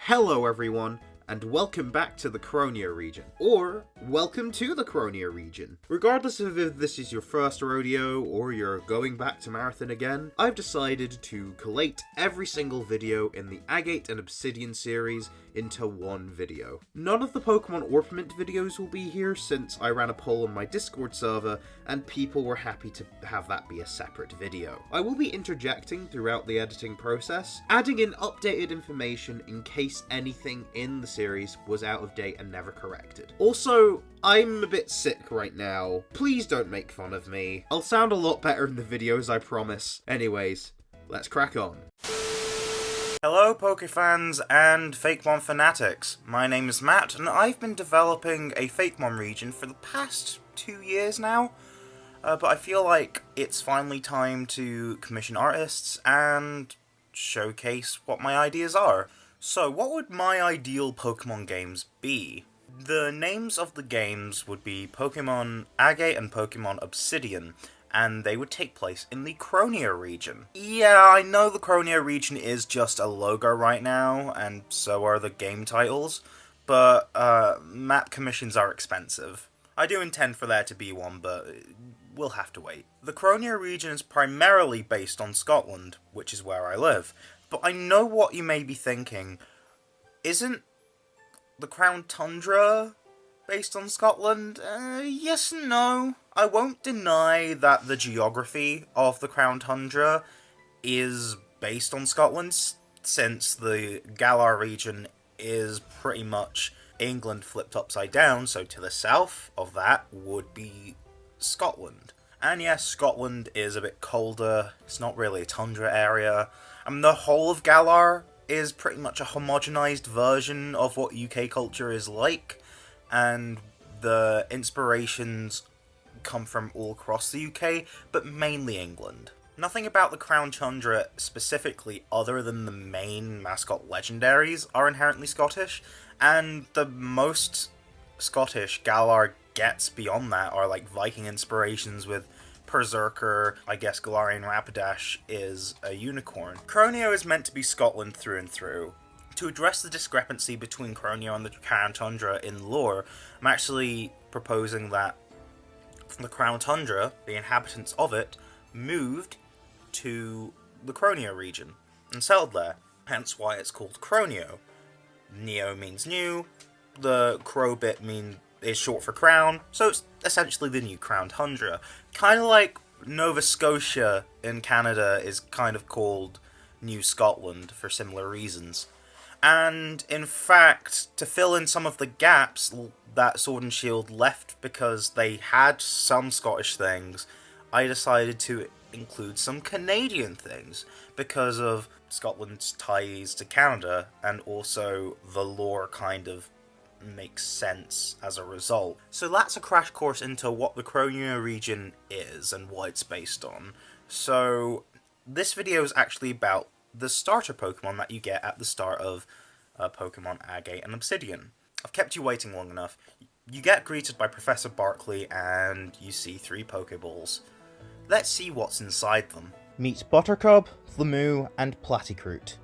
Hello everyone, and welcome back to the Croneo region. Or, welcome to the Croneo region. Regardless of if this is your first rodeo or you're going back to Marathon again, I've decided to collate every single video in the Agate and Obsidian series into one video. None of the Pokemon Orpiment videos will be here since I ran a poll on my Discord server and people were happy to have that be a separate video. I will be interjecting throughout the editing process, adding in updated information in case anything in the series was out of date and never corrected. Also, I'm a bit sick right now. Please don't make fun of me. I'll sound a lot better in the videos, I promise. Anyways, let's crack on. Hello Pokefans and Fakemon fanatics, my name is Matt and I've been developing a Fakemon region for the past 2 years now, but I feel like it's finally time to commission artists and showcase what my ideas are. So what would my ideal Pokemon games be? The names of the games would be Pokemon Agate and Pokemon Obsidian, and they would take place in the Croneo region. Yeah, I know the Croneo region is just a logo right now, and so are the game titles, but map commissions are expensive. I do intend for there to be one, but we'll have to wait. The Croneo region is primarily based on Scotland, which is where I live, but I know what you may be thinking. Isn't the Crown Tundra based on Scotland? Yes and no. I won't deny that the geography of the Crown Tundra is based on Scotland, since the Galar region is pretty much England flipped upside down, so to the south of that would be Scotland. And yes, Scotland is a bit colder, it's not really a tundra area, and the whole of Galar is pretty much a homogenized version of what UK culture is like, and the inspirations come from all across the UK, but mainly England. Nothing about the Crown Tundra specifically, other than the main mascot legendaries, are inherently Scottish, and the most Scottish Galar gets beyond that are like Viking inspirations with Berserker. I guess Galarian Rapidash is a unicorn. Croneo is meant to be Scotland through and through. To address the discrepancy between Croneo and the Crown Tundra in lore, I'm actually proposing that the Crown Tundra, the inhabitants of it, moved to the Croneo region and settled there, hence why it's called Croneo. Neo means new, the Crow bit is short for crown, so it's essentially the new Crown Tundra. Kind of like Nova Scotia in Canada is kind of called New Scotland for similar reasons. And, in fact, to fill in some of the gaps that Sword and Shield left because they had some Scottish things, I decided to include some Canadian things because of Scotland's ties to Canada, and also the lore kind of makes sense as a result. So that's a crash course into what the Croneo region is and what it's based on. So this video is actually about the starter Pokemon that you get at the start of Pokemon Agate and Obsidian. I've kept you waiting long enough. You get greeted by Professor Barkley and you see 3 Pokeballs. Let's see what's inside them. Meet Buttercup, Flamoo, and Platycroot.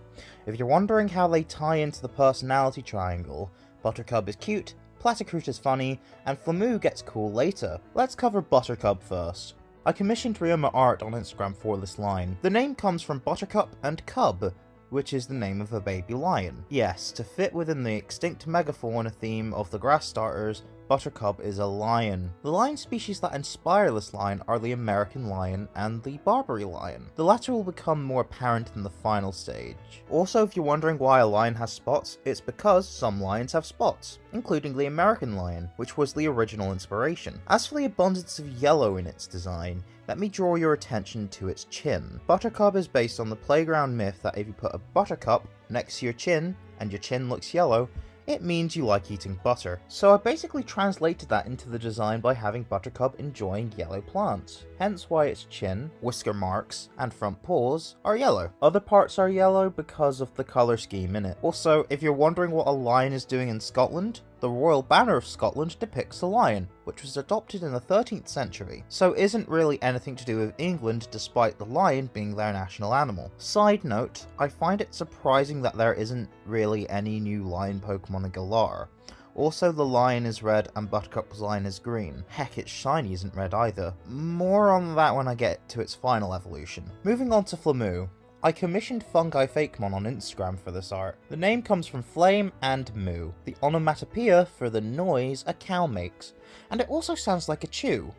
If you're wondering how they tie into the personality triangle, Buttercup is cute, Platycroot is funny, and Flamoo gets cool later. Let's cover Buttercup first. I commissioned Ryoma art on Instagram for this line. The name comes from Buttercup and Cub, which is the name of a baby lion. Yes, to fit within the extinct megafauna theme of the grass starters, Buttercup is a lion. The lion species that inspire this line are the American lion and the Barbary lion. The latter will become more apparent in the final stage. Also, if you're wondering why a lion has spots, it's because some lions have spots, including the American lion, which was the original inspiration. As for the abundance of yellow in its design, let me draw your attention to its chin. Buttercup is based on the playground myth that if you put a buttercup next to your chin, and your chin looks yellow, it means you like eating butter. So I basically translated that into the design by having Buttercup enjoying yellow plants. Hence why its chin, whisker marks, and front paws are yellow. Other parts are yellow because of the colour scheme in it. Also, if you're wondering what a lion is doing in Scotland, The royal banner of Scotland depicts a lion, which was adopted in the 13th century, so isn't really anything to do with England despite the lion being their national animal. Side note, I find it surprising that there isn't really any new lion Pokemon in Galar. Also, the lion is red and Buttercup's lion is green. Heck, its shiny isn't red either. More on that when I get to its final evolution. Moving on to Flamoo. I commissioned Fungi Fakemon on Instagram for this art. The name comes from flame and moo, the onomatopoeia for the noise a cow makes, and it also sounds like a chew,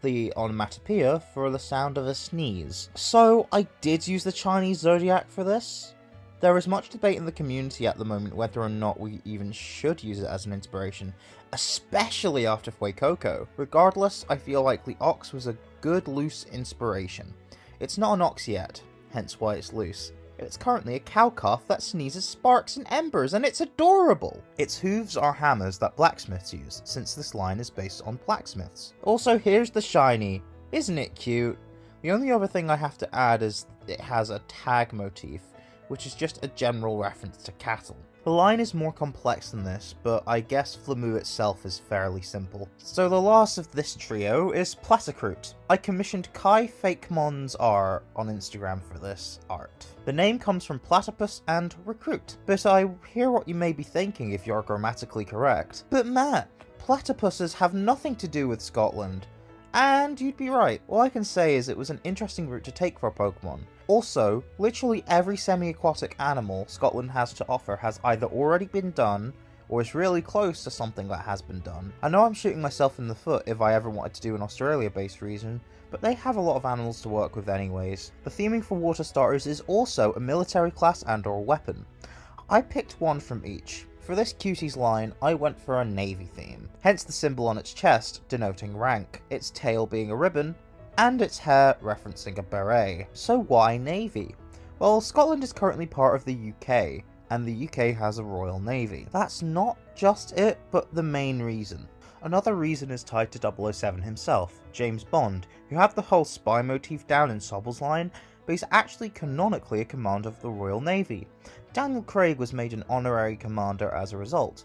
the onomatopoeia for the sound of a sneeze. So I did use the Chinese zodiac for this. There is much debate in the community at the moment whether or not we even should use it as an inspiration, especially after Fuecoco. Regardless, I feel like the ox was a good loose inspiration. It's not an ox yet, hence why it's loose. It's currently a cow calf that sneezes sparks and embers, and it's adorable! Its hooves are hammers that blacksmiths use, since this line is based on blacksmiths. Also, here's the shiny. Isn't it cute? The only other thing I have to add is it has a tag motif, which is just a general reference to cattle. The line is more complex than this, but I guess Flamoo itself is fairly simple. So the last of this trio is Platycrute. I commissioned Kai Fakemon's art on Instagram for this art. The name comes from platypus and recruit, but I hear what you may be thinking if you're grammatically correct. But Matt, platypuses have nothing to do with Scotland. And you'd be right. All I can say is it was an interesting route to take for a Pokemon. Also, literally every semi-aquatic animal Scotland has to offer has either already been done, or is really close to something that has been done. I know I'm shooting myself in the foot if I ever wanted to do an Australia-based region, but they have a lot of animals to work with anyways. The theming for water starters is also a military class and or weapon. I picked one from each. For this cuties line, I went for a navy theme, hence the symbol on its chest denoting rank, its tail being a ribbon, and its hair referencing a beret. So why navy? Well, Scotland is currently part of the UK, and the UK has a Royal Navy. That's not just it, but the main reason. Another reason is tied to 007 himself, James Bond, who had the whole spy motif down in Sobble's line, but he's actually canonically a commander of the Royal Navy. Daniel Craig was made an honorary commander as a result.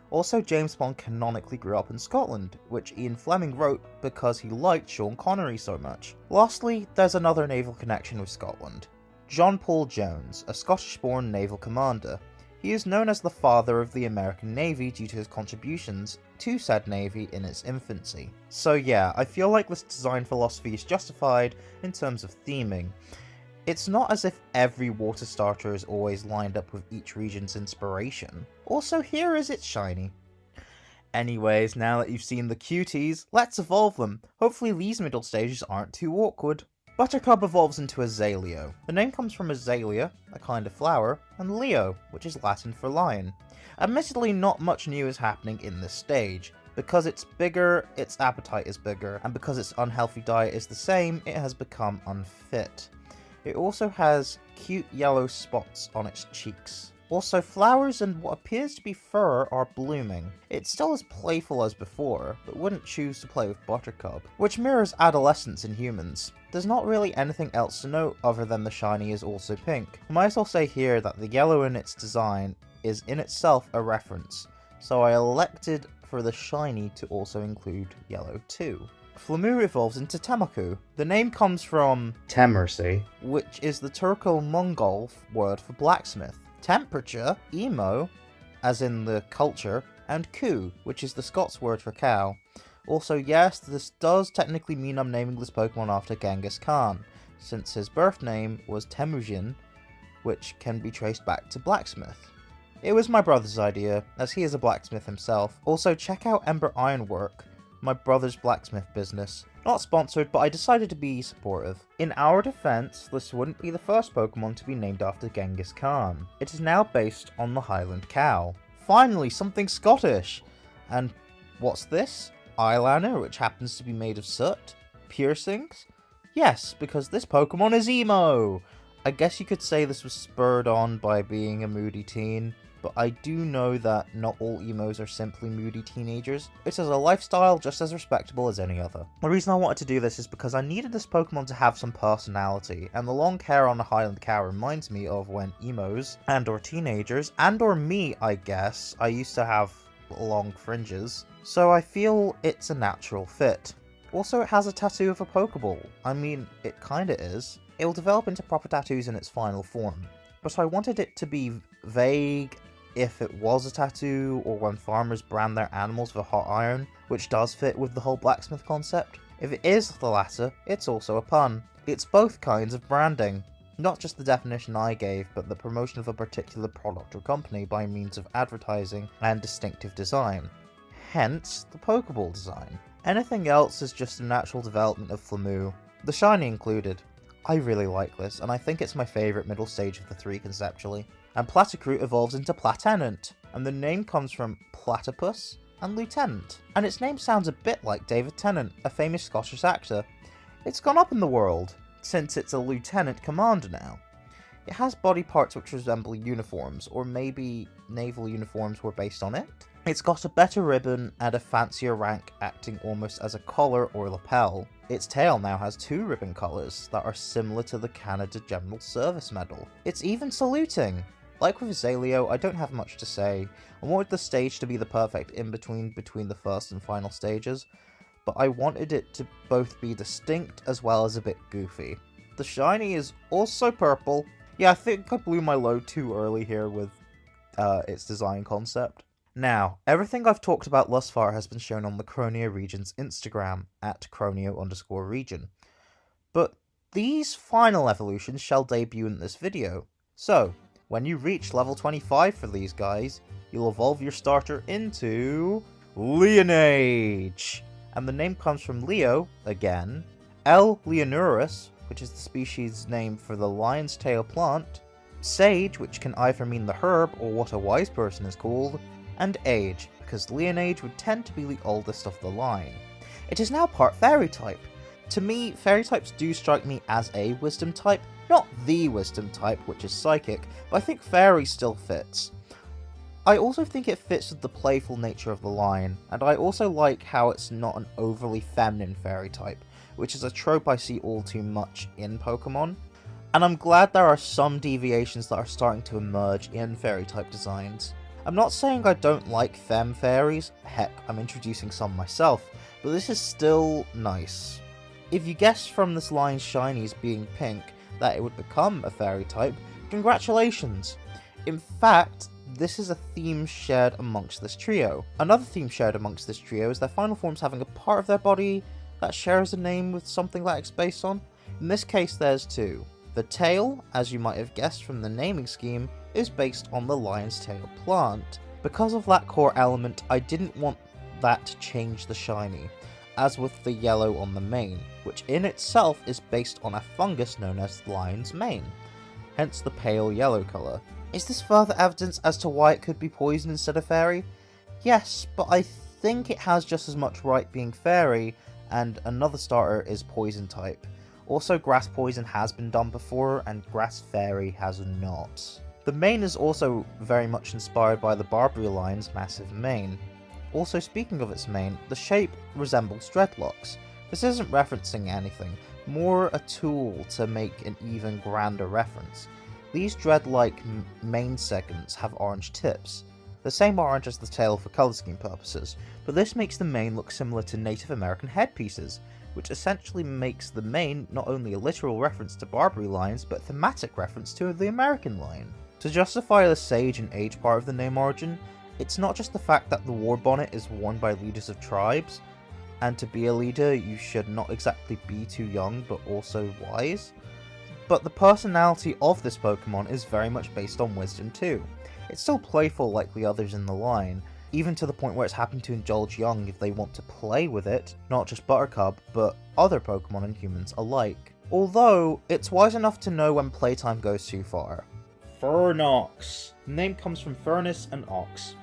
Also, James Bond canonically grew up in Scotland, which Ian Fleming wrote because he liked Sean Connery so much. Lastly, there's another naval connection with Scotland. John Paul Jones, a Scottish-born naval commander. He is known as the father of the American Navy due to his contributions to said navy in its infancy. So yeah, I feel like this design philosophy is justified in terms of theming. It's not as if every water starter is always lined up with each region's inspiration. Also, here is its shiny. Anyways, now that you've seen the cuties, let's evolve them. Hopefully these middle stages aren't too awkward. Buttercup evolves into Azaleo. The name comes from azalea, a kind of flower, and Leo, which is Latin for lion. Admittedly, not much new is happening in this stage. Because it's bigger, its appetite is bigger, and because its unhealthy diet is the same, it has become unfit. It also has cute yellow spots on its cheeks. Also, flowers and what appears to be fur are blooming. It's still as playful as before, but wouldn't choose to play with Buttercup, which mirrors adolescence in humans. There's not really anything else to note other than the shiny is also pink. I might as well say here that the yellow in its design is in itself a reference, so I elected for the shiny to also include yellow too. Flamoo evolves into Temaku. The name comes from Temercy, which is the Turco-Mongol word for blacksmith. Temperature, emo, as in the culture, and ku, which is the Scots word for cow. Also, yes, this does technically mean I'm naming this Pokemon after Genghis Khan, since his birth name was Temujin, which can be traced back to blacksmith. It was my brother's idea, as he is a blacksmith himself. Also, check out Ember Ironwork, my brother's blacksmith business. Not sponsored, but I decided to be supportive. In our defense, this wouldn't be the first Pokemon to be named after Genghis Khan. It is now based on the Highland Cow. Finally, something Scottish! And what's this? Eyeliner, which happens to be made of soot? Piercings? Yes, because this Pokemon is emo! I guess you could say this was spurred on by being a moody teen, but I do know that not all emos are simply moody teenagers. It is a lifestyle just as respectable as any other. The reason I wanted to do this is because I needed this Pokemon to have some personality, and the long hair on a Highland Cow reminds me of when emos, and or teenagers, and or me I guess, I used to have long fringes, so I feel it's a natural fit. Also, it has a tattoo of a Pokeball. I mean, it kinda is. It will develop into proper tattoos in its final form, but I wanted it to be vague if it was a tattoo, or when farmers brand their animals with a hot iron, which does fit with the whole blacksmith concept. If it is the latter, it's also a pun. It's both kinds of branding. Not just the definition I gave, but the promotion of a particular product or company by means of advertising and distinctive design. Hence, the Pokeball design. Anything else is just a natural development of Flamoo, the shiny included. I really like this, and I think it's my favourite middle stage of the three conceptually. And Platycrute evolves into Platenant, and the name comes from platypus and lieutenant. And its name sounds a bit like David Tennant, a famous Scottish actor. It's gone up in the world, since it's a lieutenant commander now. It has body parts which resemble uniforms, or maybe naval uniforms were based on it. It's got a better ribbon and a fancier rank acting almost as a collar or lapel. Its tail now has 2 ribbon colours that are similar to the Canada General Service Medal. It's even saluting! Like with Azaleo, I don't have much to say. I wanted the stage to be the perfect in-between between the first and final stages, but I wanted it to both be distinct as well as a bit goofy. The shiny is also purple. Yeah, I think I blew my load too early here with its design concept. Now, everything I've talked about thus far has been shown on the Croneo region's Instagram, at Croneo_region. But these final evolutions shall debut in this video. So, when you reach level 25 for these guys, you'll evolve your starter into Leonage! And the name comes from Leo, again, L. leonurus, which is the species name for the lion's tail plant, Sage, which can either mean the herb or what a wise person is called, and Age, because Leonage would tend to be the oldest of the line. It is now part Fairy type. To me, Fairy types do strike me as a Wisdom type, not the Wisdom type, which is Psychic, but I think Fairy still fits. I also think it fits with the playful nature of the line, and I also like how it's not an overly feminine Fairy type, which is a trope I see all too much in Pokemon. And I'm glad there are some deviations that are starting to emerge in Fairy type designs. I'm not saying I don't like femme fairies, heck, I'm introducing some myself, but this is still nice. If you guessed from this line's shinies being pink that it would become a fairy type, congratulations! In fact, this is a theme shared amongst this trio. Another theme shared amongst this trio is their final forms having a part of their body that shares a name with something that it's based on. In this case there's 2. The tail, as you might have guessed from the naming scheme, is based on the lion's tail plant. Because of that core element, I didn't want that to change the shiny, as with the yellow on the mane, which in itself is based on a fungus known as lion's mane, hence the pale yellow colour. Is this further evidence as to why it could be poison instead of fairy? Yes, but I think it has just as much right being fairy, and another starter is poison type. Also, grass poison has been done before, and grass fairy has not. The mane is also very much inspired by the Barbary line's massive mane. Also, speaking of its mane, the shape resembles dreadlocks. This isn't referencing anything, more a tool to make an even grander reference. These dread-like mane segments have orange tips, the same orange as the tail for colour scheme purposes, but this makes the mane look similar to Native American headpieces, which essentially makes the mane not only a literal reference to Barbary lines, but a thematic reference to the American line. To justify the Sage and Age part of the name origin, it's not just the fact that the war bonnet is worn by leaders of tribes, and to be a leader you should not exactly be too young but also wise, but the personality of this Pokemon is very much based on wisdom too. It's still playful like the others in the line, even to the point where it's happy to indulge young if they want to play with it, not just Buttercup, but other Pokemon and humans alike. Although, it's wise enough to know when playtime goes too far. Fernox. The name comes from furnace and ox.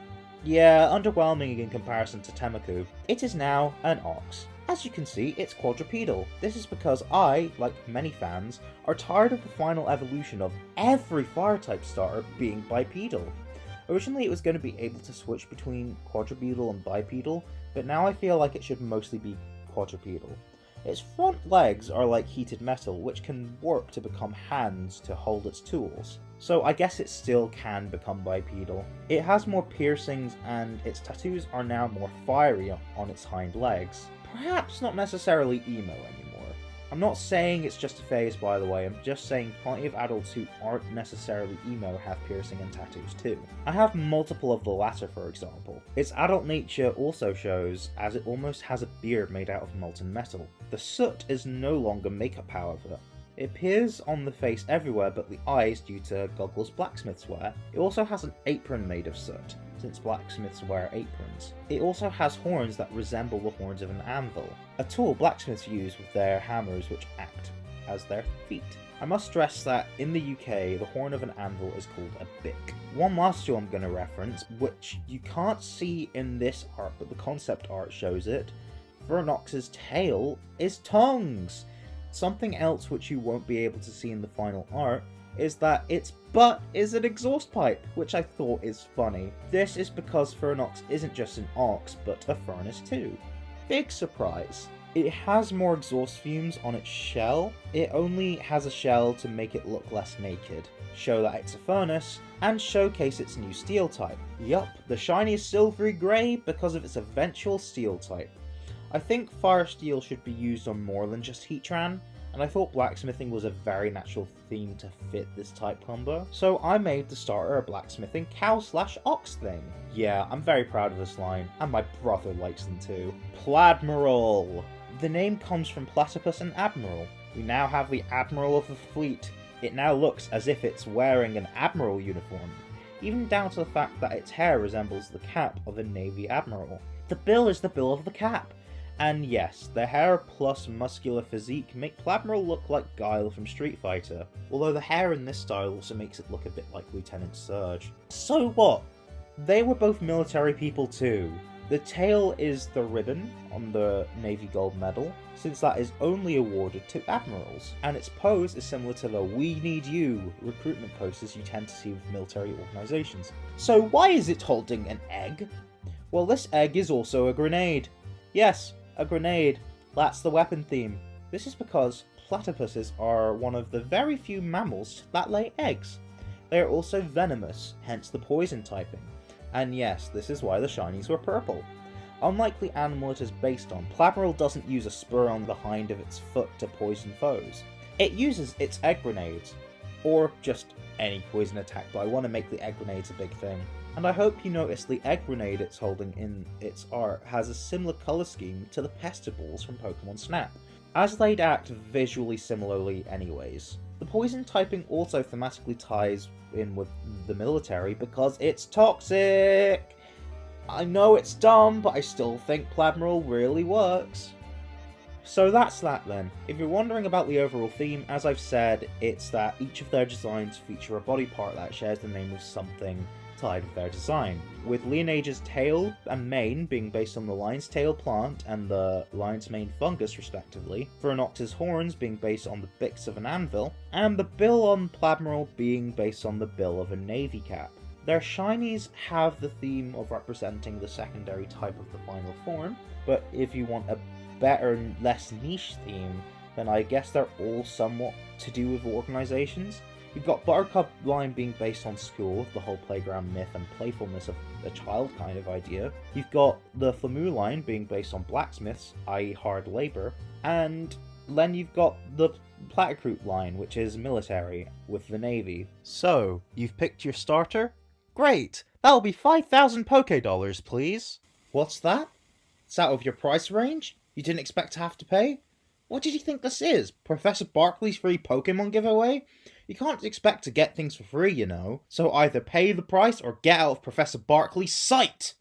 Yeah, underwhelming in comparison to Temaku. It is now an ox. As you can see, it's quadrupedal. This is because I, like many fans, are tired of the final evolution of every fire-type starter being bipedal. Originally it was going to be able to switch between quadrupedal and bipedal, but now I feel like it should mostly be quadrupedal. Its front legs are like heated metal, which can work to become hands to hold its tools. So I guess it still can become bipedal. It has more piercings and its tattoos are now more fiery on its hind legs. Perhaps not necessarily emo anymore. I'm not saying it's just a phase, by the way, I'm just saying plenty of adults who aren't necessarily emo have piercing and tattoos too. I have multiple of the latter, for example. Its adult nature also shows, as it almost has a beard made out of molten metal. The soot is no longer makeup, however. It appears on the face everywhere but the eyes due to goggles blacksmiths wear. It also has an apron made of soot, since blacksmiths wear aprons. It also has horns that resemble the horns of an anvil, a tool blacksmiths use with their hammers which act as their feet. I must stress that in the UK, the horn of an anvil is called a bick. One last tool I'm going to reference, which you can't see in this art but the concept art shows it. Fernox's tail is tongues! Something else which you won't be able to see in the final art is that its butt is an exhaust pipe, which I thought is funny. This is because Fernox isn't just an ox, but a furnace too. Big surprise. It has more exhaust fumes on its shell. It only has a shell to make it look less naked, show that it's a furnace, and showcase its new steel type. Yup, the shiny is silvery grey because of its eventual steel type. I think fire steel should be used on more than just Heatran, and I thought blacksmithing was a very natural theme to fit this type combo, so I made the starter a blacksmithing cow/ox thing. Yeah, I'm very proud of this line, and my brother likes them too. Pladmiral! The name comes from platypus and admiral. We now have the admiral of the fleet. It now looks as if it's wearing an admiral uniform, even down to the fact that its hair resembles the cap of a navy admiral. The bill is the bill of the cap. And yes, the hair plus muscular physique make Pladmiral look like Guile from Street Fighter, although the hair in this style also makes it look a bit like Lieutenant Surge. So what? They were both military people too. The tail is the ribbon on the Navy Gold Medal, since that is only awarded to admirals, and its pose is similar to the "We need you" recruitment posters you tend to see with military organisations. So why is it holding an egg? Well, this egg is also a grenade. Yes, a grenade. That's the weapon theme. This is because platypuses are one of the very few mammals that lay eggs. They are also venomous, hence the poison typing. And yes, this is why the shinies were purple. Unlike the animal it is based on, Pladmiral doesn't use a spur on the hind of its foot to poison foes. It uses its egg grenades, or just any poison attack, but I want to make the egg grenades a big thing. And I hope you notice the egg grenade it's holding in its art has a similar colour scheme to the Pestiballs from Pokemon Snap, as they'd act visually similarly anyways. The poison typing also thematically ties in with the military because it's toxic! I know it's dumb, but I still think Pladmiral really works. So that's that then. If you're wondering about the overall theme, as I've said, it's that each of their designs feature a body part that shares the name of something tied with their design, with Leonage's tail and mane being based on the lion's tail plant and the lion's mane fungus respectively, Fernox's horns being based on the bicks of an anvil, and the bill on Pladmiral being based on the bill of a navy cap. Their shinies have the theme of representing the secondary type of the final form, but if you want a better, less niche theme, then I guess they're all somewhat to do with organisations. You've got Buttercup line being based on school, the whole playground myth and playfulness of a child kind of idea. You've got the Flamoo line being based on blacksmiths, i.e. hard labour. And then you've got the Platycroot line, which is military, with the navy. So, you've picked your starter? Great! That'll be 5,000 Poké-Dollars, please. What's that? It's out of your price range? You didn't expect to have to pay? What did you think this is? Professor Barkley's free Pokemon giveaway? You can't expect to get things for free, you know. So either pay the price or get out of Professor Barkley's sight!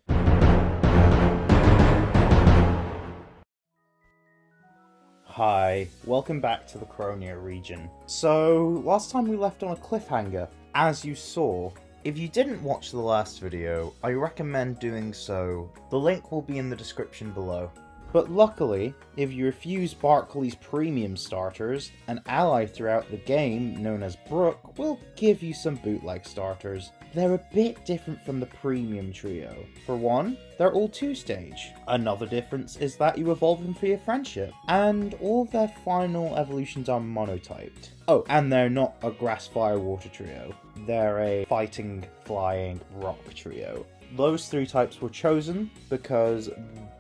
Hi, welcome back to the Croneo region. So, last time we left on a cliffhanger. As you saw, if you didn't watch the last video, I recommend doing so. The link will be in the description below. But luckily, if you refuse Barkley's premium starters, an ally throughout the game, known as Brook, will give you some bootleg starters. They're a bit different from the premium trio. For one, they're all 2-stage. Another difference is that you evolve them via friendship, and all of their final evolutions are monotyped. Oh, and they're not a grass, fire, water trio. They're a fighting, flying, rock trio. Those 3 types were chosen because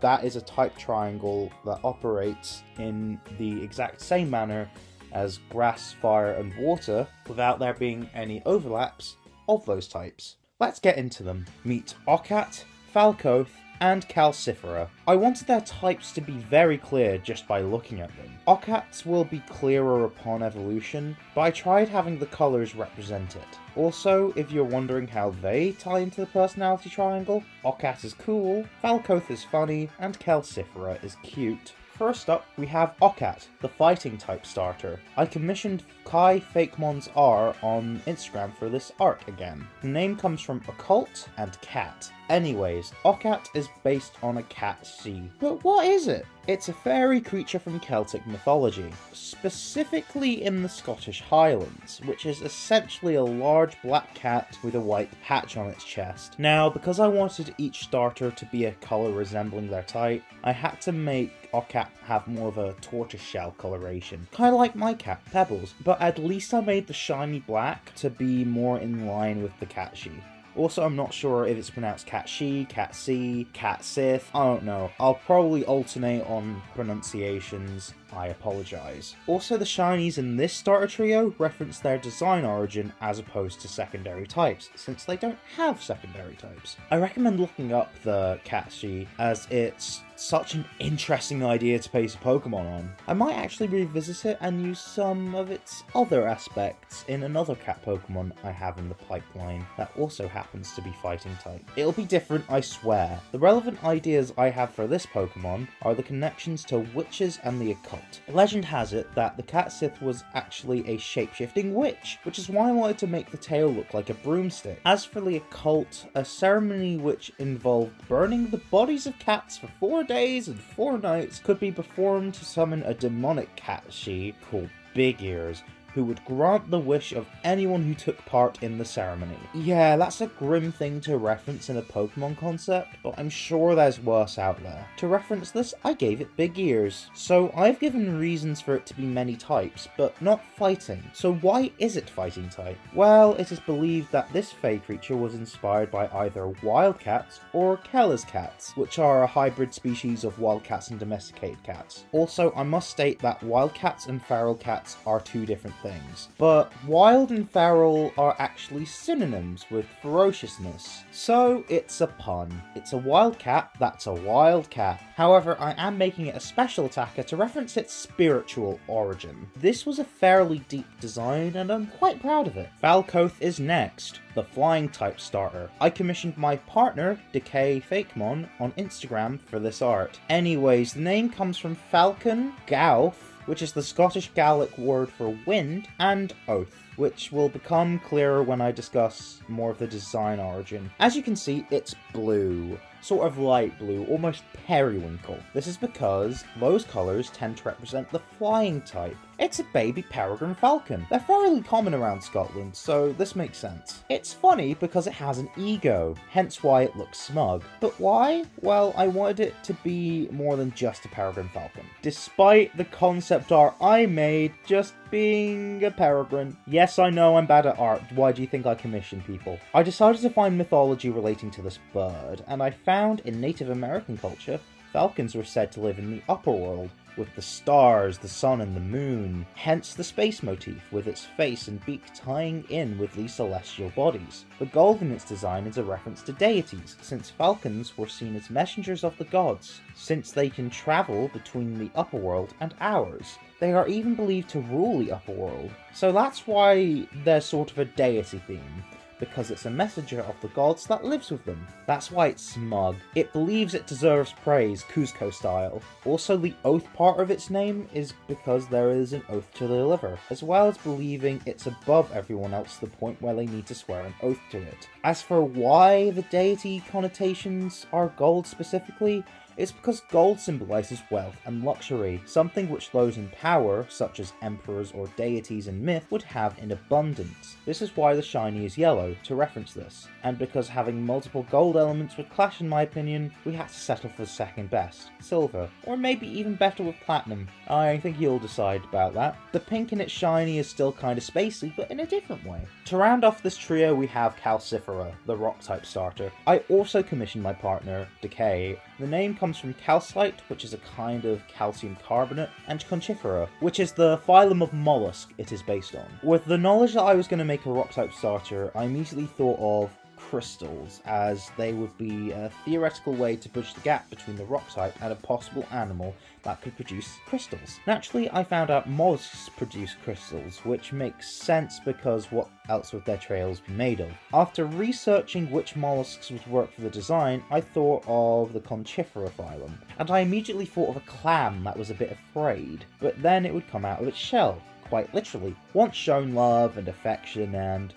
that is a type triangle that operates in the exact same manner as grass, fire, and water without there being any overlaps of those types. Let's get into them. Meet Ocat, Falcoth, and Calcifera. I wanted their types to be very clear just by looking at them. Ocats will be clearer upon evolution, but I tried having the colours represent it. Also, if you're wondering how they tie into the personality triangle, Ocat is cool, Falcoth is funny, and Calcifera is cute. First up, we have Ocat, the fighting type starter. I commissioned Kai Fakemon's R on Instagram for this art again. The name comes from occult and cat. Anyways, Ocat is based on a cat sea. But what is it? It's a fairy creature from Celtic mythology, specifically in the Scottish Highlands, which is essentially a large black cat with a white patch on its chest. Now, because I wanted each starter to be a colour resembling their type, I had to make Ocat have more of a tortoiseshell coloration, kind of like my cat, Pebbles, but at least I made the shiny black to be more in line with the cat she. Also, I'm not sure if it's pronounced Cat She, Cat C, Cat Sith, I don't know. I'll probably alternate on pronunciations. I apologise. Also, the shinies in this starter trio reference their design origin as opposed to secondary types, since they don't have secondary types. I recommend looking up the Cat She, as it's such an interesting idea to base a Pokemon on. I might actually revisit it and use some of its other aspects in another cat Pokemon I have in the pipeline that also happens to be fighting type. It'll be different, I swear. The relevant ideas I have for this Pokemon are the connections to witches and the occult. Legend has it that the Cat Sith was actually a shape-shifting witch, which is why I wanted to make the tail look like a broomstick. As for the occult, a ceremony which involved burning the bodies of cats for 4 days and 4 nights could be performed to summon a demonic cat she called Big Ears, who would grant the wish of anyone who took part in the ceremony. Yeah, that's a grim thing to reference in a Pokemon concept, but I'm sure there's worse out there. To reference this, I gave it big ears. So I've given reasons for it to be many types, but not fighting. So why is it fighting type? Well, it is believed that this fey creature was inspired by either wildcats or Keller's cats, which are a hybrid species of wildcats and domesticated cats. Also, I must state that wildcats and feral cats are 2 different things, but wild and feral are actually synonyms with ferociousness, so it's a pun. It's a wild cat that's a wild cat. However, I am making it a special attacker to reference its spiritual origin. This was a fairly deep design and I'm quite proud of it. Falcoth is next, the flying type starter. I commissioned my partner, Decay Fakemon, on Instagram for this art. Anyways, the name comes from Falcon, Gauth, which is the Scottish Gaelic word for wind, and oath, which will become clearer when I discuss more of the design origin. As you can see, it's blue. Sort of light blue, almost periwinkle. This is because those colours tend to represent the flying type. It's a baby peregrine falcon. They're fairly common around Scotland, so this makes sense. It's funny because it has an ego, hence why it looks smug. But why? Well, I wanted it to be more than just a peregrine falcon. Despite the concept art I made just being a peregrine. Yes, I know I'm bad at art. Why do you think I commission people? I decided to find mythology relating to this bird, and I found in Native American culture, falcons were said to live in the upper world, with the stars, the sun, and the moon, hence the space motif, with its face and beak tying in with these celestial bodies. The gold in its design is a reference to deities, since falcons were seen as messengers of the gods, since they can travel between the upper world and ours. They are even believed to rule the upper world, so that's why there's sort of a deity theme, because it's a messenger of the gods that lives with them. That's why it's smug. It believes it deserves praise, Cusco style. Also, the oath part of its name is because there is an oath to deliver, as well as believing it's above everyone else to the point where they need to swear an oath to it. As for why the deity connotations are gold specifically, It's because gold symbolizes wealth and luxury, something which those in power, such as emperors or deities in myth, would have in abundance. This is why the shiny is yellow, to reference this. And because having multiple gold elements would clash in my opinion, we had to settle for second best, silver, or maybe even better with platinum. I think you'll decide about that. The pink in its shiny is still kinda spacey, but in a different way. To round off this trio we have Calcifera, the rock type starter. I also commissioned my partner, Decay. The name comes from calcite, which is a kind of calcium carbonate, and Conchifera, which is the phylum of mollusk it is based on. With the knowledge that I was going to make a rock type starter, I immediately thought of crystals, as they would be a theoretical way to bridge the gap between the rock type and a possible animal that could produce crystals. Naturally, I found out mollusks produce crystals, which makes sense because what else would their trails be made of? After researching which mollusks would work for the design, I thought of the Conchifera phylum, and I immediately thought of a clam that was a bit afraid, but then it would come out of its shell, quite literally, once shown love and affection and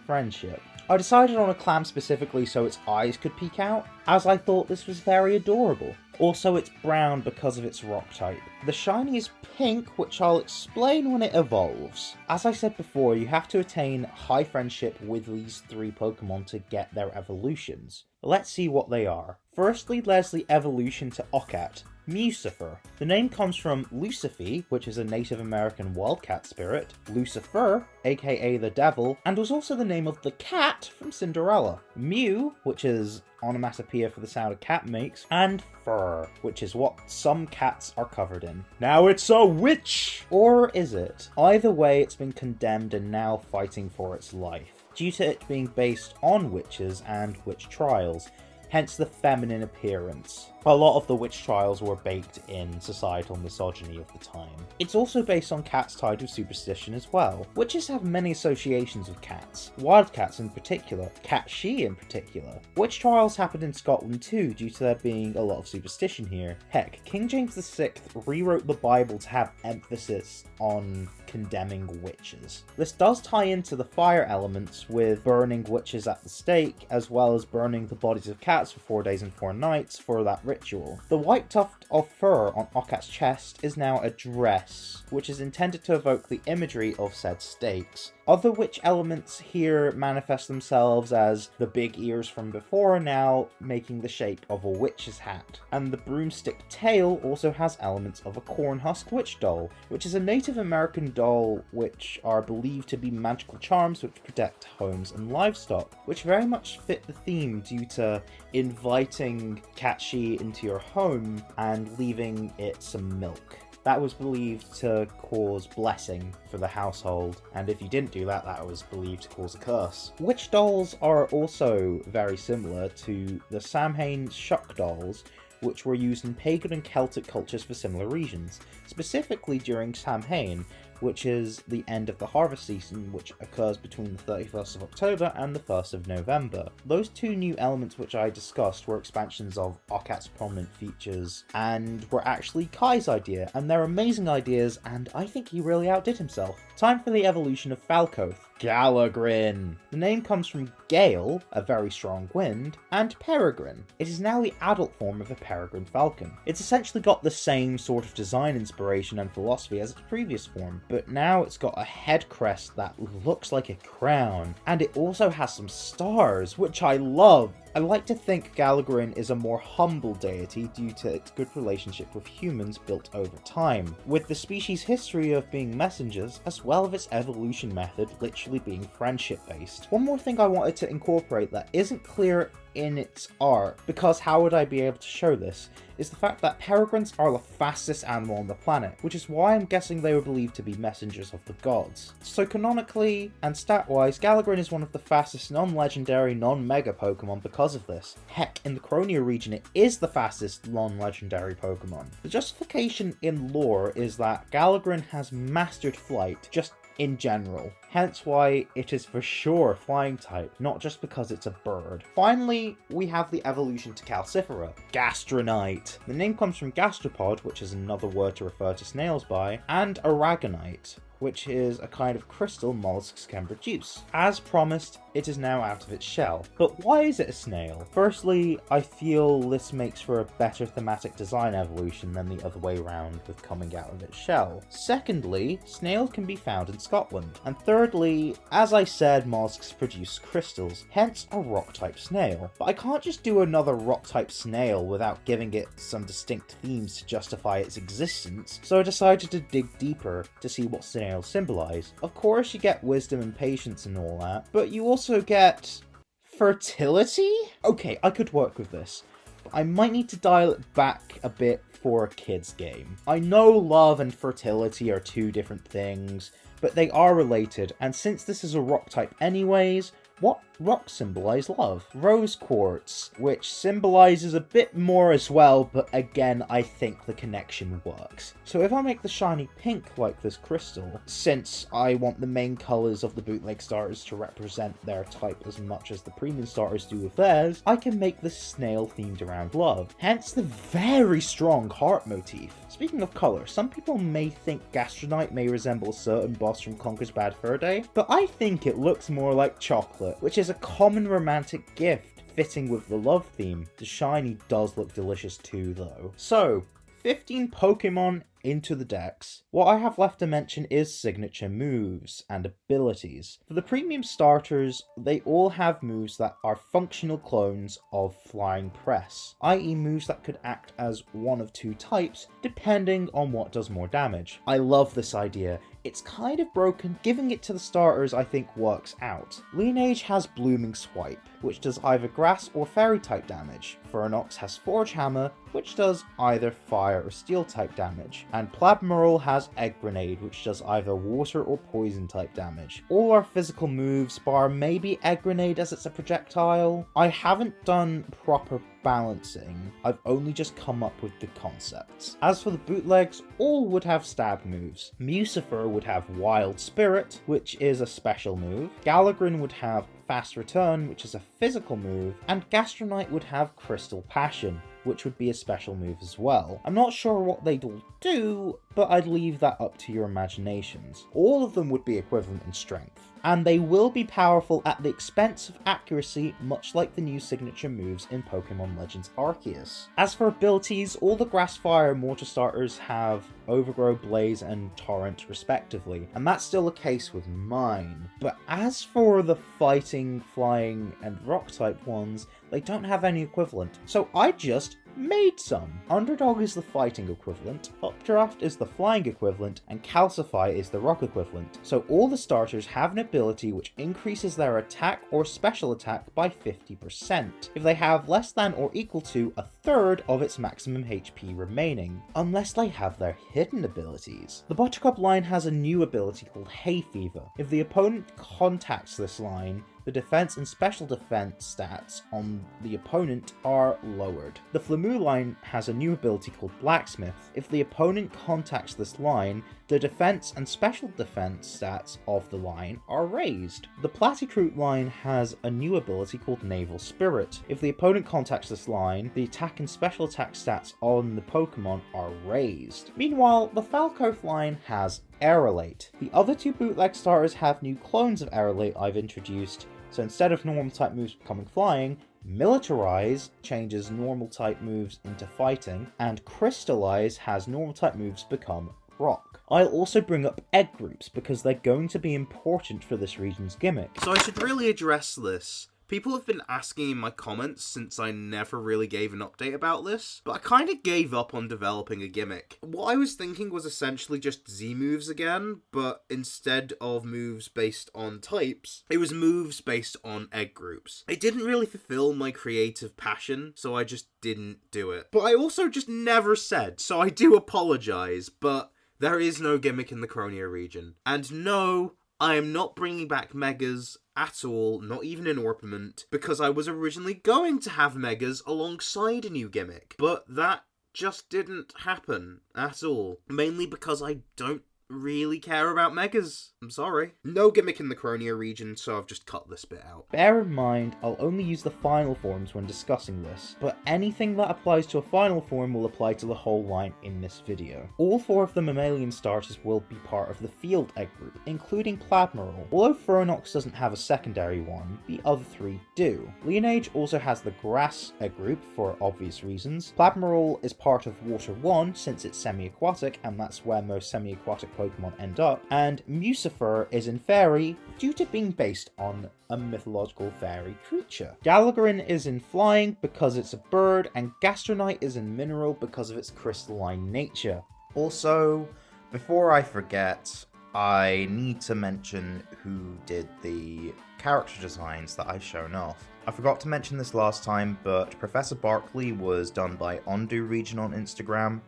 friendship. I decided on a clam specifically so its eyes could peek out, as I thought this was very adorable. Also, it's brown because of its rock type. The shiny is pink, which I'll explain when it evolves. As I said before, you have to attain high friendship with these 3 Pokemon to get their evolutions. Let's see what they are. Firstly, there's the evolution to Ocat, Mucifer. The name comes from Lucifer, which is a Native American wildcat spirit, Lucifer, aka the devil, and was also the name of the cat from Cinderella. Mew, which is onomatopoeia for the sound a cat makes, and fur, which is what some cats are covered in. Now it's a witch! Or is it? Either way, it's been condemned and now fighting for its life, due to it being based on witches and witch trials, hence the feminine appearance. A lot of the witch trials were baked in societal misogyny of the time. It's also based on cats tied with superstition as well. Witches have many associations with cats, wildcats in particular, cat she in particular. Witch trials happened in Scotland too, due to there being a lot of superstition here. Heck, King James VI rewrote the Bible to have emphasis on condemning witches. This does tie into the fire elements with burning witches at the stake, as well as burning the bodies of cats for 4 days and 4 nights for that ritual. The white tuft of fur on Okat's chest is now a dress, which is intended to evoke the imagery of said stakes. Other witch elements here manifest themselves as the big ears from before now making the shape of a witch's hat. And the broomstick tail also has elements of a cornhusk witch doll, which is a Native American doll which are believed to be magical charms which protect homes and livestock, which very much fit the theme due to inviting Catchy into your home and leaving it some milk. That was believed to cause blessing for the household, and if you didn't do that, that was believed to cause a curse. Witch dolls are also very similar to the Samhain Shuck dolls, which were used in pagan and Celtic cultures for similar reasons, specifically during Samhain, which is the end of the harvest season, which occurs between the 31st of October and the 1st of November. Those 2 new elements which I discussed were expansions of Okat's prominent features, and were actually Kai's idea, and they're amazing ideas, and I think he really outdid himself. Time for the evolution of Falcoth, Galagrin. The name comes from Gale, a very strong wind, and Peregrine. It is now the adult form of a peregrine falcon. It's essentially got the same sort of design inspiration and philosophy as its previous form, but now it's got a head crest that looks like a crown, and it also has some stars, which I love. I like to think Galagrin is a more humble deity due to its good relationship with humans built over time, with the species' history of being messengers, as well as its evolution method literally being friendship based. One more thing I wanted to incorporate that isn't clear in its art, because how would I be able to show this, is the fact that peregrines are the fastest animal on the planet, which is why I'm guessing they were believed to be messengers of the gods. So canonically and stat-wise, Galagrin is one of the fastest non-legendary, non-mega Pokemon because of this. Heck, in the Croneo region it is the fastest non-legendary Pokemon. The justification in lore is that Galagrin has mastered flight, just in general. Hence why it is for sure flying type, not just because it's a bird. Finally, we have the evolution to Calcifera, Gastronite. The name comes from gastropod, which is another word to refer to snails by, and aragonite, which is a kind of crystal mollusks can produce. As promised, it is now out of its shell. But why is it a snail? Firstly, I feel this makes for a better thematic design evolution than the other way around with coming out of its shell. Secondly, snails can be found in Scotland. And thirdly, as I said, mollusks produce crystals, hence a rock-type snail. But I can't just do another rock-type snail without giving it some distinct themes to justify its existence, so I decided to dig deeper to see what snails symbolize. Of course you get wisdom and patience and all that, but you also get fertility? Okay, I could work with this, but I might need to dial it back a bit for a kid's game. I know love and fertility are two different things, but they are related, and since this is a rock type anyways, what rocks symbolize love? Rose quartz, which symbolizes a bit more as well, but again, I think the connection works. So if I make the shiny pink like this crystal, since I want the main colors of the bootleg starters to represent their type as much as the premium starters do with theirs, I can make the snail themed around love. Hence the very strong heart motif. Speaking of color, some people may think Gastronite may resemble a certain boss from Conker's Bad Fur Day, but I think it looks more like chocolate, which is a common romantic gift fitting with the love theme. The shiny does look delicious too though. So, 15 Pokemon into the decks. What I have left to mention is signature moves and abilities. For the premium starters, they all have moves that are functional clones of Flying Press, i.e. moves that could act as one of two types depending on what does more damage. I love this idea. It's kind of broken, giving it to the starters I think works out. Lineage has Blooming Swipe, which does either grass or fairy type damage. Fernox has Forge Hammer, which does either fire or steel type damage. And Plabmaril has Egg Grenade, which does either water or poison type damage. All are physical moves, bar maybe Egg Grenade as it's a projectile. I haven't done proper balancing, I've only just come up with the concepts. As for the bootlegs, all would have stab moves. Mucifer would have Wild Spirit, which is a special move. Galagrin would have Fast Return, which is a physical move, and Gastronite would have Crystal Passion, which would be a special move as well. I'm not sure what they'd all do, but I'd leave that up to your imaginations. All of them would be equivalent in strength, and they will be powerful at the expense of accuracy, much like the new signature moves in Pokemon Legends Arceus. As for abilities, all the Grass, Fire, and Water starters have Overgrow, Blaze, and Torrent respectively, and that's still the case with mine. But as for the Fighting, Flying, and Rock type ones, they don't have any equivalent, so I just made some. Underdog is the fighting equivalent, Updraft is the flying equivalent, and Calcify is the rock equivalent. So all the starters have an ability which increases their attack or special attack by 50% if they have less than or equal to a third of its maximum HP remaining, unless they have their hidden abilities. The Buttercup line has a new ability called Hay Fever. If the opponent contacts this line, the defense and special defense stats on the opponent are lowered. The Flamoo line has a new ability called Blacksmith. If the opponent contacts this line, the defense and special defense stats of the line are raised. The Platycroot line has a new ability called Naval Spirit. If the opponent contacts this line, the attack and special attack stats on the Pokemon are raised. Meanwhile, the Falcoth line has Aerolate. The other two bootleg starters have new clones of Aerolate I've introduced, so instead of normal type moves becoming flying, Militarize changes normal type moves into fighting, and Crystallize has normal type moves become rock. I'll also bring up egg groups because they're going to be important for this region's gimmick. So I should really address this. People have been asking in my comments since I never really gave an update about this, but I kind of gave up on developing a gimmick. What I was thinking was essentially just Z moves again, but instead of moves based on types, it was moves based on egg groups. It didn't really fulfill my creative passion, so I just didn't do it. But I also just never said, so I do apologize, but there is no gimmick in the Croneo region. And no, I am not bringing back Megas at all, not even in Orpiment, because I was originally going to have Megas alongside a new gimmick. But that just didn't happen at all. Mainly because I don't really care about Megas. I'm sorry. No gimmick in the Croneo region, so I've just cut this bit out. Bear in mind, I'll only use the final forms when discussing this, but anything that applies to a final form will apply to the whole line in this video. All 4 of the mammalian starters will be part of the Field Egg group, including Pladmeral. Although Phronox doesn't have a secondary one, the other 3 do. Leonage also has the Grass Egg group for obvious reasons. Pladmeral is part of Water 1 since it's semi-aquatic, and that's where most semi-aquatic Pokemon end up, and Musifer is in Fairy due to being based on a mythological fairy creature. Gallagherin is in Flying because it's a bird, and Gastronite is in Mineral because of its crystalline nature. Also, before I forget, I need to mention who did the character designs that I've shown off. I forgot to mention this last time, but Professor Barkley was done by Ondu Region on Instagram,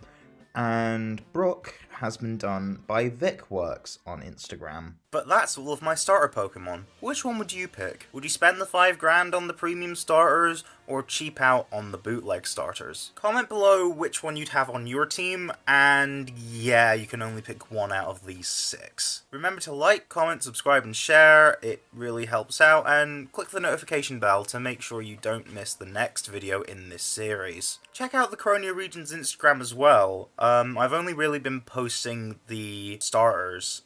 and Brooke has been done by VicWorks on Instagram. But that's all of my starter Pokemon. Which one would you pick? Would you spend the $5 on the premium starters, or cheap out on the bootleg starters? Comment below which one you'd have on your team, and yeah, you can only pick one out of these 6. Remember to like, comment, subscribe, and share, it really helps out, and click the notification bell to make sure you don't miss the next video in this series. Check out the Croneo Region's Instagram as well. I've only really been posting the starters,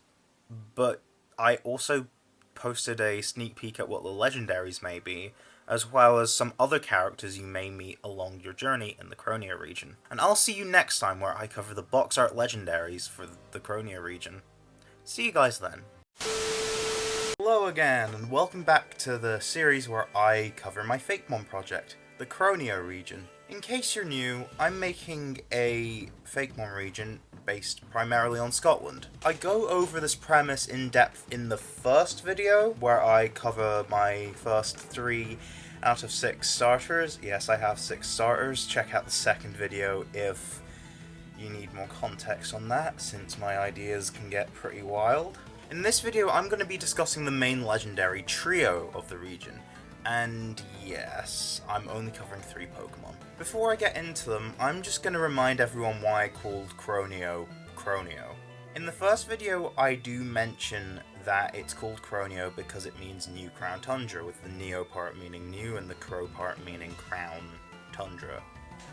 but I also posted a sneak peek at what the legendaries may be, as well as some other characters you may meet along your journey in the Croneo region. And I'll see you next time where I cover the box art legendaries for the Croneo region. See you guys then. Hello again, and welcome back to the series where I cover my Fakemon project, the Croneo region. In case you're new, I'm making a Fakemon region based primarily on Scotland. I go over this premise in depth in the first video, where I cover my first 3 out of 6 starters. Yes, I have 6 starters. Check out the second video if you need more context on that, since my ideas can get pretty wild. In this video, I'm going to be discussing the main legendary trio of the region. And yes, I'm only covering 3 Pokemon. Before I get into them, I'm just going to remind everyone why I called Croneo, Croneo. In the first video, I do mention that it's called Croneo because it means New Crown Tundra, with the Neo part meaning new and the Crow part meaning Crown Tundra.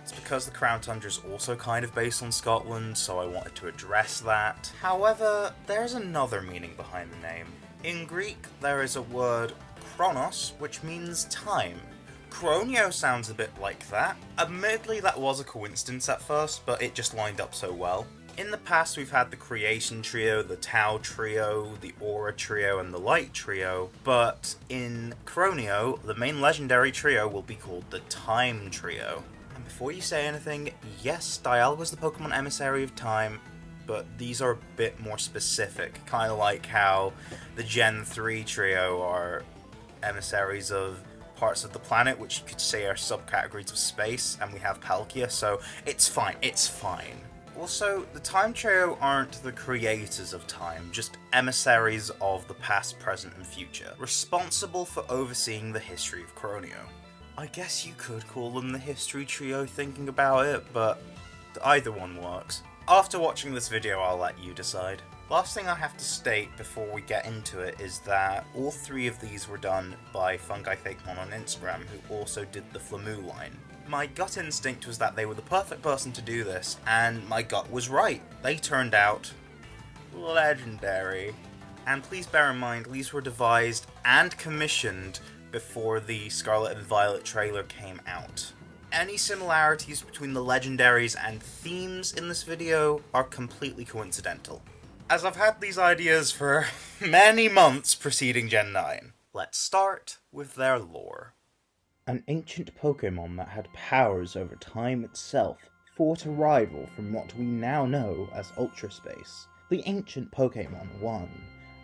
It's because the Crown Tundra is also kind of based on Scotland, so I wanted to address that. However, there's another meaning behind the name. In Greek, there is a word Chronos, which means time. Croneo sounds a bit like that. Admittedly, that was a coincidence at first, but it just lined up so well. In the past, we've had the Creation Trio, the Tau Trio, the Aura Trio, and the Light Trio, but in Croneo, the main legendary trio will be called the Time Trio. And before you say anything, yes, Dialga was the Pokemon emissary of time, but these are a bit more specific, kind of like how the Gen 3 trio are emissaries of parts of the planet, which you could say are subcategories of space, and we have Palkia, so it's fine, it's fine. Also, the Time Trio aren't the creators of time, just emissaries of the past, present, and future, responsible for overseeing the history of Croneo. I guess you could call them the History Trio thinking about it, but either one works. After watching this video, I'll let you decide. Last thing I have to state before we get into it is that all 3 of these were done by Fungi Fakemon on Instagram, who also did the Flamoo line. My gut instinct was that they were the perfect person to do this, and my gut was right. They turned out legendary. And please bear in mind, these were devised and commissioned before the Scarlet and Violet trailer came out. Any similarities between the legendaries and themes in this video are completely coincidental, as I've had these ideas for many months preceding Gen 9. Let's start with their lore. An ancient Pokémon that had powers over time itself fought a rival from what we now know as Ultra Space. The ancient Pokémon won,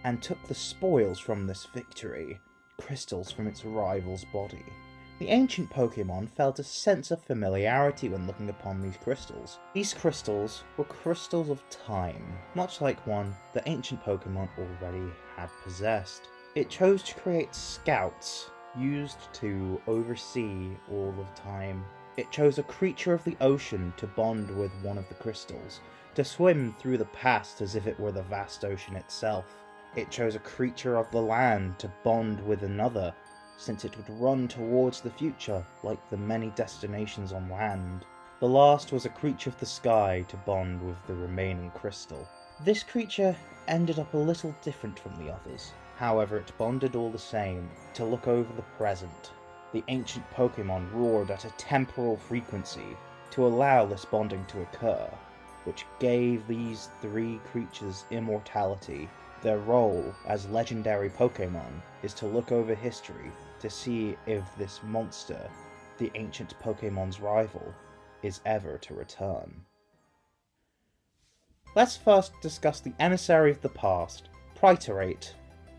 and took the spoils from this victory, crystals from its rival's body. The ancient Pokémon felt a sense of familiarity when looking upon these crystals. These crystals were crystals of time, much like one the ancient Pokémon already had possessed. It chose to create scouts, used to oversee all of time. It chose a creature of the ocean to bond with one of the crystals, to swim through the past as if it were the vast ocean itself. It chose a creature of the land to bond with another, since it would run towards the future like the many destinations on land. The last was a creature of the sky to bond with the remaining crystal. This creature ended up a little different from the others. However, it bonded all the same, to look over the present. The ancient Pokémon roared at a temporal frequency to allow this bonding to occur, which gave these three creatures immortality. Their role as legendary Pokémon is to look over history to see if this monster, the ancient Pokémon's rival, is ever to return. Let's first discuss the emissary of the past, Praetorate,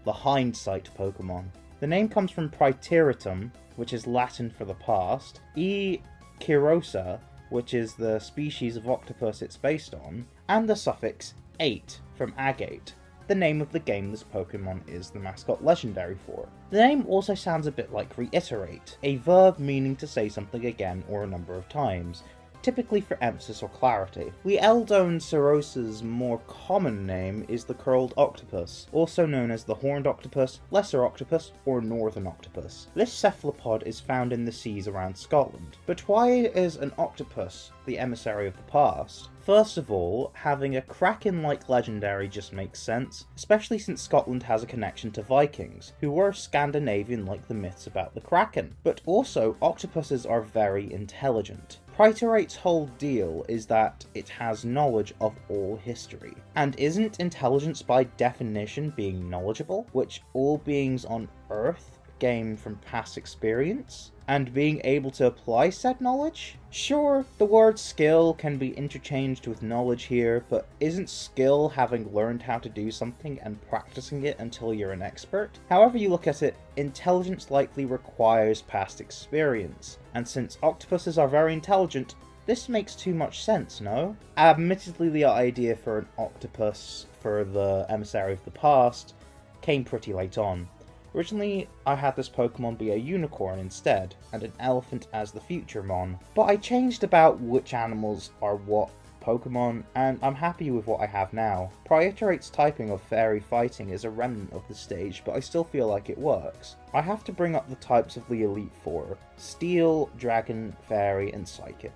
the hindsight Pokémon. The name comes from Praetoritum, which is Latin for the past, Quirosa, which is the species of octopus it's based on, and the suffix ate from agate, the name of the game this Pokémon is the mascot legendary for. The name also sounds a bit like reiterate, a verb meaning to say something again or a number of times, typically for emphasis or clarity. Lieldone Cerosa's more common name is the curled octopus, also known as the horned octopus, lesser octopus, or northern octopus. This cephalopod is found in the seas around Scotland. But why is an octopus the emissary of the past? First of all, having a kraken-like legendary just makes sense, especially since Scotland has a connection to Vikings, who were Scandinavian like the myths about the kraken. But also, octopuses are very intelligent. Praetorate's whole deal is that it has knowledge of all history. And isn't intelligence by definition being knowledgeable, which all beings on Earth gain from past experience? And being able to apply said knowledge? Sure, the word skill can be interchanged with knowledge here, but isn't skill having learned how to do something and practicing it until you're an expert? However you look at it, intelligence likely requires past experience, and since octopuses are very intelligent, this makes too much sense, no? Admittedly, the idea for an octopus for the emissary of the past came pretty late on. Originally, I had this Pokemon be a unicorn instead, and an elephant as the future mon, but I changed about which animals are what Pokemon, and I'm happy with what I have now. Praetorate's typing of fairy fighting is a remnant of the stage, but I still feel like it works. I have to bring up the types of the Elite Four: Steel, Dragon, Fairy, and Psychic.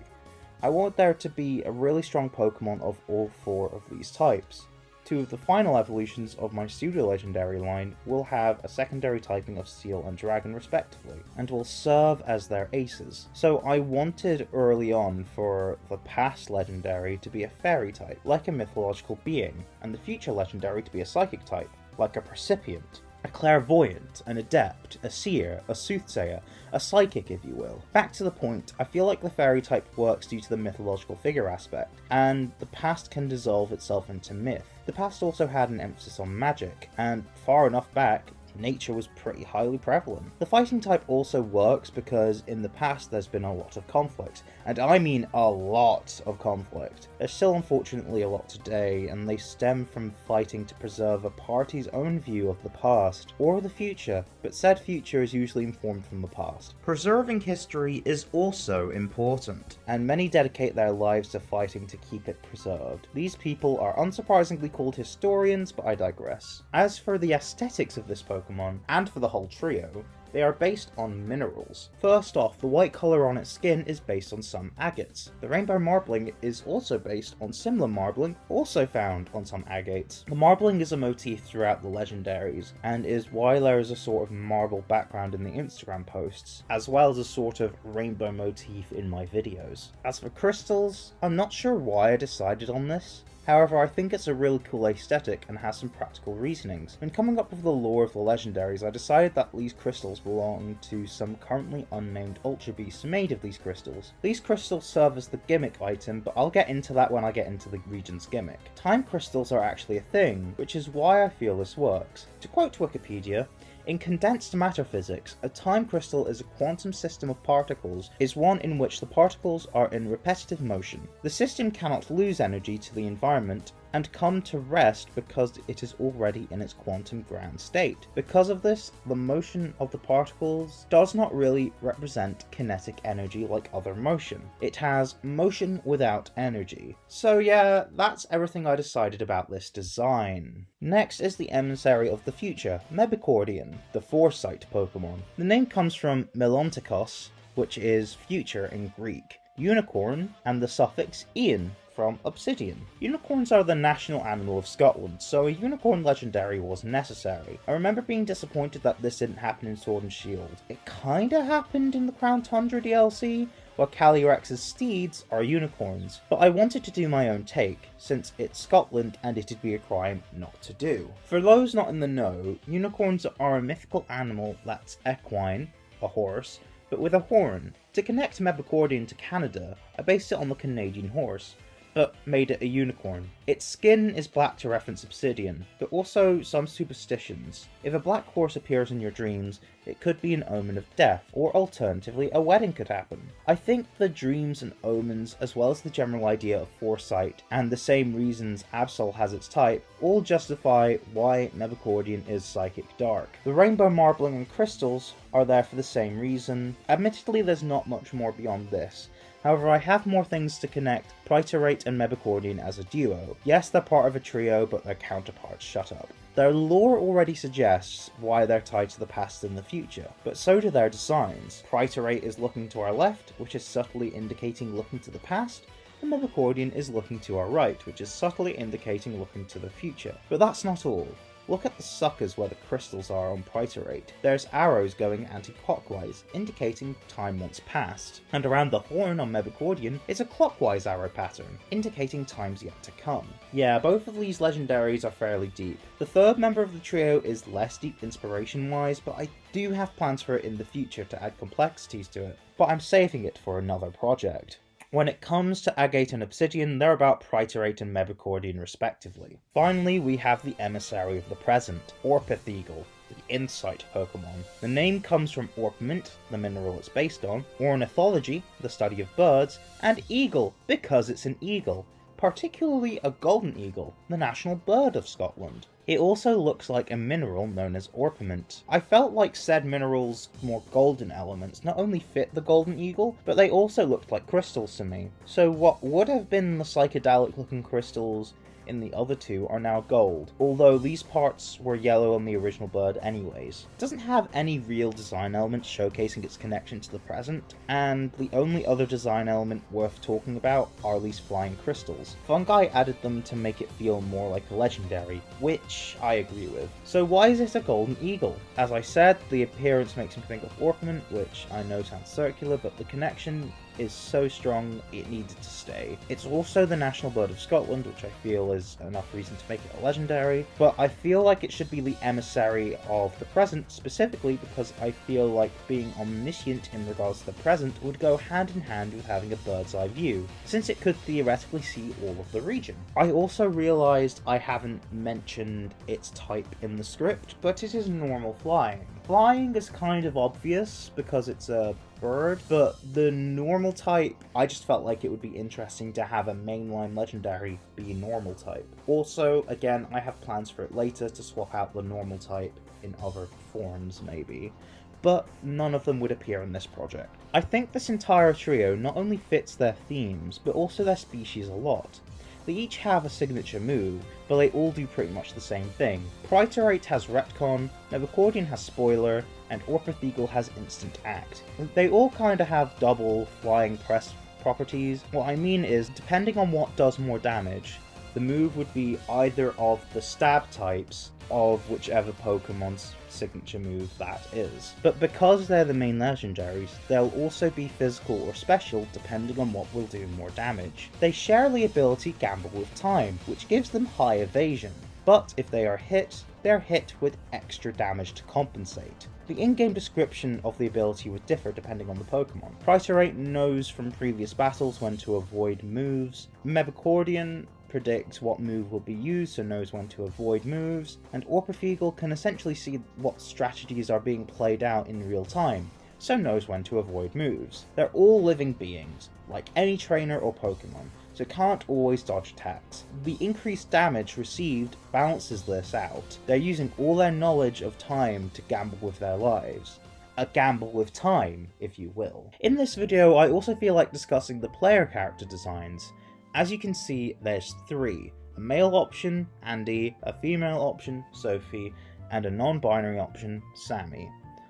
I want there to be a really strong Pokemon of all four of these types. Two of the final evolutions of my Psudo Legendary line will have a secondary typing of Steel and Dragon respectively, and will serve as their aces. So I wanted early on for the past Legendary to be a Fairy type, like a mythological being, and the future Legendary to be a Psychic type, like a Precipient, a Clairvoyant, an Adept, a Seer, a Soothsayer, a Psychic if you will. Back to the point, I feel like the Fairy type works due to the mythological figure aspect, and the past can dissolve itself into myth. The past also had an emphasis on magic, and far enough back, nature was pretty highly prevalent. The fighting type also works because in the past there's been a lot of conflict, and I mean a lot of conflict. There's still unfortunately a lot today, and they stem from fighting to preserve a party's own view of the past or the future, but said future is usually informed from the past. Preserving history is also important, and many dedicate their lives to fighting to keep it preserved. These people are unsurprisingly called historians, but I digress. As for the aesthetics of this Pokemon, and for the whole trio, they are based on minerals. First off, the white colour on its skin is based on some agates. The rainbow marbling is also based on similar marbling, also found on some agates. The marbling is a motif throughout the legendaries, and is why there is a sort of marble background in the Instagram posts, as well as a sort of rainbow motif in my videos. As for crystals, I'm not sure why I decided on this. However, I think it's a really cool aesthetic and has some practical reasonings. When coming up with the lore of the legendaries, I decided that these crystals belong to some currently unnamed Ultra Beasts made of these crystals. These crystals serve as the gimmick item, but I'll get into that when I get into the region's gimmick. Time crystals are actually a thing, which is why I feel this works. To quote Wikipedia, in condensed matter physics, a time crystal is a quantum system of particles, is one in which the particles are in repetitive motion. The system cannot lose energy to the environment, and come to rest because it is already in its quantum ground state. Because of this, the motion of the particles does not really represent kinetic energy like other motion. It has motion without energy. So yeah, that's everything I decided about this design. Next is the emissary of the future, Mebicordion, the Foresight Pokemon. The name comes from Melontikos, which is future in Greek, unicorn, and the suffix "ian" from obsidian. Unicorns are the national animal of Scotland, so a unicorn legendary was necessary. I remember being disappointed that this didn't happen in Sword and Shield. It kinda happened in the Crown Tundra DLC, where Calyrex's steeds are unicorns, but I wanted to do my own take, since it's Scotland and it'd be a crime not to do. For those not in the know, unicorns are a mythical animal that's equine, a horse, but with a horn. To connect Mebicordion to Canada, I based it on the Canadian horse, but made it a unicorn. Its skin is black to reference obsidian, but also some superstitions. If a black horse appears in your dreams, it could be an omen of death, or alternatively a wedding could happen. I think the dreams and omens, as well as the general idea of foresight, and the same reasons Absol has its type, all justify why Mebicordion is psychic dark. The rainbow marbling and crystals are there for the same reason. Admittedly, there's not much more beyond this. However, I have more things to connect Pritorate and Mebicordion as a duo. Yes, they're part of a trio, but their counterparts shut up. Their lore already suggests why they're tied to the past and the future, but so do their designs. Pritorate is looking to our left, which is subtly indicating looking to the past, and Mebicordion is looking to our right, which is subtly indicating looking to the future. But that's not all. Look at the suckers where the crystals are on Pritorate. There's arrows going anti-clockwise, indicating time once passed. And around the horn on Mebicordion is a clockwise arrow pattern, indicating time's yet to come. Yeah, both of these legendaries are fairly deep. The third member of the trio is less deep inspiration-wise, but I do have plans for it in the future to add complexities to it. But I'm saving it for another project. When it comes to Agate and Obsidian, they're about Pritorate and Mebicordion respectively. Finally, we have the emissary of the present, Orpith-Eagle, the Insight Pokemon. The name comes from Orpiment, the mineral it's based on, ornithology, the study of birds, and eagle, because it's an eagle, particularly a golden eagle, the national bird of Scotland. It also looks like a mineral known as orpiment. I felt like said mineral's more golden elements not only fit the golden eagle, but they also looked like crystals to me. So what would have been the psychedelic looking crystals in the other two are now gold, although these parts were yellow on the original bird anyways. It doesn't have any real design elements showcasing its connection to the present, and the only other design element worth talking about are these flying crystals. Fungi added them to make it feel more like a legendary, which I agree with. So why is it a golden eagle? As I said, the appearance makes me think of orpiment, which I know sounds circular, but the connection is so strong it needed to stay. It's also the national bird of Scotland, which I feel is enough reason to make it a legendary, but I feel like it should be the emissary of the present, specifically because I feel like being omniscient in regards to the present would go hand in hand with having a bird's eye view, since it could theoretically see all of the region. I also realised I haven't mentioned its type in the script, but it is normal flying. Flying is kind of obvious because it's a bird, but the normal type, I just felt like it would be interesting to have a mainline legendary be normal type. Also, again, I have plans for it later to swap out the normal type in other forms maybe, but none of them would appear in this project. I think this entire trio not only fits their themes, but also their species a lot. They each have a signature move, but they all do pretty much the same thing. Pritorate has Retcon, Mebicordion has Spoiler, and Orpith-Eagle has Instant Act. They all kinda have double flying press properties. What I mean is, depending on what does more damage, the move would be either of the stab types of whichever Pokemon's signature move that is. But because they're the main legendaries, they'll also be physical or special depending on what will do more damage. They share the ability Gamble with Time, which gives them high evasion, but if they are hit, they're hit with extra damage to compensate. The in-game description of the ability would differ depending on the Pokemon. Pritorate knows from previous battles when to avoid moves, Mebicordion predicts what move will be used so knows when to avoid moves, and Orpith-Eagle can essentially see what strategies are being played out in real time, so knows when to avoid moves. They're all living beings, like any trainer or Pokemon, so can't always dodge attacks. The increased damage received balances this out. They're using all their knowledge of time to gamble with their lives. A gamble with time, if you will. In this video, I also feel like discussing the player character designs. As you can see, there's 3. A male option, Andy, a female option, Sophie, and a non-binary option, Sammy.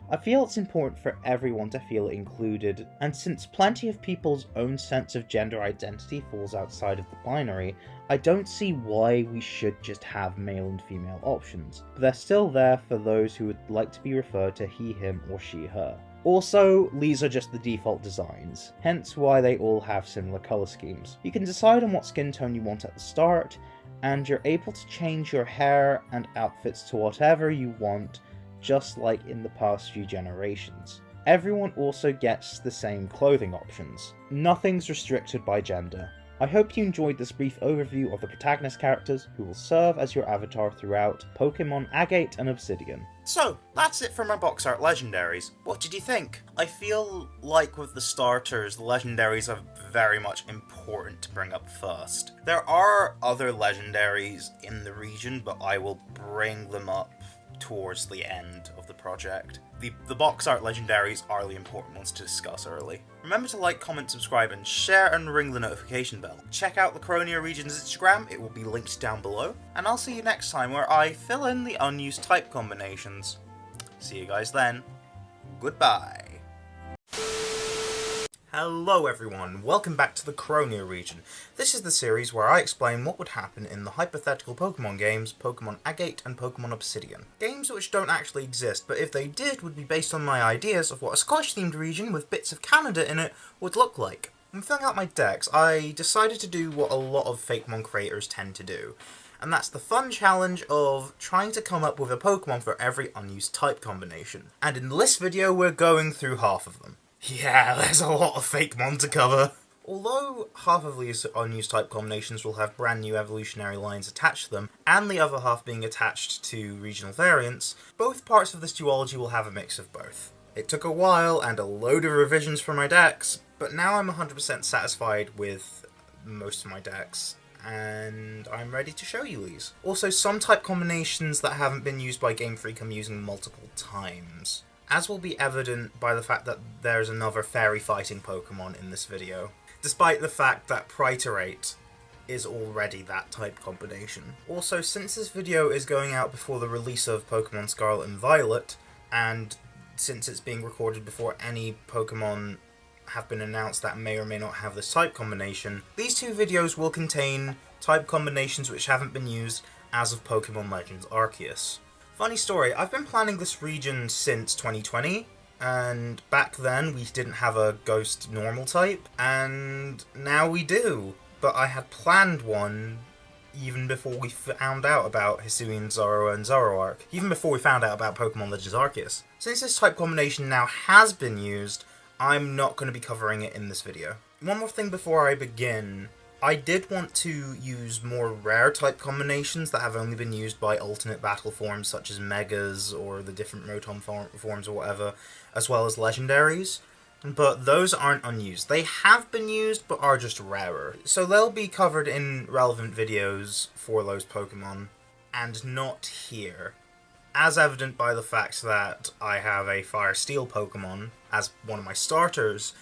I feel it's important for everyone to feel included, and since plenty of people's own sense of gender identity falls outside of the binary, I don't see why we should just have male and female options, but they're still there for those who would like to be referred to he, him, or she, her. Also, these are just the default designs, hence why they all have similar colour schemes. You can decide on what skin tone you want at the start, and you're able to change your hair and outfits to whatever you want, just like in the past few generations. Everyone also gets the same clothing options. Nothing's restricted by gender. I hope you enjoyed this brief overview of the protagonist characters who will serve as your avatar throughout Pokémon Agate and Obsidian. So, that's it for my box art legendaries. What did you think? I feel like with the starters, the legendaries are very much important to bring up first. There are other legendaries in the region, but I will bring them up towards the end of the project. The box art legendaries are the important ones to discuss early. Remember to like, comment, subscribe, and share, and ring the notification bell. Check out the Croneo region's Instagram, it will be linked down below, and I'll see you next time where I fill in the unused type combinations. See you guys then. Goodbye. Hello everyone, welcome back to the Croneo region. This is the series where I explain what would happen in the hypothetical Pokemon games, Pokemon Agate and Pokemon Obsidian. Games which don't actually exist, but if they did, would be based on my ideas of what a Scottish-themed region with bits of Canada in it would look like. When filling out my decks, I decided to do what a lot of Fakemon creators tend to do, and that's the fun challenge of trying to come up with a Pokemon for every unused type combination. And in this video, we're going through half of them. Yeah, there's a lot of Fakemon to cover. Although half of these unused type combinations will have brand new evolutionary lines attached to them, and the other half being attached to regional variants, both parts of this duology will have a mix of both. It took a while and a load of revisions for my decks, but now I'm 100% satisfied with most of my decks, and I'm ready to show you these. Also, some type combinations that haven't been used by Game Freak I'm using multiple times, as will be evident by the fact that there's another fairy fighting Pokemon in this video, despite the fact that Priorate is already that type combination. Also, since this video is going out before the release of Pokemon Scarlet and Violet, and since it's being recorded before any Pokemon have been announced that may or may not have this type combination, these 2 videos will contain type combinations which haven't been used as of Pokemon Legends Arceus. Funny story, I've been planning this region since 2020, and back then we didn't have a ghost normal type, and now we do. But I had planned one even before we found out about Hisuian Zoroark and Zoroark, even before we found out about Pokemon Legends Arceus. Since this type combination now has been used, I'm not going to be covering it in this video. One more thing before I begin. I did want to use more rare type combinations that have only been used by alternate battle forms such as Megas or the different Rotom forms or whatever, as well as legendaries, but those aren't unused. They have been used but are just rarer, so they'll be covered in relevant videos for those Pokemon, and not here. As evident by the fact that I have a Fire Steel Pokemon as one of my starters,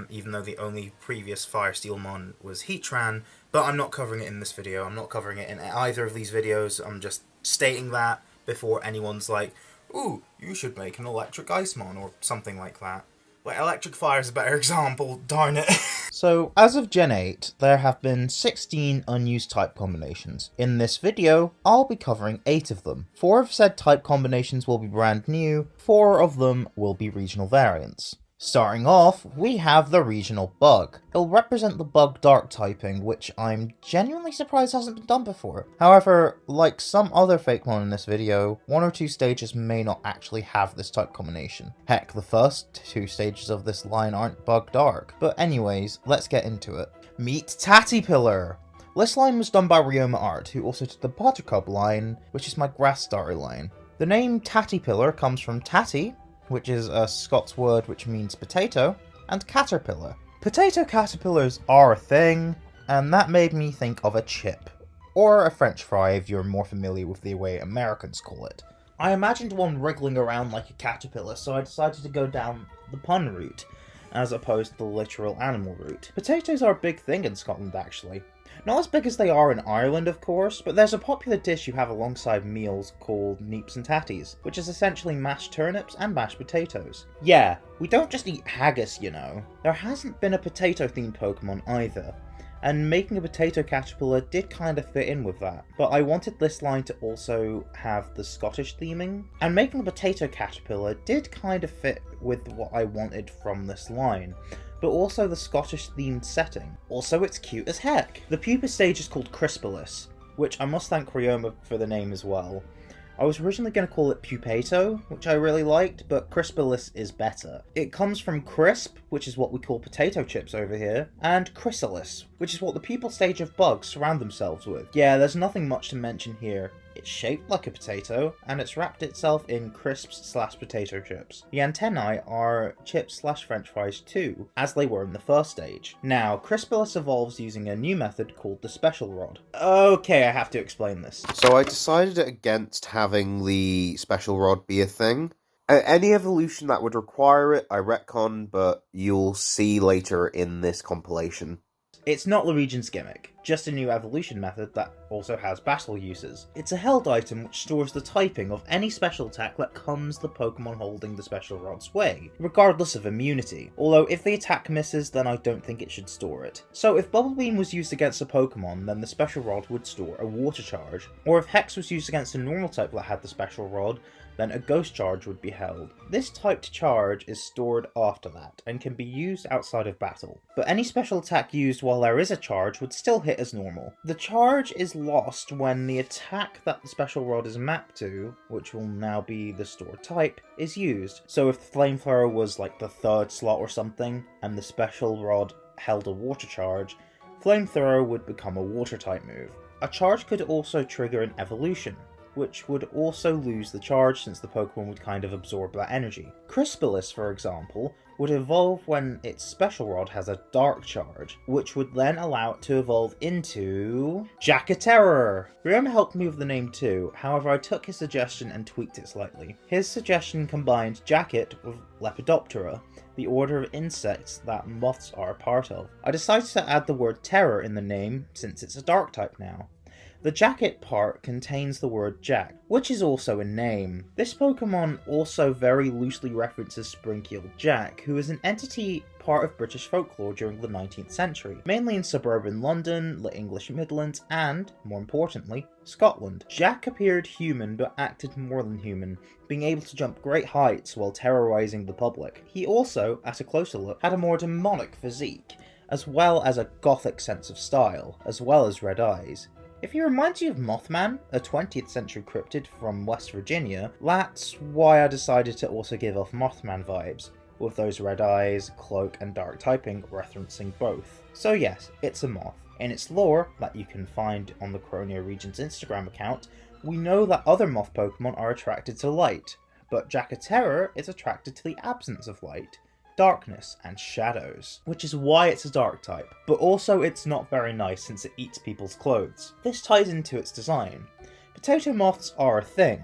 even though the only previous Fire Steel Mon was Heatran, but I'm not covering it in this video. I'm not covering it in either of these videos. I'm just stating that before anyone's like, ooh, you should make an Electric Icemon or something like that. Well, Electric Fire is a better example, darn it. So, as of Gen 8, there have been 16 unused type combinations. In this video, I'll be covering 8 of them. 4 of said type combinations will be brand new, 4 of them will be regional variants. Starting off, we have the Regional Bug. It'll represent the Bug Dark typing, which I'm genuinely surprised hasn't been done before. However, like some other Fakemon in this video, 1 or 2 stages may not actually have this type combination. Heck, the first 2 stages of this line aren't Bug Dark. But anyways, let's get into it. Meet Tattypillar! This line was done by Ryoma Art, who also did the Buttercup line, which is my Grass Starter line. The name Tattypillar comes from Tatty, which is a Scots word which means potato, and caterpillar. Potato caterpillars are a thing, and that made me think of a chip, or a French fry if you're more familiar with the way Americans call it. I imagined one wriggling around like a caterpillar, so I decided to go down the pun route, as opposed to the literal animal route. Potatoes are a big thing in Scotland, actually. Not as big as they are in Ireland, of course, but there's a popular dish you have alongside meals called neeps and tatties, which is essentially mashed turnips and mashed potatoes. Yeah, we don't just eat haggis, you know. There hasn't been a potato-themed Pokemon either, and making a potato caterpillar did kind of fit in with that, but I wanted this line to also have the Scottish theming, and making a potato caterpillar did kind of fit with what I wanted from this line, but also the Scottish themed setting. Also, it's cute as heck. The pupa stage is called Crispillus, which I must thank Ryoma for the name as well. I was originally going to call it Pupato, which I really liked, but Crispillus is better. It comes from crisp, which is what we call potato chips over here, and chrysalis, which is what the pupal stage of bugs surround themselves with. Yeah, there's nothing much to mention here. It's shaped like a potato, and it's wrapped itself in crisps/potato chips. The antennae are chips/french fries too, as they were in the first stage. Now, Crispillus evolves using a new method called the Special Rod. Okay, I have to explain this. So I decided against having the Special Rod be a thing. Any evolution that would require it, I retcon, but you'll see later in this compilation. It's not the region's gimmick, just a new evolution method that also has battle uses. It's a held item which stores the typing of any special attack that comes the Pokemon holding the Special Rod's way, regardless of immunity. Although if the attack misses, then I don't think it should store it. So if Bubble Beam was used against a Pokemon, then the Special Rod would store a Water Charge, or if Hex was used against a normal type that had the Special Rod, then a Ghost Charge would be held. This typed charge is stored after that, and can be used outside of battle. But any special attack used while there is a charge would still hit as normal. The charge is lost when the attack that the Special Rod is mapped to, which will now be the stored type, is used. So if the Flamethrower was like the third slot or something, and the Special Rod held a Water Charge, Flamethrower would become a Water type move. A charge could also trigger an evolution, which would also lose the charge since the Pokemon would kind of absorb that energy. Crispillus, for example, would evolve when its Special Rod has a Dark Charge, which would then allow it to evolve into Jackaterror! Ryoma helped me with the name too, however I took his suggestion and tweaked it slightly. His suggestion combined Jacket with Lepidoptera, the order of insects that moths are a part of. I decided to add the word terror in the name since it's a dark type now. The jacket part contains the word Jack, which is also a name. This Pokemon also very loosely references Spring-Keeled Jack, who is an entity part of British folklore during the 19th century, mainly in suburban London, the English Midlands, and, more importantly, Scotland. Jack appeared human but acted more than human, being able to jump great heights while terrorizing the public. He also, at a closer look, had a more demonic physique, as well as a gothic sense of style, as well as red eyes. If he reminds you of Mothman, a 20th century cryptid from West Virginia, that's why I decided to also give off Mothman vibes, with those red eyes, cloak and dark typing referencing both. So yes, it's a moth. In its lore, that you can find on the Croneo region's Instagram account, we know that other moth Pokemon are attracted to light, but Jackaterror is attracted to the absence of light, darkness, and shadows, which is why it's a dark type, but also it's not very nice since it eats people's clothes. This ties into its design. Potato moths are a thing,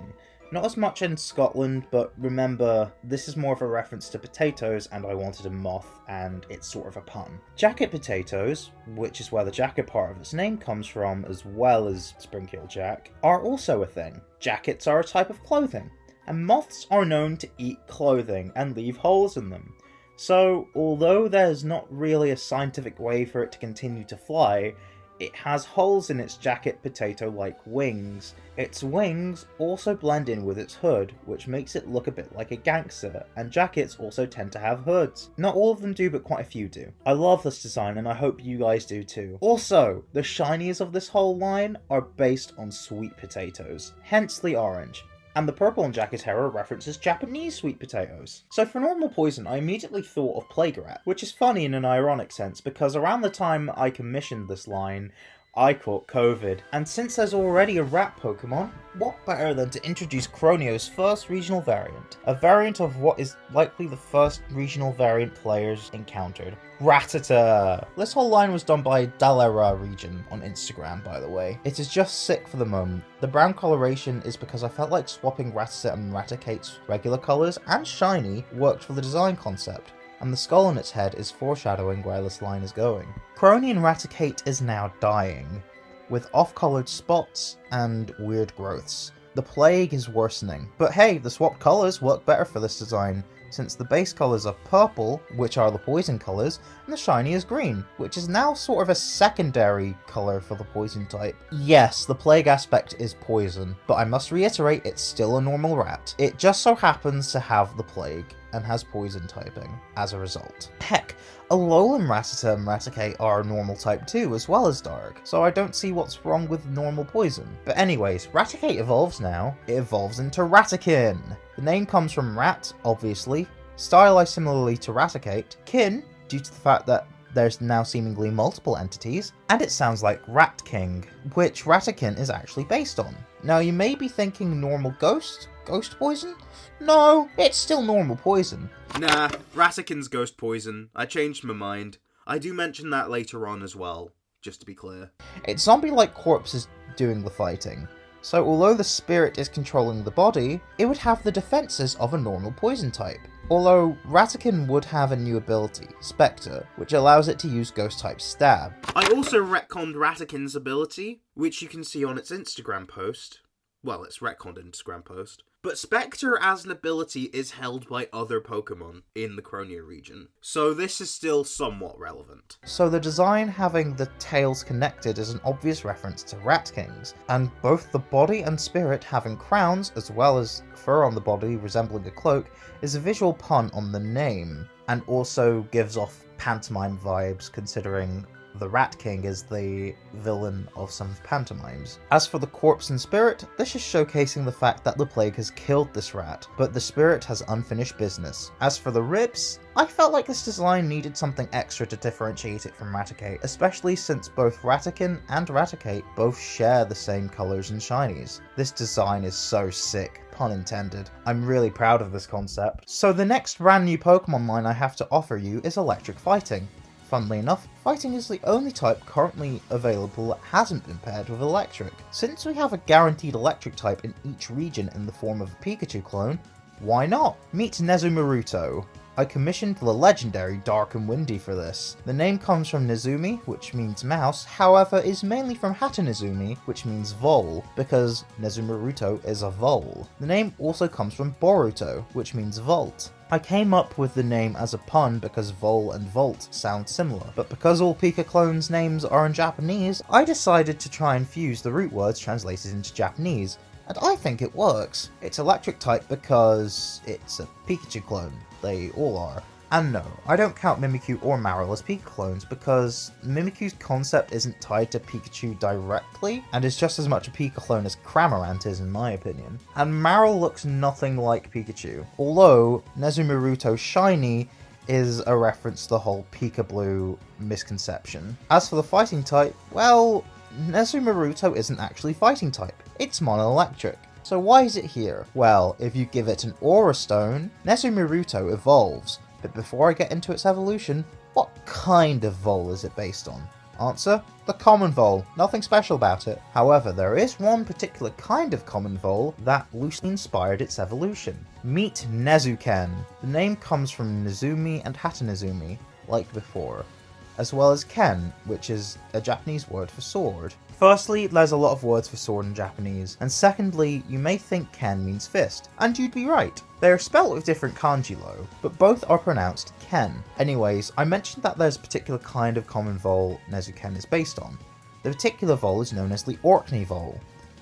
not as much in Scotland, but remember, this is more of a reference to potatoes and I wanted a moth and it's sort of a pun. Jacket potatoes, which is where the jacket part of its name comes from as well as Spring-Keeled Jack, are also a thing. Jackets are a type of clothing, and moths are known to eat clothing and leave holes in them. So, although there's not really a scientific way for it to continue to fly, it has holes in its jacket potato-like wings. Its wings also blend in with its hood, which makes it look a bit like a gangster, and jackets also tend to have hoods. Not all of them do, but quite a few do. I love this design, and I hope you guys do too. Also, the shinies of this whole line are based on sweet potatoes, hence the orange. And the purple on Jackaterror references Japanese sweet potatoes. So for normal poison, I immediately thought of Plague Rat, which is funny in an ironic sense, because around the time I commissioned this line, I caught COVID, and since there's already a rat Pokemon, what better than to introduce Croneo's first regional variant, a variant of what is likely the first regional variant players encountered, Rattata! This whole line was done by Dalera Region on Instagram, by the way. It is just sick for the moment. The brown coloration is because I felt like swapping Rattata and Raticate's regular colours and shiny worked for the design concept, and the skull on its head is foreshadowing where this line is going. Croneo Raticate is now dying, with off-coloured spots and weird growths. The plague is worsening, but hey, the swapped colours work better for this design, since the base colours are purple, which are the poison colours, and the shiny is green, which is now sort of a secondary colour for the poison type. Yes, the plague aspect is poison, but I must reiterate it's still a normal rat. It just so happens to have the plague, and has poison typing as a result. Heck, Alolan Rattata and Raticate are normal type too, as well as dark, so I don't see what's wrong with normal poison. But anyways, Raticate evolves now. It evolves into Ratikin. The name comes from rat, obviously, stylized similarly to Raticate, kin, due to the fact that there's now seemingly multiple entities, and it sounds like Rat King, which Ratikin is actually based on. Now you may be thinking normal ghost poison? No, it's still normal poison. Nah, Ratikin's ghost poison. I changed my mind. I do mention that later on as well, just to be clear. Its zombie-like corpse is doing the fighting, so although the spirit is controlling the body, it would have the defenses of a normal poison type. Although Ratikin would have a new ability, Spectre, which allows it to use ghost-type stab. I also retconned Ratikin's ability, which you can see on its Instagram post. Well, its retconned Instagram post. But Spectre as an ability is held by other Pokemon in the Croneo region, so this is still somewhat relevant. So the design having the tails connected is an obvious reference to Rat Kings, and both the body and spirit having crowns, as well as fur on the body resembling a cloak, is a visual pun on the name, and also gives off pantomime vibes considering the Rat King is the villain of some pantomimes. As for the corpse and spirit, this is showcasing the fact that the plague has killed this rat, but the spirit has unfinished business. As for the ribs, I felt like this design needed something extra to differentiate it from Raticate, especially since both Ratikin and Raticate both share the same colours and shinies. This design is so sick, pun intended. I'm really proud of this concept. So the next brand new Pokemon line I have to offer you is Electric Fighting. Funnily enough, Fighting is the only type currently available that hasn't been paired with Electric. Since we have a guaranteed Electric type in each region in the form of a Pikachu clone, why not? Meet Nezumaruto. I commissioned the legendary Dark and Windy for this. The name comes from Nezumi, which means mouse, however is mainly from Hatanezumi, which means vole, because Nezumaruto is a vole. The name also comes from Boruto, which means vault. I came up with the name as a pun because vole and vault sound similar, but because all Pika clones' names are in Japanese, I decided to try and fuse the root words translated into Japanese, and I think it works. It's electric type because it's a Pikachu clone. They all are. And no, I don't count Mimikyu or Marill as Pika clones because Mimikyu's concept isn't tied to Pikachu directly, and is just as much a Pika clone as Cramorant is in my opinion. And Marill looks nothing like Pikachu, although Nezumaruto Shiny is a reference to the whole Pika Blue misconception. As for the fighting type, well, Nezumaruto isn't actually fighting type, it's mono-electric. So why is it here? Well, if you give it an Aura Stone, Nezumaruto evolves. But before I get into its evolution, what kind of vole is it based on? Answer: the common vole. Nothing special about it. However, there is one particular kind of common vole that loosely inspired its evolution. Meet Nezuken. The name comes from Nezumi and Hatanezumi, like before, as well as Ken, which is a Japanese word for sword. Firstly, there's a lot of words for sword in Japanese, and secondly, you may think Ken means fist, and you'd be right. They are spelt with different kanji though, but both are pronounced Ken. Anyways, I mentioned that there's a particular kind of common vole Nezuken is based on. The particular vole is known as the Orkney vole.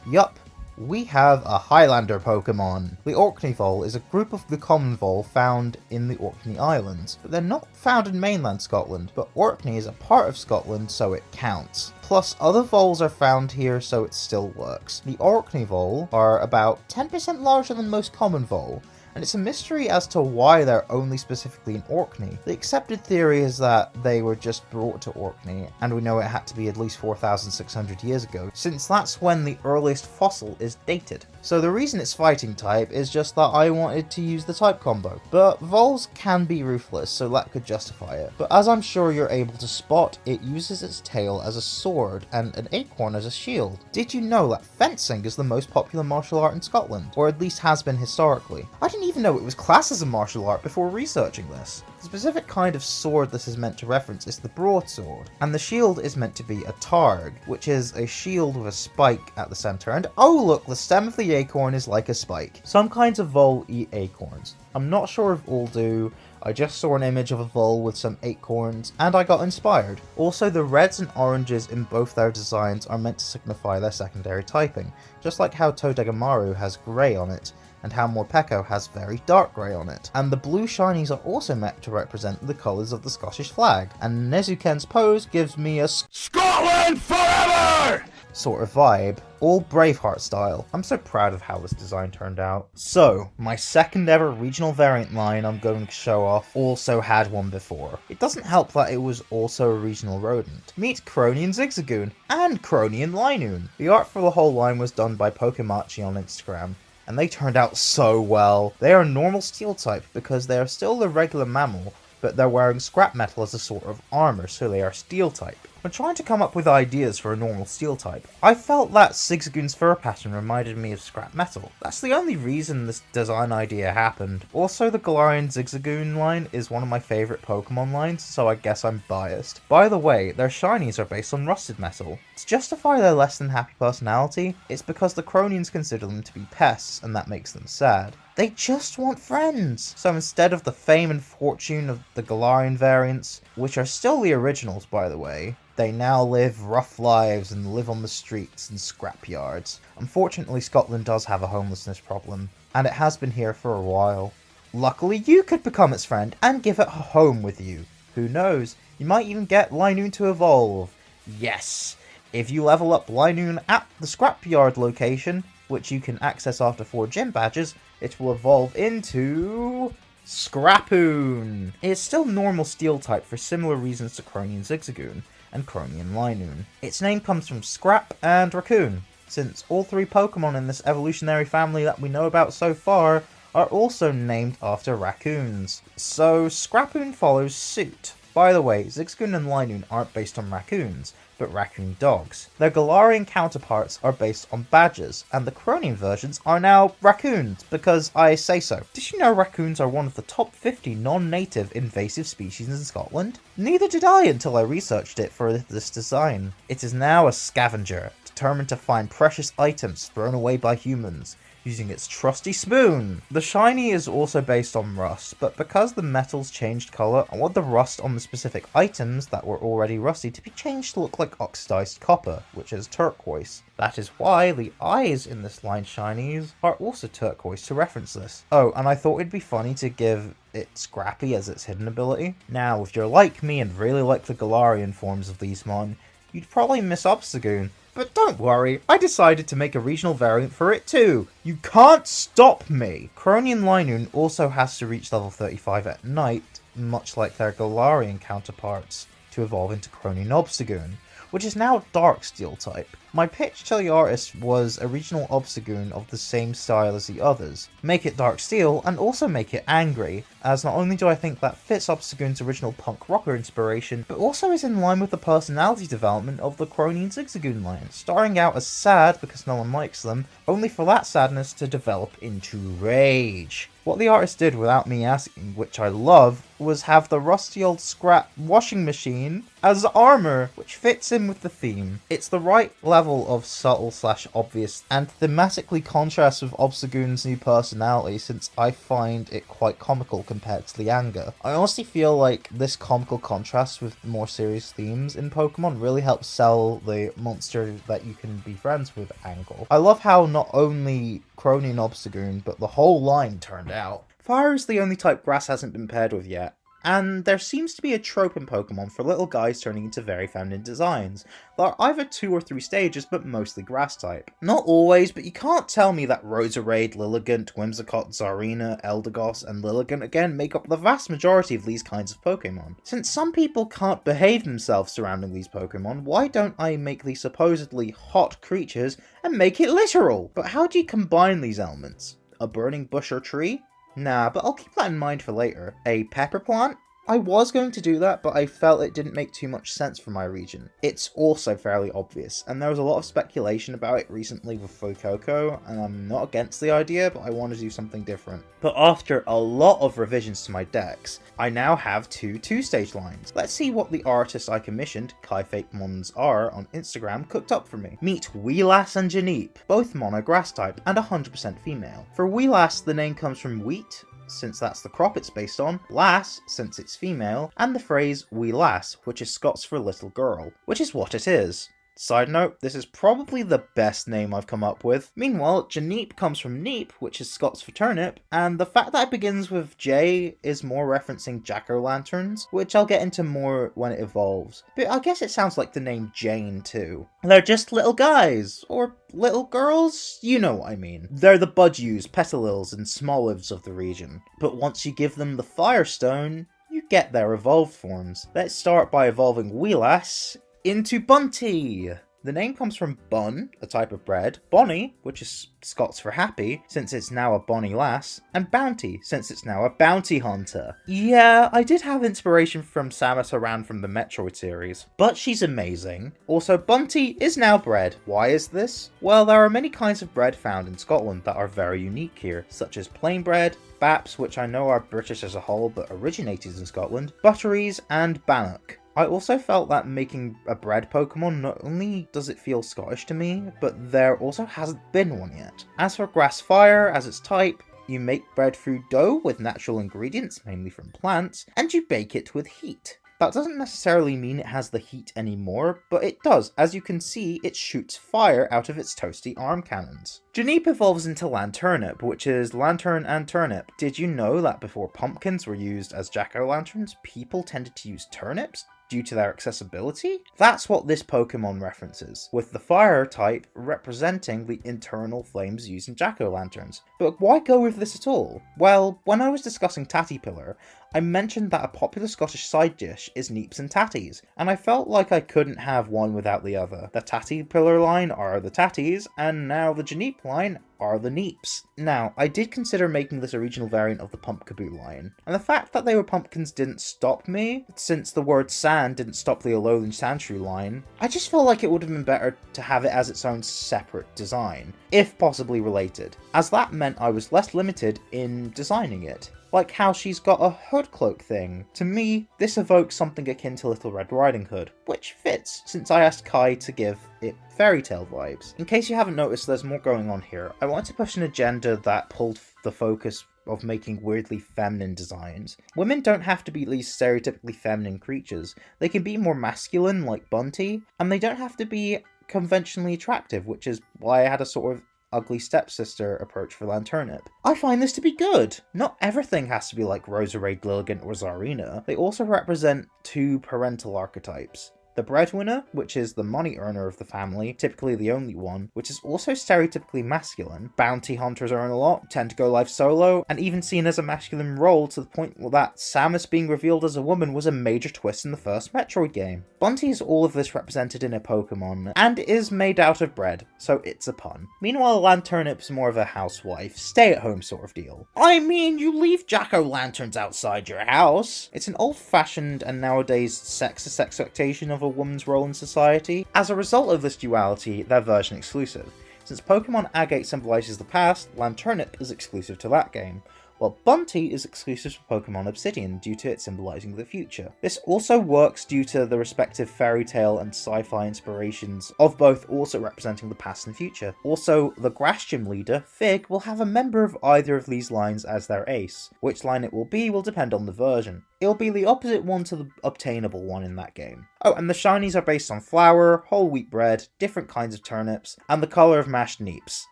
Yup, we have a Highlander Pokemon. The Orkney vole is a group of the common vole found in the Orkney Islands, but they're not found in mainland Scotland, but Orkney is a part of Scotland, so it counts. Plus, other voles are found here, so it still works. The Orkney vole are about 10% larger than most common vole, and it's a mystery as to why they're only specifically in Orkney. The accepted theory is that they were just brought to Orkney, and we know it had to be at least 4,600 years ago, since that's when the earliest fossil is dated. So the reason it's fighting type is just that I wanted to use the type combo, but voles can be ruthless, so that could justify it. But as I'm sure you're able to spot, it uses its tail as a sword and an acorn as a shield. Did you know that fencing is the most popular martial art in Scotland, or at least has been historically? I didn't even know it was classed as a martial art before researching this. The specific kind of sword this is meant to reference is the broadsword, and the shield is meant to be a targ, which is a shield with a spike at the centre, and oh look, the stem of the acorn is like a spike. Some kinds of vole eat acorns. I'm not sure if all do. I just saw an image of a vole with some acorns, and I got inspired. Also, the reds and oranges in both their designs are meant to signify their secondary typing, just like how Todegamaru has grey on it, and how Morpeko has very dark grey on it. And the blue shinies are also meant to represent the colours of the Scottish flag, and Nezuken's pose gives me a Scotland forever sort of vibe, all Braveheart style. I'm so proud of how this design turned out. So, my second ever regional variant line I'm going to show off also had one before. It doesn't help that it was also a regional rodent. Meet Croneo and Zigzagoon, and Croneo and Linoon. The art for the whole line was done by Pokemachi on Instagram, and they turned out so well. They are normal steel type because they are still a regular mammal, but they're wearing scrap metal as a sort of armor, so they are steel type. When trying to come up with ideas for a normal steel type, I felt that Zigzagoon's fur pattern reminded me of scrap metal. That's the only reason this design idea happened. Also, the Galarian Zigzagoon line is one of my favourite Pokemon lines, so I guess I'm biased. By the way, their shinies are based on rusted metal. To justify their less than happy personality, it's because the Cronians consider them to be pests, and that makes them sad. They just want friends! So instead of the fame and fortune of the Galarian variants, which are still the originals by the way, they now live rough lives and live on the streets and scrapyards. Unfortunately, Scotland does have a homelessness problem, and it has been here for a while. Luckily, you could become its friend and give it a home with you. Who knows, you might even get Linoon to evolve. Yes! If you level up Linoon at the scrapyard location, which you can access after 4 gym badges, it will evolve into Scrapoon. It is still normal steel type for similar reasons to Croneo and Zigzagoon, and Croneo and Linoon. Its name comes from scrap and raccoon, since all 3 Pokemon in this evolutionary family that we know about so far are also named after raccoons. So Scrapoon follows suit. By the way, Zigzagoon and Linoon aren't based on raccoons, but raccoon dogs. Their Galarian counterparts are based on badgers, and the Cronian versions are now raccoons, because I say so. Did you know raccoons are one of the top 50 non-native invasive species in Scotland? Neither did I until I researched it for this design. It is now a scavenger, determined to find precious items thrown away by humans, using its trusty spoon. The shiny is also based on rust, but because the metals changed colour, I want the rust on the specific items that were already rusty to be changed to look like oxidized copper, which is turquoise. That is why the eyes in this line shinies are also turquoise to reference this. Oh, and I thought it'd be funny to give it Scrappy as its hidden ability. Now, if you're like me and really like the Galarian forms of these mon, you'd probably miss Obstagoon. But don't worry, I decided to make a regional variant for it too. You can't stop me! Croneo and Linoon also has to reach level 35 at night, much like their Galarian counterparts, to evolve into Croneo and Obstagoon, which is now Dark Steel type. My pitch to the artist was a regional Obstagoon of the same style as the others. Make it Dark Steel, and also make it angry, as not only do I think that fits Obstagoon's original punk rocker inspiration, but also is in line with the personality development of the Croneo and Zigzagoon line, starting out as sad because no one likes them, only for that sadness to develop into rage. What the artist did without me asking, which I love, was have the rusty old scrap washing machine as armor, which fits in with the theme. It's the right level of subtle/obvious and thematically contrasts with Obstagoon's new personality, since I find it quite comical compared to the anger. I honestly feel like this comical contrast with more serious themes in Pokemon really helps sell the monster that you can be friends with angle. I love how not only Croneo and Obstagoon, but the whole line turned out. Fire is the only type grass hasn't been paired with yet. And there seems to be a trope in Pokemon for little guys turning into very feminine designs. There are either 2 or 3 stages, but mostly grass type. Not always, but you can't tell me that Roserade, Lilligant, Whimsicott, Tsarina, Eldegoss, and Lilligant again make up the vast majority of these kinds of Pokemon. Since some people can't behave themselves surrounding these Pokemon, why don't I make these supposedly hot creatures and make it literal? But how do you combine these elements? A burning bush or tree? Nah, but I'll keep that in mind for later. A pepper plant? I was going to do that, but I felt it didn't make too much sense for my region. It's also fairly obvious, and there was a lot of speculation about it recently with Fuecoco, and I'm not against the idea, but I want to do something different. But after a lot of revisions to my decks, I now have 2 2-stage lines. Let's see what the artist I commissioned, Kai Fakemons R on Instagram, cooked up for me. Meet Weelass and Janeep, both mono grass type and 100% female. For Weelass, the name comes from wheat, since that's the crop it's based on, lass, since it's female, and the phrase wee lass, which is Scots for little girl, which is what it is. Side note, this is probably the best name I've come up with. Meanwhile, Janeep comes from neep, which is Scots for turnip, and the fact that it begins with J is more referencing jack-o'-lanterns, which I'll get into more when it evolves. But I guess it sounds like the name Jane too. They're just little guys, or little girls? You know what I mean. They're the Budgews, Petalils, and Smolives of the region. But once you give them the Firestone, you get their evolved forms. Let's start by evolving Weelass into Bunty. The name comes from bun, a type of bread, bonny, which is Scots for happy, since it's now a bonny lass, and bounty, since it's now a bounty hunter. Yeah, I did have inspiration from Samus Aran from the Metroid series, but she's amazing. Also, Bunty is now bread. Why is this? Well, there are many kinds of bread found in Scotland that are very unique here, such as plain bread, baps, which I know are British as a whole but originated in Scotland, butteries, and bannock. I also felt that making a bread Pokemon, not only does it feel Scottish to me, but there also hasn't been one yet. As for Grass Fire, as its type, you make bread through dough with natural ingredients, mainly from plants, and you bake it with heat. That doesn't necessarily mean it has the heat anymore, but it does. As you can see, it shoots fire out of its toasty arm cannons. Janeep evolves into Lanturnip, which is lantern and turnip. Did you know that before pumpkins were used as jack-o'-lanterns, people tended to use turnips due to their accessibility? That's what this Pokemon references, with the fire type representing the internal flames used in jack-o'-lanterns. But why go with this at all? Well, when I was discussing Tattypillar, I mentioned that a popular Scottish side dish is neeps and tatties, and I felt like I couldn't have one without the other. The Tattypillar line are the tatties, and now the Janeep line are the neeps. Now, I did consider making this a regional variant of the Pumpkaboo line, and the fact that they were pumpkins didn't stop me, since the word sand didn't stop the Alolan Sandshrew line. I just felt like it would have been better to have it as its own separate design, if possibly related, as that meant I was less limited in designing it. Like how she's got a hood cloak thing. To me, this evokes something akin to Little Red Riding Hood, which fits, since I asked Kai to give it fairy tale vibes. In case you haven't noticed, there's more going on here. I wanted to push an agenda that pulled the focus of making weirdly feminine designs. Women don't have to be these stereotypically feminine creatures. They can be more masculine, like Bunty, and they don't have to be conventionally attractive, which is why I had a sort of ugly stepsister approach for Lanturnip. I find this to be good. Not everything has to be like Roserade, Lilligant, or Tsarina. They also represent 2 parental archetypes. The breadwinner, which is the money earner of the family, typically the only one, which is also stereotypically masculine. Bounty hunters earn a lot, tend to go life solo, and even seen as a masculine role to the point that Samus being revealed as a woman was a major twist in the first Metroid game. Bunty is all of this represented in a Pokemon, and is made out of bread, so it's a pun. Meanwhile, Lanturnip's more of a housewife, stay-at-home sort of deal. I mean, you leave jack-o'-lanterns outside your house. It's an old-fashioned and nowadays sexist expectation of a woman's role in society. As a result of this duality, they're version exclusive. Since Pokemon Agate symbolises the past, Lanturnip is exclusive to that game, while Bunty is exclusive to Pokemon Obsidian due to it symbolising the future. This also works due to the respective fairy tale and sci-fi inspirations of both also representing the past and future. Also, the Grass Gym leader, Fig, will have a member of either of these lines as their ace. Which line it will be will depend on the version. it'll be the opposite one to the obtainable one in that game. Oh, and the shinies are based on flour, whole wheat bread, different kinds of turnips, and the colour of mashed neeps.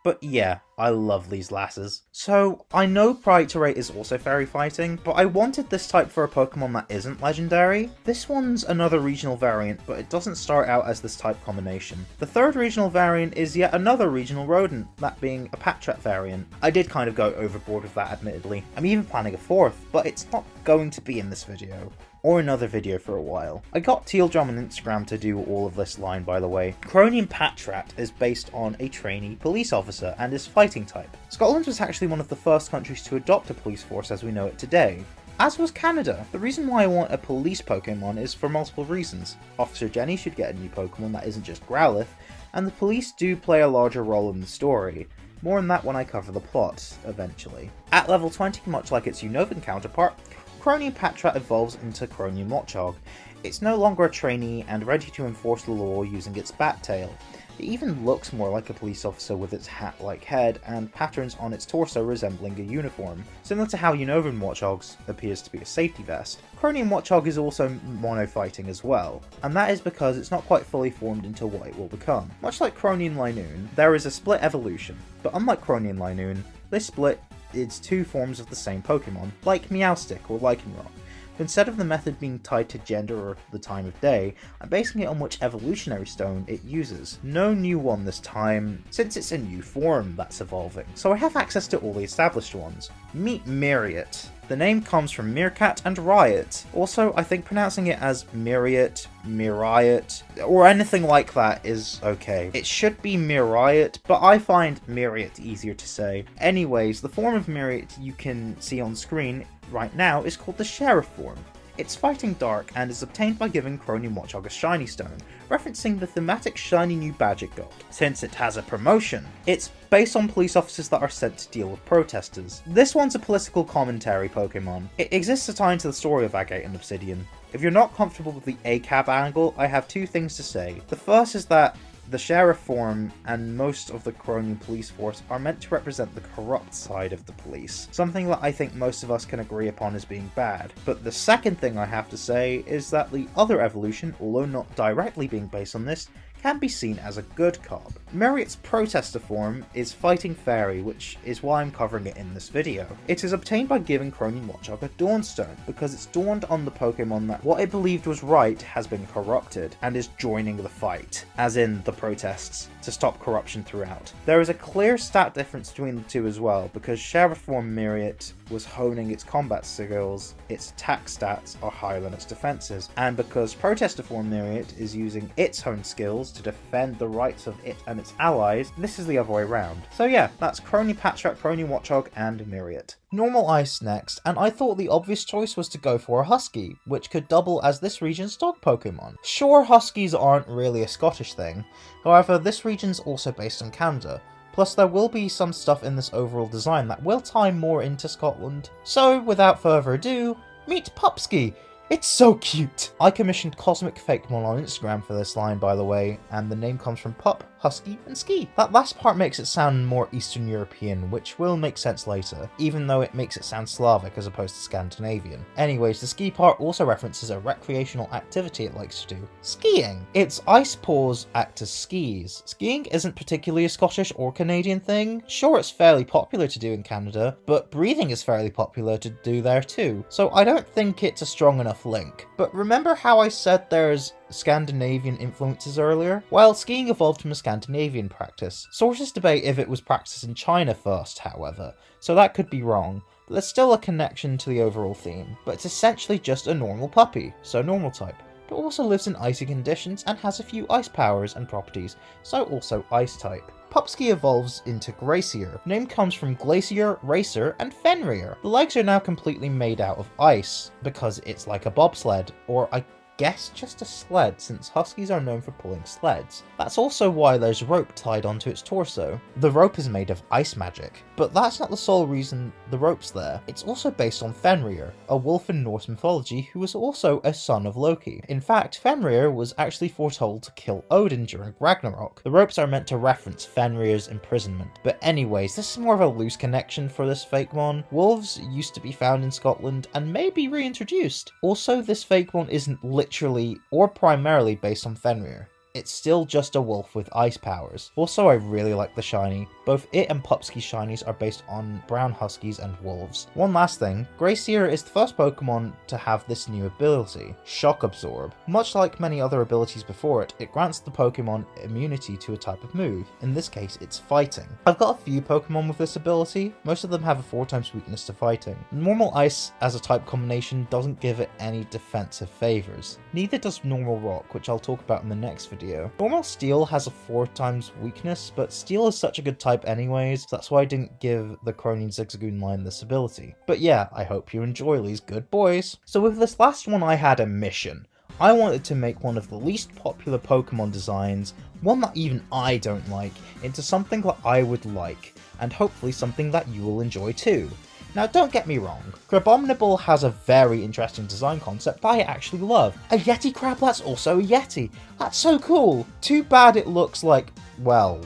But yeah, I love these lasses. So, I know Pryterate is also fairy fighting, but I wanted this type for a Pokemon that isn't legendary. This one's another regional variant, but it doesn't start out as this type combination. The third regional variant is yet another regional rodent, that being a Patrat variant. I did kind of go overboard with that, admittedly. I'm even planning a fourth, but it's not going to be in this video. Or another video for a while. I got Tealdrum on Instagram to do all of this line, by the way. Croneo Patrat is based on a trainee police officer and is fighting type. Scotland was actually one of the first countries to adopt a police force as we know it today. As was Canada. The reason why I want a police Pokemon is for multiple reasons. Officer Jenny should get a new Pokemon that isn't just Growlithe, and the police do play a larger role in the story. More on that when I cover the plot, eventually. At level 20, much like its Unova counterpart, Croneo Patrat evolves into Croneo Machop. It's no longer a trainee and ready to enforce the law using its bat tail. It even looks more like a police officer with its hat-like head and patterns on its torso resembling a uniform, similar to how Unovan Watchog's appears to be a safety vest. Croneo Watchog is also mono-fighting as well, and that is because it's not quite fully formed into what it will become. Much like Croneo and Linoon, there is a split evolution, but unlike Croneo and Linoon, this split is two forms of the same Pokemon, like Meowstic or Lycanroc. But instead of the method being tied to gender or the time of day, I'm basing it on which evolutionary stone it uses. No new one this time, since it's a new form that's evolving, so I have access to all the established ones. Meet Myriot. The name comes from Meerkat and Riot. Also, I think pronouncing it as Myriot, Myriot, or anything like that is okay. It should be Myriot, but I find Myriot easier to say. Anyways, the form of Myriot you can see on screen right now is called the Sheriff form. It's fighting dark and is obtained by giving Croneo Watchog a shiny stone, referencing the thematic shiny new badge it got, since it has a promotion. It's based on police officers that are sent to deal with protesters. This one's a political commentary Pokemon. It exists to tie into the story of Agate and Obsidian. If you're not comfortable with the ACAB angle, I have two things to say. The first is that the Sheriff form and most of the Croneo police force are meant to represent the corrupt side of the police, something that I think most of us can agree upon as being bad. But the second thing I have to say is that the other evolution, although not directly being based on this, can be seen as a good cop. Myriot's protester form is Fighting Fairy, which is why I'm covering it in this video. It is obtained by giving Croneo Watchog a Dawnstone, because it's dawned on the Pokemon that what it believed was right has been corrupted, and is joining the fight, as in the protests, to stop corruption throughout. There is a clear stat difference between the two as well, because Sheriff form Myriot was honing its combat skills, its attack stats are higher than its defenses, and because Protester form Myriot is using its honed skills to defend the rights of it and its allies, this is the other way around. So yeah, that's Croneo Patrat, Croneo Watchog, and Myriot. Normal Ice next, and I thought the obvious choice was to go for a Husky, which could double as this region's dog Pokemon. Sure, Huskies aren't really a Scottish thing, however this region's also based on Canada, plus there will be some stuff in this overall design that will tie more into Scotland. So without further ado, meet Pupsky! It's so cute! I commissioned Cosmic Fakemon on Instagram for this line, by the way, and the name comes from Pup, Husky, and Ski. That last part makes it sound more Eastern European, which will make sense later, even though it makes it sound Slavic as opposed to Scandinavian. Anyways, the ski part also references a recreational activity it likes to do, skiing. Its ice paws act as skis. Skiing isn't particularly a Scottish or Canadian thing. Sure, it's fairly popular to do in Canada, but breathing is fairly popular to do there too, so I don't think it's a strong enough link. But remember how I said there's Scandinavian influences earlier? Well, skiing evolved from a Scandinavian practice. Sources debate if it was practiced in China first, however, so that could be wrong, but there's still a connection to the overall theme. But it's essentially just a normal puppy, so normal type. It also lives in icy conditions and has a few ice powers and properties, so also ice type. Pupsky evolves into Glacier. The name comes from Glacier, Racer, and Fenrir. The legs are now completely made out of ice, because it's like a bobsled, or I guess just a sled, since huskies are known for pulling sleds. That's also why there's rope tied onto its torso. The rope is made of ice magic, but that's not the sole reason the rope's there. It's also based on Fenrir, a wolf in Norse mythology who was also a son of Loki. In fact, Fenrir was actually foretold to kill Odin during Ragnarok. The ropes are meant to reference Fenrir's imprisonment. But anyways, this is more of a loose connection for this Fakemon. Wolves used to be found in Scotland and may be reintroduced. Also, this Fakemon isn't literally or primarily based on Fenrir. It's still just a wolf with ice powers. Also, I really like the shiny. Both it and Pupsky's shinies are based on brown huskies and wolves. One last thing, Gracier is the first Pokemon to have this new ability, Shock Absorb. Much like many other abilities before it, it grants the Pokemon immunity to a type of move. In this case, it's fighting. I've got a few Pokemon with this ability. Most of them have a 4x weakness to fighting. Normal Ice as a type combination doesn't give it any defensive favors. Neither does Normal Rock, which I'll talk about in the next video. Normal Steel has a 4x weakness, but Steel is such a good type anyways, so that's why I didn't give the Croneo Zigzagoon line this ability. But yeah, I hope you enjoy these good boys. So with this last one I had a mission. I wanted to make one of the least popular Pokemon designs, one that even I don't like, into something that I would like, and hopefully something that you will enjoy too. Now don't get me wrong, Crabominable has a very interesting design concept that I actually love. A Yeti crab that's also a Yeti. That's so cool. Too bad it looks like, well,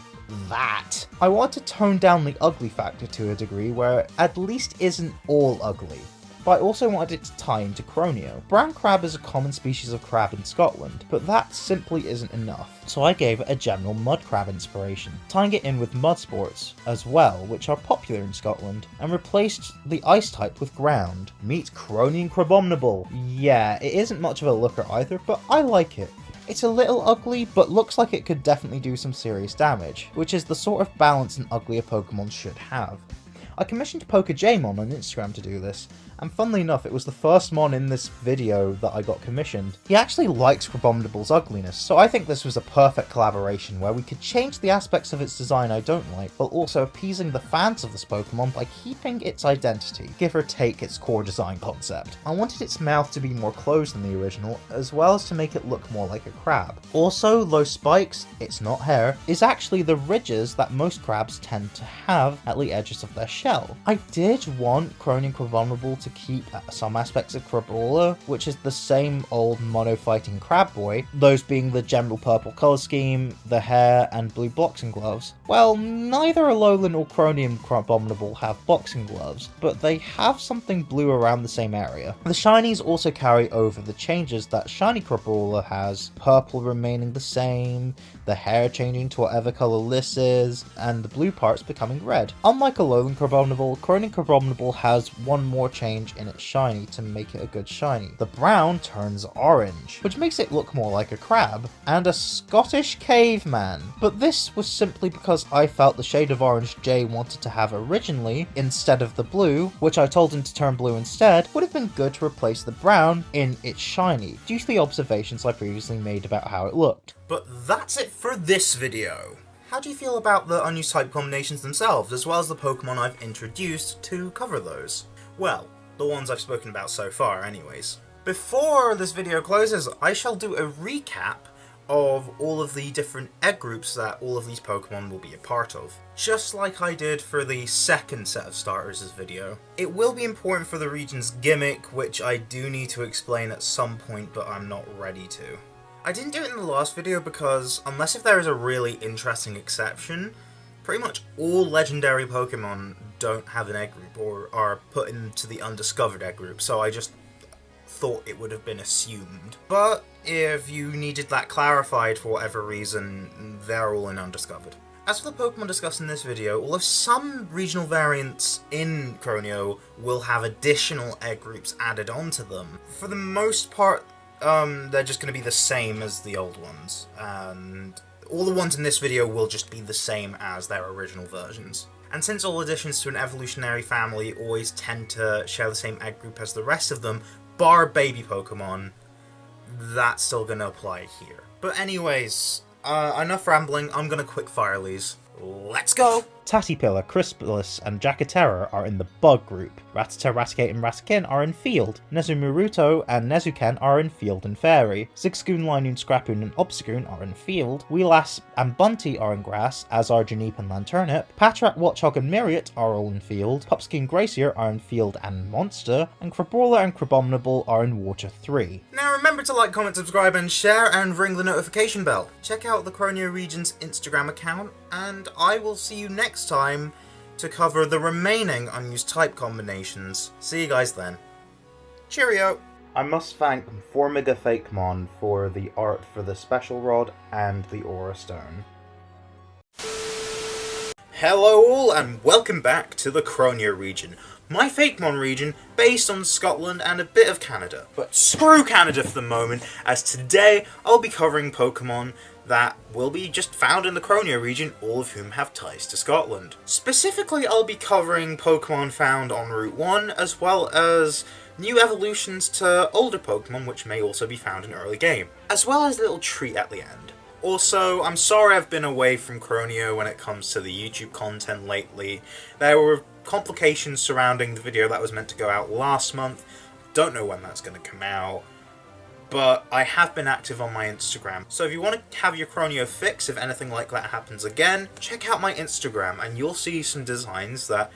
that. I want to tone down the ugly factor to a degree where it at least isn't all ugly. But I also wanted it to tie into Croneo. Brown crab is a common species of crab in Scotland, but that simply isn't enough, so I gave it a general mud crab inspiration, tying it in with mud sports as well, which are popular in Scotland, and replaced the ice type with ground. Meet Croneo Crabominable. Yeah, it isn't much of a looker either, but I like it. It's a little ugly, but looks like it could definitely do some serious damage, which is the sort of balance an uglier Pokemon should have. I commissioned PokeJmon on Instagram to do this, and funnily enough, it was the first mon in this video that I got commissioned. He actually likes Crabominable's ugliness, so I think this was a perfect collaboration where we could change the aspects of its design I don't like, while also appeasing the fans of this Pokemon by keeping its identity, give or take its core design concept. I wanted its mouth to be more closed than the original, as well as to make it look more like a crab. Also, those spikes, it's not hair, is actually the ridges that most crabs tend to have at the edges of their shell. I did want Croneo Crabominable to keep some aspects of Crabrawler, which is the same old mono-fighting crab boy, those being the general purple colour scheme, the hair, and blue boxing gloves. Well, neither Alolan or Croneo Crabominable have boxing gloves, but they have something blue around the same area. The shinies also carry over the changes that shiny Crabrawler has, purple remaining the same, the hair changing to whatever colour this is, and the blue parts becoming red. Unlike Alolan Crabominable, Croneo Crabominable has one more change in its shiny to make it a good shiny. The brown turns orange, which makes it look more like a crab, and a Scottish caveman. But this was simply because I felt the shade of orange Jay wanted to have originally, instead of the blue, which I told him to turn blue instead, would have been good to replace the brown in its shiny, due to the observations I previously made about how it looked. But that's it for this video. How do you feel about the unused type combinations themselves, as well as the Pokemon I've introduced to cover those? Well, the ones I've spoken about so far anyways. Before this video closes, I shall do a recap of all of the different egg groups that all of these Pokemon will be a part of. Just like I did for the second set of starters this video. It will be important for the region's gimmick, which I do need to explain at some point, but I'm not ready to. I didn't do it in the last video because, unless if there is a really interesting exception, pretty much all legendary Pokemon don't have an egg group or are put into the undiscovered egg group, so I just thought it would have been assumed. But if you needed that clarified for whatever reason, they're all in undiscovered. As for the Pokemon discussed in this video, although some regional variants in Croneo will have additional egg groups added onto them, for the most part they're just going to be the same as the old ones, and all the ones in this video will just be the same as their original versions. And since all additions to an evolutionary family always tend to share the same egg group as the rest of them, bar baby Pokemon, that's still going to apply here. But anyways, enough rambling, I'm going to quick fire these. Let's go! Tattypillar, Crispus, and Jacatera are in the Bug group. Rattata, Raticate, and Ratikin are in Field. Nezumuruto and Nezuken are in Field and Fairy. Zigzagoon, Linoon, Scrapoon, and Obstagoon are in Field. Wheelass and Bunty are in Grass, as are Janeep and Lanternip. Patrat, Watchog, and Myriot are all in Field. Pupsky and Gracier are in Field and Monster. And Crabola and Crabominable are in Water 3. Now remember to like, comment, subscribe, and share, and ring the notification bell. Check out the Croneo Region's Instagram account, and I will see you next time to cover the remaining unused type combinations. See you guys then. Cheerio! I must thank Formiga Fakemon for the art for the Special Rod and the Aura Stone. Hello all, and welcome back to the Croneo region. My Fakemon region, based on Scotland and a bit of Canada. But screw Canada for the moment, as today I'll be covering Pokemon that will be just found in the Croneo region, all of whom have ties to Scotland. Specifically, I'll be covering Pokemon found on Route 1, as well as new evolutions to older Pokemon which may also be found in early game, as well as a little treat at the end. Also, I'm sorry I've been away from Croneo when it comes to the YouTube content lately. There were complications surrounding the video that was meant to go out last month. Don't know when that's going to come out. But I have been active on my Instagram. So if you want to have your Croneo fix if anything like that happens again, check out my Instagram and you'll see some designs that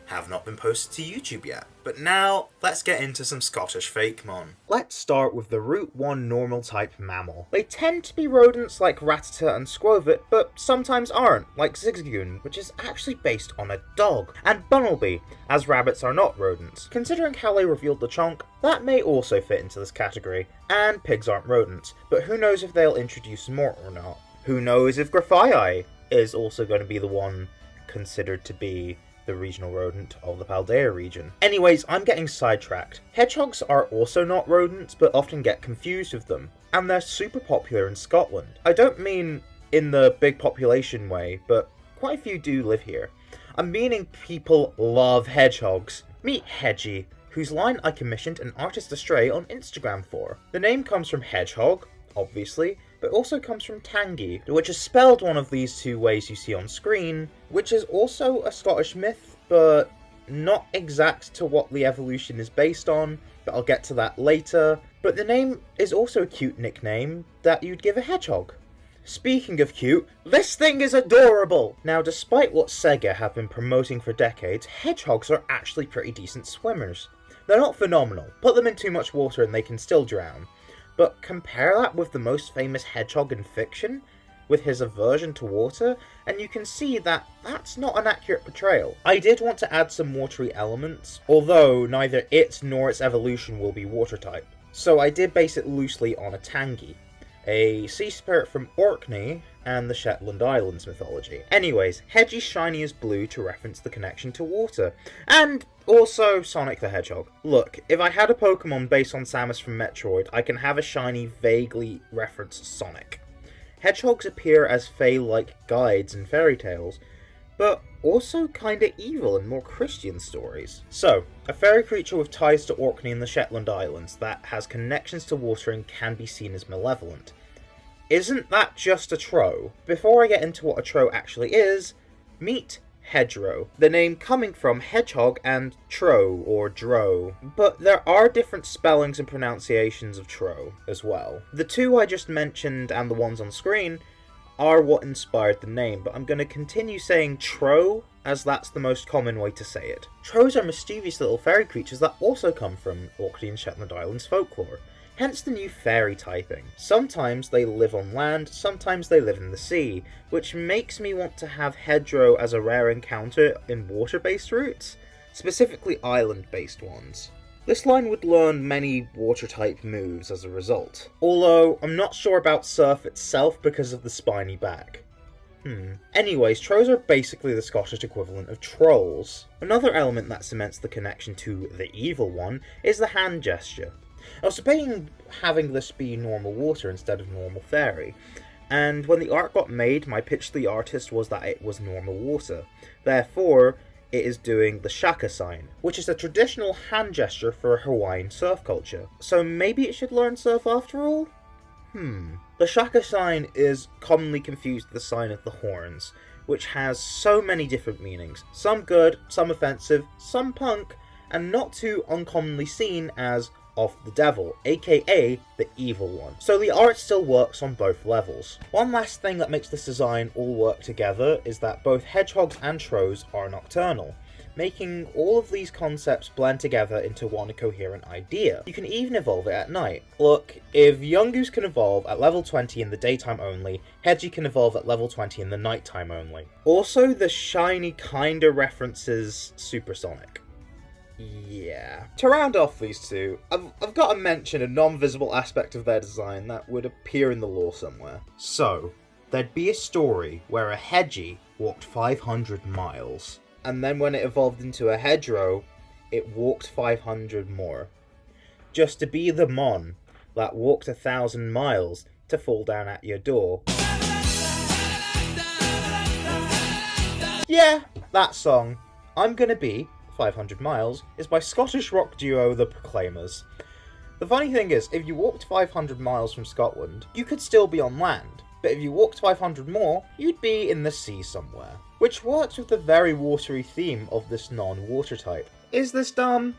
have not been posted to YouTube yet. But now, let's get into some Scottish Fakemon. Let's start with the Route 1 normal type mammal. They tend to be rodents like Rattata and Squovit, but sometimes aren't, like Zigzagoon, which is actually based on a dog, and Bunnelby, as rabbits are not rodents. Considering how they revealed the chonk, that may also fit into this category, and pigs aren't rodents, but who knows if they'll introduce more or not. Who knows if Grafii is also going to be the one considered to be the regional rodent of the Paldea region. Anyways, I'm getting sidetracked. Hedgehogs are also not rodents, but often get confused with them, and they're super popular in Scotland. I don't mean in the big population way, but quite a few do live here. I'm meaning people love hedgehogs. Meet Hedgie, whose line I commissioned an artist astray on Instagram for. The name comes from hedgehog, obviously, but also comes from tangy, which is spelled one of these two ways you see on screen, which is also a Scottish myth, but not exact to what the evolution is based on, but I'll get to that later. But the name is also a cute nickname that you'd give a hedgehog. Speaking of cute, this thing is adorable! Now, despite what Sega have been promoting for decades, hedgehogs are actually pretty decent swimmers. They're not phenomenal. Put them in too much water and they can still drown. But compare that with the most famous hedgehog in fiction, with his aversion to water, and you can see that that's not an accurate portrayal. I did want to add some watery elements, although neither it nor its evolution will be water type. So I did base it loosely on a tangy, a sea spirit from Orkney and the Shetland Islands mythology. Anyways, Hedgie's shiny is blue to reference the connection to water, and also Sonic the Hedgehog. Look, if I had a Pokemon based on Samus from Metroid, I can have a shiny vaguely reference Sonic. Hedgehogs appear as fae-like guides in fairy tales, but also kinda evil in more Christian stories. So, a fairy creature with ties to Orkney and the Shetland Islands that has connections to water and can be seen as malevolent. Isn't that just a Tro? Before I get into what a Tro actually is, meet Hedgerow, the name coming from hedgehog and Tro or Dro, but there are different spellings and pronunciations of Tro as well. The two I just mentioned and the ones on screen are what inspired the name, but I'm going to continue saying Tro as that's the most common way to say it. Tros are mischievous little fairy creatures that also come from Orkney and Shetland Islands folklore. Hence the new fairy typing. Sometimes they live on land, sometimes they live in the sea, which makes me want to have Hedgerow as a rare encounter in water-based routes, specifically island-based ones. This line would learn many water-type moves as a result, although I'm not sure about Surf itself because of the spiny back. Anyways, Tros are basically the Scottish equivalent of trolls. Another element that cements the connection to the evil one is the hand gesture. I was debating having this be normal water instead of normal fairy, and when the art got made, my pitch to the artist was that it was normal water. Therefore, it is doing the shaka sign, which is a traditional hand gesture for Hawaiian surf culture. So maybe it should learn surf after all? The shaka sign is commonly confused with the sign of the horns, which has so many different meanings, some good, some offensive, some punk, and not too uncommonly seen as of the devil, aka the evil one. So the art still works on both levels. One last thing that makes this design all work together is that both hedgehogs and trolls are nocturnal, making all of these concepts blend together into one coherent idea. You can even evolve it at night. Look, if Yungoos can evolve at level 20 in the daytime only, Hedgie can evolve at level 20 in the nighttime only. Also, the shiny kinda references Supersonic. Yeah. To round off these two, I've got to mention a non-visible aspect of their design that would appear in the lore somewhere. So, there'd be a story where a Hedgie walked 500 miles. And then when it evolved into a hedgerow, it walked 500 more. Just to be the Mon that walked 1,000 miles to fall down at your door. Yeah, that song, I'm Gonna Be 500 Miles, is by Scottish rock duo The Proclaimers. The funny thing is, if you walked 500 miles from Scotland, you could still be on land. But if you walked 500 more, you'd be in the sea somewhere. Which works with the very watery theme of this non-water type. Is this dumb?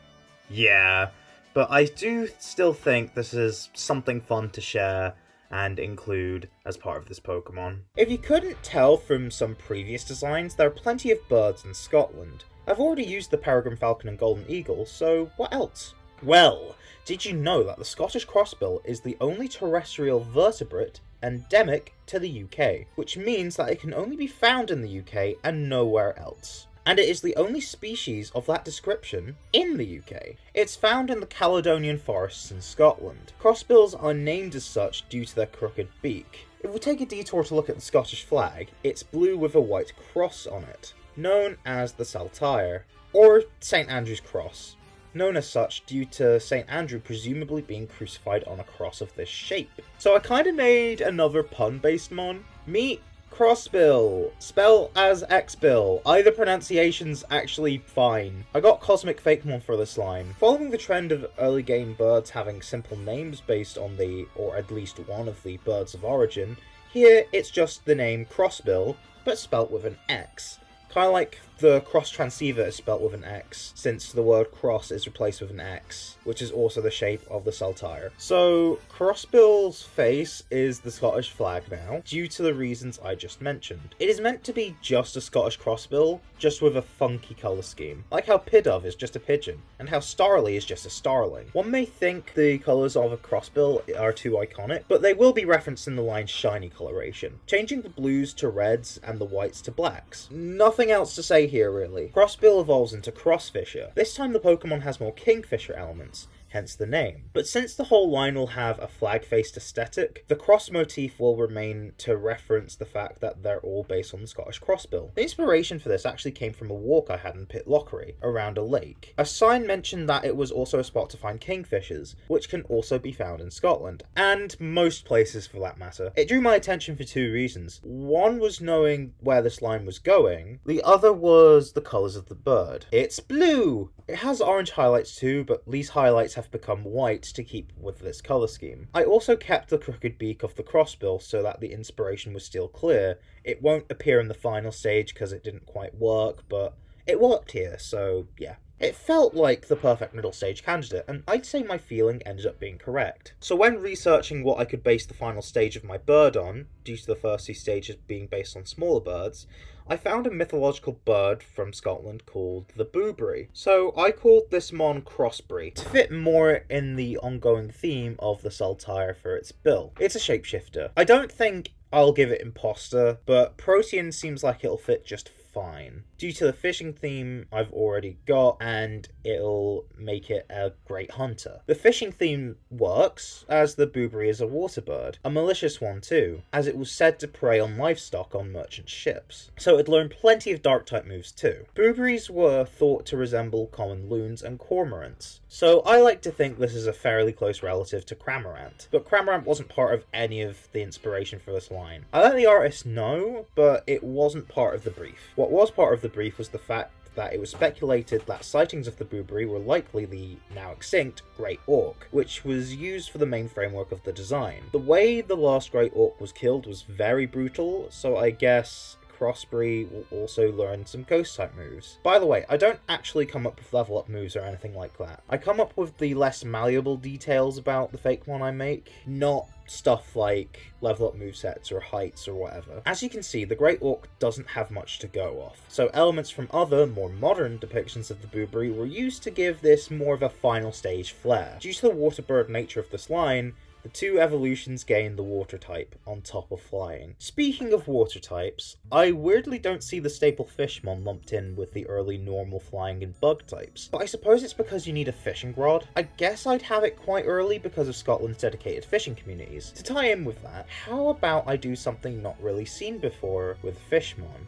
Yeah, but I do still think this is something fun to share and include as part of this Pokemon. If you couldn't tell from some previous designs, there are plenty of birds in Scotland. I've already used the Peregrine Falcon and Golden Eagle, so what else? Well, did you know that the Scottish Crossbill is the only terrestrial vertebrate endemic to the UK, which means that it can only be found in the UK and nowhere else. And it is the only species of that description in the UK. It's found in the Caledonian forests in Scotland. Crossbills are named as such due to their crooked beak. If we take a detour to look at the Scottish flag, it's blue with a white cross on it, known as the Saltire, or St. Andrew's Cross, known as such due to St. Andrew presumably being crucified on a cross of this shape. So I kinda made another pun-based mon. Meet Crossbill, spell as Xbill. Either pronunciation's actually fine. I got Cosmic Fakemon for this line. Following the trend of early game birds having simple names based on the, or at least one of the birds of origin, here it's just the name Crossbill, but spelt with an X. Kinda like the cross transceiver is spelt with an X, since the word cross is replaced with an X, which is also the shape of the Saltire. So, Crossbill's face is the Scottish flag now, due to the reasons I just mentioned. It is meant to be just a Scottish Crossbill, just with a funky colour scheme. Like how Pidove is just a pigeon, and how Starly is just a starling. One may think the colours of a Crossbill are too iconic, but they will be referenced in the line's shiny coloration, changing the blues to reds and the whites to blacks. Nothing else to say here, really. Crossbill evolves into Crossfisher. This time the Pokemon has more Kingfisher elements, hence the name. But since the whole line will have a flag-faced aesthetic, the cross motif will remain to reference the fact that they're all based on the Scottish Crossbill. The inspiration for this actually came from a walk I had in Pitlochry, around a lake. A sign mentioned that it was also a spot to find kingfishers, which can also be found in Scotland, and most places for that matter. It drew my attention for two reasons. One was knowing where this line was going, the other was the colours of the bird. It's blue! It has orange highlights too, but these highlights have become white to keep with this colour scheme. I also kept the crooked beak of the Crossbill so that the inspiration was still clear. It won't appear in the final stage because it didn't quite work, but it worked here, so yeah. It felt like the perfect middle stage candidate, and I'd say my feeling ended up being correct. So when researching what I could base the final stage of my bird on, due to the first two stages being based on smaller birds, I found a mythological bird from Scotland called the Boobry. So I called this mon Crossbury, to fit more in the ongoing theme of the Saltire for its bill. It's a shapeshifter. I don't think I'll give it Imposter, but Protean seems like it'll fit just fine. Due to the fishing theme I've already got, and it'll make it a great hunter. The fishing theme works, as the Boobry is a water bird, a malicious one too, as it was said to prey on livestock on merchant ships. So it'd learn plenty of dark-type moves too. Boobrys were thought to resemble common loons and cormorants, so I like to think this is a fairly close relative to Cramorant, but Cramorant wasn't part of any of the inspiration for this line. I let the artist know, but it wasn't part of the brief. What was part of the brief was the fact that it was speculated that sightings of the Boobry were likely the now extinct Great Orc, which was used for the main framework of the design. The way the last Great Orc was killed was very brutal, so I guess crossbreed will also learn some ghost-type moves. By the way, I don't actually come up with level-up moves or anything like that. I come up with the less malleable details about the Fakemon I make, not stuff like level up movesets or heights or whatever. As you can see, the Great Orc doesn't have much to go off, so elements from other, more modern depictions of the Booberry were used to give this more of a final stage flair. Due to the water bird nature of this line, the two evolutions gain the water type on top of flying. Speaking of water types, I weirdly don't see the staple Fishmon lumped in with the early normal flying and bug types, but I suppose it's because you need a fishing rod. I guess I'd have it quite early because of Scotland's dedicated fishing communities. To tie in with that, how about I do something not really seen before with Fishmon?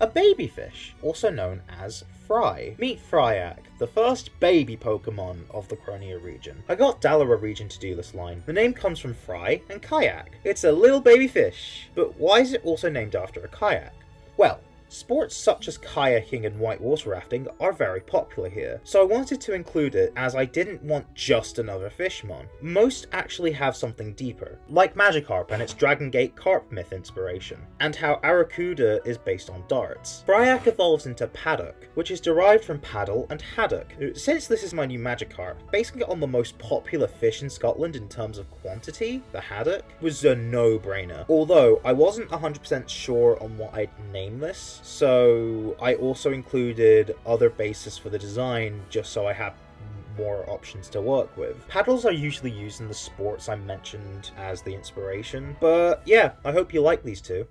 A baby fish, also known as Fry. Meet Fryak, the first baby Pokemon of the Croneo region. I got Dalara region to do this line. The name comes from Fry and kayak. It's a little baby fish. But why is it also named after a kayak? Well, sports such as kayaking and whitewater rafting are very popular here, so I wanted to include it as I didn't want just another Fishmon. Most actually have something deeper, like Magikarp and its Dragon Gate Carp myth inspiration, and how Arrokuda is based on darts. Fryak evolves into Paddock, which is derived from paddle and haddock. Since this is my new Magikarp, basing it on the most popular fish in Scotland in terms of quantity, the haddock, was a no-brainer. Although, I wasn't 100% sure on what I'd name this, so I also included other bases for the design just so I have more options to work with. Paddles are usually used in the sports I mentioned as the inspiration, but yeah, I hope you like these two.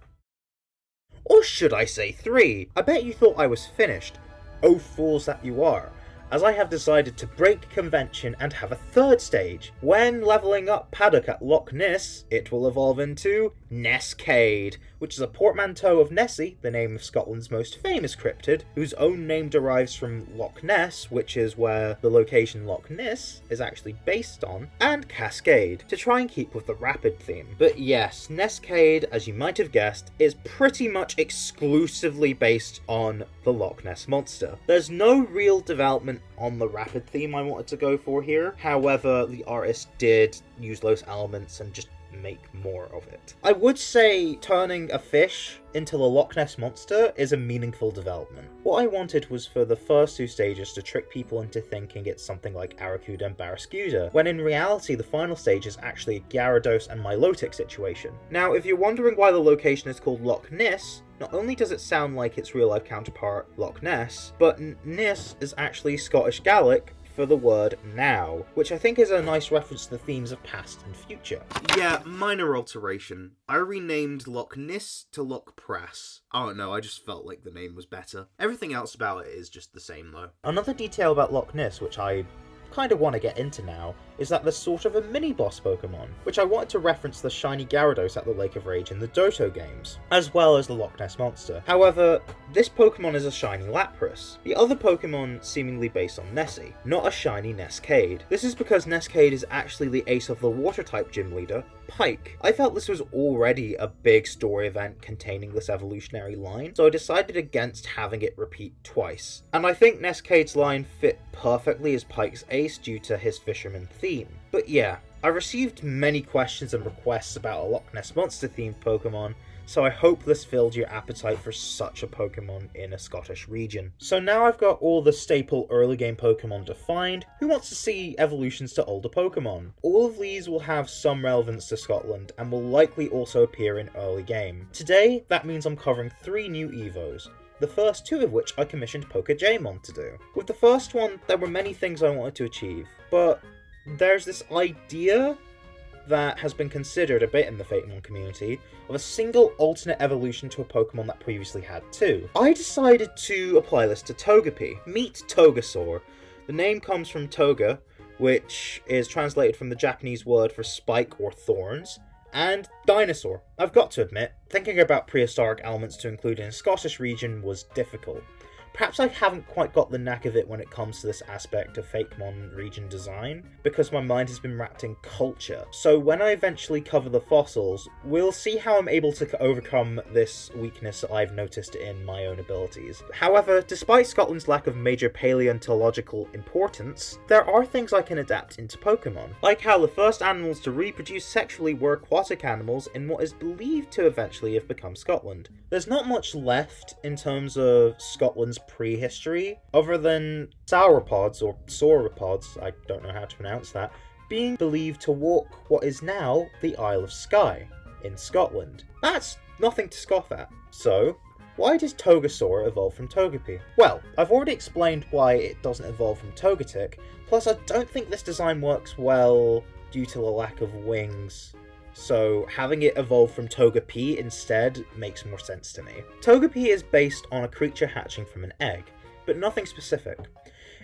Or should I say 3? I bet you thought I was finished. Oh fools that you are, as I have decided to break convention and have a third stage. When leveling up Paddock at Loch Ness, it will evolve into Nescade, which is a portmanteau of Nessie, the name of Scotland's most famous cryptid, whose own name derives from Loch Ness, which is where the location Loch Ness is actually based on, and Cascade, to try and keep with the rapid theme. But yes, Nescade, as you might have guessed, is pretty much exclusively based on the Loch Ness Monster. There's no real development on the rapid theme I wanted to go for here, however, the artist did use those elements and just make more of it. I would say turning a fish into the Loch Ness Monster is a meaningful development. What I wanted was for the first 2 stages to trick people into thinking it's something like Arrokuda and Barraskewda, when in reality the final stage is actually a Gyarados and Milotic situation. Now, if you're wondering why the location is called Loch Ness, not only does it sound like its real-life counterpart, Loch Ness, but Nis is actually Scottish Gaelic for the word now, which I think is a nice reference to the themes of past and future. Yeah, minor alteration. I renamed Loch Ness to Loch Press. I don't know, I just felt like the name was better. Everything else about it is just the same though. Another detail about Loch Ness, which I kind of want to get into now, is that there's sort of a mini-boss Pokemon, which I wanted to reference the shiny Gyarados at the Lake of Rage in the Doto games, as well as the Loch Ness Monster. However, this Pokemon is a shiny Lapras, the other Pokemon seemingly based on Nessie, not a shiny Nescade. This is because Nescade is actually the ace of the Water-type gym leader, Pike. I felt this was already a big story event containing this evolutionary line, so I decided against having it repeat twice. And I think Nescade's line fit perfectly as Pike's ace due to his fisherman theme. But yeah, I received many questions and requests about a Loch Ness Monster themed Pokemon, so I hope this filled your appetite for such a Pokemon in a Scottish region. So now I've got all the staple early game Pokemon defined, who wants to see evolutions to older Pokemon? All of these will have some relevance to Scotland and will likely also appear in early game. Today, that means I'm covering 3 new Evos, the first 2 of which I commissioned PokeJamon to do. With the first one, there were many things I wanted to achieve, but there's this idea that has been considered a bit in the Fakemon community of a single alternate evolution to a Pokemon that previously had 2. I decided to apply this to Togepi. Meet Togasaur. The name comes from Toga, which is translated from the Japanese word for spike or thorns, and dinosaur. I've got to admit, thinking about prehistoric elements to include in a Scottish region was difficult. Perhaps I haven't quite got the knack of it when it comes to this aspect of Fakemon region design, because my mind has been wrapped in culture. So when I eventually cover the fossils, we'll see how I'm able to overcome this weakness I've noticed in my own abilities. However, despite Scotland's lack of major paleontological importance, there are things I can adapt into Pokemon, like how the first animals to reproduce sexually were aquatic animals in what is believed to eventually have become Scotland. There's not much left in terms of Scotland's prehistory, other than sauropods, or sauropods, I don't know how to pronounce that, being believed to walk what is now the Isle of Skye in Scotland. That's nothing to scoff at. So, why does Togasaur evolve from Togepi? Well, I've already explained why it doesn't evolve from Togetic, plus I don't think this design works well due to the lack of wings, so having it evolve from Togepi instead makes more sense to me. Togepi is based on a creature hatching from an egg, but nothing specific.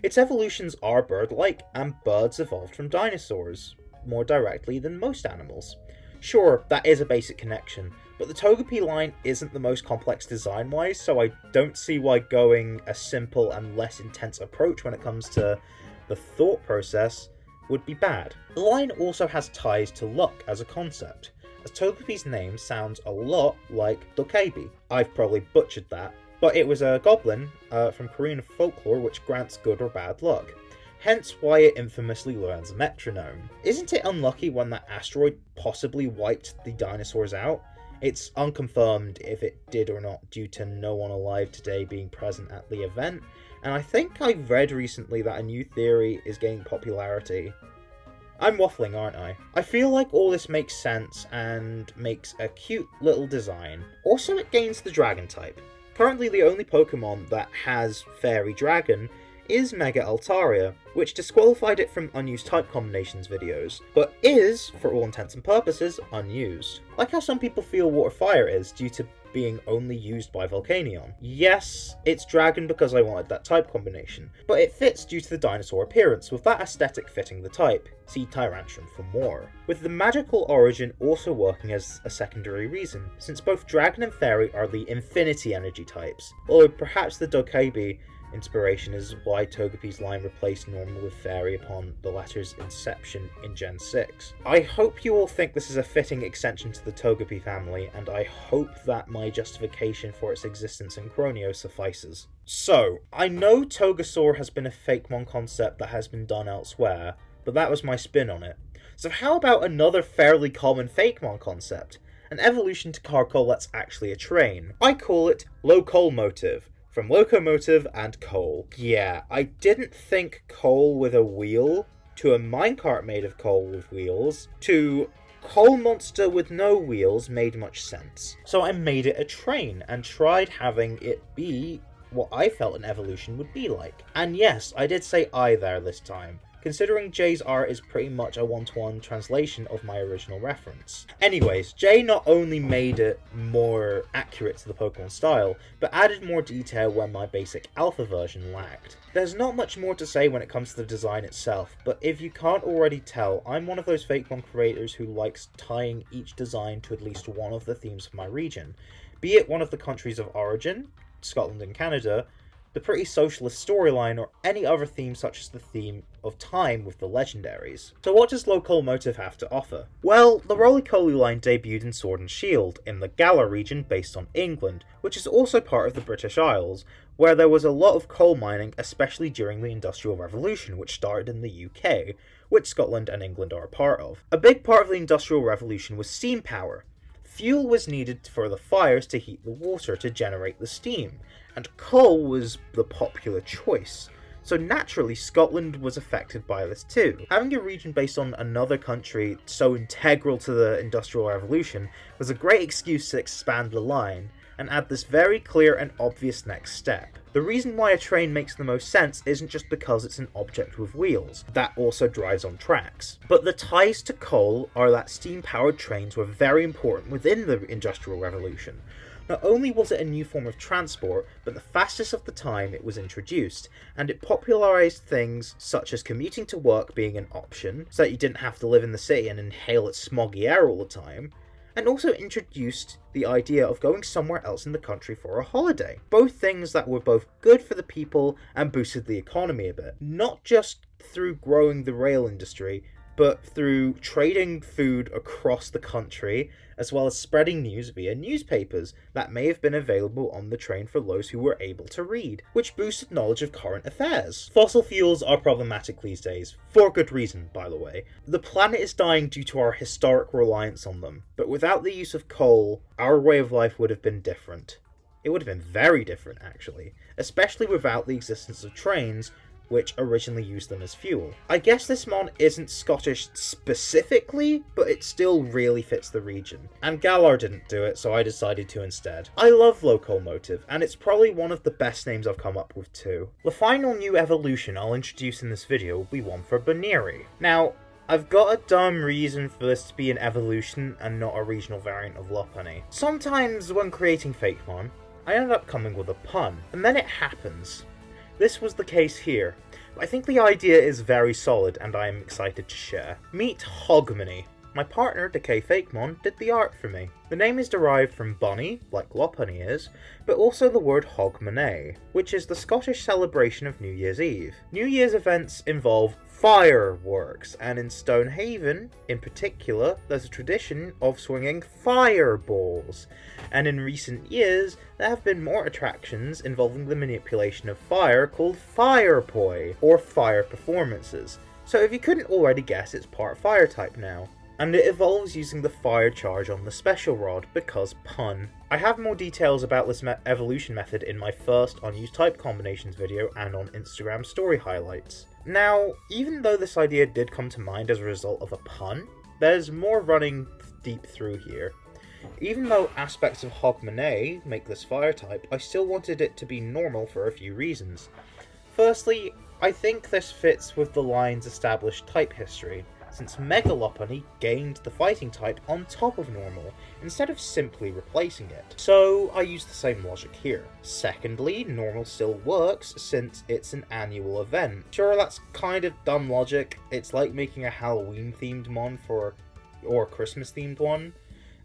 Its evolutions are bird-like, and birds evolved from dinosaurs, more directly than most animals. Sure, that is a basic connection, but the Togepi line isn't the most complex design-wise, so I don't see why going a simple and less intense approach when it comes to the thought process would be bad. The line also has ties to luck as a concept, as Togepi's name sounds a lot like Dokebi. I've probably butchered that, but it was a goblin from Korean folklore which grants good or bad luck, hence why it infamously learns a metronome. Isn't it unlucky when that asteroid possibly wiped the dinosaurs out? It's unconfirmed if it did or not due to no one alive today being present at the event, and I think I read recently that a new theory is gaining popularity. I'm waffling, aren't I? I feel like all this makes sense and makes a cute little design. Also, it gains the dragon type. Currently the only Pokemon that has Fairy Dragon is Mega Altaria, which disqualified it from unused type combinations videos, but is, for all intents and purposes, unused. Like how some people feel Water Fire is due to being only used by Volcanion. Yes, it's Dragon because I wanted that type combination, but it fits due to the dinosaur appearance, with that aesthetic fitting the type. See Tyrantrum for more. With the magical origin also working as a secondary reason, since both Dragon and Fairy are the Infinity Energy types, although perhaps the Dokebi inspiration is why Togepi's line replaced normal with Fairy upon the latter's inception in Gen 6. I hope you all think this is a fitting extension to the Togepi family, and I hope that my justification for its existence in Croneo suffices. So, I know Togasaur has been a Fakemon concept that has been done elsewhere, but that was my spin on it. So how about another fairly common Fakemon concept? An evolution to Carkol that's actually a train. I call it Locomotive, from locomotive and coal. Yeah, I didn't think coal with a wheel, to a minecart made of coal with wheels, to coal monster with no wheels made much sense. So I made it a train, and tried having it be what I felt an evolution would be like. And yes, I did say I there this time, considering Jay's art is pretty much a one-to-one translation of my original reference. Anyways, Jay not only made it more accurate to the Pokemon style, but added more detail where my basic alpha version lacked. There's not much more to say when it comes to the design itself, but if you can't already tell, I'm one of those Fakemon creators who likes tying each design to at least one of the themes of my region, be it one of the countries of origin, Scotland and Canada, the pretty socialist storyline, or any other theme such as the theme of time with the Legendaries. So what does Locomotive have to offer? Well, the Roly-Poly line debuted in Sword and Shield, in the Galar region based on England, which is also part of the British Isles, where there was a lot of coal mining, especially during the Industrial Revolution, which started in the UK, which Scotland and England are a part of. A big part of the Industrial Revolution was steam power. Fuel was needed for the fires to heat the water to generate the steam, and coal was the popular choice, so naturally Scotland was affected by this too. Having a region based on another country so integral to the Industrial Revolution was a great excuse to expand the line, and add this very clear and obvious next step. The reason why a train makes the most sense isn't just because it's an object with wheels, that also drives on tracks, but the ties to coal are that steam-powered trains were very important within the Industrial Revolution. Not only was it a new form of transport, but the fastest of the time it was introduced, and it popularised things such as commuting to work being an option, so that you didn't have to live in the city and inhale its smoggy air all the time, and also introduced the idea of going somewhere else in the country for a holiday. Both things that were both good for the people and boosted the economy a bit. Not just through growing the rail industry, but through trading food across the country, as well as spreading news via newspapers that may have been available on the train for those who were able to read, which boosted knowledge of current affairs. Fossil fuels are problematic these days, for good reason, by the way. The planet is dying due to our historic reliance on them, but without the use of coal, our way of life would have been different. It would have been very different, actually, especially without the existence of trains, which originally used them as fuel. I guess this mon isn't Scottish specifically, but it still really fits the region. And Galar didn't do it, so I decided to instead. I love Locomotive, and it's probably one of the best names I've come up with too. The final new evolution I'll introduce in this video will be one for Baneri. Now, I've got a dumb reason for this to be an evolution and not a regional variant of Lopunny. Sometimes when creating Fakemon, I end up coming with a pun, and then it happens. This was the case here, but I think the idea is very solid and I am excited to share. Meet Hogmanay. My partner, Decay Fakemon, did the art for me. The name is derived from bunny, like Lopunny is, but also the word Hogmanay, which is the Scottish celebration of New Year's Eve. New Year's events involve fireworks, and in Stonehaven, in particular, there's a tradition of swinging fireballs. And in recent years, there have been more attractions involving the manipulation of fire called firepoi, or fire performances. So if you couldn't already guess, it's part fire type now. And it evolves using the fire charge on the special rod, because pun. I have more details about this evolution method in my first Unused type combinations video and on Instagram story highlights. Now, even though this idea did come to mind as a result of a pun, there's more running deep through here. Even though aspects of Hogmanay make this fire type, I still wanted it to be normal for a few reasons. Firstly, I think this fits with the line's established type history, since Mega Lopunny gained the fighting type on top of normal, instead of simply replacing it. So I used the same logic here. Secondly, normal still works since it's an annual event. Sure, that's kind of dumb logic. It's like making a Halloween themed mon or a Christmas themed one,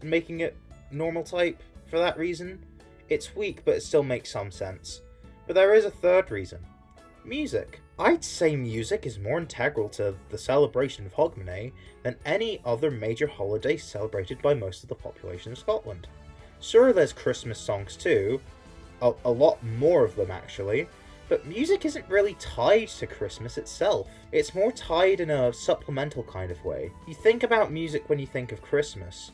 and making it normal type for that reason. It's weak, but it still makes some sense. But there is a third reason. Music. I'd say music is more integral to the celebration of Hogmanay than any other major holiday celebrated by most of the population of Scotland. Sure, there's Christmas songs too, a lot more of them actually, but music isn't really tied to Christmas itself. It's more tied in a supplemental kind of way. You think about music when you think of Christmas,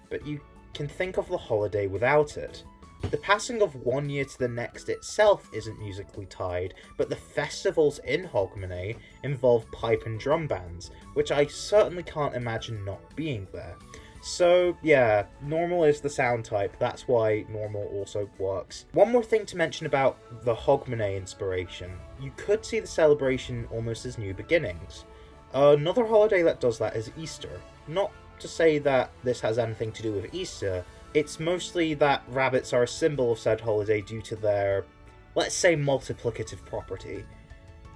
but you can think of the holiday without it. The passing of one year to the next itself isn't musically tied, but the festivals in Hogmanay involve pipe and drum bands, which I certainly can't imagine not being there. So yeah, normal is the sound type, that's why normal also works. One more thing to mention about the Hogmanay inspiration. You could see the celebration almost as new beginnings. Another holiday that does that is Easter. Not to say that this has anything to do with Easter, it's mostly that rabbits are a symbol of said holiday due to their, let's say, multiplicative property,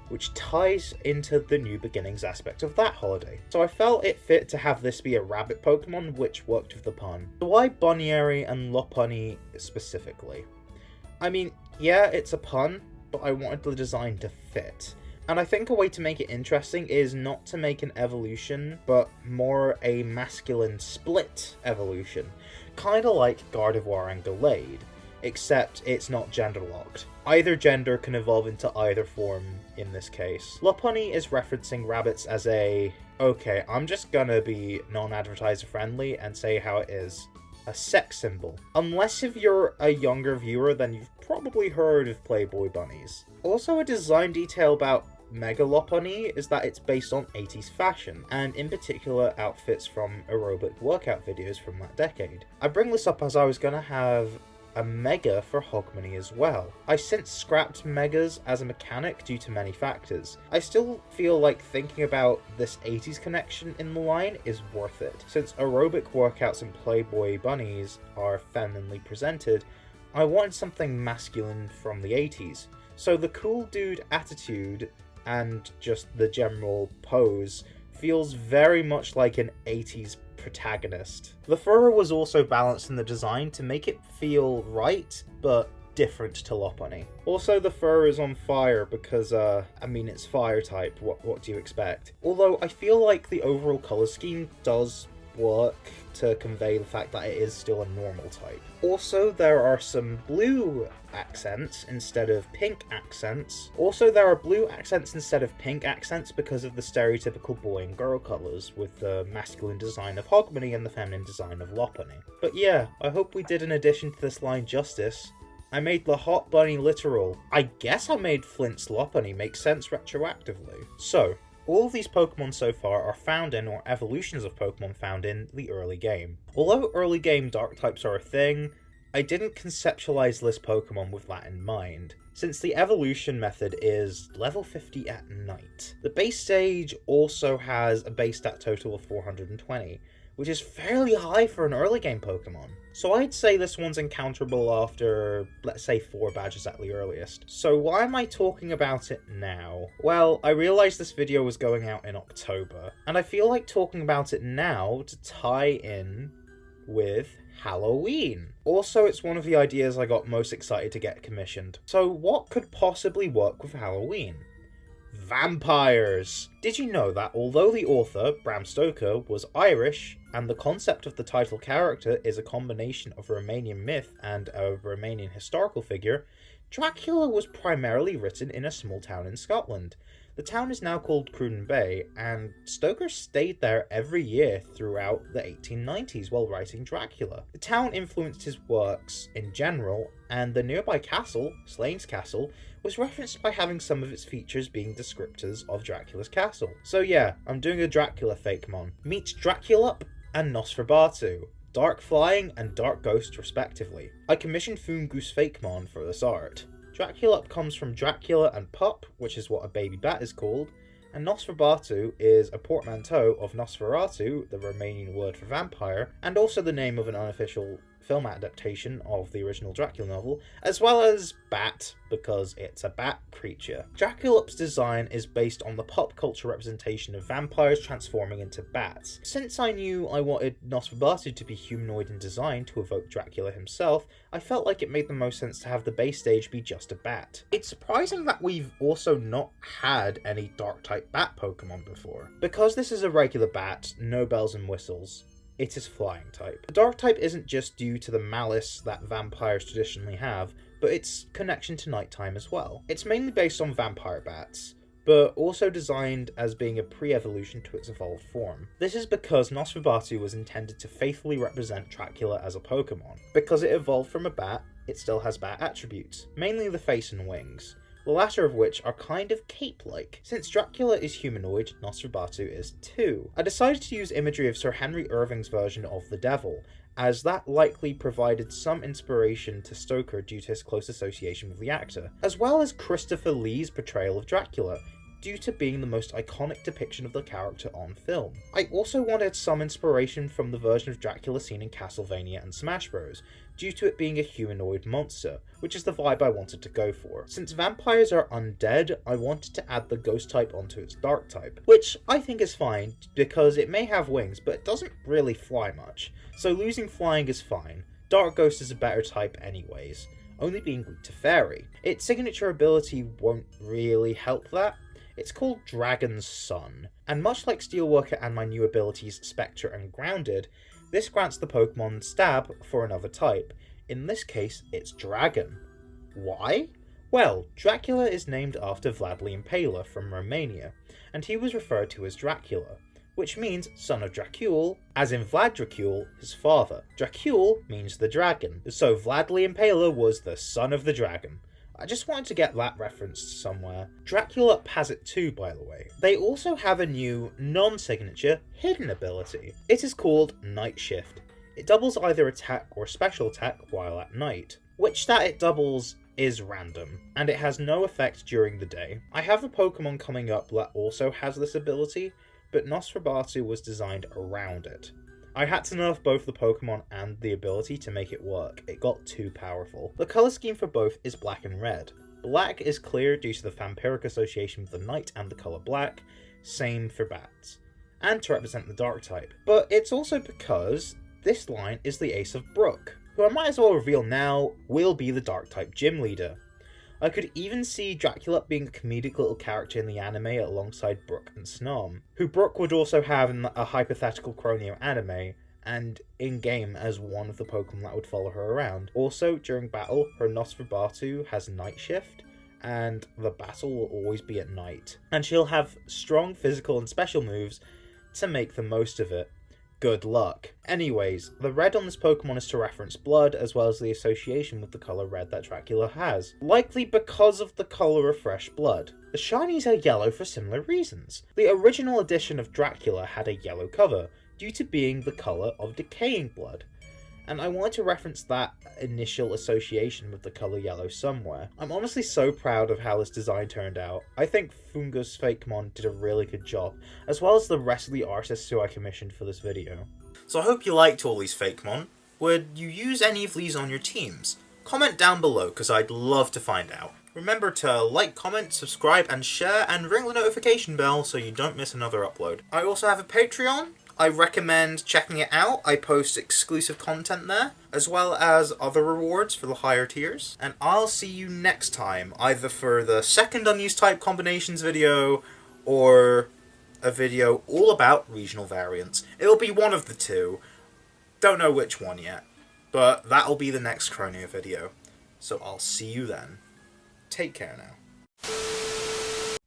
which ties into the new beginnings aspect of that holiday. So I felt it fit to have this be a rabbit Pokemon, which worked with the pun. So why Baneri and Lopunny specifically? I mean, yeah, it's a pun, but I wanted the design to fit. And I think a way to make it interesting is not to make an evolution, but more a masculine split evolution. Kinda like Gardevoir and Gallade, except it's not gender locked. Either gender can evolve into either form in this case. Lopunny is referencing rabbits as okay, I'm just gonna be non-advertiser friendly and say how it is. A sex symbol. Unless if you're a younger viewer, then you've probably heard of Playboy bunnies. Also, a design detail about Mega Lopunny is that it's based on 80s fashion, and in particular outfits from aerobic workout videos from that decade. I bring this up as I was gonna have a Mega for Hogmanay as well. I since scrapped Megas as a mechanic due to many factors. I still feel like thinking about this 80s connection in the line is worth it. Since aerobic workouts and Playboy bunnies are femininely presented, I wanted something masculine from the 80s. So the cool dude attitude and just the general pose feels very much like an 80s protagonist. The fur was also balanced in the design to make it feel right, but different to Lopunny. Also, the fur is on fire because, it's fire type, what do you expect? Although, I feel like the overall colour scheme does work to convey the fact that it is still a normal type. Also, there are some blue accents instead of pink accents. There are blue accents instead of pink accents because of the stereotypical boy and girl colours, with the masculine design of Hogmanay and the feminine design of Lopunny. But yeah, I hope we did an addition to this line justice. I made the hot bunny literal. I guess I made Flint's Lopunny make sense retroactively. So, all of these Pokemon so far are found in, or evolutions of Pokemon found in, the early game. Although early game dark types are a thing, I didn't conceptualize this Pokemon with that in mind, since the evolution method is level 50 at night. The base stage also has a base stat total of 420, which is fairly high for an early game Pokemon. So I'd say this one's encounterable after, let's say, 4 badges at the earliest. So why am I talking about it now? Well, I realised this video was going out in October, and I feel like talking about it now to tie in with Halloween. Also, it's one of the ideas I got most excited to get commissioned. So what could possibly work with Halloween? Vampires! Did you know that although the author, Bram Stoker, was Irish, and the concept of the title character is a combination of Romanian myth and a Romanian historical figure, Dracula was primarily written in a small town in Scotland. The town is now called Cruden Bay, and Stoker stayed there every year throughout the 1890s while writing Dracula. The town influenced his works in general, and the nearby castle, Slane's Castle, was referenced by having some of its features being descriptors of Dracula's castle. So yeah, I'm doing a Dracula Fakemon. Meet Draculup and Nosferatu, Dark Flying and Dark Ghost respectively. I commissioned Foongoose Fakemon for this art. Draculup comes from Dracula and Pup, which is what a baby bat is called, and Nosferatu is a portmanteau of Nosferatu, the Romanian word for vampire, and also the name of an unofficial film adaptation of the original Dracula novel, as well as Bat, because it's a bat creature. Draculup's design is based on the pop culture representation of vampires transforming into bats. Since I knew I wanted Nosferatu to be humanoid in design to evoke Dracula himself, I felt like it made the most sense to have the base stage be just a bat. It's surprising that we've also not had any dark-type bat Pokemon before. Because this is a regular bat, no bells and whistles, it is flying type. The dark type isn't just due to the malice that vampires traditionally have, but its connection to nighttime as well. It's mainly based on vampire bats, but also designed as being a pre-evolution to its evolved form. This is because Nosferatu was intended to faithfully represent Dracula as a Pokemon. Because it evolved from a bat, it still has bat attributes, mainly the face and wings, the latter of which are kind of cape-like. Since Dracula is humanoid, Nosferatu is too. I decided to use imagery of Sir Henry Irving's version of the Devil, as that likely provided some inspiration to Stoker due to his close association with the actor, as well as Christopher Lee's portrayal of Dracula, due to being the most iconic depiction of the character on film. I also wanted some inspiration from the version of Dracula seen in Castlevania and Smash Bros, due to it being a humanoid monster, which is the vibe I wanted to go for. Since vampires are undead, I wanted to add the ghost type onto its dark type, which I think is fine, because it may have wings, but it doesn't really fly much, so losing flying is fine. Dark Ghost is a better type anyways, only being weak to Fairy. Its signature ability won't really help that. It's called Dragon's Son, and much like Steelworker and my new abilities Spectre and Grounded, this grants the Pokemon Stab for another type. In this case, it's Dragon. Why? Well, Dracula is named after Vlad the Impaler from Romania, and he was referred to as Dracula, which means son of Dracul, as in Vlad Dracul, his father. Dracul means the dragon, so Vlad the Impaler was the son of the dragon. I just wanted to get that referenced somewhere. Dracula has it too, by the way. They also have a new, non-signature, hidden ability. It is called Night Shift. It doubles either attack or special attack while at night. Which stat it doubles is random, and it has no effect during the day. I have a Pokemon coming up that also has this ability, but Nosferatu was designed around it. I had to nerf both the Pokemon and the ability to make it work. It got too powerful. The colour scheme for both is black and red. Black is clear due to the vampiric association with the night and the colour black, same for bats. and to represent the dark type. But it's also because this line is the Ace of Brook, who I might as well reveal now will be the dark type gym leader. I could even see Dracula being a comedic little character in the anime alongside Brook and Snom, who Brook would also have in a hypothetical Croneo anime, and in-game as one of the Pokemon that would follow her around. Also, during battle, her Nosferatu has Night Shift, and the battle will always be at night. And she'll have strong physical and special moves to make the most of it. Good luck. Anyways, the red on this Pokemon is to reference blood, as well as the association with the colour red that Dracula has. Likely because of the colour of fresh blood. The shinies are yellow for similar reasons. The original edition of Dracula had a yellow cover, due to being the colour of decaying blood. And I wanted to reference that initial association with the colour yellow somewhere. I'm honestly so proud of how this design turned out. I think Fungus Fakemon did a really good job, as well as the rest of the artists who I commissioned for this video. So I hope you liked all these Fakemon. Would you use any of these on your teams? Comment down below, because I'd love to find out. Remember to like, comment, subscribe, and share, and ring the notification bell so you don't miss another upload. I also have a Patreon. I recommend checking it out. I post exclusive content there, as well as other rewards for the higher tiers. And I'll see you next time, either for the second unused type combinations video, or a video all about regional variants. It'll be one of the two. Don't know which one yet, but that'll be the next Croneo video. So I'll see you then. Take care now.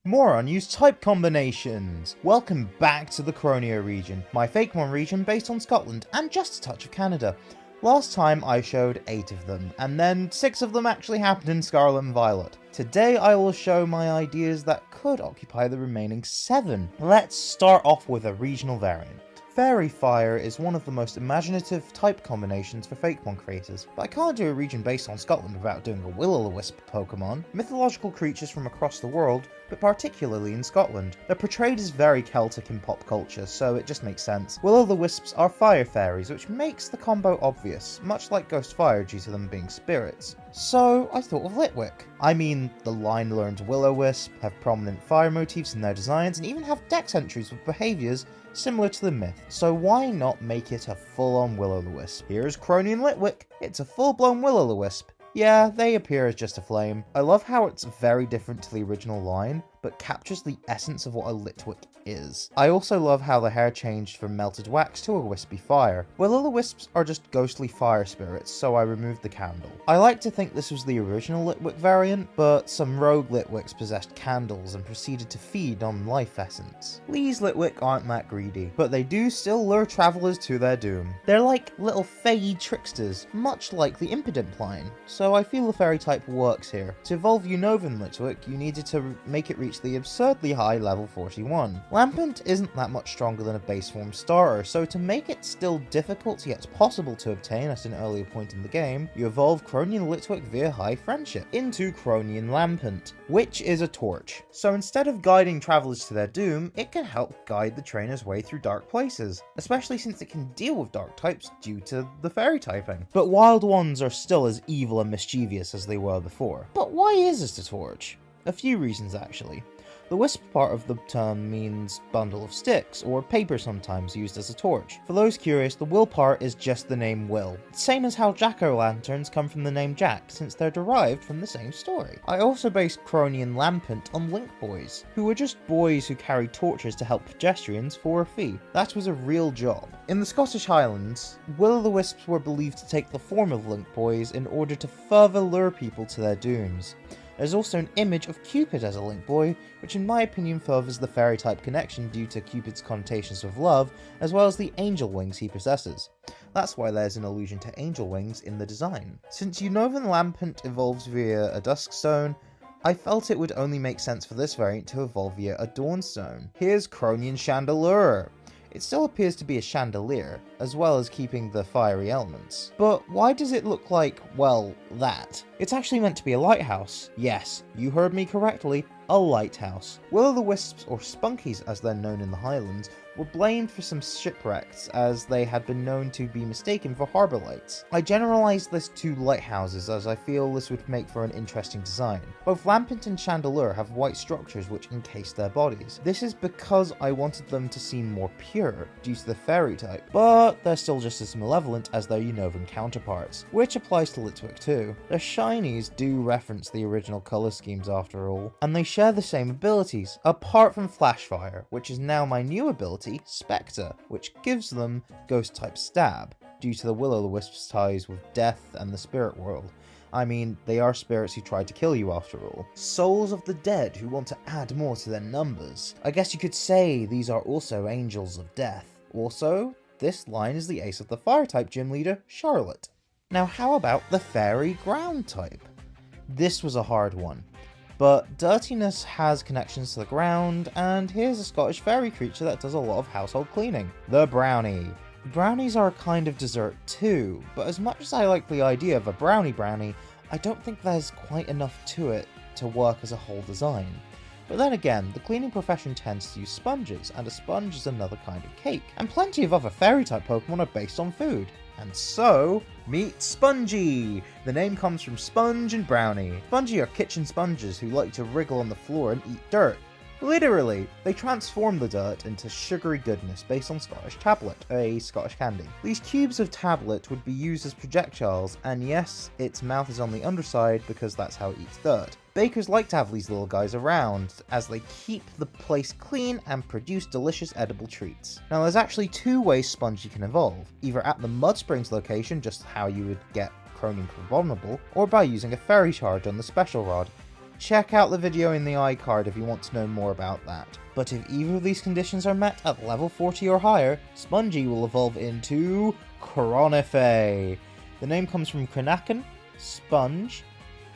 More unused type combinations! Welcome back to the Croneo region, my Fakemon region based on Scotland and just a touch of Canada. Last time I showed 8 of them, and then 6 of them actually happened in Scarlet and Violet. Today I will show my ideas that could occupy the remaining 7. Let's start off with a regional variant. Fairy Fire is one of the most imaginative type combinations for Fakemon creators, but I can't do a region based on Scotland without doing a Will-O-the-Wisp Pokemon. Mythological creatures from across the world, but particularly in Scotland. They're portrayed as very Celtic in pop culture, so it just makes sense. Will-O-the-Wisps are fire fairies, which makes the combo obvious, much like Ghost Fire due to them being spirits. So I thought of Litwick. I mean, the line-learned Will-O-Wisp have prominent fire motifs in their designs, and even have dex entries with behaviours similar to the myth, so why not make it a full-on Will-O-the-Wisp? Here's Croneo and Litwick. It's a full-blown Will-O-the-Wisp. Yeah, they appear as just a flame. I love how it's very different to the original line, but captures the essence of what a Litwick is. I also love how the hair changed from melted wax to a wispy fire. Will-O-the-Wisps are just ghostly fire spirits, so I removed the candle. I like to think this was the original Litwick variant, but some rogue Litwicks possessed candles and proceeded to feed on life essence. These Litwick aren't that greedy, but they do still lure travelers to their doom. They're like little fey tricksters, much like the Impidimp line, so I feel the fairy type works here. To evolve Unnovan Litwick, you needed to make it reach the absurdly high level 41. Lampent isn't that much stronger than a base form starter, so to make it still difficult yet possible to obtain at an earlier point in the game, you evolve Croneo Litwick via High Friendship into Croneo Lampent, which is a torch. So instead of guiding travelers to their doom, it can help guide the trainer's way through dark places, especially since it can deal with dark types due to the fairy typing. But wild ones are still as evil and mischievous as they were before. But why is this a torch? A few reasons actually. The wisp part of the term means bundle of sticks, or paper sometimes used as a torch. For those curious, the will part is just the name Will. Same as how jack-o'-lanterns come from the name Jack, since they're derived from the same story. I also based Croneo Lampent on Link Boys, who were just boys who carried torches to help pedestrians for a fee. That was a real job. In the Scottish Highlands, Will-O-the-Wisps were believed to take the form of Link Boys in order to further lure people to their dooms. There's also an image of Cupid as a Link Boy, which in my opinion furthers the fairy type connection due to Cupid's connotations with love, as well as the angel wings he possesses. That's why there's an allusion to angel wings in the design. Since Unnovan Lampent evolves via a Duskstone, I felt it would only make sense for this variant to evolve via a Dawnstone. Here's Croneo Chandelure. It still appears to be a chandelier, as well as keeping the fiery elements. But why does it look like, well, that? It's actually meant to be a lighthouse. Yes, you heard me correctly, a lighthouse. Will-o'-the-wisps, or spunkies as they're known in the Highlands, were blamed for some shipwrecks as they had been known to be mistaken for harbour lights. I generalised this to lighthouses as I feel this would make for an interesting design. Both Lampent and Chandelure have white structures which encase their bodies. This is because I wanted them to seem more pure due to the fairy type, but they're still just as malevolent as their Unovan counterparts, which applies to Litwick too. Their shinies do reference the original colour schemes after all, and they share the same abilities, apart from Flashfire, which is now my new ability, Spectre, which gives them Ghost-type Stab, due to the Will-o'-the-Wisp's ties with death and the spirit world. I mean, they are spirits who try to kill you after all. Souls of the dead who want to add more to their numbers. I guess you could say these are also angels of death. Also, this line is the ace of the Fire-type gym leader, Charlotte. Now how about the Fairy Ground type? This was a hard one. But dirtiness has connections to the ground, and here's a Scottish fairy creature that does a lot of household cleaning. The Brownie. Brownies are a kind of dessert too, but as much as I like the idea of a brownie, I don't think there's quite enough to it to work as a whole design. But then again, the cleaning profession tends to use sponges, and a sponge is another kind of cake, and plenty of other fairy-type Pokemon are based on food. And so, meet Spongy! The name comes from sponge and brownie. Spongy are kitchen sponges who like to wriggle on the floor and eat dirt. Literally, they transform the dirt into sugary goodness based on Scottish tablet, a Scottish candy. These cubes of tablet would be used as projectiles, and yes, its mouth is on the underside because that's how it eats dirt. Bakers like to have these little guys around, as they keep the place clean and produce delicious edible treats. Now there's actually two ways Spongy can evolve, either at the Mud Springs location, just how you would get Croneo Vulnerable, or by using a Fairy Charge on the Special Rod. Check out the video in the iCard if you want to know more about that. But if either of these conditions are met at level 40 or higher, Spongy will evolve into Cronefay. The name comes from Krenaken, Sponge,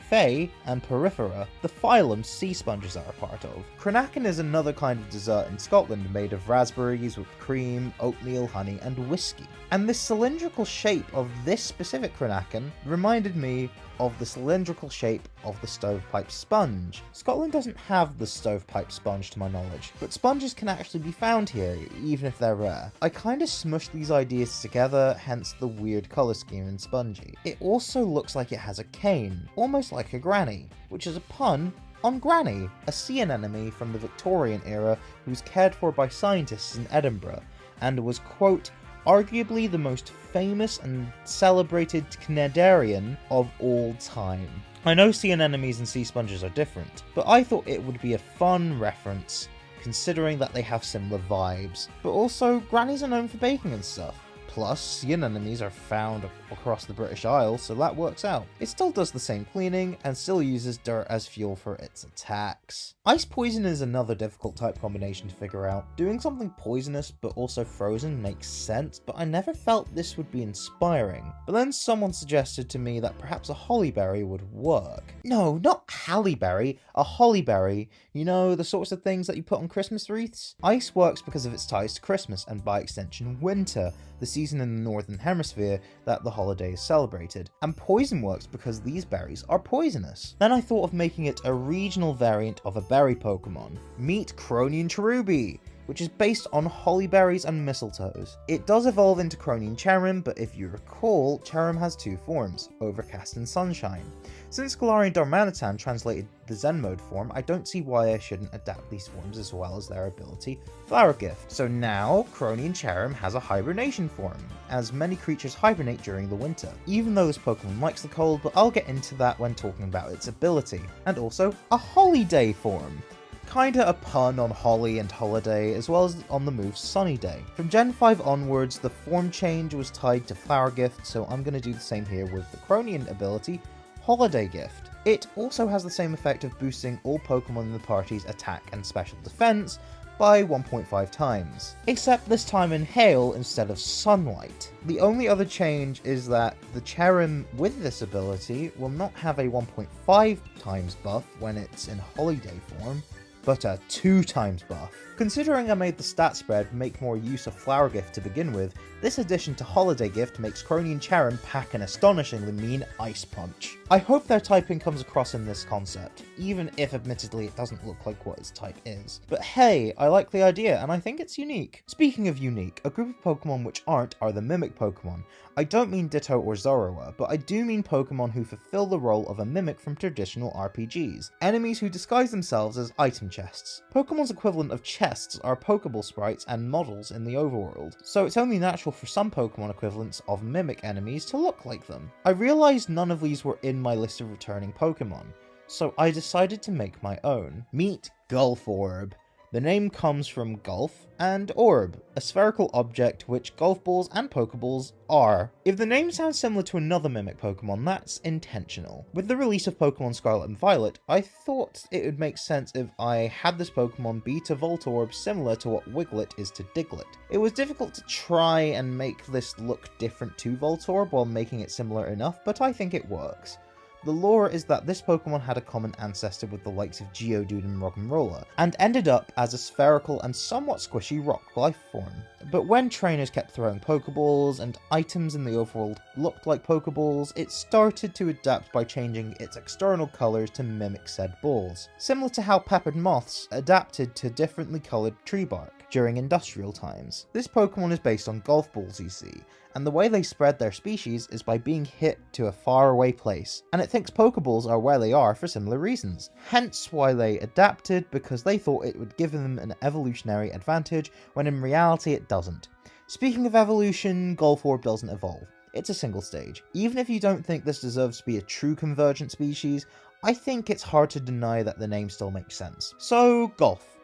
Fey, and Porifera, the phylum sea sponges are a part of. Krenaken is another kind of dessert in Scotland made of raspberries with cream, oatmeal, honey, and whiskey. And the cylindrical shape of this specific Krenaken reminded me of the cylindrical shape of the stovepipe sponge. Scotland doesn't have the stovepipe sponge to my knowledge, but sponges can actually be found here, even if they're rare. I kinda smushed these ideas together, hence the weird colour scheme in Spongy. It also looks like it has a cane, almost like a granny, which is a pun on Granny, a sea anemone from the Victorian era who was cared for by scientists in Edinburgh, and was, quote, arguably the most famous and celebrated Cnidarian of all time. I know sea anemones and sea sponges are different, but I thought it would be a fun reference, considering that they have similar vibes. But also, grannies are known for baking and stuff. Plus, sea anemones are found across the British Isles, so that works out. It still does the same cleaning, and still uses dirt as fuel for its attacks. Ice Poison is another difficult type combination to figure out. Doing something poisonous but also frozen makes sense, but I never felt this would be inspiring. But then someone suggested to me that perhaps a Hollyberry would work. No, not Halle Berry, a Hollyberry. You know, the sorts of things that you put on Christmas wreaths? Ice works because of its ties to Christmas, and by extension winter, the season in the Northern Hemisphere that the holiday is celebrated. And Poison works because these berries are poisonous. Then I thought of making it a regional variant of a berry Pokemon. Meet Croneo Cherubi, which is based on hollyberries and mistletoes. It does evolve into Croneo Cherrim, but if you recall, Cherrim has two forms, Overcast and Sunshine. Since Galarian Darmanitan translated the Zen mode form, I don't see why I shouldn't adapt these forms as well as their ability, Flower Gift. So now, Croneo Cherrim has a hibernation form, as many creatures hibernate during the winter. Even though this Pokemon likes the cold, but I'll get into that when talking about its ability. And also, a holiday form. Kinda a pun on Holly and Holiday, as well as on the move Sunny Day. From Gen 5 onwards, the form change was tied to Flower Gift, so I'm gonna do the same here with the Cronean ability, Holiday Gift. It also has the same effect of boosting all Pokemon in the party's attack and special defense by 1.5 times, except this time in Hail instead of Sunlight. The only other change is that the Cherrim with this ability will not have a 1.5 times buff when it's in Holiday form, but a 2 times buff. Considering I made the stat spread make more use of Flower Gift to begin with, this addition to Holiday Gift makes Croneo and Charon pack an astonishingly mean Ice Punch. I hope their typing comes across in this concept, even if admittedly it doesn't look like what its type is. But hey, I like the idea and I think it's unique. Speaking of unique, a group of Pokemon which aren't are the Mimic Pokemon. I don't mean Ditto or Zorua, but I do mean Pokemon who fulfill the role of a mimic from traditional RPGs. Enemies who disguise themselves as item chests. Pokemon's equivalent of chests are Pokeball sprites and models in the overworld, so it's only natural for some Pokemon equivalents of mimic enemies to look like them. I realised none of these were in my list of returning Pokemon, so I decided to make my own. Meet Gulforb. The name comes from Gulf and Orb, a spherical object which golf balls and Pokeballs are. If the name sounds similar to another Mimic Pokemon, that's intentional. With the release of Pokemon Scarlet and Violet, I thought it would make sense if I had this Pokemon be to Voltorb similar to what Wiglet is to Diglett. It was difficult to try and make this look different to Voltorb while making it similar enough, but I think it works. The lore is that this Pokemon had a common ancestor with the likes of Geodude and Roggenrola, and ended up as a spherical and somewhat squishy rock life form. But when trainers kept throwing Pokeballs and items in the overworld looked like Pokeballs, it started to adapt by changing its external colours to mimic said balls, similar to how peppered moths adapted to differently coloured tree bark during industrial times. This Pokemon is based on golf balls, you see, and the way they spread their species is by being hit to a faraway place, and it thinks Pokeballs are where they are for similar reasons. Hence why they adapted, because they thought it would give them an evolutionary advantage, when in reality it doesn't. Speaking of evolution, Gulforb doesn't evolve. It's a single stage. Even if you don't think this deserves to be a true convergent species, I think it's hard to deny that the name still makes sense. So, golf.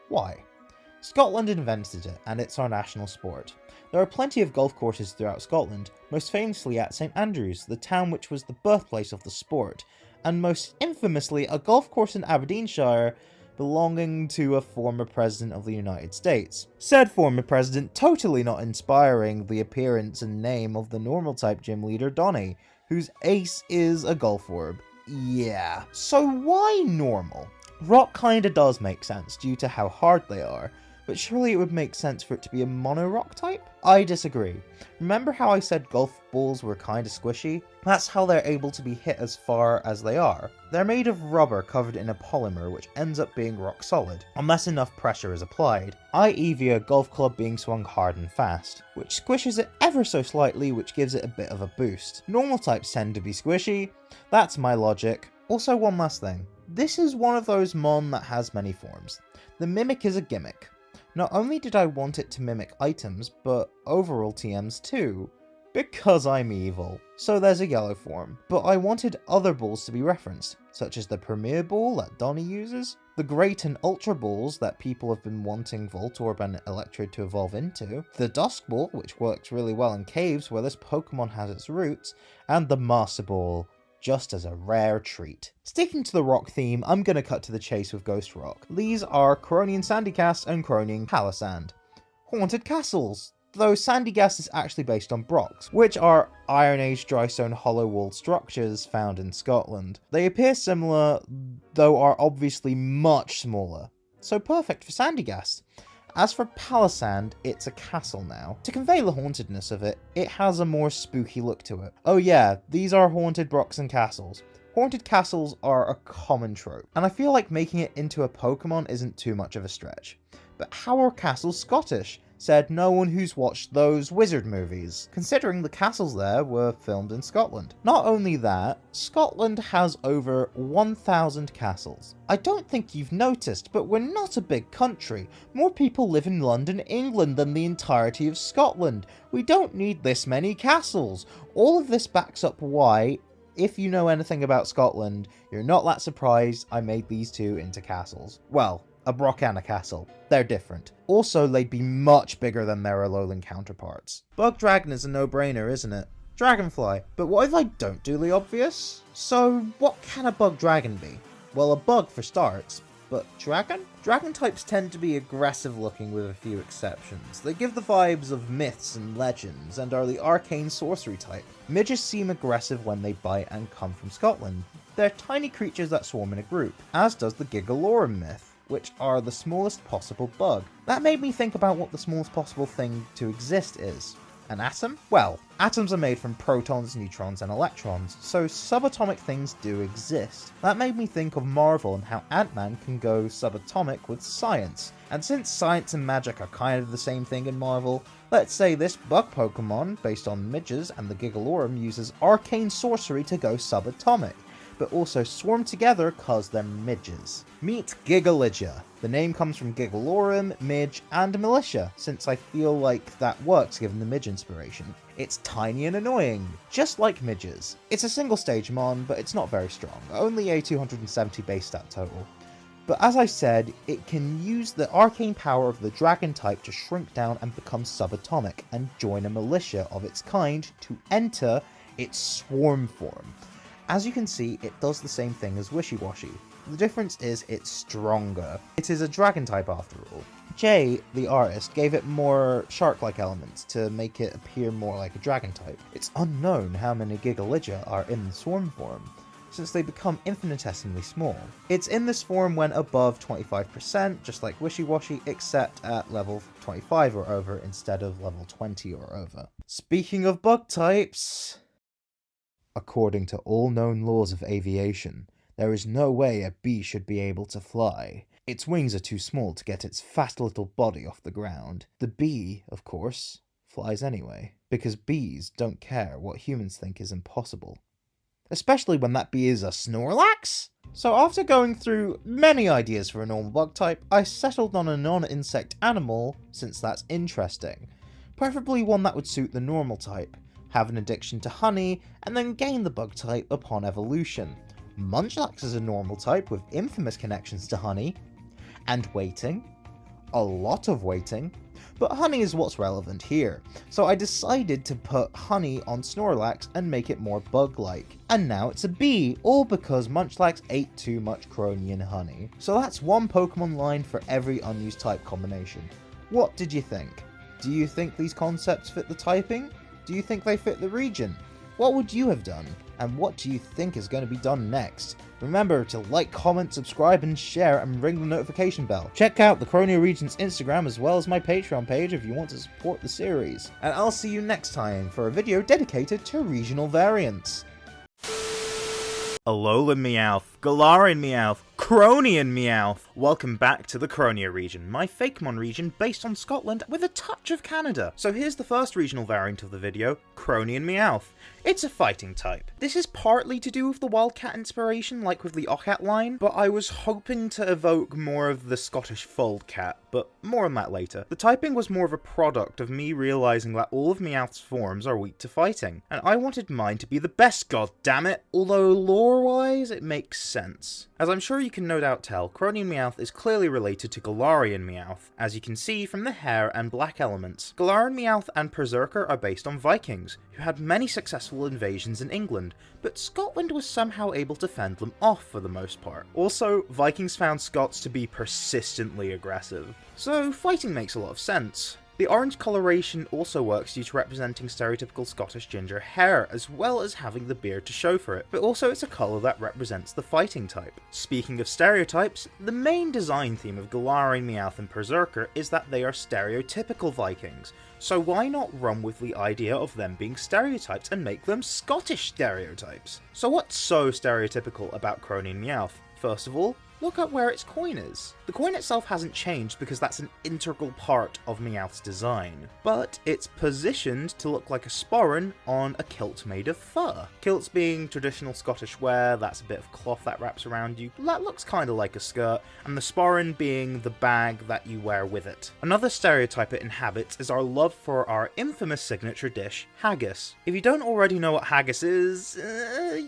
Why? Scotland invented it, and it's our national sport. There are plenty of golf courses throughout Scotland, most famously at St Andrews, the town which was the birthplace of the sport, and most infamously a golf course in Aberdeenshire belonging to a former president of the United States. Said former president totally not inspiring the appearance and name of the normal type gym leader Donny, whose ace is a Gulforb. Yeah. So why normal? Rock kinda does make sense due to how hard they are, but surely it would make sense for it to be a mono-rock type? I disagree. Remember how I said golf balls were kinda squishy? That's how they're able to be hit as far as they are. They're made of rubber covered in a polymer which ends up being rock solid, unless enough pressure is applied, i.e. via a golf club being swung hard and fast, which squishes it ever so slightly, which gives it a bit of a boost. Normal types tend to be squishy, that's my logic. Also, one last thing. This is one of those mon that has many forms. The Mimic is a gimmick. Not only did I want it to mimic items, but overall TMs too, because I'm evil. So there's a yellow form, but I wanted other balls to be referenced, such as the Premier Ball that Donny uses, the Great and Ultra Balls that people have been wanting Voltorb and Electrode to evolve into, the Dusk Ball, which works really well in caves where this Pokemon has its roots, and the Master Ball, just as a rare treat. Sticking to the rock theme, I'm gonna cut to the chase with Ghost Rock. These are Coronian Sandygast and Coronian Palisand. Haunted castles, though Sandygast is actually based on Brocks, which are Iron Age drystone hollow-walled structures found in Scotland. They appear similar, though are obviously much smaller, so perfect for Sandygast. As for Palisand, it's a castle now. To convey the hauntedness of it, it has a more spooky look to it. Oh yeah, these are haunted Brocks and castles. Haunted castles are a common trope, and I feel like making it into a Pokemon isn't too much of a stretch. But how are castles Scottish? Said no one who's watched those wizard movies, considering the castles there were filmed in Scotland. Not only that, Scotland has over 1,000 castles. I don't think you've noticed, but we're not a big country. More people live in London, England than the entirety of Scotland. We don't need this many castles. All of this backs up why, if you know anything about Scotland, you're not that surprised I made these two into castles. Well, a Brock and a castle. They're different. Also, they'd be much bigger than their Alolan counterparts. Bug Dragon is a no-brainer, isn't it? Dragonfly. But what if I don't do the obvious? So, what can a Bug Dragon be? Well, a bug for starts. But dragon? Dragon types tend to be aggressive looking with a few exceptions. They give the vibes of myths and legends, and are the arcane sorcery type. Midges seem aggressive when they bite and come from Scotland. They're tiny creatures that swarm in a group, as does the Gigalorum myth. which are the smallest possible bug. That made me think about what the smallest possible thing to exist is. An atom? Well, atoms are made from protons, neutrons, and electrons, so subatomic things do exist. That made me think of Marvel and how Ant-Man can go subatomic with science. And since science and magic are kind of the same thing in Marvel, let's say this bug Pokemon, based on midges, and the Gigalorum uses arcane sorcery to go subatomic, but also swarm together cause they're midges. Meet Gigaligia. The name comes from Gigalorum, Midge, and Militia, since I feel like that works given the Midge inspiration. It's tiny and annoying, just like midges. It's a single stage mon, but it's not very strong, only a 270 base stat total. But as I said, it can use the arcane power of the dragon type to shrink down and become subatomic, and join a militia of its kind to enter its swarm form. As you can see, it does the same thing as Wishy-Washy. The difference is it's stronger. It is a dragon type after all. Jay, the artist, gave it more shark-like elements to make it appear more like a dragon type. It's unknown how many Gigaligia are in the swarm form, since they become infinitesimally small. It's in this form when above 25%, just like Wishy-Washy, except at level 25 or over instead of level 20 or over. Speaking of bug types, according to all known laws of aviation, there is no way a bee should be able to fly. Its wings are too small to get its fat little body off the ground. The bee, of course, flies anyway, because bees don't care what humans think is impossible. Especially when that bee is a Snorlax? So after going through many ideas for a normal bug type, I settled on a non-insect animal, since that's interesting. Preferably one that would suit the normal type, have an addiction to honey, and then gain the bug type upon evolution. Munchlax is a normal type with infamous connections to honey, and waiting. A lot of waiting. But honey is what's relevant here, so I decided to put honey on Snorlax and make it more bug-like. And now it's a bee, all because Munchlax ate too much Cronian honey. So that's one Pokemon line for every unused type combination. What did you think? Do you think these concepts fit the typing? Do you think they fit the region? What would you have done? And what do you think is going to be done next? Remember to like, comment, subscribe, and share, and ring the notification bell. Check out the Croneo Region's Instagram as well as my Patreon page if you want to support the series. And I'll see you next time for a video dedicated to regional variants. Alolan Meowth, Galarian Meowth, Cronian Meowth! Welcome back to the Croneo region, my Fakemon region based on Scotland with a touch of Canada. So here's the first regional variant of the video, Cronian Meowth. It's a fighting type. This is partly to do with the Wildcat inspiration, like with the Occat line, but I was hoping to evoke more of the Scottish Fold Cat, but more on that later. The typing was more of a product of me realising that all of Meowth's forms are weak to fighting, and I wanted mine to be the best, goddammit! Although lore-wise, it makes sense. As I'm sure you can no doubt tell, Cronian Meowth is clearly related to Galarian Meowth, as you can see from the hair and black elements. Galarian Meowth and Berserker are based on Vikings, who had many successful invasions in England, but Scotland was somehow able to fend them off for the most part. Also, Vikings found Scots to be persistently aggressive, so fighting makes a lot of sense. The orange coloration also works due to representing stereotypical Scottish ginger hair, as well as having the beard to show for it, but also it's a colour that represents the fighting type. Speaking of stereotypes, the main design theme of Galarian Meowth and Berserker is that they are stereotypical Vikings, so why not run with the idea of them being stereotypes and make them Scottish stereotypes? So what's so stereotypical about Cronian Meowth? First of all, look at where its coin is. The coin itself hasn't changed because that's an integral part of Meowth's design, but it's positioned to look like a sporran on a kilt made of fur. Kilts being traditional Scottish wear, that's a bit of cloth that wraps around you, that looks kind of like a skirt, and the sporran being the bag that you wear with it. Another stereotype it inhabits is our love for our infamous signature dish, haggis. If you don't already know what haggis is,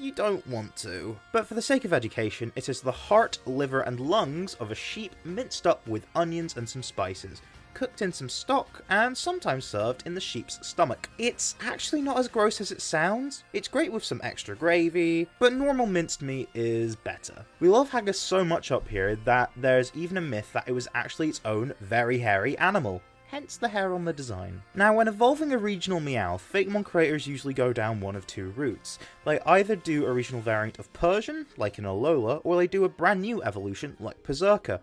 you don't want to. But for the sake of education, it is the heart, liver and lungs of a sheep minced up with onions and some spices, cooked in some stock, and sometimes served in the sheep's stomach. It's actually not as gross as it sounds. It's great with some extra gravy, but normal minced meat is better. We love haggis so much up here that there's even a myth that it was actually its own very hairy animal. Hence the hair on the design. Now, when evolving a regional Meowth, Fakemon creators usually go down one of two routes. They either do a regional variant of Persian, like in Alola, or they do a brand new evolution, like Berserker.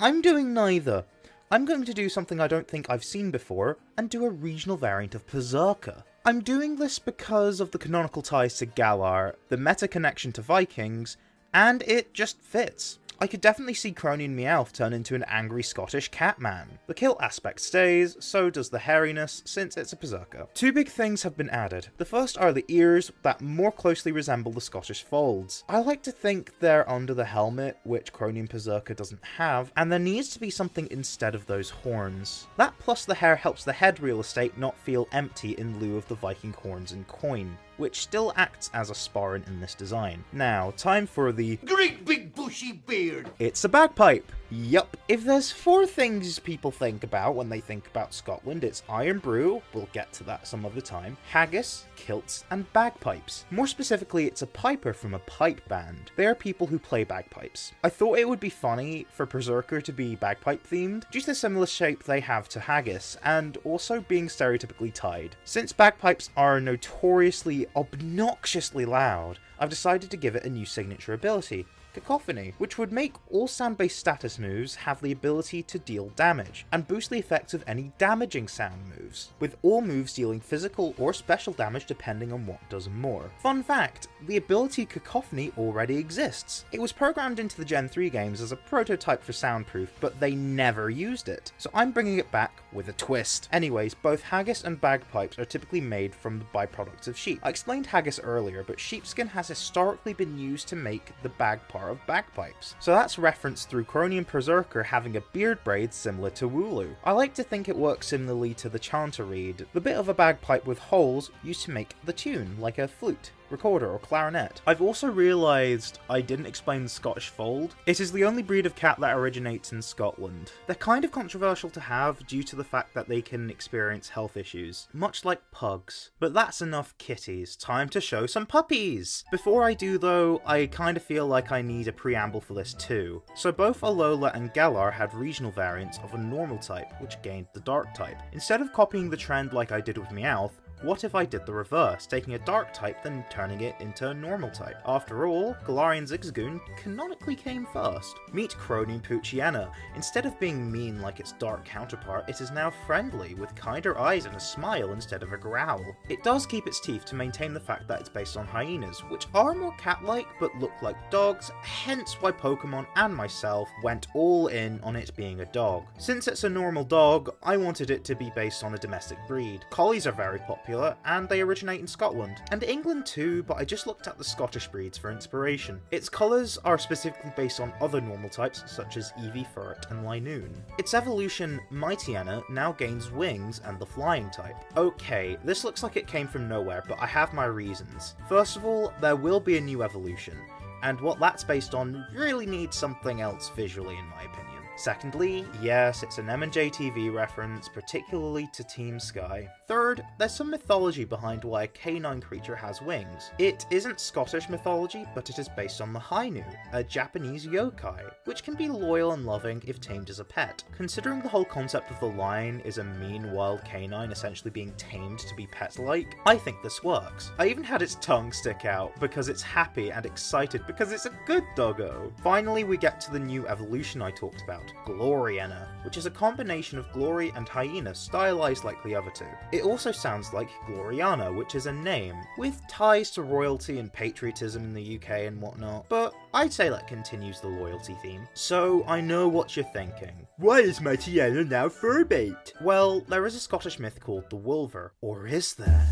I'm doing neither. I'm going to do something I don't think I've seen before, and do a regional variant of Berserker. I'm doing this because of the canonical ties to Galar, the meta connection to Vikings, and it just fits. I could definitely see Croneo and Meowth turn into an angry Scottish catman. The kill aspect stays, so does the hairiness, since it's a berserker. Two big things have been added. The first are the ears that more closely resemble the Scottish folds. I like to think they're under the helmet, which Croneo and Berserker doesn't have, and there needs to be something instead of those horns. That plus the hair helps the head real estate not feel empty in lieu of the Viking horns and coin, which still acts as a sporran in this design. Now, time for the great big bushy beard. It's a bagpipe. Yup. If there's four things people think about when they think about Scotland, it's Iron Brew, we'll get to that some other time, haggis, kilts, and bagpipes. More specifically, it's a piper from a pipe band. They are people who play bagpipes. I thought it would be funny for Berserker to be bagpipe themed, due to the similar shape they have to haggis, and also being stereotypically tied. Since bagpipes are notoriously obnoxiously loud, I've decided to give it a new signature ability, Cacophony, which would make all sound-based status moves have the ability to deal damage, and boost the effects of any damaging sound moves, with all moves dealing physical or special damage depending on what does more. Fun fact, the ability Cacophony already exists. It was programmed into the Gen 3 games as a prototype for soundproof, but they never used it, so I'm bringing it back with a twist. Anyways, both haggis and bagpipes are typically made from the byproducts of sheep. I explained haggis earlier, but sheepskin has historically been used to make the bag part of bagpipes, so that's referenced through Croneo and Berserker having a beard braid similar to Wooloo. I like to think it works similarly to the chanter reed, the bit of a bagpipe with holes used to make the tune, like a flute, recorder, or clarinet. I've also realised I didn't explain the Scottish fold. It is the only breed of cat that originates in Scotland. They're kind of controversial to have due to the fact that they can experience health issues, much like pugs. But that's enough kitties, time to show some puppies! Before I do though, I kind of feel like I need a preamble for this too. So both Alola and Galar had regional variants of a normal type, which gained the dark type. Instead of copying the trend like I did with Meowth, what if I did the reverse, taking a dark type then turning it into a normal type? After all, Galarian Zigzagoon canonically came first. Meet Croneo and Poochyena. Instead of being mean like its dark counterpart, it is now friendly, with kinder eyes and a smile instead of a growl. It does keep its teeth to maintain the fact that it's based on hyenas, which are more cat-like but look like dogs, hence why Pokemon and myself went all in on it being a dog. Since it's a normal dog, I wanted it to be based on a domestic breed. Collies are very popular, and they originate in Scotland, and England too, but I just looked at the Scottish breeds for inspiration. Its colours are specifically based on other normal types such as Eevee, Ferret, and Linoon. Its evolution, Mightyena, now gains wings and the flying type. Okay, this looks like it came from nowhere, but I have my reasons. First of all, there will be a new evolution, and what that's based on really needs something else visually in my opinion. Secondly, yes, it's an M&J TV reference, particularly to Team Sky. Third, there's some mythology behind why a canine creature has wings. It isn't Scottish mythology, but it is based on the Hainu, a Japanese yokai, which can be loyal and loving if tamed as a pet. Considering the whole concept of the lion is a mean wild canine essentially being tamed to be pet-like, I think this works. I even had its tongue stick out because it's happy and excited because it's a good doggo. Finally, we get to the new evolution I talked about, Gloriana, which is a combination of Glory and Hyena stylized like the other two. It also sounds like Gloriana, which is a name, with ties to royalty and patriotism in the UK and whatnot, but I'd say that continues the loyalty theme. So I know what you're thinking. Why is Mightyena now furbait? Well, there is a Scottish myth called the Wolver, or is there?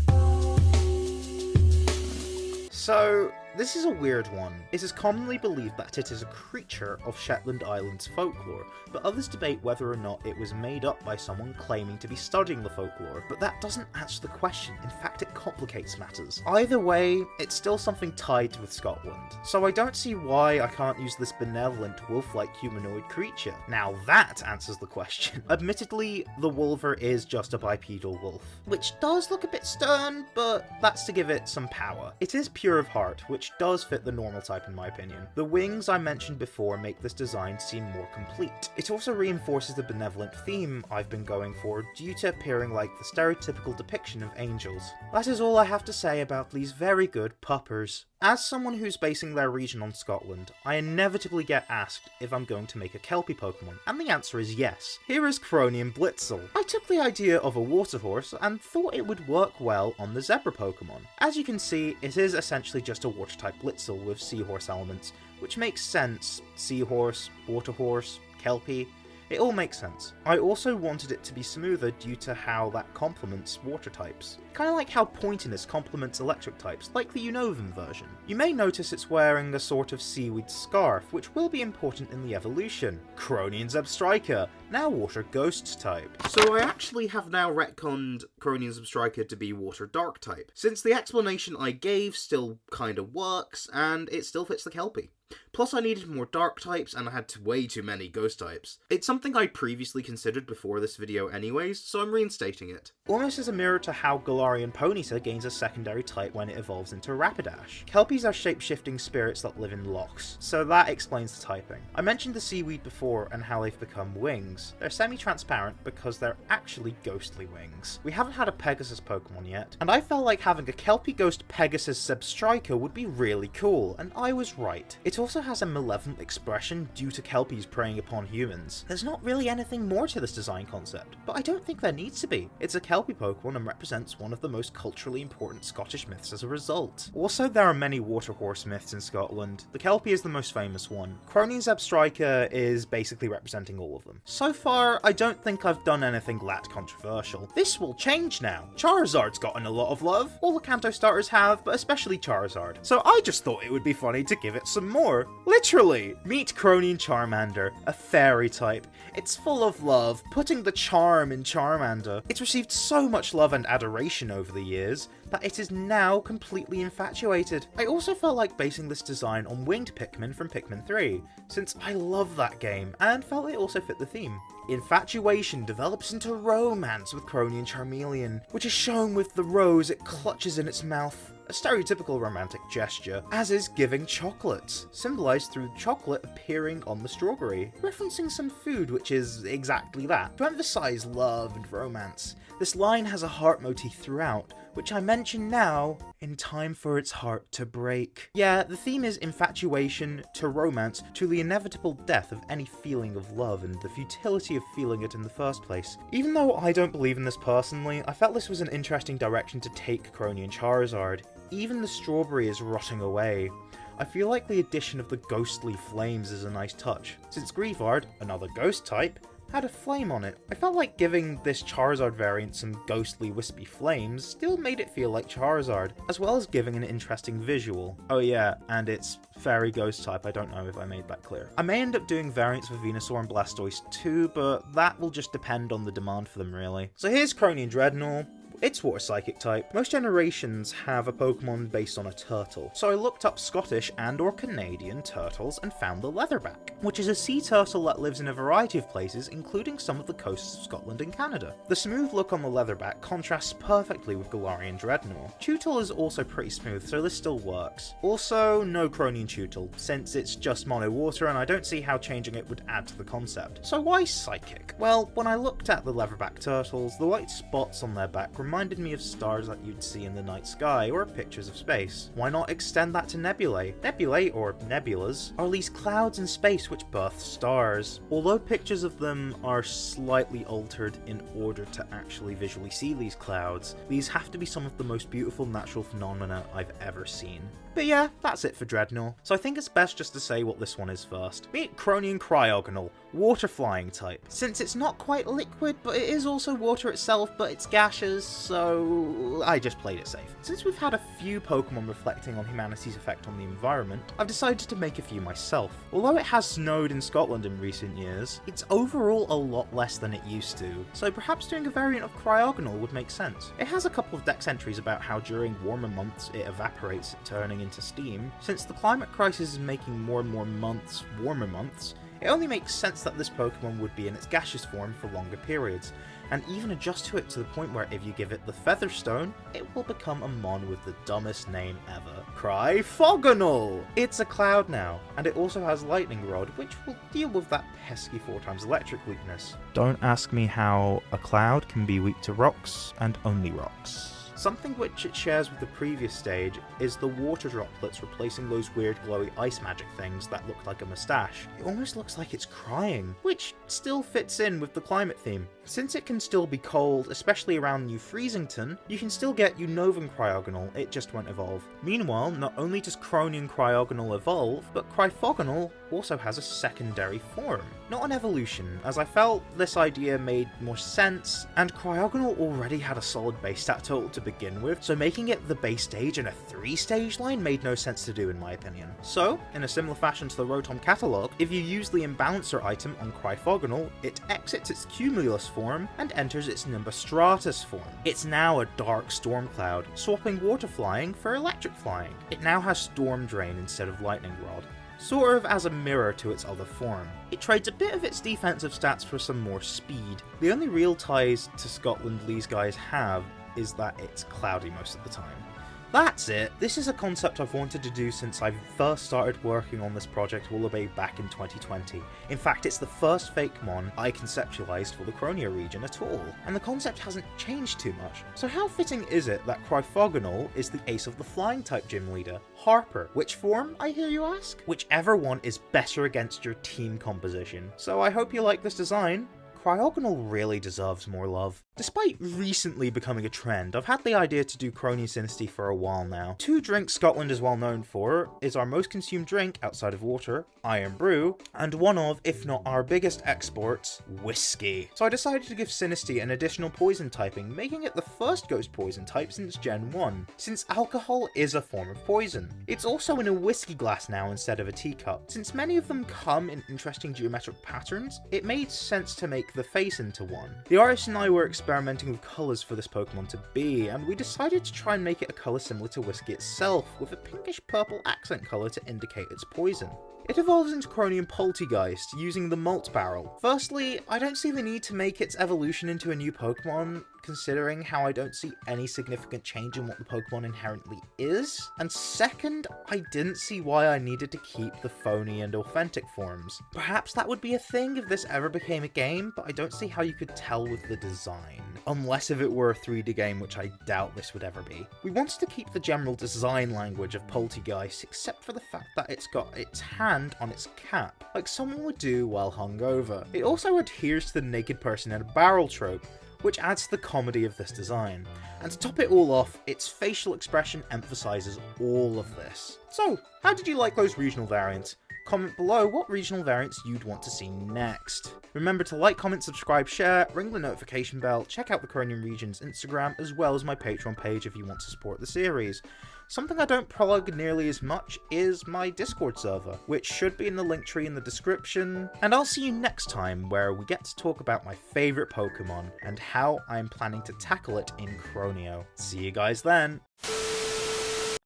So, this is a weird one. It is commonly believed that it is a creature of Shetland Islands folklore, but others debate whether or not it was made up by someone claiming to be studying the folklore, but that doesn't answer the question. In fact, it complicates matters. Either way, it's still something tied with Scotland, so I don't see why I can't use this benevolent wolf-like humanoid creature. Now that answers the question. Admittedly, the Wolver is just a bipedal wolf, which does look a bit stern, but that's to give it some power. It is pure of heart, which does fit the normal type in my opinion. The wings I mentioned before make this design seem more complete. It also reinforces the benevolent theme I've been going for due to appearing like the stereotypical depiction of angels. That is all I have to say about these very good puppers. As someone who's basing their region on Scotland, I inevitably get asked if I'm going to make a Kelpie Pokemon, and the answer is yes. Here is Croneo Blitzel. I took the idea of a water horse and thought it would work well on the Zebra Pokemon. As you can see, it is essentially just a water-type Blitzel with Seahorse elements, which makes sense. Seahorse, water horse, Kelpie. It all makes sense. I also wanted it to be smoother due to how that complements water types. Kinda like how pointiness complements electric types, like the Unused version. You may notice it's wearing a sort of seaweed scarf, which will be important in the evolution. Croneo Zebstrika, now water ghost type. So I actually have now retconned Croneo Zebstrika to be water dark type, since the explanation I gave still kinda works, and it still fits the Kelpie. Plus I needed more dark types and I had way too many ghost types. It's something I previously considered before this video anyways, so I'm reinstating it. Almost as a mirror to how Galarian Ponyta gains a secondary type when it evolves into Rapidash. Kelpies are shape-shifting spirits that live in locks, so that explains the typing. I mentioned the seaweed before and how they've become wings. They're semi-transparent because they're actually ghostly wings. We haven't had a Pegasus Pokemon yet, and I felt like having a Kelpie Ghost Pegasus Zebstrika would be really cool, and I was right. It also has a malevolent expression due to Kelpies preying upon humans. There's not really anything more to this design concept, but I don't think there needs to be. It's a Kelpie Pokemon and represents one of the most culturally important Scottish myths as a result. Also, there are many water horse myths in Scotland. The Kelpie is the most famous one. Croneo Zebstrika is basically representing all of them. So far, I don't think I've done anything that controversial. This will change now. Charizard's gotten a lot of love. All the Kanto starters have, but especially Charizard. So I just thought it would be funny to give it some more. Literally! Meet Croneo Charmander, a fairy type. It's full of love, putting the charm in Charmander. It's received so much love and adoration over the years that it is now completely infatuated. I also felt like basing this design on Winged Pikmin from Pikmin 3, since I love that game, and felt it also fit the theme. Infatuation develops into romance with Croneo Charmeleon, which is shown with the rose it clutches in its mouth. A stereotypical romantic gesture, as is giving chocolates, symbolised through chocolate appearing on the strawberry, referencing some food which is exactly that, to emphasise love and romance. This line has a heart motif throughout, which I mention now, in time for its heart to break. Yeah, the theme is infatuation to romance to the inevitable death of any feeling of love and the futility of feeling it in the first place. Even though I don't believe in this personally, I felt this was an interesting direction to take Croneo and Charizard. Even the strawberry is rotting away. I feel like the addition of the ghostly flames is a nice touch. Since Greavard, another ghost type, had a flame on it, I felt like giving this Charizard variant some ghostly wispy flames still made it feel like Charizard, as well as giving an interesting visual. Oh yeah, and it's fairy ghost type, I don't know if I made that clear. I may end up doing variants for Venusaur and Blastoise too, but that will just depend on the demand for them really. So here's Croneo Dreadnought. It's water psychic type. Most generations have a Pokemon based on a turtle, so I looked up Scottish and or Canadian turtles and found the Leatherback, which is a sea turtle that lives in a variety of places, including some of the coasts of Scotland and Canada. The smooth look on the Leatherback contrasts perfectly with Galarian Dreadnought. Chewtle is also pretty smooth, so this still works. Also, no Croneo Chewtle, since it's just mono water and I don't see how changing it would add to the concept. So why psychic? Well, when I looked at the Leatherback turtles, the white spots on their back reminded me of stars that you'd see in the night sky or pictures of space. Why not extend that to nebulae? Nebulae, or nebulas, are these clouds in space which birth stars. Although pictures of them are slightly altered in order to actually visually see these clouds, these have to be some of the most beautiful natural phenomena I've ever seen. But yeah, that's it for Dreadnought, so I think it's best just to say what this one is first. Meet Croneo Cryogonal, water flying type. Since it's not quite liquid, but it is also water itself, but it's gaseous, so I just played it safe. Since we've had a few Pokemon reflecting on humanity's effect on the environment, I've decided to make a few myself. Although it has snowed in Scotland in recent years, it's overall a lot less than it used to, so perhaps doing a variant of Cryogonal would make sense. It has a couple of dex entries about how during warmer months it evaporates, turning into steam. Since the climate crisis is making more and more months warmer months, it only makes sense that this Pokemon would be in its gaseous form for longer periods, and even adjust to it to the point where if you give it the Featherstone, it will become a mon with the dumbest name ever. Cryfogonal! It's a cloud now, and it also has Lightning Rod, which will deal with that pesky 4x electric weakness. Don't ask me how a cloud can be weak to rocks, and only rocks. Something which it shares with the previous stage is the water droplets replacing those weird glowy ice magic things that look like a moustache. It almost looks like it's crying, which still fits in with the climate theme. Since it can still be cold, especially around New Freezington, you can still get Unovan Cryogonal, it just won't evolve. Meanwhile, not only does Cronian Cryogonal evolve, but Cryphogonal also has a secondary form. Not an evolution, as I felt this idea made more sense, and Cryogonal already had a solid base stat total to begin with, so making it the base stage in a 3-stage line made no sense to do in my opinion. So, in a similar fashion to the Rotom catalogue, if you use the Imbalancer item on Cryphogonal, it exits its Cumulus form and enters its Nimbus Stratus form. It's now a dark storm cloud, swapping water flying for electric flying. It now has Storm Drain instead of Lightning Rod, sort of as a mirror to its other form. It trades a bit of its defensive stats for some more speed. The only real ties to Scotland these guys have is that it's cloudy most of the time. That's it. This is a concept I've wanted to do since I first started working on this project all the way back in 2020. In fact, it's the first Fakemon I conceptualized for the Croneo region at all, and the concept hasn't changed too much. So how fitting is it that Cryphogonal is the ace of the flying type gym leader, Harper? Which form, I hear you ask? Whichever one is better against your team composition. So I hope you like this design. Cryogonal really deserves more love. Despite recently becoming a trend, I've had the idea to do Croniosynasty for a while now. 2 drinks Scotland is well known for is our most consumed drink outside of water, Iron Brew, and one of, if not our biggest exports, whiskey. So I decided to give Synasty an additional poison typing, making it the first ghost poison type since Gen 1, since alcohol is a form of poison. It's also in a whiskey glass now instead of a teacup. Since many of them come in interesting geometric patterns, it made sense to make the face into one. The artist and I were experimenting with colours for this Pokemon to be, and we decided to try and make it a colour similar to whiskey itself, with a pinkish purple accent colour to indicate its poison. It evolves into Cronian Poltegeist, using the Malt Barrel. Firstly, I don't see the need to make its evolution into a new Pokemon, considering how I don't see any significant change in what the Pokemon inherently is. And second, I didn't see why I needed to keep the phony and authentic forms. Perhaps that would be a thing if this ever became a game, but I don't see how you could tell with the design. Unless if it were a 3D game, which I doubt this would ever be. We wanted to keep the general design language of Poltegeist, except for the fact that it's got its hand on its cap, like someone would do while hungover. It also adheres to the naked person in a barrel trope, which adds to the comedy of this design. And to top it all off, its facial expression emphasises all of this. So, how did you like those regional variants? Comment below what regional variants you'd want to see next. Remember to like, comment, subscribe, share, ring the notification bell, check out the Cronian Region's Instagram, as well as my Patreon page if you want to support the series. Something I don't plug nearly as much is my Discord server, which should be in the link tree in the description. And I'll see you next time, where we get to talk about my favourite Pokemon, and how I'm planning to tackle it in Croneo. See you guys then!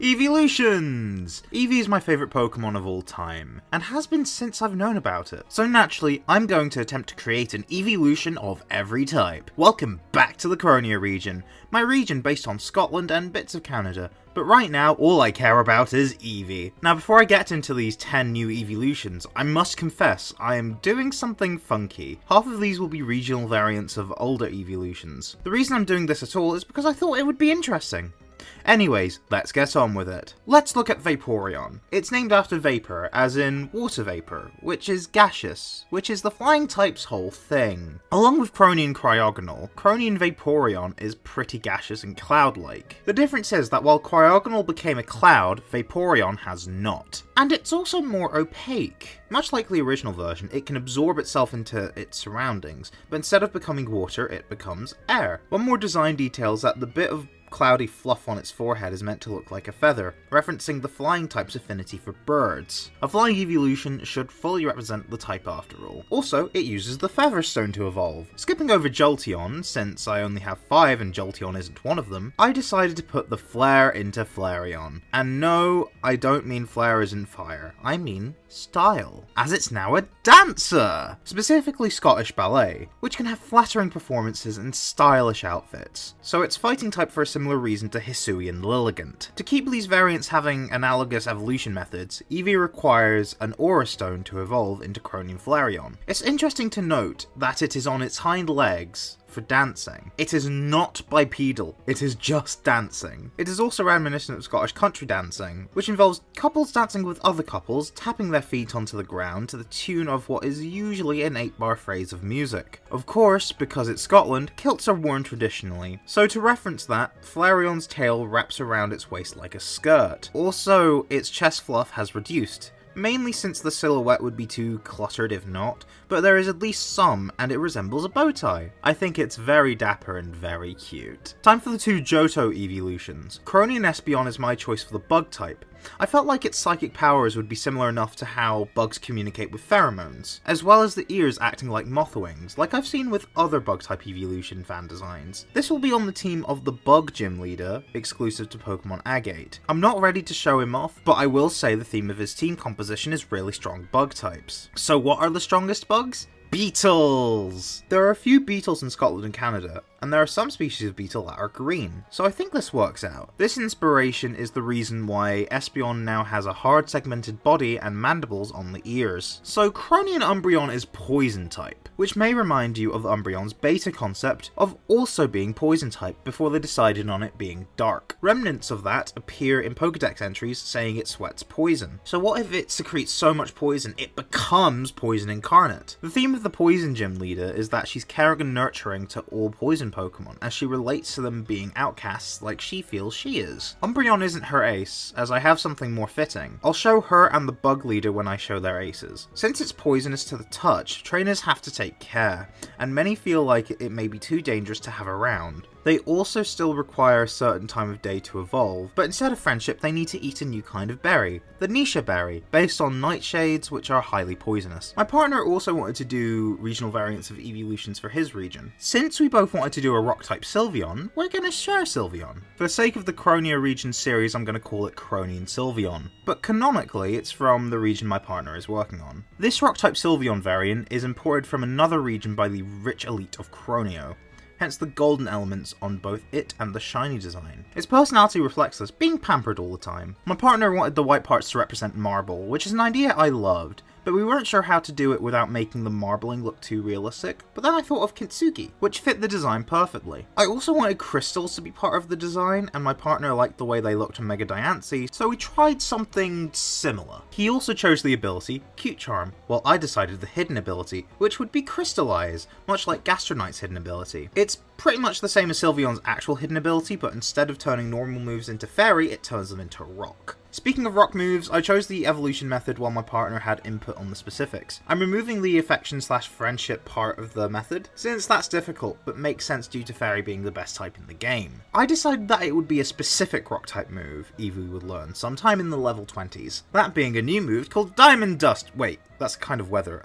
Eeveelutions! Eevee is my favourite Pokemon of all time, and has been since I've known about it. So naturally, I'm going to attempt to create an Eeveelution of every type. Welcome back to the Croneo region, my region based on Scotland and bits of Canada. But right now, all I care about is Eevee. Now before I get into these 10 new Eeveelutions, I must confess, I am doing something funky. Half of these will be regional variants of older Eeveelutions. The reason I'm doing this at all is because I thought it would be interesting. Anyways, let's get on with it. Let's look at Vaporeon. It's named after vapor, as in water vapor, which is gaseous, which is the flying type's whole thing. Along with Cronian Cryogonal, Cronian Vaporeon is pretty gaseous and cloud-like. The difference is that while Cryogonal became a cloud, Vaporeon has not. And it's also more opaque. Much like the original version, it can absorb itself into its surroundings, but instead of becoming water, it becomes air. One more design detail is that the bit of cloudy fluff on its forehead is meant to look like a feather, referencing the flying type's affinity for birds. A flying evolution should fully represent the type after all. Also, it uses the Featherstone to evolve. Skipping over Jolteon, since I only have 5 and Jolteon isn't one of them, I decided to put the Flare into Flareon. And no, I don't mean flare as in fire, I mean style, as it's now a dancer! Specifically Scottish ballet, which can have flattering performances and stylish outfits. So it's fighting type for a similar reason to Hisui and Lilligant. To keep these variants having analogous evolution methods, Eevee requires an Aura Stone to evolve into Cronian Flareon. It's interesting to note that it is on its hind legs, for dancing. It is not bipedal, it is just dancing. It is also reminiscent of Scottish country dancing, which involves couples dancing with other couples, tapping their feet onto the ground to the tune of what is usually an 8-bar phrase of music. Of course, because it's Scotland, kilts are worn traditionally, so to reference that, Flareon's tail wraps around its waist like a skirt. Also, its chest fluff has reduced, mainly since the silhouette would be too cluttered if not, but there is at least some, and it resembles a bow tie. I think it's very dapper and very cute. Time for the two Johto Eeveelutions. Croneo and Espeon is my choice for the bug type. I felt like its psychic powers would be similar enough to how bugs communicate with pheromones, as well as the ears acting like moth wings, like I've seen with other bug-type Eeveelution fan designs. This will be on the team of the Bug Gym Leader, exclusive to Pokemon Agate. I'm not ready to show him off, but I will say the theme of his team composition is really strong bug types. So what are the strongest bugs? Beetles! There are a few beetles in Scotland and Canada, and there are some species of beetle that are green, so I think this works out. This inspiration is the reason why Espeon now has a hard segmented body and mandibles on the ears. So Croneo and Umbreon is poison type, which may remind you of Umbreon's beta concept of also being poison type before they decided on it being dark. Remnants of that appear in Pokedex entries saying it sweats poison. So what if it secretes so much poison it becomes poison incarnate? The theme of the Poison Gym Leader is that she's caring and nurturing to all poison Pokemon, as she relates to them being outcasts like she feels she is. Umbreon isn't her ace, as I have something more fitting. I'll show her and the Bug Leader when I show their aces. Since it's poisonous to the touch, trainers have to take care, and many feel like it may be too dangerous to have around. They also still require a certain time of day to evolve, but instead of friendship they need to eat a new kind of berry, the Nisha berry, based on nightshades which are highly poisonous. My partner also wanted to do regional variants of Eeveelutions for his region. Since we both wanted to do a rock-type Sylveon, we're going to share Sylveon. For the sake of the Croneo region series, I'm going to call it Croneo and Sylveon, but canonically it's from the region my partner is working on. This rock-type Sylveon variant is imported from another region by the rich elite of Croneo, hence the golden elements on both it and the shiny design. Its personality reflects this, being pampered all the time. My partner wanted the white parts to represent marble, which is an idea I loved, but we weren't sure how to do it without making the marbling look too realistic, but then I thought of Kintsugi, which fit the design perfectly. I also wanted crystals to be part of the design, and my partner liked the way they looked on Mega Diancie, so we tried something similar. He also chose the ability, Cute Charm, while I decided the hidden ability, which would be Crystallize, much like Gastronite's hidden ability. It's pretty much the same as Sylveon's actual hidden ability, but instead of turning normal moves into fairy, it turns them into rock. Speaking of rock moves, I chose the evolution method while my partner had input on the specifics. I'm removing the affection/friendship part of the method, since that's difficult, but makes sense due to fairy being the best type in the game. I decided that it would be a specific rock type move Eevee would learn sometime in the level 20s, that being a new move called Diamond Dust. Wait, that's kind of weather.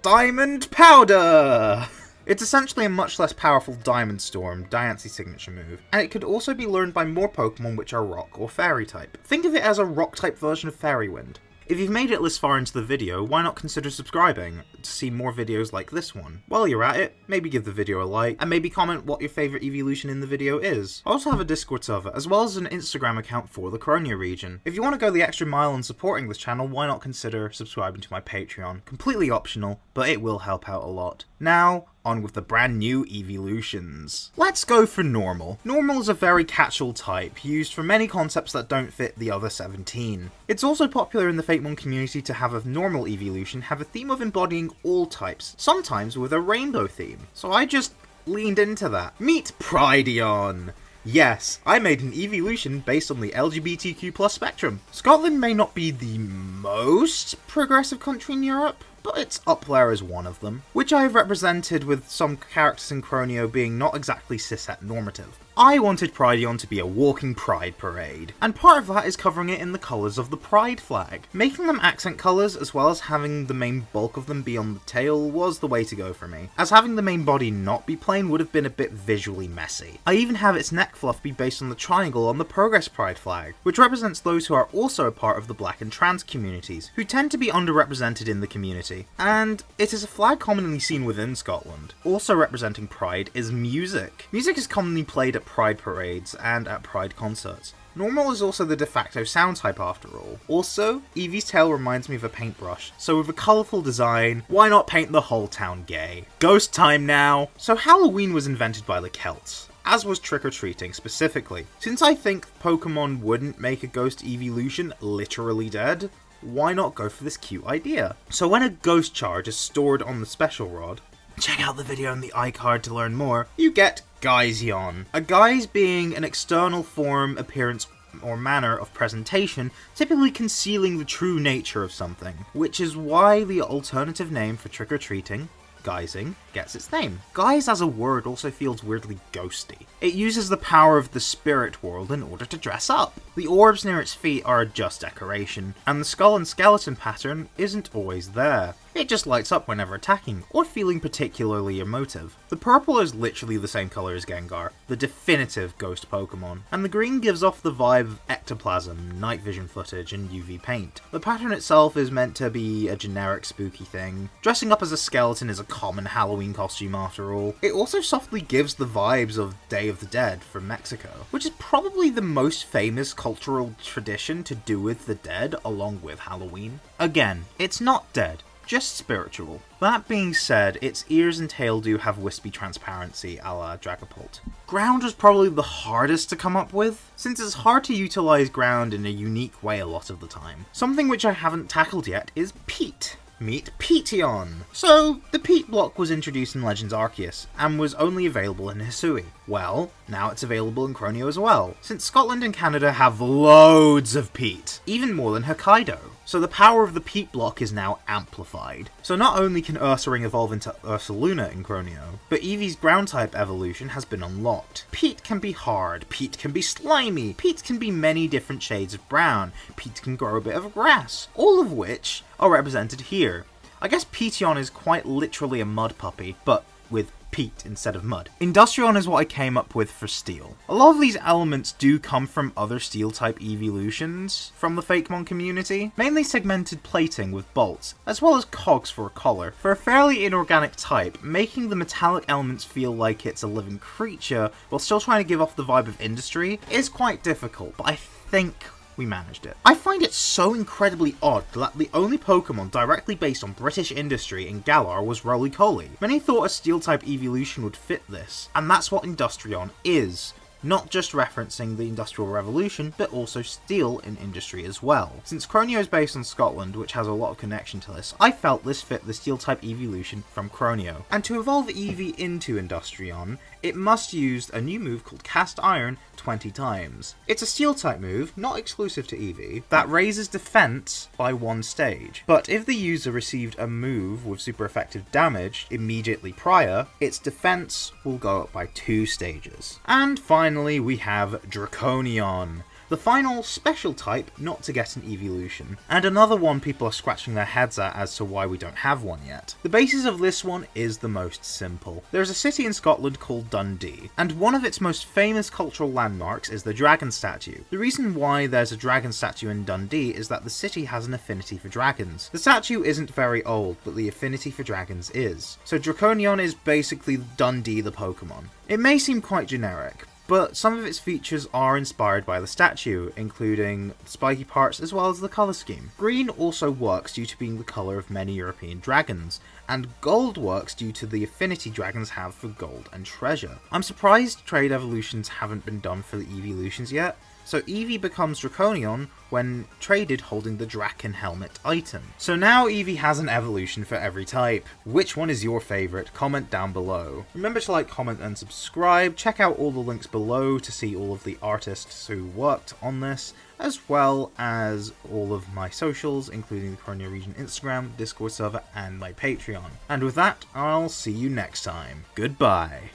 Diamond Powder! It's essentially a much less powerful Diamond Storm, Diancie's signature move, and it could also be learned by more Pokemon which are rock or fairy type. Think of it as a rock type version of Fairy Wind. If you've made it this far into the video, why not consider subscribing to see more videos like this one? While you're at it, maybe give the video a like, and maybe comment what your favourite Eeveelution in the video is. I also have a Discord server, as well as an Instagram account for the Croneo region. If you want to go the extra mile in supporting this channel, why not consider subscribing to my Patreon? Completely optional, but it will help out a lot. Now, on with the brand new Eeveelutions. Let's go for Normal. Normal is a very catch-all type, used for many concepts that don't fit the other 17. It's also popular in the Fakemon community to have a normal Eeveelution have a theme of embodying all types, sometimes with a rainbow theme. So I just leaned into that. Meet Prydeon! Yes, I made an Eeveelution based on the LGBTQ+ spectrum. Scotland may not be the most progressive country in Europe, but it's up there as one of them, which I have represented with some characters in Croneo being not exactly cis-het normative. I wanted Prydeon to be a walking pride parade, and part of that is covering it in the colours of the pride flag. Making them accent colours as well as having the main bulk of them be on the tail was the way to go for me, as having the main body not be plain would have been a bit visually messy. I even have its neck fluff be based on the triangle on the Progress Pride flag, which represents those who are also a part of the black and trans communities, who tend to be underrepresented in the community. community, and it is a flag commonly seen within Scotland. Also representing pride is music. Music is commonly played at pride parades and at pride concerts. Normal is also the de facto sound type after all. Also, Eevee's tail reminds me of a paintbrush, so with a colourful design, why not paint the whole town gay? Ghost time now! So Halloween was invented by the Celts, as was trick-or-treating specifically. Since I think Pokemon wouldn't make a ghost Eeveelution literally dead, why not go for this cute idea? So when a ghost charge is stored on the special rod, check out the video in the iCard to learn more, you get Geysion. A guise being an external form, appearance, or manner of presentation, typically concealing the true nature of something, which is why the alternative name for trick-or-treating, guising, gets its name. Guise as a word also feels weirdly ghosty. It uses the power of the spirit world in order to dress up. The orbs near its feet are just decoration, and the skull and skeleton pattern isn't always there. It just lights up whenever attacking, or feeling particularly emotive. The purple is literally the same colour as Gengar, the definitive ghost Pokemon, and the green gives off the vibe of ectoplasm, night vision footage, and UV paint. The pattern itself is meant to be a generic spooky thing. Dressing up as a skeleton is a common Halloween costume after all. It also softly gives the vibes of Day of the Dead from Mexico, which is probably the most famous cultural tradition to do with the dead along with Halloween. Again, it's not dead, just spiritual. That being said, its ears and tail do have wispy transparency a la Dragapult. Ground was probably the hardest to come up with, since it's hard to utilise ground in a unique way a lot of the time. Something which I haven't tackled yet is peat. Meet Petion. So, the peat block was introduced in Legends Arceus, and was only available in Hisui. Well, now it's available in Croneo as well, since Scotland and Canada have loads of peat, even more than Hokkaido. So the power of the peat block is now amplified. So not only can Ursaring evolve into Ursaluna in Croneo, but Eevee's ground type evolution has been unlocked. Peat can be hard, peat can be slimy, peat can be many different shades of brown, peat can grow a bit of grass, all of which are represented here. I guess Petion is quite literally a mud puppy, but with peat instead of mud. Industrion is what I came up with for Steel. A lot of these elements do come from other Steel-type Eeveelutions from the Fakemon community, mainly segmented plating with bolts, as well as cogs for a collar. For a fairly inorganic type, making the metallic elements feel like it's a living creature while still trying to give off the vibe of industry is quite difficult, but I think we managed it. I find it so incredibly odd that the only Pokemon directly based on British industry in Galar was Roly-Poly. Many thought a Steel-type Eeveelution would fit this, and that's what Industrion is. Not just referencing the Industrial Revolution, but also steel in industry as well. Since Croneo is based on Scotland, which has a lot of connection to this, I felt this fit the Steel-type Eeveelution from Croneo. And to evolve Eevee into Industrion, it must use a new move called Cast Iron 20 times. It's a Steel-type move, not exclusive to Eevee, that raises defense by 1 stage. But if the user received a move with super effective damage immediately prior, its defense will go up by 2 stages. And finally, we have Draconion, the final special type not to get an Eeveelution, and another one people are scratching their heads at as to why we don't have one yet. The basis of this one is the most simple. There's a city in Scotland called Dundee, and one of its most famous cultural landmarks is the dragon statue. The reason why there's a dragon statue in Dundee is that the city has an affinity for dragons. The statue isn't very old, but the affinity for dragons is. So Draconion is basically Dundee the Pokemon. It may seem quite generic, but some of its features are inspired by the statue, including the spiky parts as well as the colour scheme. Green also works due to being the colour of many European dragons, and gold works due to the affinity dragons have for gold and treasure. I'm surprised trade evolutions haven't been done for the Eeveelutions yet, so Eevee becomes Draconion when traded holding the Draken Helmet item. So now Eevee has an evolution for every type. Which one is your favourite? Comment down below. Remember to like, comment and subscribe. Check out all the links below to see all of the artists who worked on this, as well as all of my socials, including the Croneo Region Instagram, Discord server, and my Patreon. And with that, I'll see you next time. Goodbye.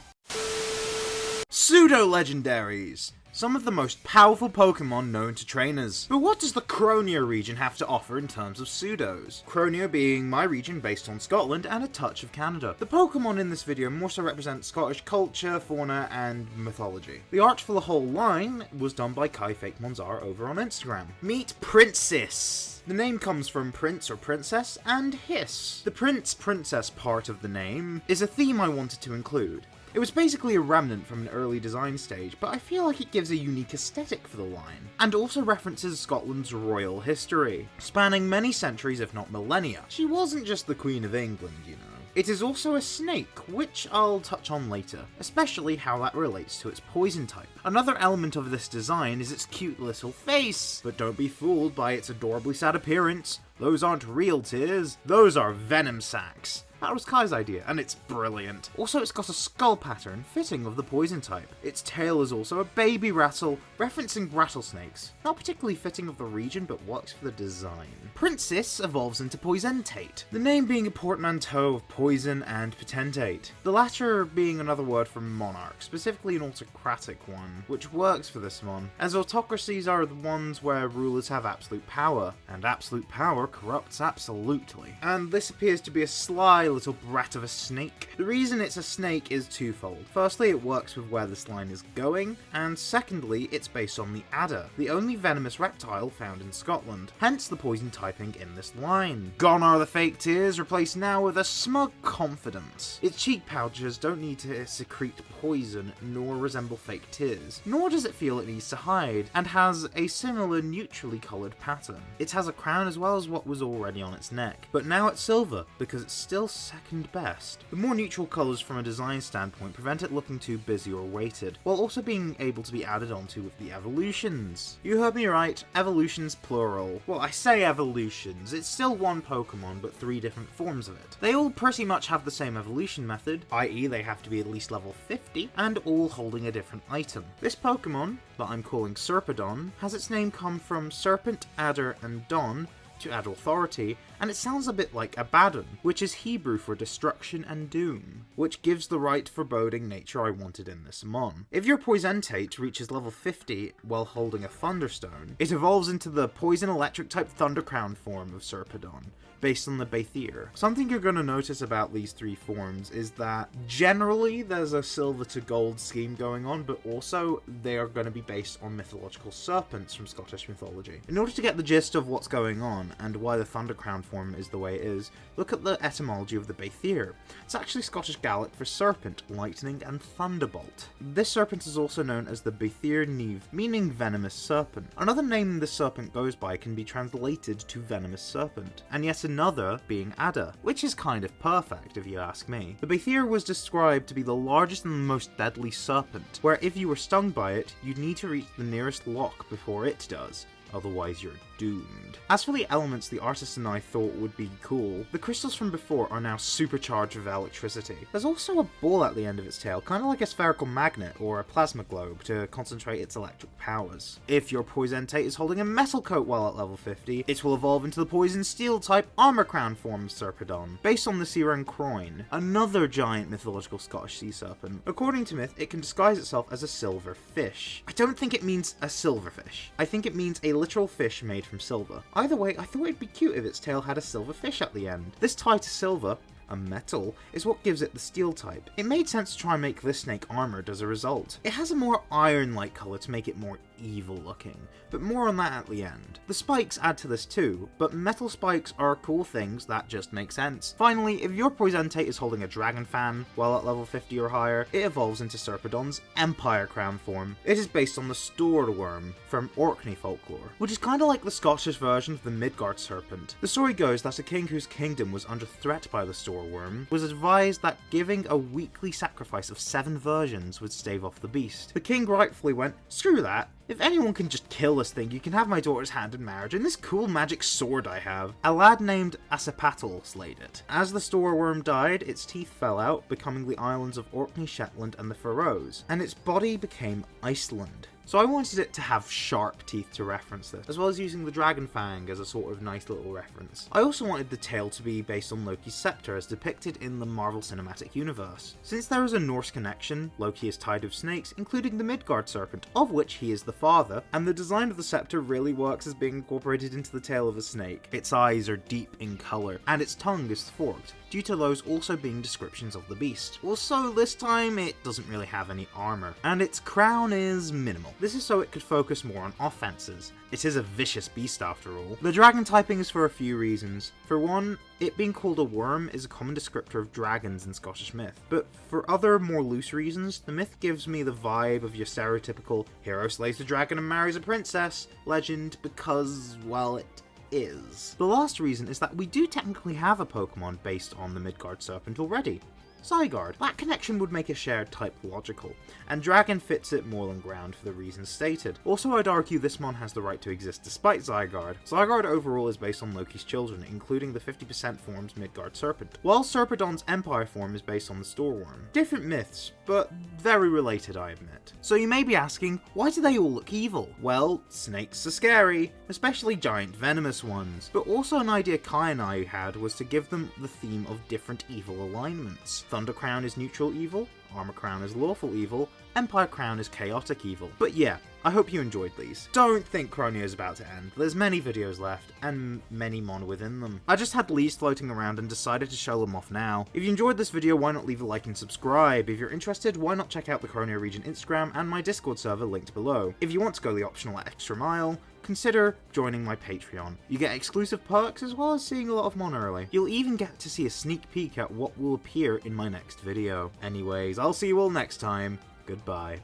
Psudo Legendaries! some of the most powerful Pokemon known to trainers. But what does the Croneo region have to offer in terms of pseudos? Croneo being my region based on Scotland and a touch of Canada. The Pokemon in this video more so represent Scottish culture, fauna, and mythology. The art for the whole line was done by Kai Fakemon's art over on Instagram. Meet Princess! The name comes from prince or princess and hiss. The prince-princess part of the name is a theme I wanted to include. It was basically a remnant from an early design stage, but I feel like it gives a unique aesthetic for the line, and also references Scotland's royal history, spanning many centuries if not millennia. She wasn't just the Queen of England, you know. It is also a snake, which I'll touch on later, especially how that relates to its poison type. Another element of this design is its cute little face, but don't be fooled by its adorably sad appearance. Those aren't real tears, those are venom sacs. That was Kai's idea, and it's brilliant. Also, it's got a skull pattern fitting of the poison type. Its tail is also a baby rattle, referencing rattlesnakes. Not particularly fitting of the region, but works for the design. Princess evolves into Poisentate, the name being a portmanteau of poison and potentate. The latter being another word for monarch, specifically an autocratic one, which works for this one, as autocracies are the ones where rulers have absolute power, and absolute power corrupts absolutely. And this appears to be a sly little brat of a snake. The reason it's a snake is twofold. Firstly, it works with where this line is going, and secondly, it's based on the adder, the only venomous reptile found in Scotland, hence the poison typing in this line. Gone are the fake tears, replaced now with a smug confidence. Its cheek pouches don't need to secrete poison nor resemble fake tears, nor does it feel it needs to hide, and has a similar neutrally coloured pattern. It has a crown as well as what was already on its neck, but now it's silver because it's still second best. The more neutral colours from a design standpoint prevent it looking too busy or weighted, while also being able to be added onto with the evolutions. You heard me right, evolutions plural. Well, I say evolutions, it's still one Pokemon but 3 different forms of it. They all pretty much have the same evolution method, i.e. they have to be at least level 50, and all holding a different item. This Pokemon, that I'm calling Serpedon, has its name come from serpent, adder, and don, to add authority, and it sounds a bit like Abaddon, which is Hebrew for destruction and doom, which gives the right foreboding nature I wanted in this mon. If your Poisentate reaches level 50 while holding a Thunderstone, it evolves into the Poison Electric type Thundercrown form of Serpedon, based on the Bathier. Something you're going to notice about these 3 forms is that generally there's a silver to gold scheme going on, but also they are going to be based on mythological serpents from Scottish mythology. In order to get the gist of what's going on and why the Thundercrown form is the way it is, look at the etymology of the Bathier. It's actually Scottish Gaelic for serpent, lightning, and thunderbolt. This serpent is also known as the Bathier Niamh, meaning venomous serpent. Another name this serpent goes by can be translated to venomous serpent, and yet another being adder, which is kind of perfect if you ask me. The Bathier was described to be the largest and most deadly serpent, where if you were stung by it, you'd need to reach the nearest lock before it does. Otherwise you're doomed. As for the elements the artist and I thought would be cool, the crystals from before are now supercharged with electricity. There's also a ball at the end of its tail, kind of like a spherical magnet or a plasma globe to concentrate its electric powers. If your Poisentate is holding a metal coat while at level 50, it will evolve into the Poison Steel type Armor Crown form of Serpedon, based on the Siren Croin, another giant mythological Scottish sea serpent. According to myth, it can disguise itself as a silver fish. I don't think it means a silverfish. I think it means a literal fish made from silver. Either way, I thought it'd be cute if its tail had a silver fish at the end. This tie to silver, a metal, is what gives it the steel type. It made sense to try and make this snake armored as a result. It has a more iron-like colour to make it more evil looking, but more on that at the end. The spikes add to this too, but metal spikes are cool things that just make sense. Finally, if your Poisentate is holding a dragon fan while at level 50 or higher, it evolves into Serpedon's Empire Crown form. It is based on the Stoorworm from Orkney folklore, which is kind of like the Scottish version of the Midgard serpent. The story goes that a king whose kingdom was under threat by the Stoorworm was advised that giving a weekly sacrifice of 7 virgins would stave off the beast. The king rightfully went, "Screw that. If anyone can just kill this thing, you can have my daughter's hand in marriage and this cool magic sword I have." A lad named Asapatl slayed it. As the Stoorworm died, its teeth fell out, becoming the islands of Orkney, Shetland, and the Faroes, and its body became Iceland. so I wanted it to have sharp teeth to reference this, as well as using the dragon fang as a sort of nice little reference. I also wanted the tail to be based on Loki's scepter as depicted in the Marvel Cinematic Universe. Since there is a Norse connection, Loki is tied with snakes, including the Midgard serpent, of which he is the father, and the design of the scepter really works as being incorporated into the tail of a snake. Its eyes are deep in colour, and its tongue is forked, due to those also being descriptions of the beast. Also, this time it doesn't really have any armour, and its crown is minimal. This is so it could focus more on offenses. It is a vicious beast after all. The dragon typing is for a few reasons. For one, it being called a worm is a common descriptor of dragons in Scottish myth, but for other more loose reasons, the myth gives me the vibe of your stereotypical hero slays the dragon and marries a princess legend because, well, it is. The last reason is that we do technically have a Pokemon based on the Midgard serpent already. Zygarde. That connection would make a shared type logical, and Dragon fits it more than ground for the reasons stated. Also, I'd argue this mon has the right to exist despite Zygarde. Zygarde overall is based on Loki's children, including the 50% form's Midgard Serpent, while Serpedon's Empire form is based on the Storeworm. Different myths, but very related, I admit. So you may be asking, why do they all look evil? Well, snakes are scary, especially giant venomous ones, but also an idea Kai and I had was to give them the theme of different evil alignments. Thunder Crown is neutral evil, Armor Crown is lawful evil, Empire Crown is chaotic evil. But yeah, I hope you enjoyed these. Don't think Croneo is about to end. There's many videos left, and many mon within them. I just had leads floating around and decided to show them off now. If you enjoyed this video, why not leave a like and subscribe? If you're interested, why not check out the Croneo region Instagram and my Discord server linked below. If you want to go the optional extra mile, consider joining my Patreon. You get exclusive perks as well as seeing a lot of mon early. You'll even get to see a sneak peek at what will appear in my next video. Anyways, I'll see you all next time. Goodbye.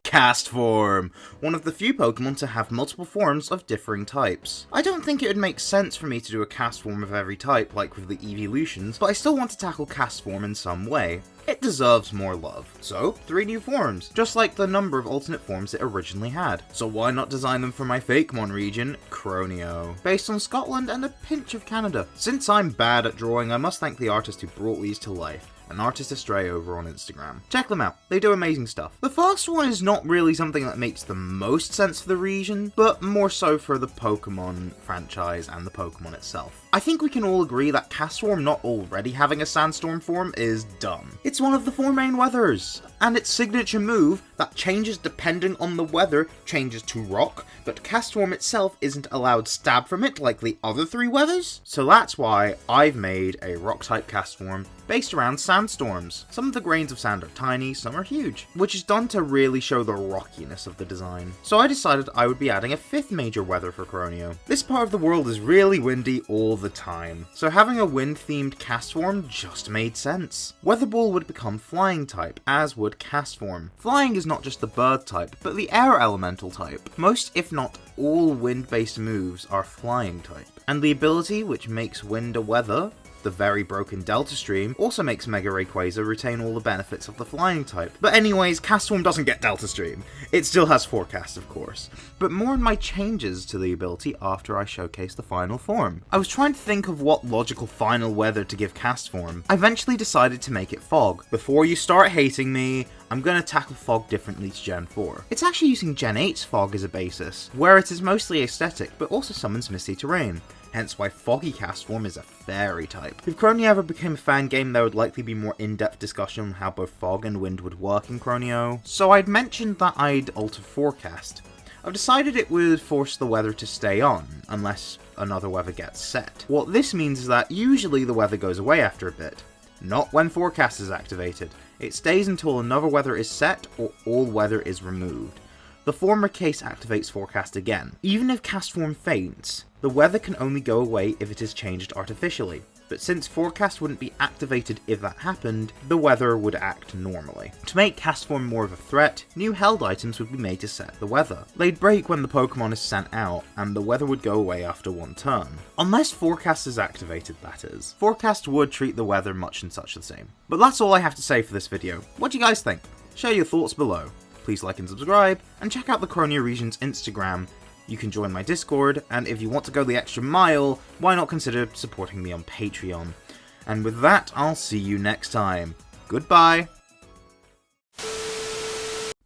Castform, one of the few Pokemon to have multiple forms of differing types. I don't think it would make sense for me to do a Castform of every type like with the Eeveelutions, but I still want to tackle Castform in some way. It deserves more love. So, 3 new forms, just like the number of alternate forms it originally had. So why not design them for my Fakemon region, Croneo, based on Scotland and a pinch of Canada. Since I'm bad at drawing, I must thank the artist who brought these to life. An Artist Astray over on Instagram. Check them out, they do amazing stuff. The first one is not really something that makes the most sense for the region, but more so for the Pokemon franchise and the Pokemon itself. I think we can all agree that Castform not already having a Sandstorm form is dumb. It's one of the 4 main weathers, and its signature move that changes depending on the weather changes to Rock, but Castform itself isn't allowed stab from it like the other 3 weathers. So that's why I've made a Rock-type Castform based around sandstorms. Some of the grains of sand are tiny, some are huge, which is done to really show the rockiness of the design. So I decided I would be adding a 5th major weather for Croneo. This part of the world is really windy all the time, so having a wind-themed Castform just made sense. Weather Ball would become Flying type, as would Castform. Flying is not just the bird type, but the air elemental type. Most, if not all, wind-based moves are Flying type. And the ability which makes wind a weather, the very broken Delta Stream, also makes Mega Rayquaza retain all the benefits of the Flying type. But anyways, Castform doesn't get Delta Stream. It still has Forecast, of course. But more on my changes to the ability after I showcase the final form. I was trying to think of what logical final weather to give Castform. I eventually decided to make it Fog. Before you start hating me, I'm going to tackle Fog differently to Gen 4. It's actually using Gen 8's Fog as a basis, where it is mostly aesthetic, but also summons Misty Terrain. Hence why Foggy Castform is a Fairy type. If Croneo ever became a fan game, there would likely be more in-depth discussion on how both Fog and Wind would work in Croneo, so I'd mentioned that I'd alter Forecast. I've decided it would force the weather to stay on, unless another weather gets set. What this means is that usually the weather goes away after a bit, not when Forecast is activated. It stays until another weather is set or all weather is removed. The former case activates Forecast again. Even if Castform faints, the weather can only go away if it is changed artificially. But since Forecast wouldn't be activated if that happened, the weather would act normally. To make Castform more of a threat, new held items would be made to set the weather. They'd break when the Pokemon is sent out, and the weather would go away after one turn. Unless Forecast is activated, that is. Forecast would treat the weather much and such the same. But that's all I have to say for this video. What do you guys think? Share your thoughts below. Please like and subscribe, and check out the Croneo region's Instagram. You can join my Discord, and if you want to go the extra mile, why not consider supporting me on Patreon? And with that, I'll see you next time. Goodbye!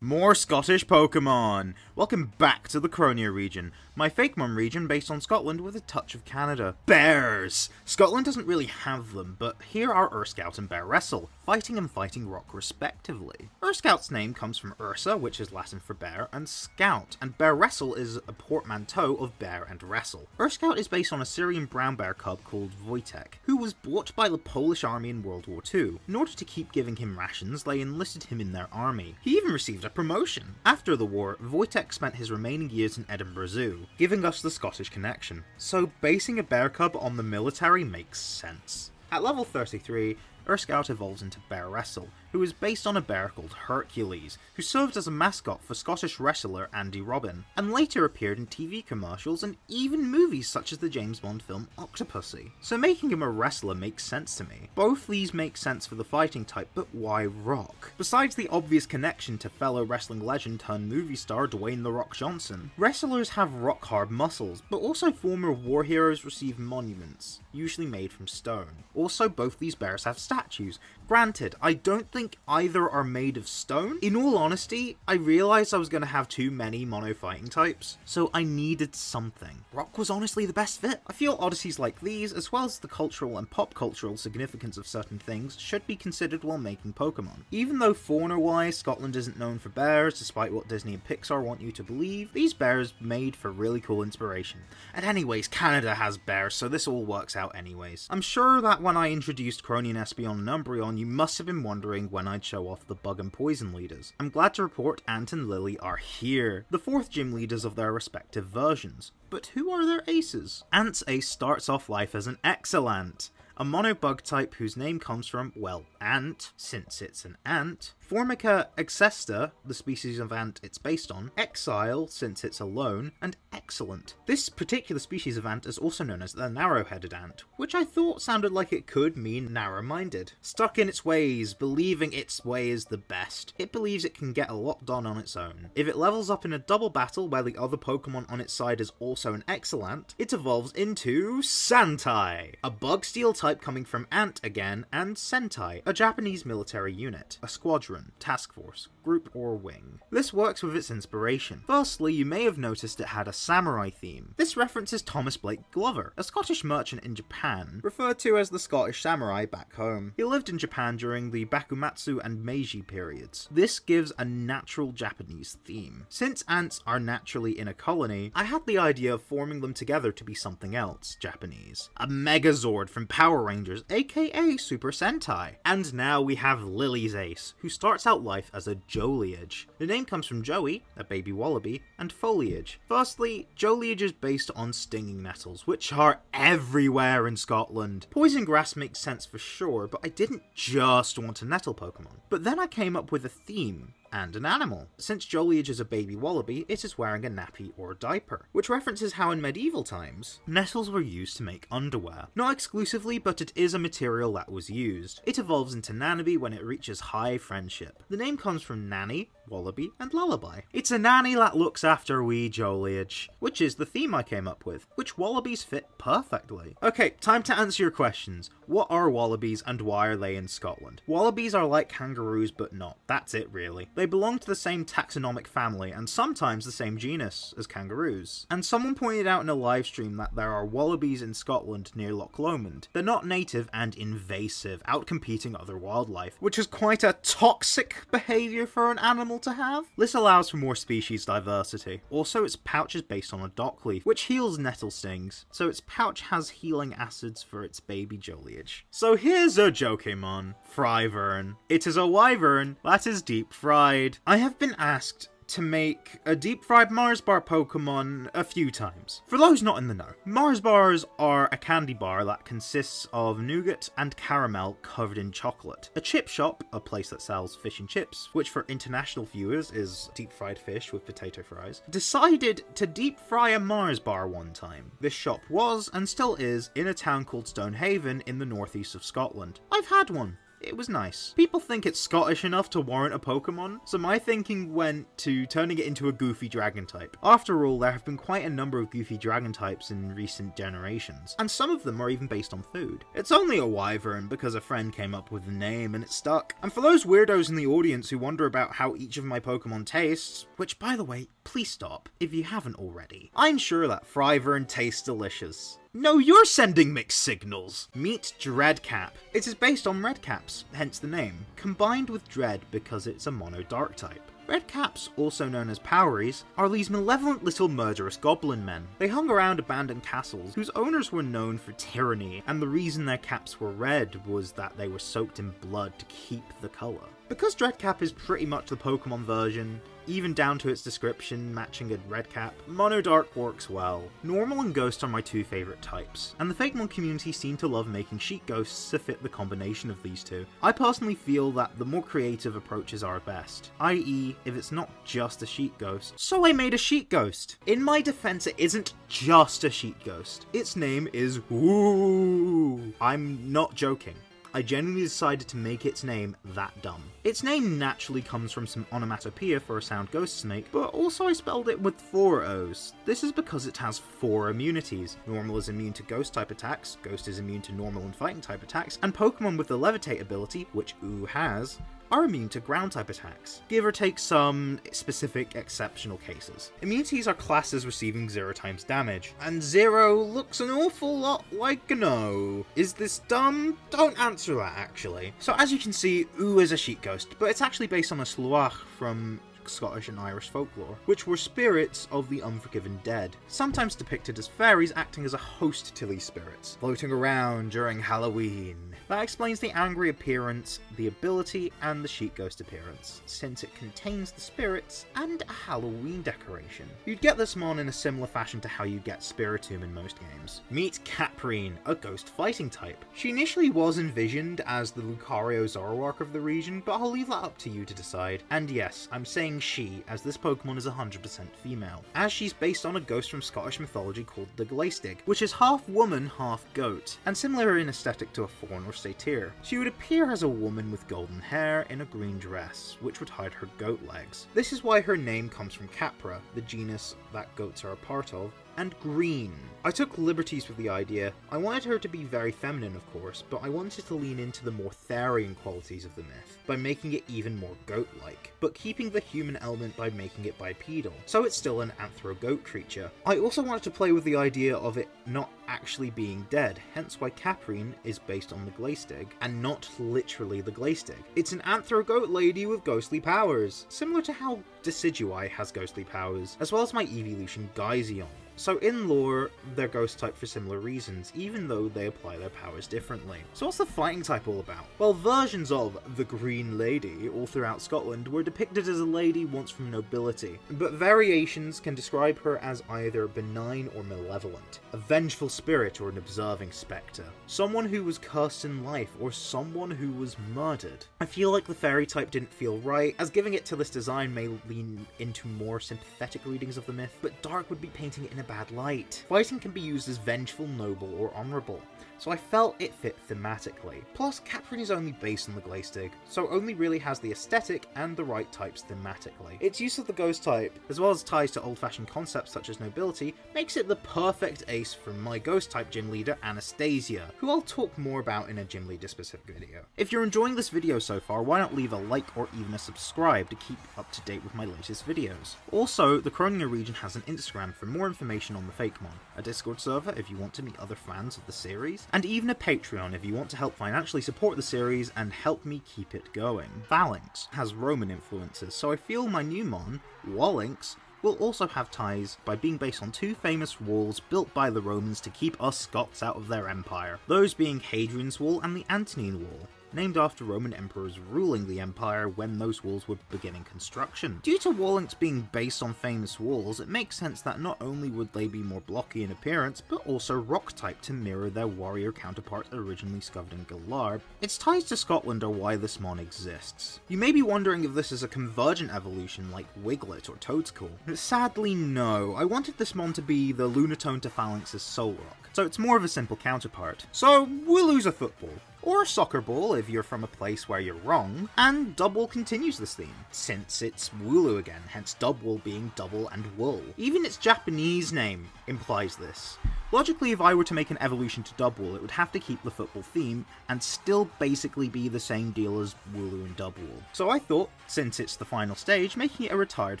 More Scottish Pokémon! Welcome back to the Croneo region, my Fakemon region based on Scotland with a touch of Canada. Bears! Scotland doesn't really have them, but here are Urscout and Bear Wrestle, fighting and fighting rock respectively. Urscout's name comes from Ursa, which is Latin for bear, and Scout, and Bear Wrestle is a portmanteau of bear and wrestle. Urscout is based on a Syrian brown bear cub called Wojtek, who was bought by the Polish army in World War II. In order to keep giving him rations, they enlisted him in their army. He even received a promotion. After the war, Wojtek spent his remaining years in Edinburgh Zoo, giving us the Scottish connection. So basing a bear cub on the military makes sense. At level 33, Urscout evolves into Bear Wrestle, who is based on a bear called Hercules, who served as a mascot for Scottish wrestler Andy Robin, and later appeared in TV commercials and even movies such as the James Bond film Octopussy. So making him a wrestler makes sense to me. Both these make sense for the fighting type, but why rock? Besides the obvious connection to fellow wrestling legend turned movie star Dwayne "The Rock" Johnson, wrestlers have rock-hard muscles, but also former war heroes receive monuments, usually made from stone. Also, both these bears have statues. Granted, I don't think either are made of stone. In all honesty, I realised I was going to have too many mono fighting types, so I needed something. Rock was honestly the best fit. I feel oddities like these, as well as the cultural and pop cultural significance of certain things, should be considered while making Pokemon. Even though fauna-wise, Scotland isn't known for bears, despite what Disney and Pixar want you to believe, these bears made for really cool inspiration. And anyways, Canada has bears, so this all works out anyways. I'm sure that when I introduced Croneo and Espeon and Umbreon, you must have been wondering when I'd show off the Bug and Poison leaders. I'm glad to report Ant and Lily are here, the 4th gym leaders of their respective versions. But who are their aces? Ant's ace starts off life as an Excellent, a mono bug type whose name comes from, well, ant, since it's an ant, Formica excesta, the species of ant it's based on, Exile, since it's alone, and Excellent. This particular species of ant is also known as the narrow-headed ant, which I thought sounded like it could mean narrow-minded. Stuck in its ways, believing its way is the best. It believes it can get a lot done on its own. If it levels up in a double battle where the other Pokemon on its side is also an Excellent, it evolves into Santai, a bug steel type coming from Ant again, and Sentai, a Japanese military unit, a squadron, task force, group, or wing. This works with its inspiration. Firstly, you may have noticed it had a samurai theme. This references Thomas Blake Glover, a Scottish merchant in Japan, referred to as the Scottish samurai back home. He lived in Japan during the Bakumatsu and Meiji periods. This gives a natural Japanese theme. Since ants are naturally in a colony, I had the idea of forming them together to be something else Japanese. A Megazord from Power Rangers, aka Super Sentai. And now we have Lily's ace, who starts out life as a Joliage. The name comes from Joey, a baby wallaby, and foliage. Firstly, Joliage is based on stinging nettles, which are everywhere in Scotland. Poison grass makes sense for sure, but I didn't just want a nettle Pokemon. But then I came up with a theme and an animal. Since Joliage is a baby wallaby, it is wearing a nappy or diaper, which references how in medieval times, nettles were used to make underwear. Not exclusively, but it is a material that was used. It evolves into Nanaby when it reaches high friendship. The name comes from Nanny, Wallaby, and Lullaby. It's a nanny that looks after wee Joliage, which is the theme I came up with, which wallabies fit perfectly. Okay, time to answer your questions. What are wallabies and why are they in Scotland? Wallabies are like kangaroos but not. That's it really. They belong to the same taxonomic family and sometimes the same genus as kangaroos. And someone pointed out in a live stream that there are wallabies in Scotland near Loch Lomond. They're not native and invasive, outcompeting other wildlife, which is quite a toxic behaviour for an animal to have. This allows for more species diversity. Also, its pouch is based on a dock leaf, which heals nettle stings, so its pouch has healing acids for its baby Joliage. So here's a Jokemon, Fryvern. It is a wyvern that is deep fried. I have been asked to make a deep fried Mars bar Pokemon a few times. For those not in the know, Mars bars are a candy bar that consists of nougat and caramel covered in chocolate. A chip shop, a place that sells fish and chips, which for international viewers is deep fried fish with potato fries, decided to deep fry a Mars bar one time. This shop was, and still is, in a town called Stonehaven in the northeast of Scotland. I've had one. it was nice. People think it's Scottish enough to warrant a Pokemon, so my thinking went to turning it into a goofy dragon type. After all, there have been quite a number of goofy dragon types in recent generations, and some of them are even based on food. It's only a wyvern because a friend came up with the name and it stuck. And for those weirdos in the audience who wonder about how each of my Pokemon tastes, which by the way, please stop if you haven't already, I'm sure that Fryvern tastes delicious. No, you're sending mixed signals! Meet Dreadcap. It is based on Redcaps, hence the name, combined with Dread because it's a mono dark type. Redcaps, also known as Poweries, are these malevolent little murderous goblin men. They hung around abandoned castles whose owners were known for tyranny, and the reason their caps were red was that they were soaked in blood to keep the colour. Because Dreadcap is pretty much the Pokemon version, even down to its description matching a Redcap, Mono Dark works well. Normal and Ghost are my two favourite types, and the Fakemon community seem to love making Sheet Ghosts to fit the combination of these two. I personally feel that the more creative approaches are best, i.e. if it's not just a Sheet Ghost. So I made a Sheet Ghost! In my defense, it isn't just a Sheet Ghost. Its name is Woo! I'm not joking. I genuinely decided to make its name that dumb. Its name naturally comes from some onomatopoeia for a sound ghosts make, but also I spelled it with 4 O's. This is because it has 4 immunities. Normal is immune to ghost type attacks, Ghost is immune to normal and fighting type attacks, and Pokemon with the Levitate ability, which Ooh has, are immune to ground type attacks, give or take some specific exceptional cases. Immunities are classed as receiving 0 times damage, and 0 looks an awful lot like a no. Is this dumb? Don't answer that actually. So as you can see, Ooh is a Sheet Ghost, but it's actually based on a Slúach from Scottish and Irish folklore, which were spirits of the unforgiven dead, sometimes depicted as fairies acting as a host to these spirits, floating around during Halloween. That explains the angry appearance, the ability, and the Sheet Ghost appearance, since it contains the spirits and a Halloween decoration. You'd get this mon in a similar fashion to how you get Spiritomb in most games. Meet Caprine, a ghost fighting type. She initially was envisioned as the Lucario Zoroark of the region, but I'll leave that up to you to decide. And yes, I'm saying she, as this Pokemon is 100% female, as she's based on a ghost from Scottish mythology called the Glaistig, which is half woman, half goat, and similar in aesthetic to a fawn or satyr. She would appear as a woman with golden hair in a green dress, which would hide her goat legs. This is why her name comes from Capra, the genus that goats are a part of, and green. I took liberties with the idea. I wanted her to be very feminine, of course, but I wanted to lean into the more Therian qualities of the myth by making it even more goat-like, but keeping the human element by making it bipedal, so it's still an anthro-goat creature. I also wanted to play with the idea of it not actually being dead, hence why Caprine is based on the Glaistig, and not literally the Glaistig. It's an anthro-goat lady with ghostly powers, similar to how Decidueye has ghostly powers, as well as my Eeveelution Gaizeon. So in lore, they're ghost type for similar reasons, even though they apply their powers differently. So what's the fighting type all about? Well, versions of the Green Lady all throughout Scotland were depicted as a lady once from nobility, but variations can describe her as either benign or malevolent, a vengeful spirit or an observing spectre, someone who was cursed in life or someone who was murdered. I feel like the fairy type didn't feel right, as giving it to this design may lean into more sympathetic readings of the myth, but Dark would be painting it in a bad light. Fighting can be used as vengeful, noble, or honourable, so I felt it fit thematically. Plus, Caprine is only based on the Glaistig, so only really has the aesthetic and the right types thematically. Its use of the ghost type, as well as ties to old-fashioned concepts such as nobility, makes it the perfect ace for my ghost type gym leader Anastasia, who I'll talk more about in a gym leader specific video. If you're enjoying this video so far, why not leave a like or even a subscribe to keep up to date with my latest videos. Also, the Croneo region has an Instagram for more information on the Fakemon, a Discord server if you want to meet other fans of the series, and even a Patreon if you want to help financially support the series and help me keep it going. Phalanx has Roman influences, so I feel my new mon, Wallinx, will also have ties by being based on 2 famous walls built by the Romans to keep us Scots out of their empire, those being Hadrian's Wall and the Antonine Wall, named after Roman emperors ruling the empire when those walls were beginning construction. Due to Wallinx being based on famous walls, it makes sense that not only would they be more blocky in appearance, but also rock-type to mirror their warrior counterparts originally discovered in Galar. Its ties to Scotland are why this mon exists. You may be wondering if this is a convergent evolution like Wiglet or Toadstool. Sadly no, I wanted this mon to be the Lunatone to Phalanx's Solrock, so it's more of a simple counterpart. So we'll lose a football. or a soccer ball if you're from a place where you're wrong, and Dubwool continues this theme, since it's Wooloo again, hence Dubwool being double and wool. Even its Japanese name implies this. Logically, if I were to make an evolution to Dubwool, it would have to keep the football theme and still basically be the same deal as Wooloo and Dubwool. So I thought, since it's the final stage, making it a retired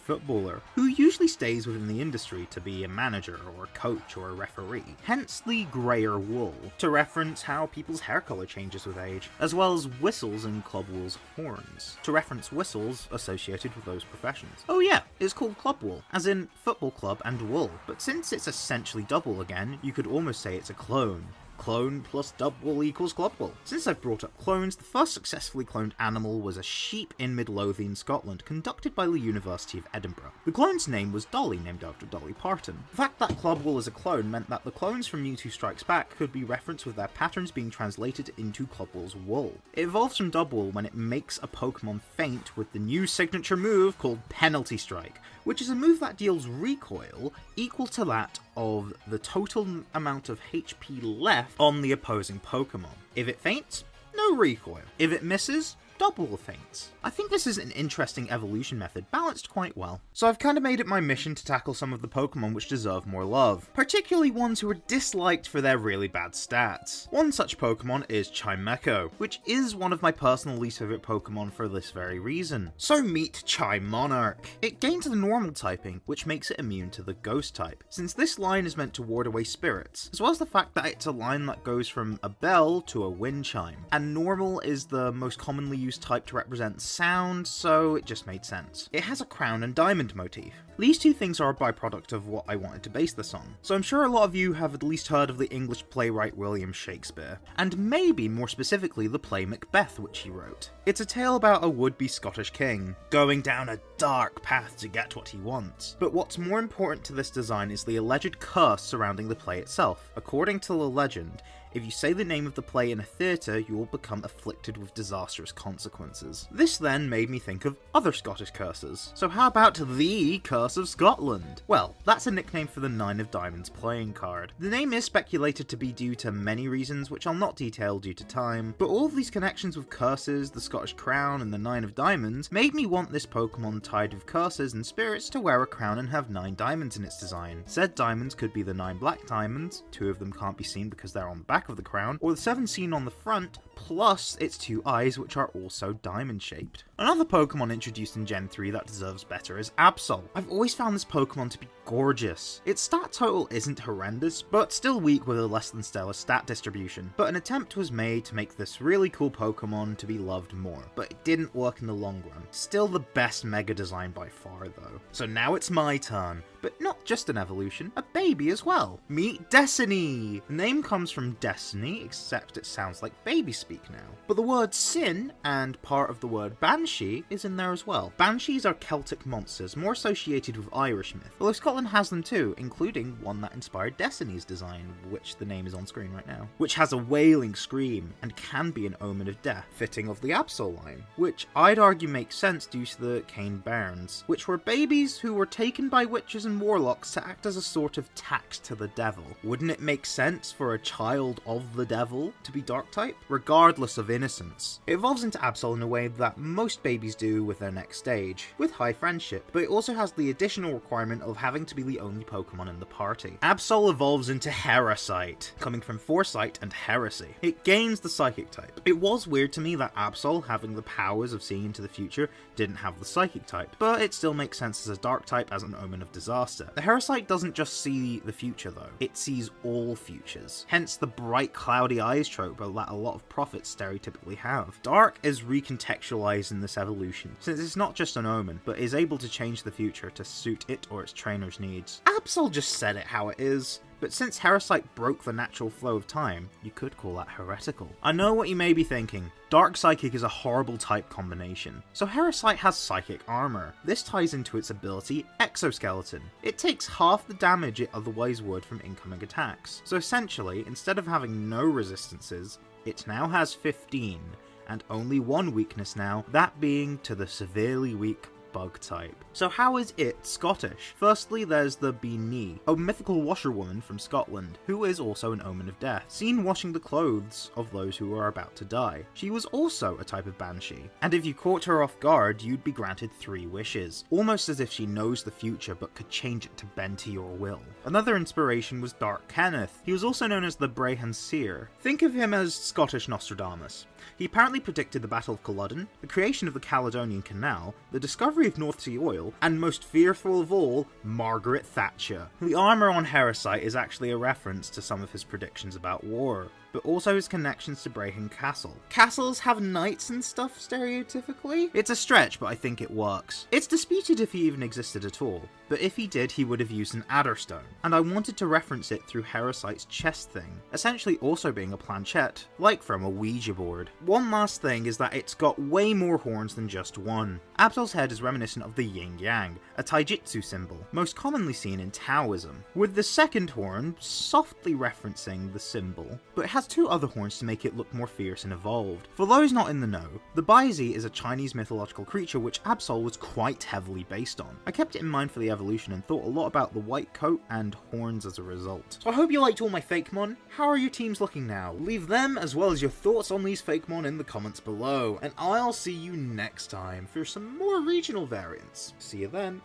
footballer, who usually stays within the industry to be a manager or a coach or a referee, hence the greyer wool, to reference how people's hair colour changes with age, as well as whistles and Clubwool's horns, to reference whistles associated with those professions. Oh yeah, it's called Clubwool, as in football club and wool, but since it's essentially Dubwool again, you could almost say it's a clone. Clone plus Dubwool equals Clubwool. Since I've brought up clones, the first successfully cloned animal was a sheep in Midlothian, Scotland, conducted by the University of Edinburgh. The clone's name was Dolly, named after Dolly Parton. The fact that Clubwool is a clone meant that the clones from Mewtwo Strikes Back could be referenced with their patterns being translated into Clubwool's wool. It evolves from Dubwool when it makes a Pokemon faint with the new signature move called Penalty Strike, which is a move that deals recoil equal to that of the total amount of HP left on the opposing Pokemon. If it faints, no recoil. If it misses, Dubwool faints. I think this is an interesting evolution method, balanced quite well. So I've kind of made it my mission to tackle some of the Pokemon which deserve more love, particularly ones who are disliked for their really bad stats. One such Pokemon is Chimecho, which is one of my personal least favourite Pokemon for this very reason. So meet Chimonarch. It gains the normal typing, which makes it immune to the ghost type, since this line is meant to ward away spirits, as well as the fact that it's a line that goes from a bell to a wind chime, and normal is the most commonly used type to represent sound, so it just made sense. It has a crown and diamond motif. These two things are a byproduct of what I wanted to base this on, so I'm sure a lot of you have at least heard of the English playwright William Shakespeare, and maybe more specifically the play Macbeth which he wrote. It's a tale about a would-be Scottish king, going down a dark path to get what he wants. But what's more important to this design is the alleged curse surrounding the play itself. According to the legend, if you say the name of the play in a theatre, you will become afflicted with disastrous consequences. This then made me think of other Scottish curses. So how about the Curse of Scotland? Well, that's a nickname for the Nine of Diamonds playing card. The name is speculated to be due to many reasons, which I'll not detail due to time, but all of these connections with curses, the Scottish crown, and the Nine of Diamonds made me want this Pokemon tied with curses and spirits to wear a crown and have 9 diamonds in its design. Said diamonds could be the 9 black diamonds, 2 of them can't be seen because they're on the back of the crown, or the 7 seen on the front, plus its 2 eyes which are also diamond shaped. Another Pokemon introduced in Gen 3 that deserves better is Absol. I've always found this Pokemon to be gorgeous. Its stat total isn't horrendous, but still weak with a less than stellar stat distribution. But an attempt was made to make this really cool Pokemon to be loved more, but it didn't work in the long run. Still the best Mega design by far though. So now it's my turn. But not just an evolution, a baby as well. Meet Destiny! The name comes from Destiny, except it sounds like baby speak now. But the word sin, and part of the word banshee, is in there as well. Banshees are Celtic monsters, more associated with Irish myth, although Scotland has them too, including one that inspired Destiny's design, which the name is on screen right now, which has a wailing scream, and can be an omen of death, fitting of the Absol line, which I'd argue makes sense due to the Cane Bairns, which were babies who were taken by witches and warlocks to act as a sort of tax to the devil. Wouldn't it make sense for a child of the devil to be dark type, regardless of innocence? It evolves into Absol in a way that most babies do with their next stage, with high friendship, but it also has the additional requirement of having to be the only Pokemon in the party. Absol evolves into Heracite, coming from Foresight and Heresy. It gains the Psychic type. It was weird to me that Absol, having the powers of seeing into the future, didn't have the Psychic type, but it still makes sense as a dark type as an omen of disaster. The Heracite doesn't just see the future though, it sees all futures, hence the bright cloudy eyes trope that a lot of prophets stereotypically have. Dark is recontextualized in this evolution, since it's not just an omen, but is able to change the future to suit it or its trainer's needs. Absol just said it how it is. But since Heracite broke the natural flow of time, you could call that heretical. I know what you may be thinking. Dark Psychic is a horrible type combination. So Heracite has Psychic Armor. This ties into its ability, Exoskeleton. It takes half the damage it otherwise would from incoming attacks. So essentially, instead of having no resistances, it now has 15, and only one weakness now, that being to the severely weak bug type. So how is it Scottish? Firstly, there's the Beanie, a mythical washerwoman from Scotland, who is also an omen of death, seen washing the clothes of those who are about to die. She was also a type of banshee, and if you caught her off guard, you'd be granted 3 wishes, almost as if she knows the future but could change it to bend to your will. Another inspiration was Dark Kenneth. He was also known as the Brehon Seer. Think of him as Scottish Nostradamus. He apparently predicted the Battle of Culloden, the creation of the Caledonian Canal, the discovery of North Sea oil, and most fearful of all, Margaret Thatcher. The armour on Heresite is actually a reference to some of his predictions about war, but also his connections to Brehon Castle. Castles have knights and stuff stereotypically? It's a stretch, but I think it works. It's disputed if he even existed at all, but if he did, he would have used an Adderstone, and I wanted to reference it through Heresite's chest thing, essentially also being a planchette, like from a Ouija board. One last thing is that it's got way more horns than just one. Absal's head is reminiscent of the yin-yang, a taijutsu symbol, most commonly seen in Taoism, with the second horn softly referencing the symbol, but it has 2 other horns to make it look more fierce and evolved. For those not in the know, the Baizi is a Chinese mythological creature which Absol was quite heavily based on. I kept it in mind for the evolution and thought a lot about the white coat and horns as a result. So I hope you liked all my Fakemon. How are your teams looking now? Leave them as well as your thoughts on these Fakemon in the comments below, and I'll see you next time for some more regional variants. See you then.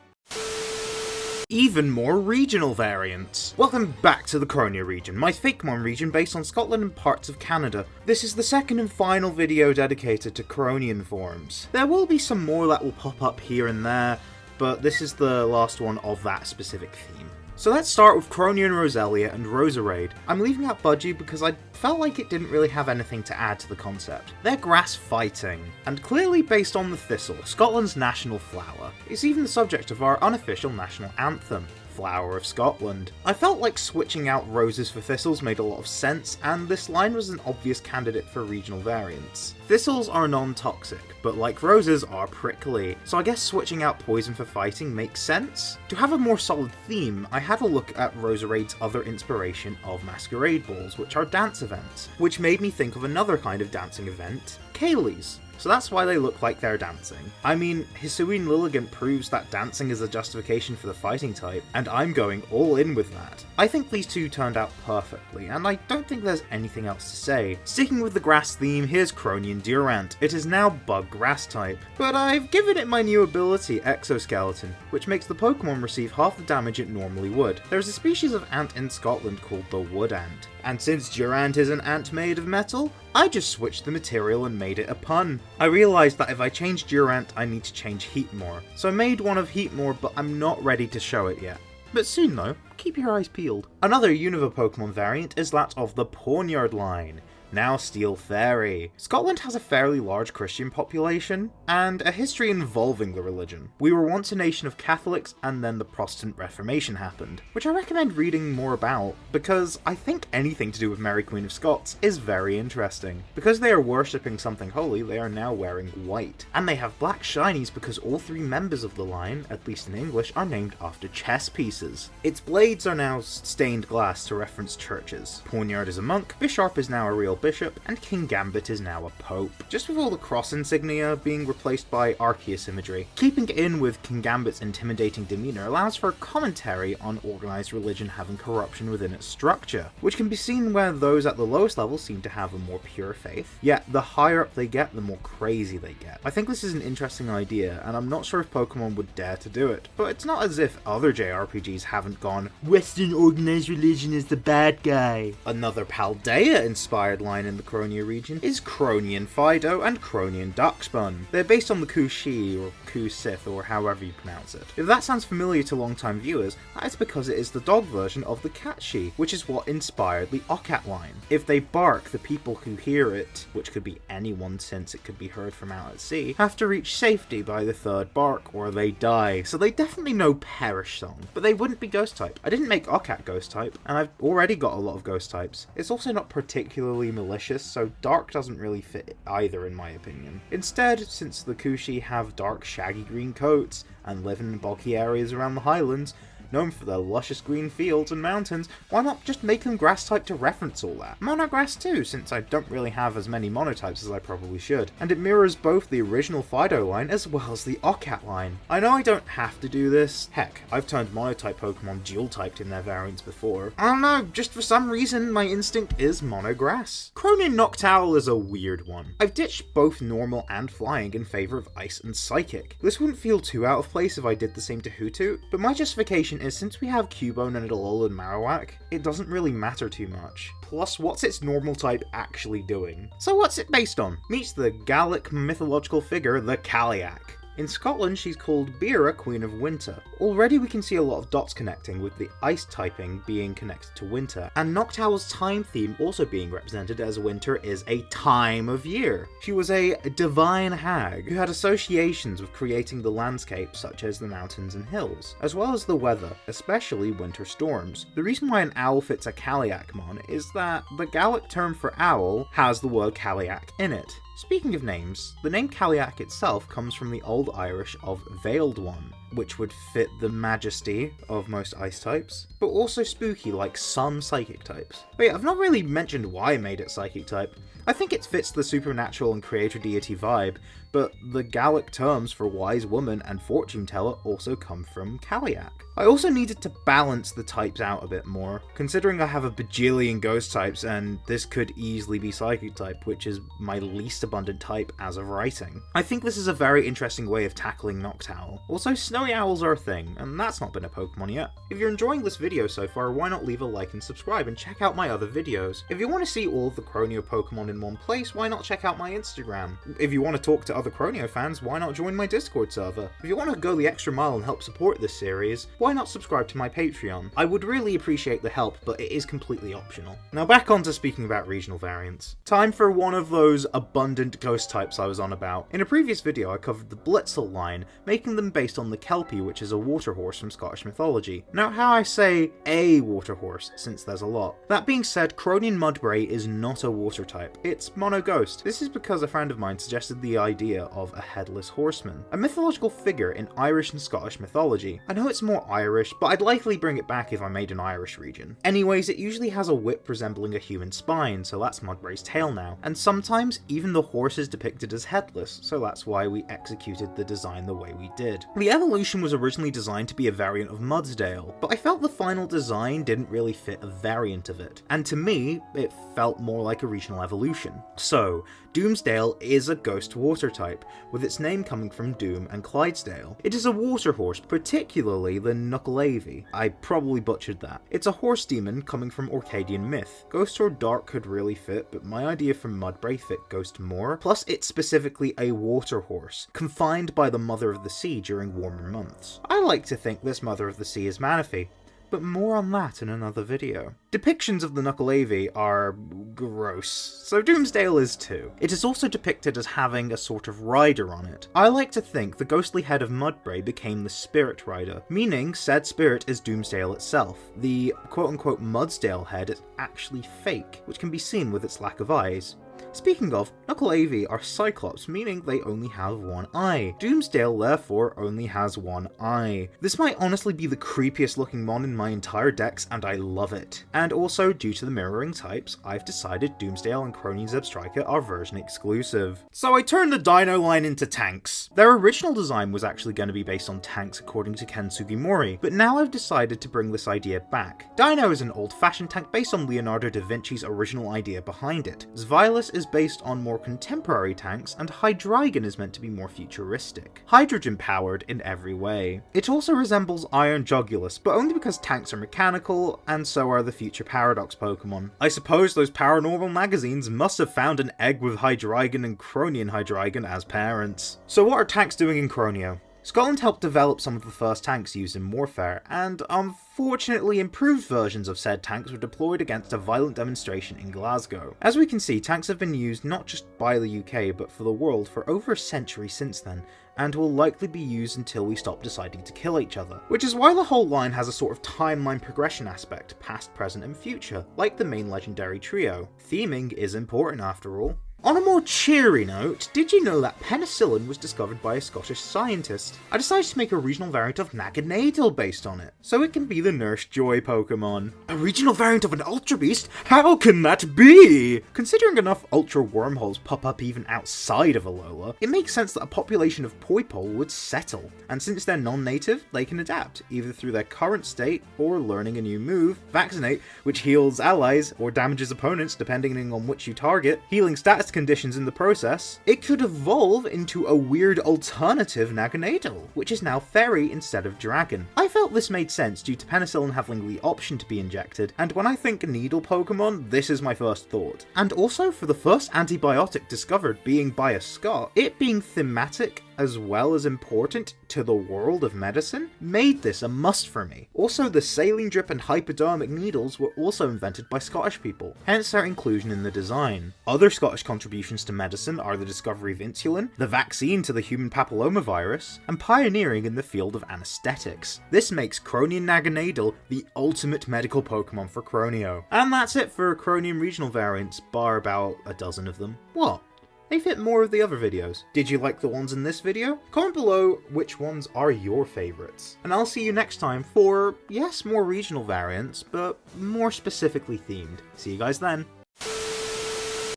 Even more regional variants. Welcome back to the Croneo region, my Fakemon region based on Scotland and parts of Canada. This is the second and final video dedicated to Cronian forms. There will be some more that will pop up here and there, but this is the last one of that specific theme. So let's start with Croneo and Roselia and Roserade. I'm leaving out Budgie because I felt like it didn't really have anything to add to the concept. They're grass fighting, and clearly based on the thistle, Scotland's national flower. It's even the subject of our unofficial national anthem, Flower of Scotland. I felt like switching out roses for thistles made a lot of sense, and this line was an obvious candidate for regional variants. Thistles are non-toxic, but like roses are prickly, so I guess switching out poison for fighting makes sense. To have a more solid theme, I had a look at Roserade's other inspiration of masquerade balls, which are dance events, which made me think of another kind of dancing event, Ceilidhs. So that's why they look like they're dancing. I mean, Hisuian Lilligant proves that dancing is a justification for the fighting type, and I'm going all in with that. I think these two turned out perfectly, and I don't think there's anything else to say. Sticking with the grass theme, here's Cronian Durant. It is now bug grass type, but I've given it my new ability, Exoskeleton, which makes the Pokemon receive half the damage it normally would. There's a species of ant in Scotland called the wood ant, and since Durant is an ant made of metal, I just switched the material and made it a pun. I realised that if I change Durant, I need to change Heatmore, so I made one of Heatmore, but I'm not ready to show it yet. But soon though, keep your eyes peeled. Another Unova Pokemon variant is that of the Pawniard line, now Steel Fairy. Scotland has a fairly large Christian population, and a history involving the religion. We were once a nation of Catholics, and then the Protestant Reformation happened, which I recommend reading more about, because I think anything to do with Mary Queen of Scots is very interesting. Because they are worshipping something holy, they are now wearing white. And they have black shinies because all 3 members of the line, at least in English, are named after chess pieces. Its blades are now stained glass to reference churches. Pawniard is a monk, Bisharp is now a real bishop, and King Gambit is now a pope, just with all the cross insignia being replaced by Arceus imagery. Keeping in with King Gambit's intimidating demeanour allows for commentary on organised religion having corruption within its structure, which can be seen where those at the lowest level seem to have a more pure faith, yet the higher up they get, the more crazy they get. I think this is an interesting idea, and I'm not sure if Pokemon would dare to do it, but it's not as if other JRPGs haven't gone, Western organised religion is the bad guy. Another Paldea-inspired line in the Croneo region is Cronian Fido and Cronian Duckspun. They're based on the Kushi, or Kusith, or however you pronounce it. If that sounds familiar to long-time viewers, that is because it is the dog version of the Catshi, which is what inspired the Ocat line. If they bark, the people who hear it, which could be anyone since it could be heard from out at sea, have to reach safety by the 3rd bark or they die, so they definitely know Perish Song, but they wouldn't be ghost type. I didn't make Ocat ghost type, and I've already got a lot of ghost types. It's also not particularly malicious, so dark doesn't really fit either in my opinion. Instead, since the Kushi have dark shaggy green coats and live in boggy areas around the Highlands, known for their luscious green fields and mountains, why not just make them grass type to reference all that? Monograss too, since I don't really have as many monotypes as I probably should, and it mirrors both the original Fido line as well as the Occat line. I know I don't have to do this, heck, I've turned monotype Pokemon dual typed in their variants before. I don't know, just for some reason my instinct is monograss. Croneo Noctowl is a weird one. I've ditched both normal and flying in favour of ice and psychic. This wouldn't feel too out of place if I did the same to Hoothoot, but my justification is since we have Cubone and Alolan Marowak, it doesn't really matter too much. Plus, what's its normal type actually doing? So what's it based on? Meets the Gallic mythological figure, the Cailleach. In Scotland, she's called Beera, Queen of Winter. Already we can see a lot of dots connecting, with the ice typing being connected to winter, and Noctowl's time theme also being represented as winter is a time of year. She was a divine hag who had associations with creating the landscape such as the mountains and hills, as well as the weather, especially winter storms. The reason why an owl fits a Cailleachmon is that the Gallic term for owl has the word Cailleach in it. Speaking of names, the name Cailleach itself comes from the Old Irish of Veiled One, which would fit the majesty of most ice types, but also spooky like some psychic types. Wait, I've not really mentioned why I made it psychic type. I think it fits the supernatural and creator deity vibe, but the Gallic terms for wise woman and fortune teller also come from Cailleach. I also needed to balance the types out a bit more, considering I have a bajillion ghost types and this could easily be psychic type, which is my least abundant type as of writing. I think this is a very interesting way of tackling Noctowl. Also, snowy owls are a thing, and that's not been a Pokemon yet. If you're enjoying this video so far, why not leave a like and subscribe and check out my other videos. If you want to see all of the Croneo Pokemon in one place, why not check out my Instagram? If you want to talk to other Croneo fans, why not join my Discord server? If you want to go the extra mile and help support this series, why not subscribe to my Patreon? I would really appreciate the help, but it is completely optional. Now back on to speaking about regional variants. Time for one of those abundant ghost types I was on about. In a previous video I covered the Blitzel line, making them based on the Kelpie, which is a water horse from Scottish mythology. Now how I say a water horse, since there's a lot. That being said, Cronian Mudbray is not a water type, it's mono ghost. This is because a friend of mine suggested the idea of a headless horseman, a mythological figure in Irish and Scottish mythology. I know it's more Irish, but I'd likely bring it back if I made an Irish region. Anyways, it usually has a whip resembling a human spine, so that's Mudbray's tail now, and sometimes even the horse is depicted as headless, so that's why we executed the design the way we did. The evolution was originally designed to be a variant of Mudsdale, but I felt the final design didn't really fit a variant of it, and to me, it felt more like a regional evolution. So, Doomsdale is a ghost water type, with its name coming from Doom and Clydesdale. It is a water horse, particularly the Nuckelavee. I probably butchered that. It's a horse demon coming from Orcadian myth. Ghost or Dark could really fit, but my idea for Mudbray fit Ghost more. Plus, it's specifically a water horse, confined by the Mother of the Sea during warmer months. I like to think this Mother of the Sea is Manaphy, but more on that in another video. Depictions of the Nuckelavee are gross, so Doomsdale is too. It is also depicted as having a sort of rider on it. I like to think the ghostly head of Mudbray became the spirit rider, meaning said spirit is Doomsdale itself. The quote-unquote Mudsdale head is actually fake, which can be seen with its lack of eyes. Speaking of, Nuckelavee are Cyclops, meaning they only have one eye. Doomsdale therefore only has one eye. This might honestly be the creepiest looking mon in my entire decks, and I love it. And also, due to the mirroring types, I've decided Doomsdale and Cronian Zebstrika are version exclusive. So I turned the Dino line into tanks. Their original design was actually going to be based on tanks according to Ken Sugimori, but now I've decided to bring this idea back. Dino is an old-fashioned tank based on Leonardo da Vinci's original idea behind it. Xvilus is based on more contemporary tanks, and Hydreigon is meant to be more futuristic. Hydrogen powered in every way. It also resembles Iron Jugulus, but only because tanks are mechanical, and so are the future Paradox Pokemon. I suppose those paranormal magazines must have found an egg with Hydreigon and Cronian Hydreigon as parents. So what are tanks doing in Croneo? Scotland helped develop some of the first tanks used in warfare, and unfortunately improved versions of said tanks were deployed against a violent demonstration in Glasgow. As we can see, tanks have been used not just by the UK but for the world for over a century since then, and will likely be used until we stop deciding to kill each other. Which is why the whole line has a sort of timeline progression aspect, past, present and future, like the main legendary trio. Theming is important after all. On a more cheery note, did you know that penicillin was discovered by a Scottish scientist? I decided to make a regional variant of Naganadel based on it, so it can be the Nurse Joy Pokemon. A regional variant of an Ultra Beast? How can that be? Considering enough Ultra Wormholes pop up even outside of Alola, it makes sense that a population of Poipole would settle, and since they're non-native, they can adapt, either through their current state or learning a new move, Vaccinate, which heals allies or damages opponents depending on which you target, healing status conditions in the process. It could evolve into a weird alternative Naganadel, which is now fairy instead of dragon. I felt this made sense due to penicillin having the option to be injected, and when I think needle Pokemon, this is my first thought. And also for the first antibiotic discovered being by a Scot, it being thematic as well as important to the world of medicine made this a must for me. Also, the saline drip and hypodermic needles were also invented by Scottish people, hence their inclusion in the design. Other Scottish contributions to medicine are the discovery of insulin, the vaccine to the human papillomavirus, and pioneering in the field of anesthetics. This makes Croneo Naganadel the ultimate medical Pokemon for Croneo. And that's it for Croneo regional variants, bar about a dozen of them. What? They fit more of the other videos. Did you like the ones in this video? Comment below which ones are your favourites. And I'll see you next time for, yes, more regional variants, but more specifically themed. See you guys then.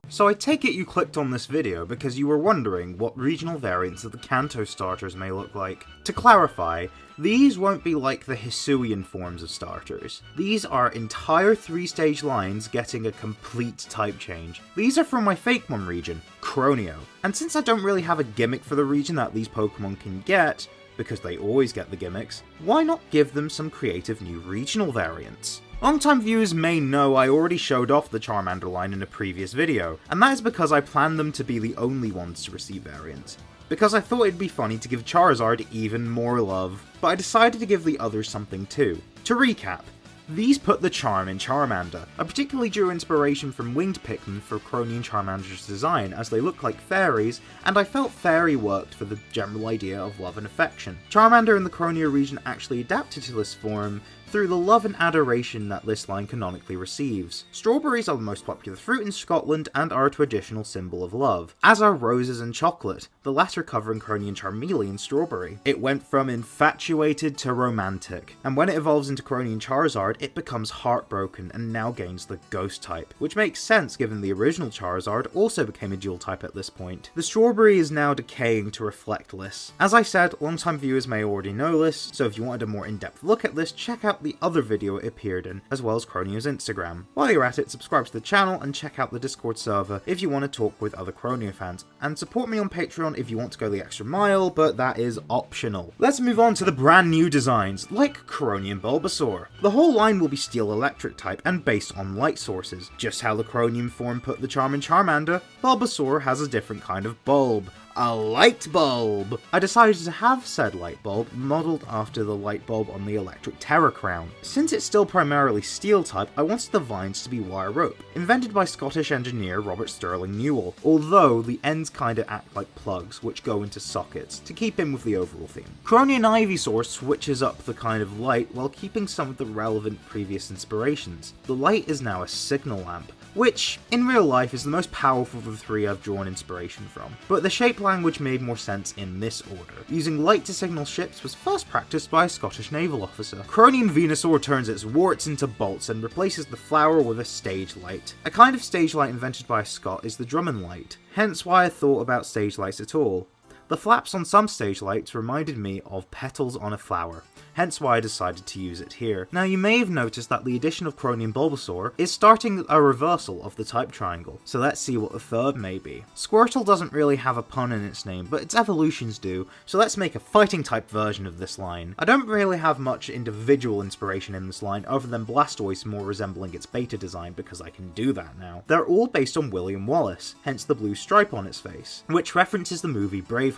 So I take it you clicked on this video because you were wondering what regional variants of the Kanto starters may look like. To clarify, these won't be like the Hisuian forms of starters. These are entire 3-stage lines getting a complete type change. These are from my Fakemon region, Croneo. And since I don't really have a gimmick for the region that these Pokemon can get, because they always get the gimmicks, why not give them some creative new regional variants? Long-time viewers may know I already showed off the Charmander line in a previous video, and that is because I planned them to be the only ones to receive variants. Because I thought it'd be funny to give Charizard even more love, but I decided to give the others something too. To recap, these put the charm in Charmander. I particularly drew inspiration from winged Pikmin for Croneo and Charmander's design, as they look like fairies, and I felt fairy worked for the general idea of love and affection. Charmander in the Croneo region actually adapted to this form through the love and adoration that this line canonically receives. Strawberries are the most popular fruit in Scotland and are a traditional symbol of love, as are roses and chocolate, the latter covering Croneo and Charmeleon strawberry. It went from infatuated to romantic, and when it evolves into Croneo and Charizard, it becomes heartbroken and now gains the ghost type, which makes sense given the original Charizard also became a dual type at this point. The strawberry is now decaying to reflect this. As I said, long-time viewers may already know this, so if you wanted a more in-depth look at this, check out the other video it appeared in, as well as Croneo's Instagram. While you're at it, subscribe to the channel and check out the Discord server if you want to talk with other Croneo fans, and support me on Patreon if you want to go the extra mile, but that is optional. Let's move on to the brand new designs, like Croneo and Bulbasaur. The whole line will be Steel Electric type and based on light sources. Just how the Croneo form put the charm in Charmander, Bulbasaur has a different kind of bulb. A light bulb! I decided to have said light bulb modelled after the light bulb on the Electric Terra Crown. Since it's still primarily steel type, I wanted the vines to be wire rope, invented by Scottish engineer Robert Stirling Newell, although the ends kinda act like plugs which go into sockets, to keep in with the overall theme. Croneo and Ivysaur switches up the kind of light while keeping some of the relevant previous inspirations. The light is now a signal lamp, which, in real life, is the most powerful of the three I've drawn inspiration from, but the shape language made more sense in this order. Using light to signal ships was first practiced by a Scottish naval officer. Croneo and Venusaur turns its warts into bolts and replaces the flower with a stage light. A kind of stage light invented by a Scot is the Drummond light, hence why I thought about stage lights at all. The flaps on some stage lights reminded me of petals on a flower, hence why I decided to use it here. Now you may have noticed that the addition of Croneo and Bulbasaur is starting a reversal of the type triangle, so let's see what the third may be. Squirtle doesn't really have a pun in its name, but its evolutions do, so let's make a fighting type version of this line. I don't really have much individual inspiration in this line other than Blastoise more resembling its beta design because I can do that now. They're all based on William Wallace, hence the blue stripe on its face, which references the movie Braveheart,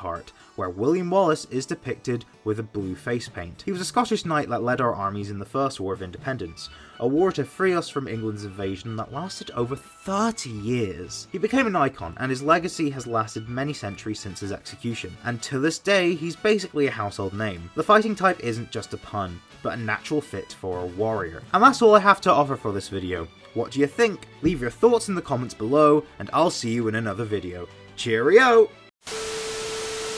where William Wallace is depicted with a blue face paint. He was a Scottish knight that led our armies in the First War of Independence, a war to free us from England's invasion that lasted over 30 years. He became an icon, and his legacy has lasted many centuries since his execution, and to this day, he's basically a household name. The fighting type isn't just a pun, but a natural fit for a warrior. And that's all I have to offer for this video. What do you think? Leave your thoughts in the comments below, and I'll see you in another video. Cheerio!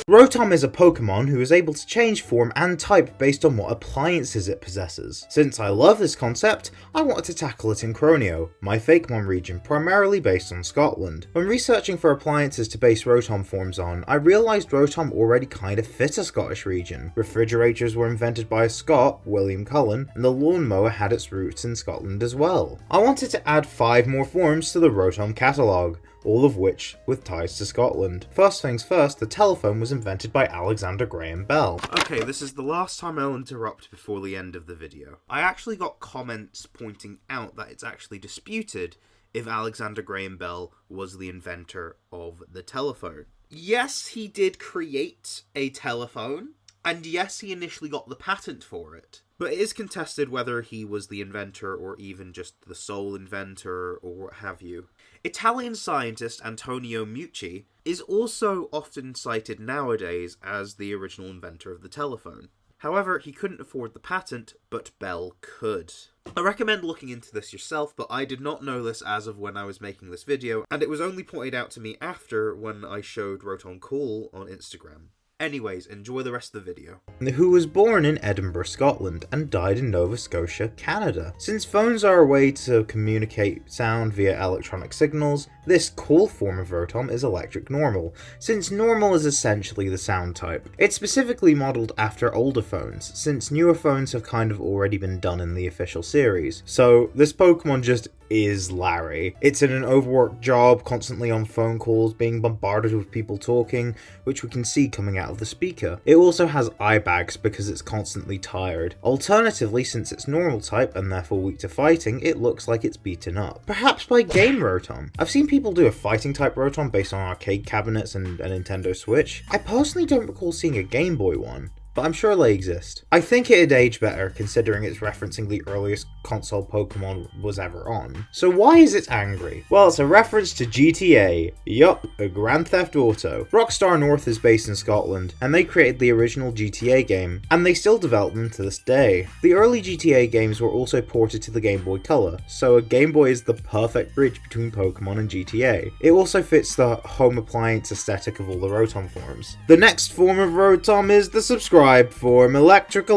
Rotom is a Pokemon who is able to change form and type based on what appliances it possesses. Since I love this concept, I wanted to tackle it in Croneo, my Fakemon region primarily based on Scotland. When researching for appliances to base Rotom forms on, I realised Rotom already kinda fit a Scottish region. Refrigerators were invented by a Scot, William Cullen, and the lawnmower had its roots in Scotland as well. I wanted to add 5 more forms to the Rotom catalogue, all of which with ties to Scotland. First things first, the telephone was invented by Alexander Graham Bell. Okay, this is the last time I'll interrupt before the end of the video. I actually got comments pointing out that it's actually disputed if Alexander Graham Bell was the inventor of the telephone. Yes, he did create a telephone, and yes, he initially got the patent for it. But it is contested whether he was the inventor or even just the sole inventor or what have you. Italian scientist Antonio Meucci is also often cited nowadays as the original inventor of the telephone. However, he couldn't afford the patent, but Bell could. I recommend looking into this yourself, but I did not know this as of when I was making this video, and it was only pointed out to me after when I showed Rotom Cool on Instagram. Anyways, enjoy the rest of the video. Who was born in Edinburgh, Scotland, and died in Nova Scotia, Canada. Since phones are a way to communicate sound via electronic signals, this cool form of Rotom is electric normal, since normal is essentially the sound type. It's specifically modelled after older phones, since newer phones have kind of already been done in the official series. So this Pokemon just is Larry. It's in an overworked job, constantly on phone calls, being bombarded with people talking, which we can see coming out of the speaker. It also has eye bags because it's constantly tired. Alternatively, since it's normal type and therefore weak to fighting, it looks like it's beaten up. Perhaps by Game Rotom. I've seen people do a fighting type Rotom based on arcade cabinets and a Nintendo Switch. I personally don't recall seeing a Game Boy one, but I'm sure they exist. I think it'd age better considering it's referencing the earliest console Pokemon was ever on. So why is it angry? Well, it's a reference to GTA. Yup, a Grand Theft Auto. Rockstar North is based in Scotland, and they created the original GTA game, and they still develop them to this day. The early GTA games were also ported to the Game Boy Color, so a Game Boy is the perfect bridge between Pokemon and GTA. It also fits the home appliance aesthetic of all the Rotom forms. The next form of Rotom is the subscribe form, electric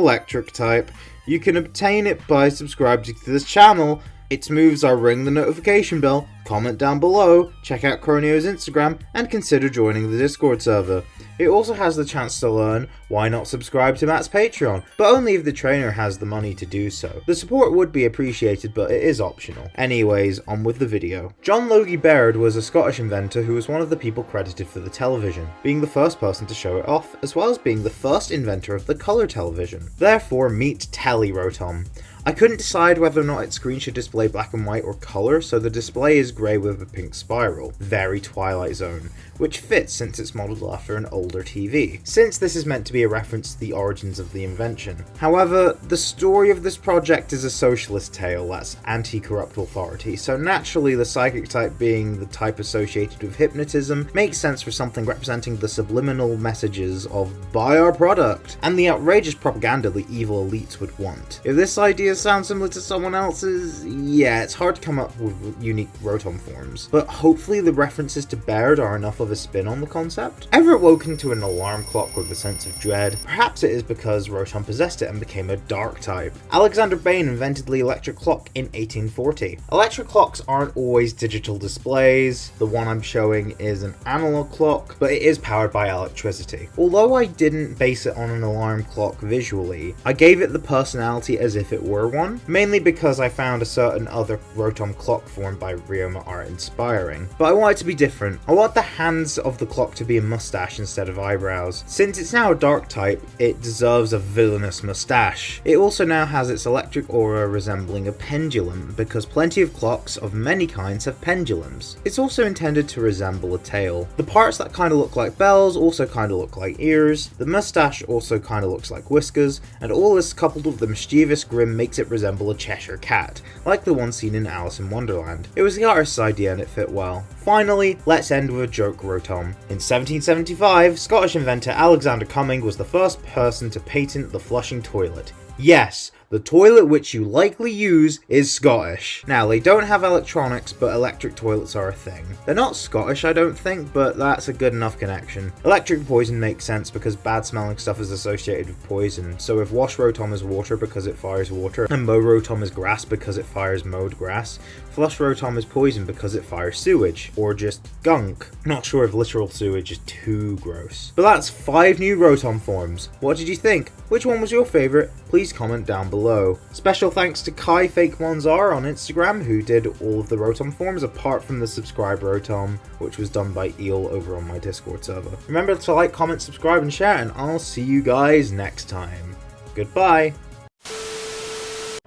type. You can obtain it by subscribing to this channel. Its moves are ring the notification bell, comment down below, check out Croneo's Instagram, and consider joining the Discord server. It also has the chance to learn why not subscribe to Matt's Patreon, but only if the trainer has the money to do so. The support would be appreciated, but it is optional. Anyways, on with the video. John Logie Baird was a Scottish inventor who was one of the people credited for the television, being the first person to show it off, as well as being the first inventor of the colour television. Therefore, meet Telly Rotom. I couldn't decide whether or not its screen should display black and white or colour, so the display is grey with a pink spiral, very Twilight Zone, which fits since it's modelled after an older TV, since this is meant to be a reference to the origins of the invention. However, the story of this project is a socialist tale that's anti-corrupt authority, so naturally the psychic type being the type associated with hypnotism makes sense for something representing the subliminal messages of buy our product, and the outrageous propaganda the evil elites would want. If this idea sounds similar to someone else's, yeah, it's hard to come up with unique Rotom forms, but hopefully the references to Baird are enough of a spin on the concept. Ever woken to an alarm clock with a sense of dread? Perhaps it is because Rotom possessed it and became a dark type. Alexander Bain invented the electric clock in 1840. Electric clocks aren't always digital displays. The one I'm showing is an analog clock, but it is powered by electricity. Although I didn't base it on an alarm clock visually, I gave it the personality as if it were one, mainly because I found a certain other Rotom clock form by Ryoma art inspiring. But I want it to be different. I want the hands of the clock to be a mustache instead of eyebrows. Since it's now a dark type, it deserves a villainous mustache. It also now has its electric aura resembling a pendulum, because plenty of clocks of many kinds have pendulums. It's also intended to resemble a tail. The parts that kind of look like bells also kind of look like ears, the mustache also kind of looks like whiskers, and all this coupled with the mischievous grin makes it resemble a Cheshire cat, like the one seen in Alice in Wonderland. It was the artist's idea and it fit well. Finally, let's end with a joke Rotom. In 1775, Scottish inventor Alexander Cumming was the first person to patent the flushing toilet. Yes, the toilet which you likely use is Scottish. Now, they don't have electronics, but electric toilets are a thing. They're not Scottish, I don't think, but that's a good enough connection. Electric poison makes sense because bad smelling stuff is associated with poison, so if Wash Rotom is water because it fires water, and Mow Rotom is grass because it fires mowed grass, Flush Rotom is poison because it fires sewage, or just gunk. Not sure if literal sewage is too gross. But that's 5 new Rotom forms. What did you think? Which one was your favourite? Please comment down below. Special thanks to Kai Fakemonzar on Instagram, who did all of the Rotom forms apart from the subscribe Rotom, which was done by Eel over on my Discord server. Remember to like, comment, subscribe, and share, and I'll see you guys next time. Goodbye.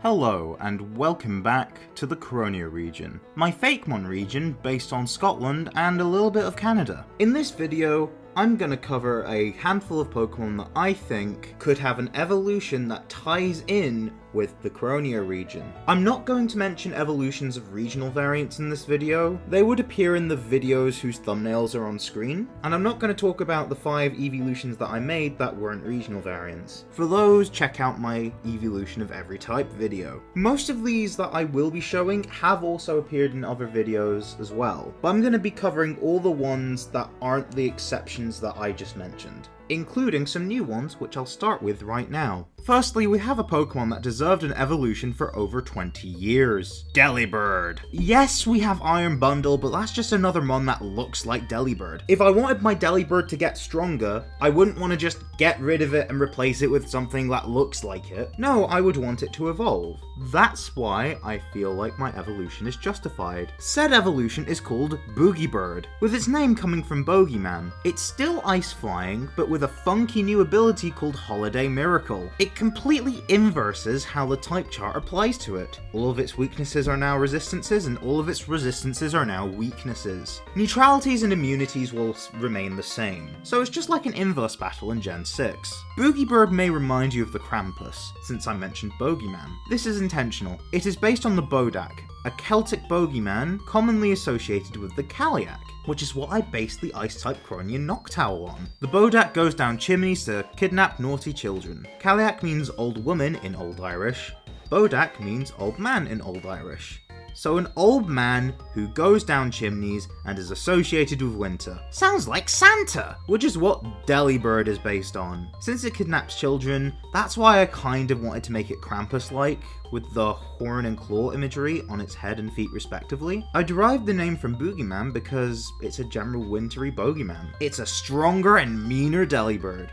Hello, and welcome back to the Croneo region, my Fakemon region based on Scotland and a little bit of Canada. In this video, I'm going to cover a handful of Pokemon that I think could have an evolution that ties in with the Croneo region. I'm not going to mention evolutions of regional variants in this video. They would appear in the videos whose thumbnails are on screen, and I'm not going to talk about the 5 Eeveelutions that I made that weren't regional variants. For those, check out my Eeveelution of every type video. Most of these that I will be showing have also appeared in other videos as well, but I'm going to be covering all the ones that aren't the exceptions that I just mentioned, including some new ones which I'll start with right now. Firstly, we have a Pokemon that deserved an evolution for over 20 years. Delibird. Yes, we have Iron Bundle, but that's just another mon that looks like Delibird. If I wanted my Delibird to get stronger, I wouldn't want to just get rid of it and replace it with something that looks like it. No, I would want it to evolve. That's why I feel like my evolution is justified. Said evolution is called Boogiebird, with its name coming from Bogeyman. It's still ice flying, but with a funky new ability called Holiday Miracle. It completely inverses how the type chart applies to it. All of its weaknesses are now resistances, and all of its resistances are now weaknesses. Neutralities and immunities will remain the same, so it's just like an inverse battle in Gen 6. Boogiebird may remind you of the Krampus, since I mentioned Bogeyman. This is intentional. It is based on the Bodak, a Celtic bogeyman commonly associated with the Kaliak, which is what I based the Ice-type Cronian Noctowl on. The Bodak goes down chimneys to kidnap naughty children. Kaliak means old woman in Old Irish. Bodak means old man in Old Irish. So an old man who goes down chimneys and is associated with winter. Sounds like Santa! Which is what Delibird is based on. Since it kidnaps children, that's why I kind of wanted to make it Krampus-like, with the horn and claw imagery on its head and feet respectively. I derived the name from Boogeyman because it's a general wintry bogeyman. It's a stronger and meaner Delibird,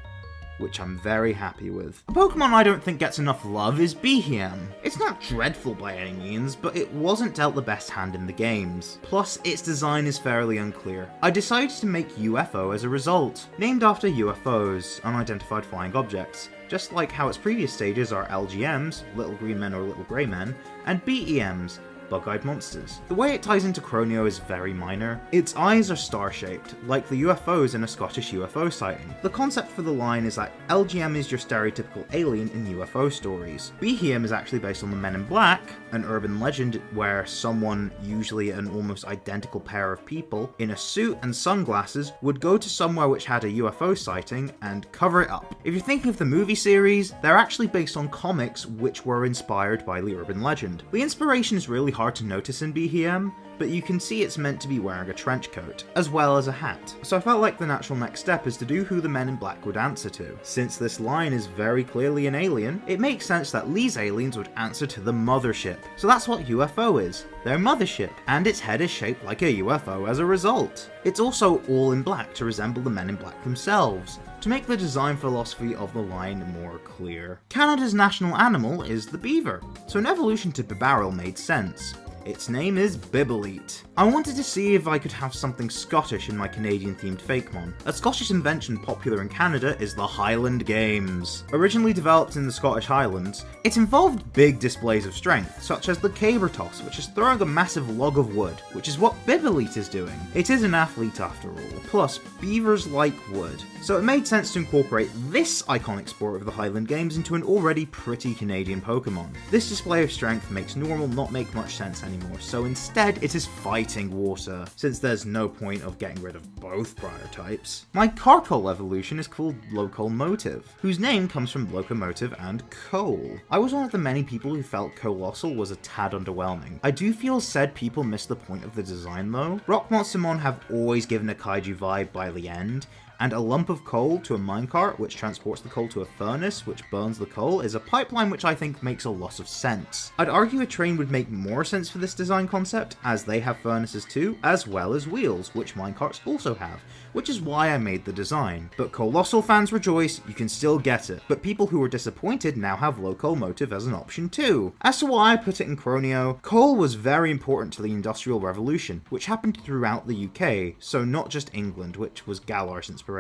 which I'm very happy with. A Pokemon I don't think gets enough love is Behem. It's not dreadful by any means, but it wasn't dealt the best hand in the games. Plus, its design is fairly unclear. I decided to make UFO as a result, named after UFOs, unidentified flying objects, just like how its previous stages are LGMs, Little Green Men or Little Grey Men, and BEMs, bug-eyed monsters. The way it ties into Croneo is very minor. Its eyes are star-shaped, like the UFOs in a Scottish UFO sighting. The concept for the line is that LGM is your stereotypical alien in UFO stories. Behem is actually based on the Men in Black, an urban legend where someone, usually an almost identical pair of people, in a suit and sunglasses, would go to somewhere which had a UFO sighting and cover it up. If you're thinking of the movie series, they're actually based on comics which were inspired by the urban legend. The inspiration is really hard to notice in Behem, but you can see it's meant to be wearing a trench coat, as well as a hat. So I felt like the natural next step is to do who the Men in Black would answer to. Since this line is very clearly an alien, it makes sense that these aliens would answer to the mothership. So that's what UFO is, their mothership, and its head is shaped like a UFO as a result. It's also all in black to resemble the Men in Black themselves, to make the design philosophy of the line more clear. Canada's national animal is the beaver, so an evolution to Bibarel made sense. Its name is Bibelete. I wanted to see if I could have something Scottish in my Canadian-themed Fakemon. A Scottish invention popular in Canada is the Highland Games. Originally developed in the Scottish Highlands, it involved big displays of strength, such as the caber toss, which is throwing a massive log of wood, which is what Bibelete is doing. It is an athlete after all. Plus, beavers like wood, so it made sense to incorporate this iconic sport of the Highland Games into an already pretty Canadian Pokemon. This display of strength makes normal not make much sense anymore, so instead it is fighting water, since there's no point of getting rid of both prior types. My Carkol evolution is called Locomotive, whose name comes from locomotive and coal. I was one of the many people who felt Colossal was a tad underwhelming. I do feel said people missed the point of the design though. Rock Monstermon have always given a kaiju vibe by the end, and a lump of coal to a minecart which transports the coal to a furnace which burns the coal is a pipeline which I think makes a lot of sense. I'd argue a train would make more sense for this design concept, as they have furnaces too, as well as wheels, which minecarts also have, which is why I made the design. But Colossal fans rejoice, you can still get it, but people who were disappointed now have Locomotive as an option too. As to why I put it in Croneo, coal was very important to the Industrial Revolution, which happened throughout the UK, so not just England, which was Galar's inspiration,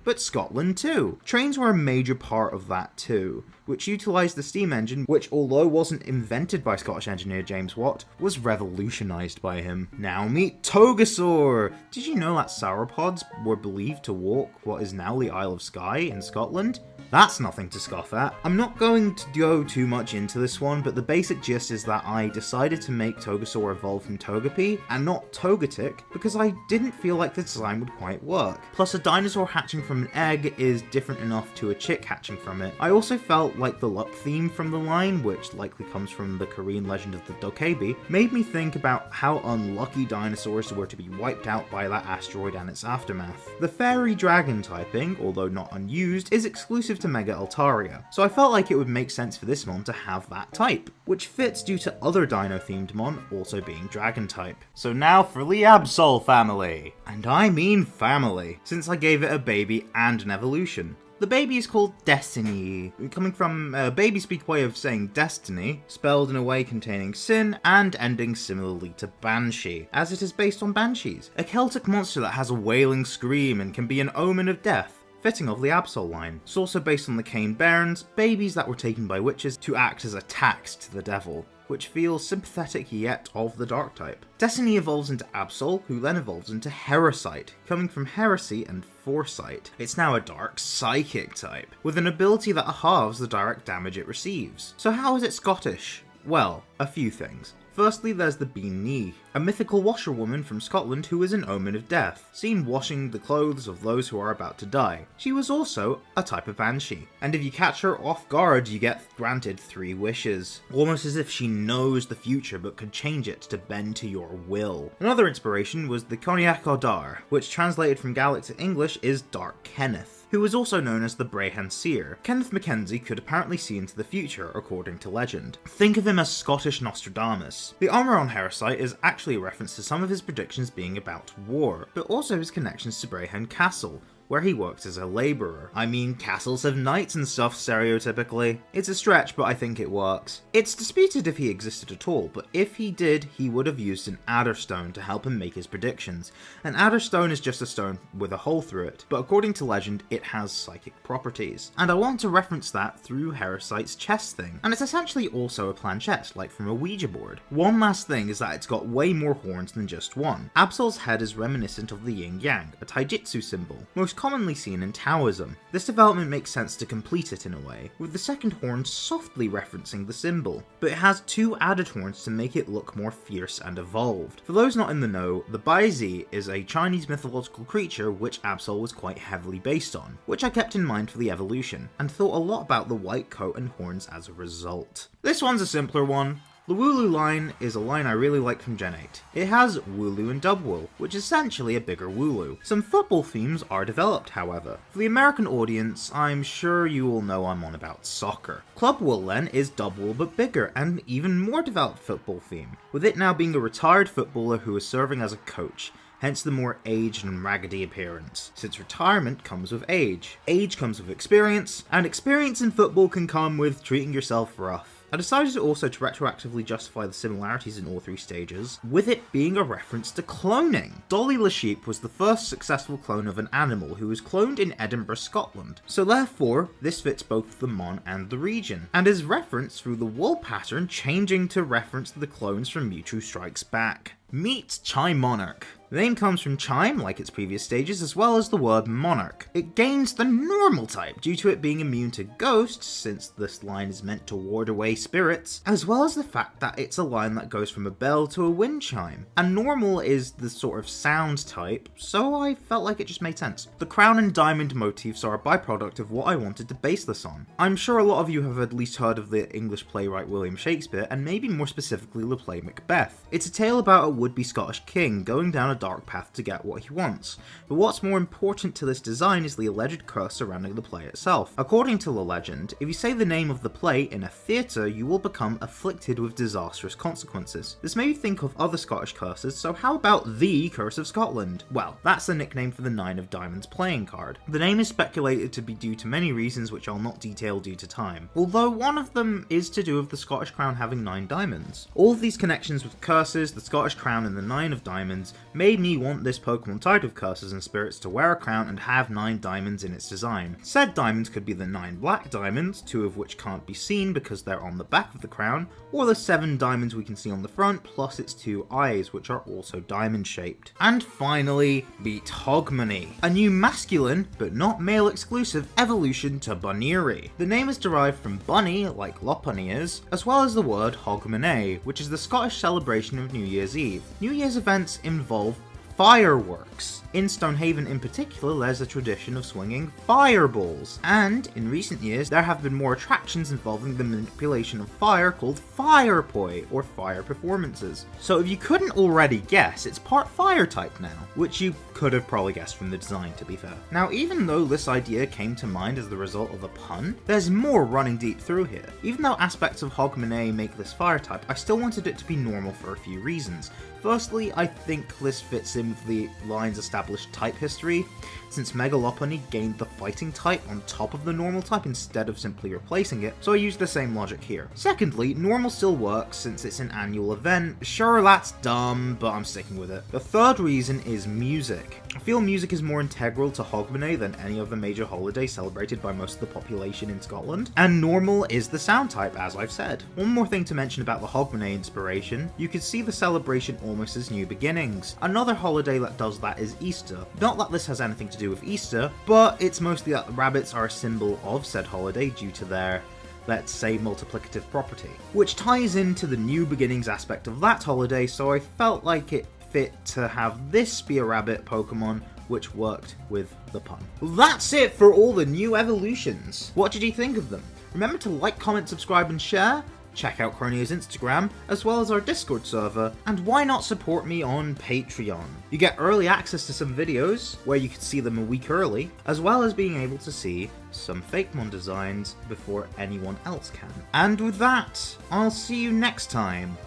but Scotland too. Trains were a major part of that too, which utilised the steam engine, which although wasn't invented by Scottish engineer James Watt, was revolutionised by him. Now meet Togasaur! Did you know that sauropods were believed to walk what is now the Isle of Skye in Scotland? That's nothing to scoff at. I'm not going to go too much into this one, but the basic gist is that I decided to make Togasaur evolve from Togepi and not Togetic because I didn't feel like the design would quite work. Plus, a dinosaur hatching from an egg is different enough to a chick hatching from it. I also felt like the luck theme from the line, which likely comes from the Korean legend of the Dokebi, made me think about how unlucky dinosaurs were to be wiped out by that asteroid and its aftermath. The fairy dragon typing, although not unused, is exclusive to Mega Altaria, so I felt like it would make sense for this mon to have that type, which fits due to other dino themed mon also being dragon type. So now for the Absol family! And I mean family, since I gave it a baby and an evolution. The baby is called Destiny, coming from a baby speak way of saying destiny, spelled in a way containing sin and ending similarly to Banshee, as it is based on banshees, a Celtic monster that has a wailing scream and can be an omen of death, fitting of the Absol line. It's also based on the Cane Bairns, babies that were taken by witches to act as a tax to the devil, which feels sympathetic yet of the dark type. Destiny evolves into Absol, who then evolves into Herosite, coming from heresy and foresight. It's now a dark psychic type, with an ability that halves the direct damage it receives. So how is it Scottish? Well, a few things. Firstly, there's the Bean Knee, a mythical washerwoman from Scotland who is an omen of death, seen washing the clothes of those who are about to die. She was also a type of banshee, and if you catch her off guard, you get granted 3 wishes, almost as if she knows the future but could change it to bend to your will. Another inspiration was the Cognac Odar, which translated from Gaelic to English is Dark Kenneth, who was also known as the Brehon Seer. Kenneth Mackenzie could apparently see into the future, according to legend. Think of him as Scottish Nostradamus. The armour on Herosite is actually a reference to some of his predictions being about war, but also his connections to Brehon Castle, where he worked as a labourer. I mean, castles have knights and stuff stereotypically. It's a stretch, but I think it works. It's disputed if he existed at all, but if he did, he would have used an Adderstone to help him make his predictions. An Adderstone is just a stone with a hole through it, but according to legend, it has psychic properties. And I want to reference that through Herosite's chest thing, and it's essentially also a planchette, like from a Ouija board. One last thing is that it's got way more horns than just one. Absol's head is reminiscent of the yin-yang, a taijutsu symbol, most commonly seen in Taoism. This development makes sense to complete it in a way, with the second horn softly referencing the symbol, but it has 2 added horns to make it look more fierce and evolved. For those not in the know, the Baizi is a Chinese mythological creature which Absol was quite heavily based on, which I kept in mind for the evolution, and thought a lot about the white coat and horns as a result. This one's a simpler one. The Wooloo line is a line I really like from Gen 8. It has Wooloo and Dubwool, which is essentially a bigger Wooloo. Some football themes are developed, however. For the American audience, I'm sure you all know I'm on about soccer. Club Wool then is Dubwool but bigger, and an even more developed football theme, with it now being a retired footballer who is serving as a coach, hence the more aged and raggedy appearance, since retirement comes with age. Age comes with experience, and experience in football can come with treating yourself rough. I decided also to retroactively justify the similarities in all 3 stages, with it being a reference to cloning. Dolly Le Sheep was the first successful clone of an animal who was cloned in Edinburgh, Scotland, so therefore this fits both the mon and the region, and is referenced through the wool pattern changing to reference the clones from Mewtwo Strikes Back. Meet Chai Monarch. The name comes from Chime, like its previous stages, as well as the word Monarch. It gains the normal type due to it being immune to ghosts, since this line is meant to ward away spirits, as well as the fact that it's a line that goes from a bell to a wind chime. And normal is the sort of sound type, so I felt like it just made sense. The crown and diamond motifs are a byproduct of what I wanted to base this on. I'm sure a lot of you have at least heard of the English playwright William Shakespeare, and maybe more specifically the play Macbeth. It's a tale about a would-be Scottish king going down a dark path to get what he wants. But what's more important to this design is the alleged curse surrounding the play itself. According to the legend, if you say the name of the play in a theatre, you will become afflicted with disastrous consequences. This made me think of other Scottish curses, so how about the Curse of Scotland? Well, that's the nickname for the 9 of Diamonds playing card. The name is speculated to be due to many reasons which I'll not detail due to time, although one of them is to do with the Scottish crown having 9 diamonds. All of these connections with curses, the Scottish crown and the 9 of Diamonds made me want this Pokemon type of curses and spirits to wear a crown and have 9 diamonds in its design. Said diamonds could be the 9 black diamonds, 2 of which can't be seen because they're on the back of the crown, or the 7 diamonds we can see on the front, plus its 2 eyes, which are also diamond shaped. And finally, beat Hogmanay, a new masculine, but not male exclusive, evolution to Buneary. The name is derived from bunny, like Lopunny is, as well as the word Hogmanay, which is the Scottish celebration of New Year's Eve. New Year's events involve fireworks. In Stonehaven in particular, there's a tradition of swinging fireballs, and in recent years there have been more attractions involving the manipulation of fire called firepoi, or fire performances. So if you couldn't already guess, it's part fire type now, which you could have probably guessed from the design, to be fair. Now, even though this idea came to mind as the result of a pun, there's more running deep through here. Even though aspects of Hogmanay make this fire type, I still wanted it to be normal for a few reasons. Firstly, I think this fits in with the line's established type history, since Mega Lopunny gained the fighting type on top of the normal type instead of simply replacing it, so I used the same logic here. Secondly, normal still works since it's an annual event. Sure, that's dumb, but I'm sticking with it. The third reason is music. I feel music is more integral to Hogmanay than any other major holiday celebrated by most of the population in Scotland, and normal is the sound type, as I've said. One more thing to mention about the Hogmanay inspiration, you could see the celebration almost as new beginnings. Another holiday that does that is Easter. Not that this has anything to do with Easter, but it's mostly that the rabbits are a symbol of said holiday due to their, let's say, multiplicative property, which ties into the new beginnings aspect of that holiday, so I felt like it fit to have this be a rabbit Pokemon, which worked with the pun. That's it for all the new evolutions. What did you think of them? Remember to like, comment, subscribe and share. Check out Croneo's Instagram, as well as our Discord server, and why not support me on Patreon? You get early access to some videos, where you can see them a week early, as well as being able to see some Fakemon designs before anyone else can. And with that, I'll see you next time.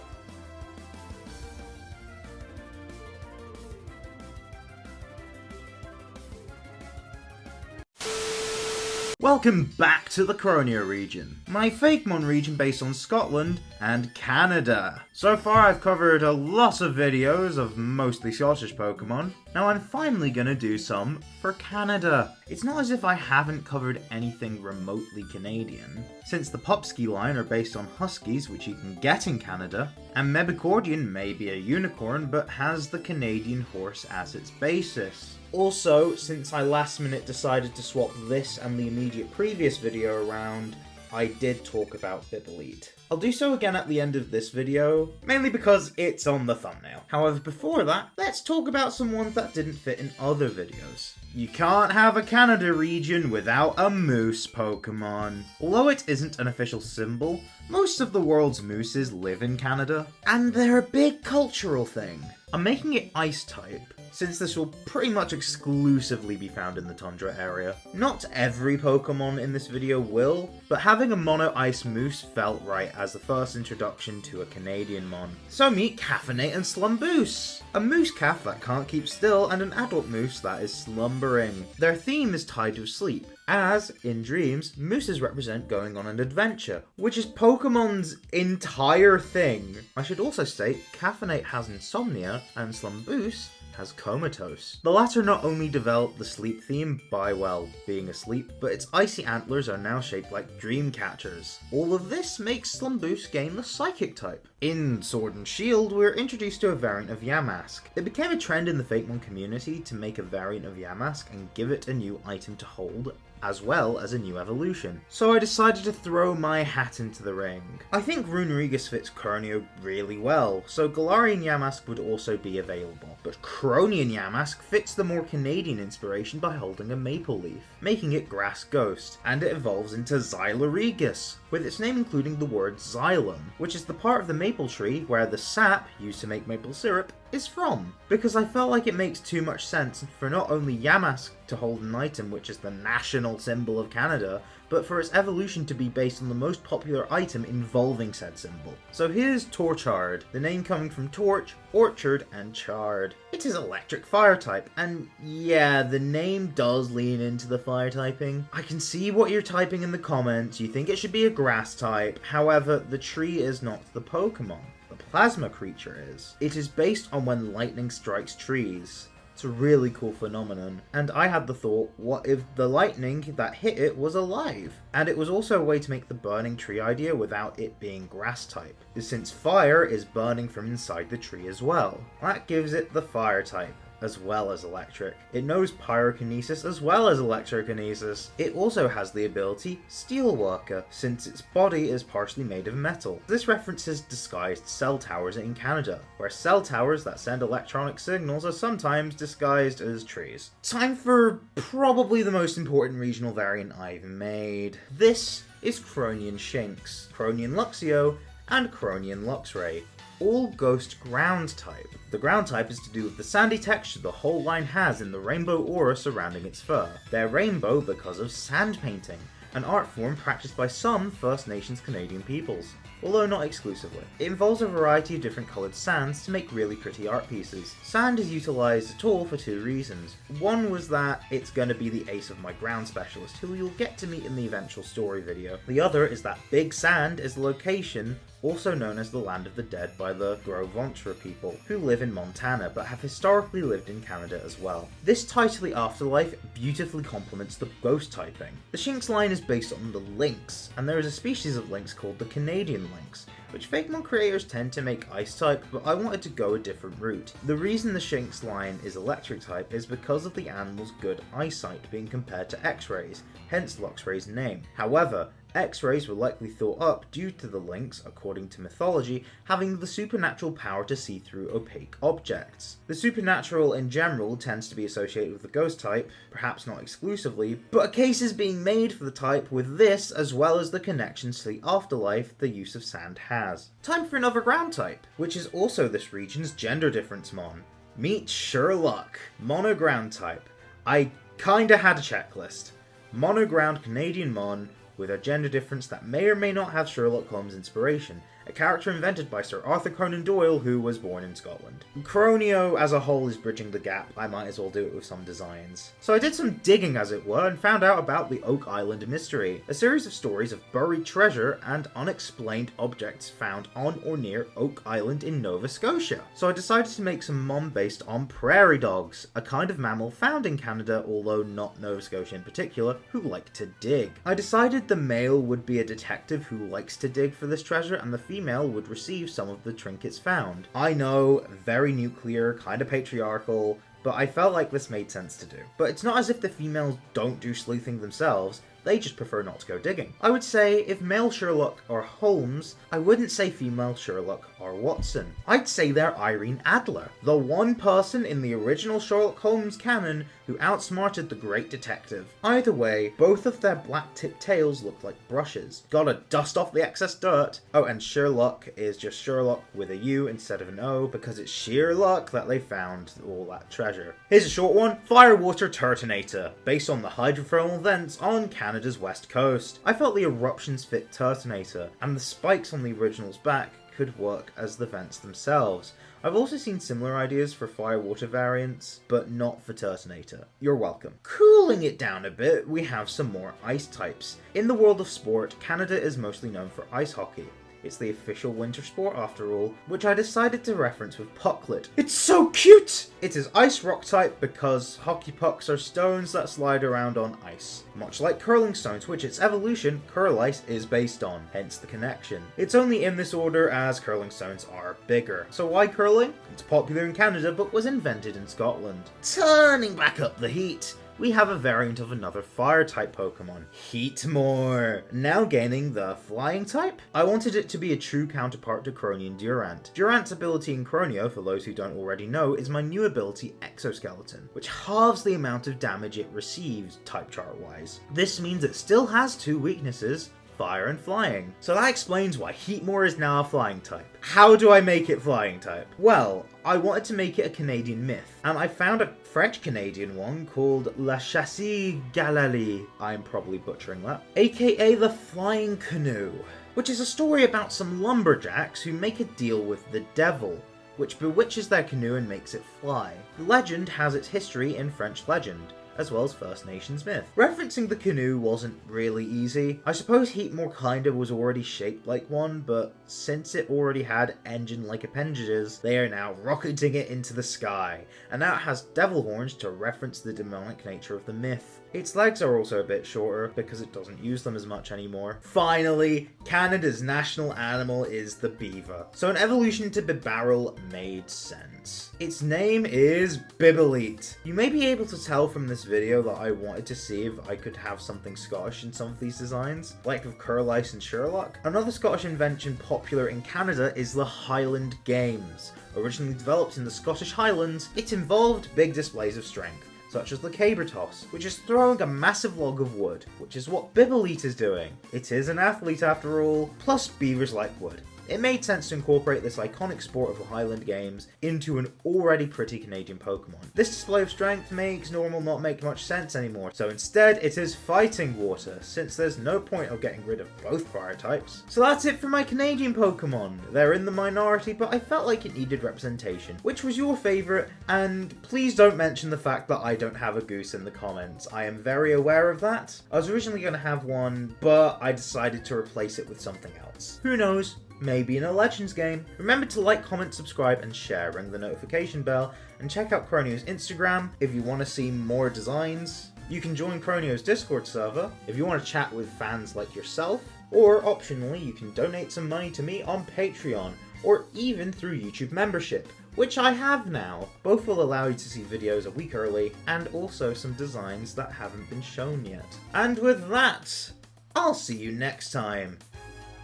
Welcome back to the Croneo region, my Fakemon region based on Scotland and Canada. So far I've covered a lot of videos of mostly Scottish Pokemon. Now I'm finally gonna do some for Canada. It's not as if I haven't covered anything remotely Canadian, since the Pupsky line are based on Huskies, which you can get in Canada, and Mebicordian may be a unicorn but has the Canadian horse as its basis. Also, since I last minute decided to swap this and the immediate previous video around, I did talk about Eeveelution. I'll do so again at the end of this video, mainly because it's on the thumbnail. However, before that, let's talk about some ones that didn't fit in other videos. You can't have a Canada region without a moose Pokemon. Although it isn't an official symbol, most of the world's mooses live in Canada, and they're a big cultural thing. I'm making it ice type, since this will pretty much exclusively be found in the tundra area. Not every Pokemon in this video will, but having a mono ice moose felt right as the first introduction to a Canadian mon. So meet Caffeinate and Slumboose, a moose calf that can't keep still and an adult moose that is slumbering. Their theme is tied to sleep, as, in dreams, mooses represent going on an adventure, which is Pokemon's entire thing. I should also state, Caffeinate has insomnia, and Slumboose has Comatose. The latter not only developed the sleep theme by, well, being asleep, but its icy antlers are now shaped like dream catchers. All of this makes Slumboos gain the Psychic type. In Sword and Shield, we're introduced to a variant of Yamask. It became a trend in the Fakemon community to make a variant of Yamask and give it a new item to hold, as well as a new evolution. So I decided to throw my hat into the ring. I think Rune Regis fits Croneo really well, so Galarian Yamask would also be available. But Cronian Yamask fits the more Canadian inspiration by holding a maple leaf, making it Grass Ghost, and it evolves into Xyla Regis, with its name including the word xylem, which is the part of the maple tree where the sap, used to make maple syrup, is from. Because I felt like it makes too much sense for not only Yamask to hold an item which is the national symbol of Canada, but for its evolution to be based on the most popular item involving said symbol. So here's Torchard, the name coming from torch, orchard, and chard. It is electric fire type, and yeah, the name does lean into the fire typing. I can see what you're typing in the comments, you think it should be a grass type, however, the tree is not the Pokémon. The plasma creature is. It is based on when lightning strikes trees. It's a really cool phenomenon, and I had the thought, what if the lightning that hit it was alive? And it was also a way to make the burning tree idea without it being grass type, since fire is burning from inside the tree as well. That gives it the fire type, as well as electric. It knows pyrokinesis as well as electrokinesis. It also has the ability Steelworker, since its body is partially made of metal. This references disguised cell towers in Canada, where cell towers that send electronic signals are sometimes disguised as trees. Time for probably the most important regional variant I've made. This is Cronian Shinx, Cronian Luxio, and Cronian Luxray. All ghost ground type. The ground type is to do with the sandy texture the whole line has in the rainbow aura surrounding its fur. They're rainbow because of sand painting, an art form practiced by some First Nations Canadian peoples, although not exclusively. It involves a variety of different coloured sands to make really pretty art pieces. Sand is utilised at all for two reasons. One was that it's going to be the ace of my ground specialist, who you'll get to meet in the eventual story video. The other is that Big Sand is the location, also known as the Land of the Dead by the Gros Ventre people, who live in Montana but have historically lived in Canada as well. This tie to the afterlife beautifully complements the ghost typing. The Shinx line is based on the lynx, and there is a species of lynx called the Canadian lynx, which Fakemon creators tend to make ice type, but I wanted to go a different route. The reason the Shinx line is electric type is because of the animal's good eyesight being compared to X-rays, hence Luxray's name. However, X-rays were likely thought up due to the lynx, according to mythology, having the supernatural power to see through opaque objects. The supernatural in general tends to be associated with the ghost type, perhaps not exclusively, but a case is being made for the type with this as well as the connections to the afterlife the use of sand has. Time for another ground type, which is also this region's gender difference mon. Meet Sherlock, mono ground type. I kinda had a checklist. Mono ground Canadian mon, with a gender difference that may or may not have Sherlock Holmes inspiration, a character invented by Sir Arthur Conan Doyle, who was born in Scotland. Croneo as a whole is bridging the gap, I might as well do it with some designs. So I did some digging as it were, and found out about the Oak Island Mystery, a series of stories of buried treasure and unexplained objects found on or near Oak Island in Nova Scotia. So I decided to make some mon based on prairie dogs, a kind of mammal found in Canada, although not Nova Scotia in particular, who like to dig. I decided the male would be a detective who likes to dig for this treasure, and the female would receive some of the trinkets found. I know, very nuclear, kinda patriarchal, but I felt like this made sense to do. But it's not as if the females don't do sleuthing themselves, they just prefer not to go digging. I would say if male Sherlock are Holmes, I wouldn't say female Sherlock are Watson. I'd say they're Irene Adler, the one person in the original Sherlock Holmes canon who outsmarted the great detective. Either way, both of their black-tipped tails look like brushes. Gotta dust off the excess dirt. Oh, and Sherlock is just Sherlock with a U instead of an O, because it's sheer luck that they found all that treasure. Here's a short one, Firewater Turtonator, based on the hydrothermal vents on Canada's west coast. I felt the eruptions fit Turtonator, and the spikes on the original's back could work as the vents themselves. I've also seen similar ideas for Firewater variants, but not for Turtonator. You're welcome. Cooling it down a bit, we have some more ice types. In the world of sport, Canada is mostly known for ice hockey. It's the official winter sport after all, which I decided to reference with Pucklet. It's so cute! It is ice rock type because hockey pucks are stones that slide around on ice. Much like curling stones, which its evolution, curl ice, is based on, hence the connection. It's only in this order as curling stones are bigger. So why curling? It's popular in Canada but was invented in Scotland. Turning back up the heat, we have a variant of another fire-type Pokemon, Heatmore, now gaining the flying type. I wanted it to be a true counterpart to Croneo Durant. Durant's ability in Croneo, for those who don't already know, is my new ability Exoskeleton, which halves the amount of damage it receives type chart-wise. This means it still has two weaknesses, fire and flying. So that explains why Heatmore is now a flying type. How do I make it flying type? Well, I wanted to make it a Canadian myth, and I found a French-Canadian one called La Chasse Galali, I'm probably butchering that, aka the Flying Canoe, which is a story about some lumberjacks who make a deal with the devil, which bewitches their canoe and makes it fly. The legend has its history in French legend, as well as First Nations myth. Referencing the canoe wasn't really easy. I suppose Heatmore kinda was already shaped like one, but since it already had engine-like appendages, they are now rocketing it into the sky, and now it has devil horns to reference the demonic nature of the myth. Its legs are also a bit shorter because it doesn't use them as much anymore. Finally, Canada's national animal is the beaver, so an evolution to Bibarel made sense. Its name is Bibelite. You may be able to tell from this video that I wanted to see if I could have something Scottish in some of these designs, like with Curlice and Sherlock. Another Scottish invention popular in Canada is the Highland Games. Originally developed in the Scottish Highlands, it involved big displays of strength, such as the caber toss, which is throwing a massive log of wood, which is what Bibelite is doing. It is an athlete after all, plus beavers like wood. It made sense to incorporate this iconic sport of the Highland Games into an already pretty Canadian Pokemon. This display of strength makes normal not make much sense anymore, so instead it is fighting water, since there's no point of getting rid of both fire types. So that's it for my Canadian Pokemon. They're in the minority, but I felt like it needed representation. Which was your favourite? And please don't mention the fact that I don't have a goose in the comments. I am very aware of that. I was originally going to have one, but I decided to replace it with something else. Who knows? Maybe in a Legends game. Remember to like, comment, subscribe, and share. Ring the notification bell, and check out Croneo's Instagram if you want to see more designs. You can join Croneo's Discord server if you want to chat with fans like yourself, or optionally you can donate some money to me on Patreon, or even through YouTube membership, which I have now. Both will allow you to see videos a week early, and also some designs that haven't been shown yet. And with that, I'll see you next time.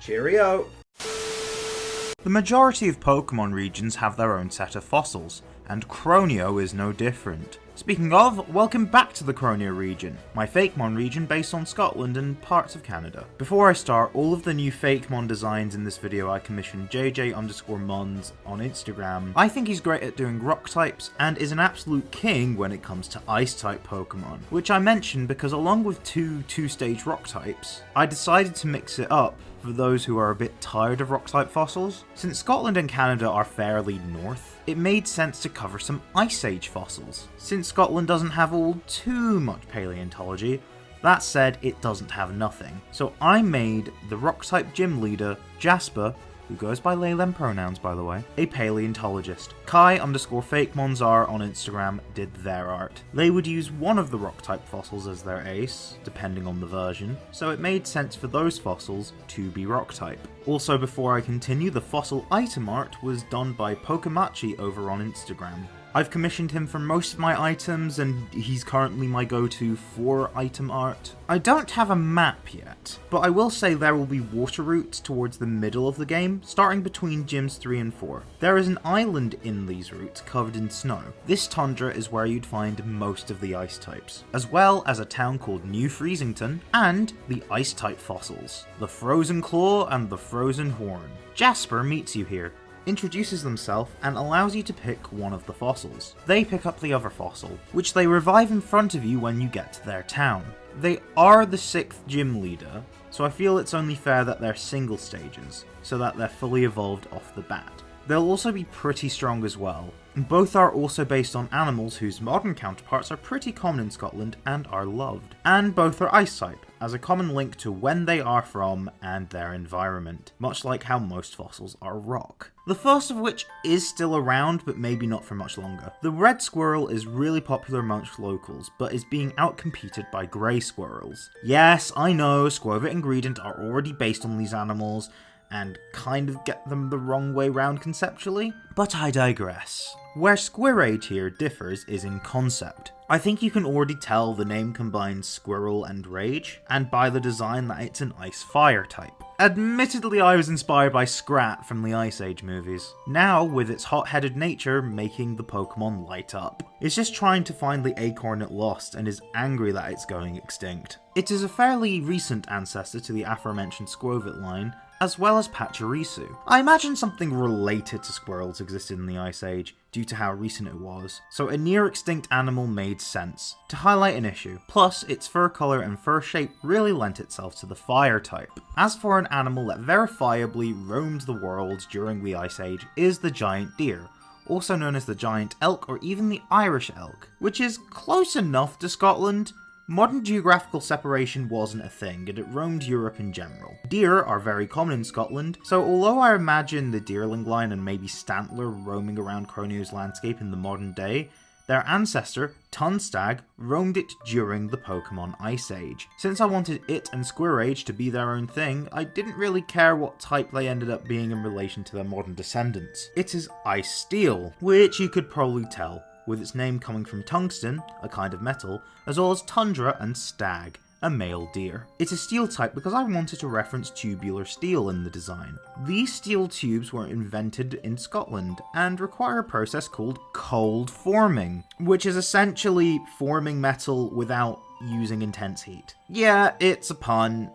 Cheerio! The majority of Pokemon regions have their own set of fossils, and Croneo is no different. Speaking of, welcome back to the Croneo region, my Fakemon region based on Scotland and parts of Canada. Before I start, all of the new Fakemon designs in this video I commissioned JJ_Mons on Instagram. I think he's great at doing rock types and is an absolute king when it comes to ice type Pokemon, which I mention because along with two-stage rock types, I decided to mix it up for those who are a bit tired of rock type fossils. Since Scotland and Canada are fairly north, it made sense to cover some Ice Age fossils. Since Scotland doesn't have all too much paleontology, that said, it doesn't have nothing. So I made the rock type gym leader, Jasper, who goes by they them pronouns by the way, a paleontologist. Kai_FakeMonzar on Instagram did their art. They would use one of the rock type fossils as their ace, depending on the version, so it made sense for those fossils to be rock type. Also, before I continue, the fossil item art was done by Pokemachi over on Instagram. I've commissioned him for most of my items, and he's currently my go-to for item art. I don't have a map yet, but I will say there will be water routes towards the middle of the game, starting between gyms 3 and 4. There is an island in these routes covered in snow. This tundra is where you'd find most of the ice types, as well as a town called New Freezington, and the ice type fossils, the Frozen Claw and the Frozen Horn. Jasper meets you here, introduces themselves, and allows you to pick one of the fossils. They pick up the other fossil, which they revive in front of you when you get to their town. They are the 6th gym leader, so I feel it's only fair that they're single stages, so that they're fully evolved off the bat. they'll also be pretty strong as well. Both are also based on animals whose modern counterparts are pretty common in Scotland and are loved. And both are ice type, as a common link to when they are from and their environment, much like how most fossils are rock. The first of which is still around, but maybe not for much longer. The red squirrel is really popular amongst locals, but is being outcompeted by grey squirrels. Yes, I know, Squovit and Greedent are already based on these animals, and kind of get them the wrong way round conceptually, but I digress. Where Squirrage here differs is in concept. I think you can already tell the name combines squirrel and rage, and by the design that it's an ice-fire type. Admittedly, I was inspired by Scrat from the Ice Age movies, now with its hot-headed nature making the Pokemon light up. It's just trying to find the acorn it lost and is angry that it's going extinct. It is a fairly recent ancestor to the aforementioned Squovit line, as well as Pachirisu. I imagine something related to squirrels existed in the Ice Age, due to how recent it was, so a near-extinct animal made sense, to highlight an issue. Plus, its fur colour and fur shape really lent itself to the fire type. As for an animal that verifiably roamed the world during the Ice Age is the giant deer, also known as the giant elk or even the Irish elk, which is close enough to Scotland. Modern geographical separation wasn't a thing, and it roamed Europe in general. Deer are very common in Scotland, so although I imagine the deerling line and maybe Stantler roaming around Croneo's landscape in the modern day, their ancestor, Tunstag, roamed it during the Pokemon Ice Age. Since I wanted it and Squirrage to be their own thing, I didn't really care what type they ended up being in relation to their modern descendants. It is Ice Steel, which you could probably tell, with its name coming from tungsten, a kind of metal, as well as tundra and stag, a male deer. It's a steel type because I wanted to reference tubular steel in the design. These steel tubes were invented in Scotland and require a process called cold forming, which is essentially forming metal without using intense heat. Yeah, it's a pun,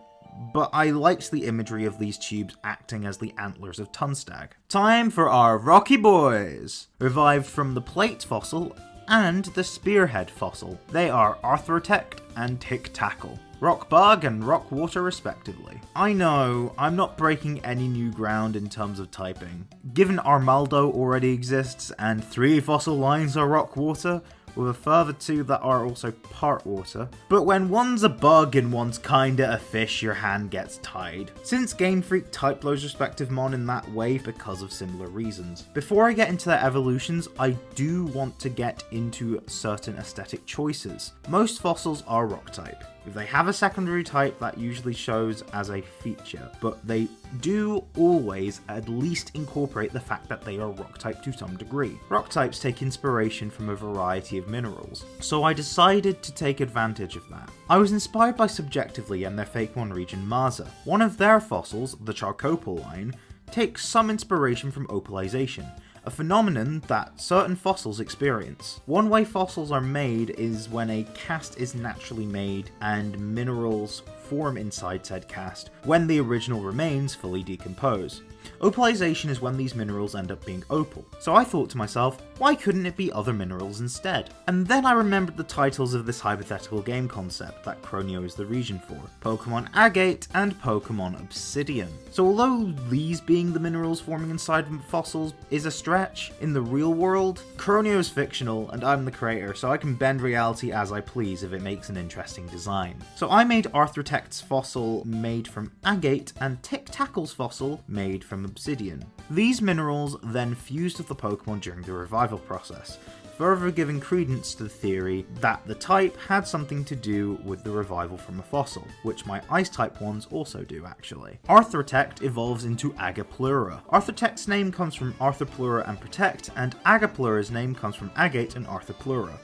but I liked the imagery of these tubes acting as the antlers of Tunstag. Time for our Rocky Boys! Revived from the plate fossil and the spearhead fossil. They are Arthroptect and Tic Tackle. Rock Bug and Rock Water respectively. I know, I'm not breaking any new ground in terms of typing. Given Armaldo already exists and 3 fossil lines are Rock Water, with a further 2 that are also part water. But when one's a bug and one's kinda a fish, your hand gets tied. Since Game Freak typed those respective mon in that way because of similar reasons. Before I get into their evolutions, I do want to get into certain aesthetic choices. Most fossils are rock type. If they have a secondary type, that usually shows as a feature, but they do always at least incorporate the fact that they are rock type to some degree. Rock types take inspiration from a variety of minerals, so I decided to take advantage of that. I was inspired by Subjectively and their Fakemon region Maza. One of their fossils, the Charcopal line, takes some inspiration from opalization, a phenomenon that certain fossils experience. One way fossils are made is when a cast is naturally made and minerals form inside said cast when the original remains fully decompose. Opalization is when these minerals end up being opal. So I thought to myself, why couldn't it be other minerals instead? And then I remembered the titles of this hypothetical game concept that Croneo is the region for, Pokemon Agate and Pokemon Obsidian. So although these being the minerals forming inside fossils is a stretch, in the real world, Croneo is fictional and I'm the creator, so I can bend reality as I please if it makes an interesting design. So I made Arthroptect's fossil made from agate and Tic Tackle's fossil made from obsidian. These minerals then fused with the Pokemon during the revival process, further giving credence to the theory that the type had something to do with the revival from a fossil, which my Ice-type ones also do actually. Arthroptect evolves into Agapleura. Arthroptect's name comes from Arthropleura and Protect, and Agapleura's name comes from Agate and Arthropleura.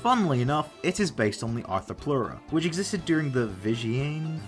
Funnily enough, it is based on the Arthropleura, which existed during the Vision,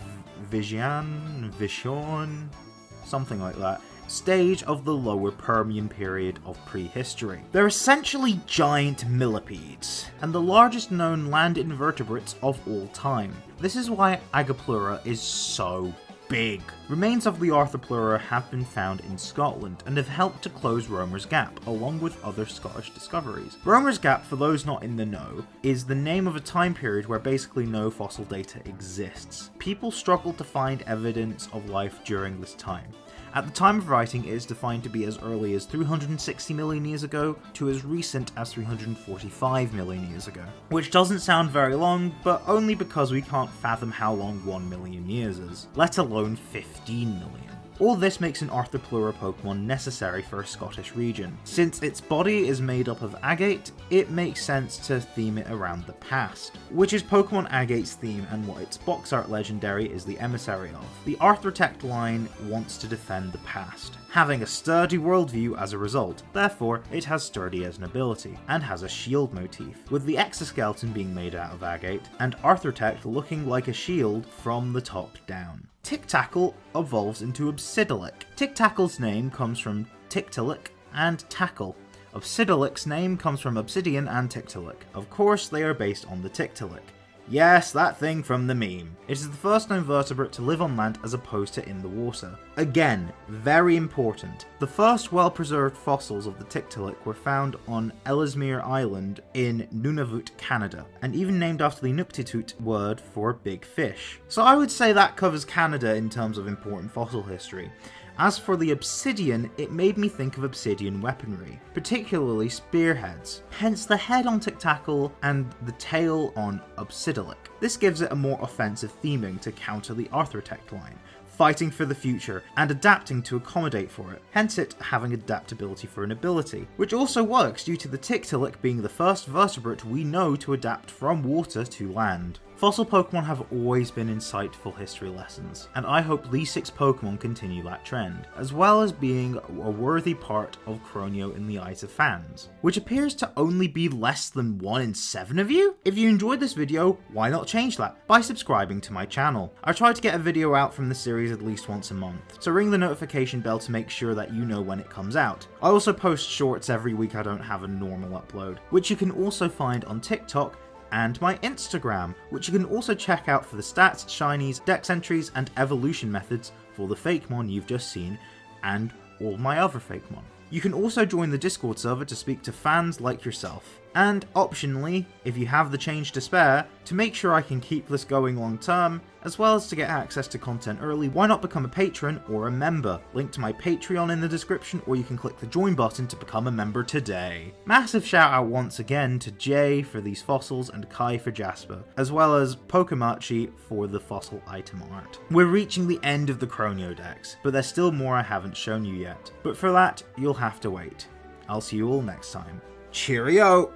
something like that, stage of the lower Permian period of prehistory. They're essentially giant millipedes, and the largest known land invertebrates of all time. This is why Agapleura is so big. Remains of the Arthropleura have been found in Scotland and have helped to close Romer's Gap, along with other Scottish discoveries. Romer's Gap, for those not in the know, is the name of a time period where basically no fossil data exists. People struggle to find evidence of life during this time, At the time of writing, it is defined to be as early as 360 million years ago to as recent as 345 million years ago. Which doesn't sound very long, but only because we can't fathom how long 1 million years is, let alone 15 million. All this makes an Arthropleura Pokemon necessary for a Scottish region. Since its body is made up of agate, it makes sense to theme it around the past, which is Pokemon Agate's theme and what its box art legendary is the emissary of. The Arthroptect line wants to defend the past, having a sturdy worldview as a result, therefore it has sturdy as an ability, and has a shield motif, with the exoskeleton being made out of agate, and Arthroptect looking like a shield from the top down. Tic-Tackle evolves into Obsidilik. Tic-Tackle's name comes from Tictilic and Tackle. Obsidilic's name comes from Obsidian and Tictilic. Of course, they are based on the Tictilic. Yes, that thing from the meme. It is the first known vertebrate to live on land as opposed to in the water. Again, very important. The first well-preserved fossils of the Tictilic were found on Ellesmere Island in Nunavut, Canada, and even named after the Inuktitut word for big fish. So I would say that covers Canada in terms of important fossil history. As for the obsidian, it made me think of obsidian weaponry, particularly spearheads, hence the head on Tic-Tackle and the tail on Obsidilik. This gives it a more offensive theming to counter the Arthroptect line, fighting for the future and adapting to accommodate for it, hence it having adaptability for an ability, which also works due to the Tictilic being the first vertebrate we know to adapt from water to land. Fossil Pokemon have always been insightful history lessons, and I hope these 6 Pokemon continue that trend, as well as being a worthy part of Croneo in the eyes of fans, which appears to only be less than 1 in 7 of you? If you enjoyed this video, why not change that by subscribing to my channel? I try to get a video out from the series at least once a month, so ring the notification bell to make sure that you know when it comes out. I also post shorts every week I don't have a normal upload, which you can also find on TikTok and my Instagram, which you can also check out for the stats, shinies, dex entries, and evolution methods for the Fakemon you've just seen, and all my other Fakemon. You can also join the Discord server to speak to fans like yourself. And optionally, if you have the change to spare, to make sure I can keep this going long term, as well as to get access to content early, why not become a patron or a member? Link to my Patreon in the description, or you can click the join button to become a member today. Massive shout out once again to Jay for these fossils and Kai for Jasper, as well as Pokemachi for the fossil item art. We're reaching the end of the Croneo decks, but there's still more I haven't shown you yet. But for that, you'll have to wait. I'll see you all next time. Cheerio!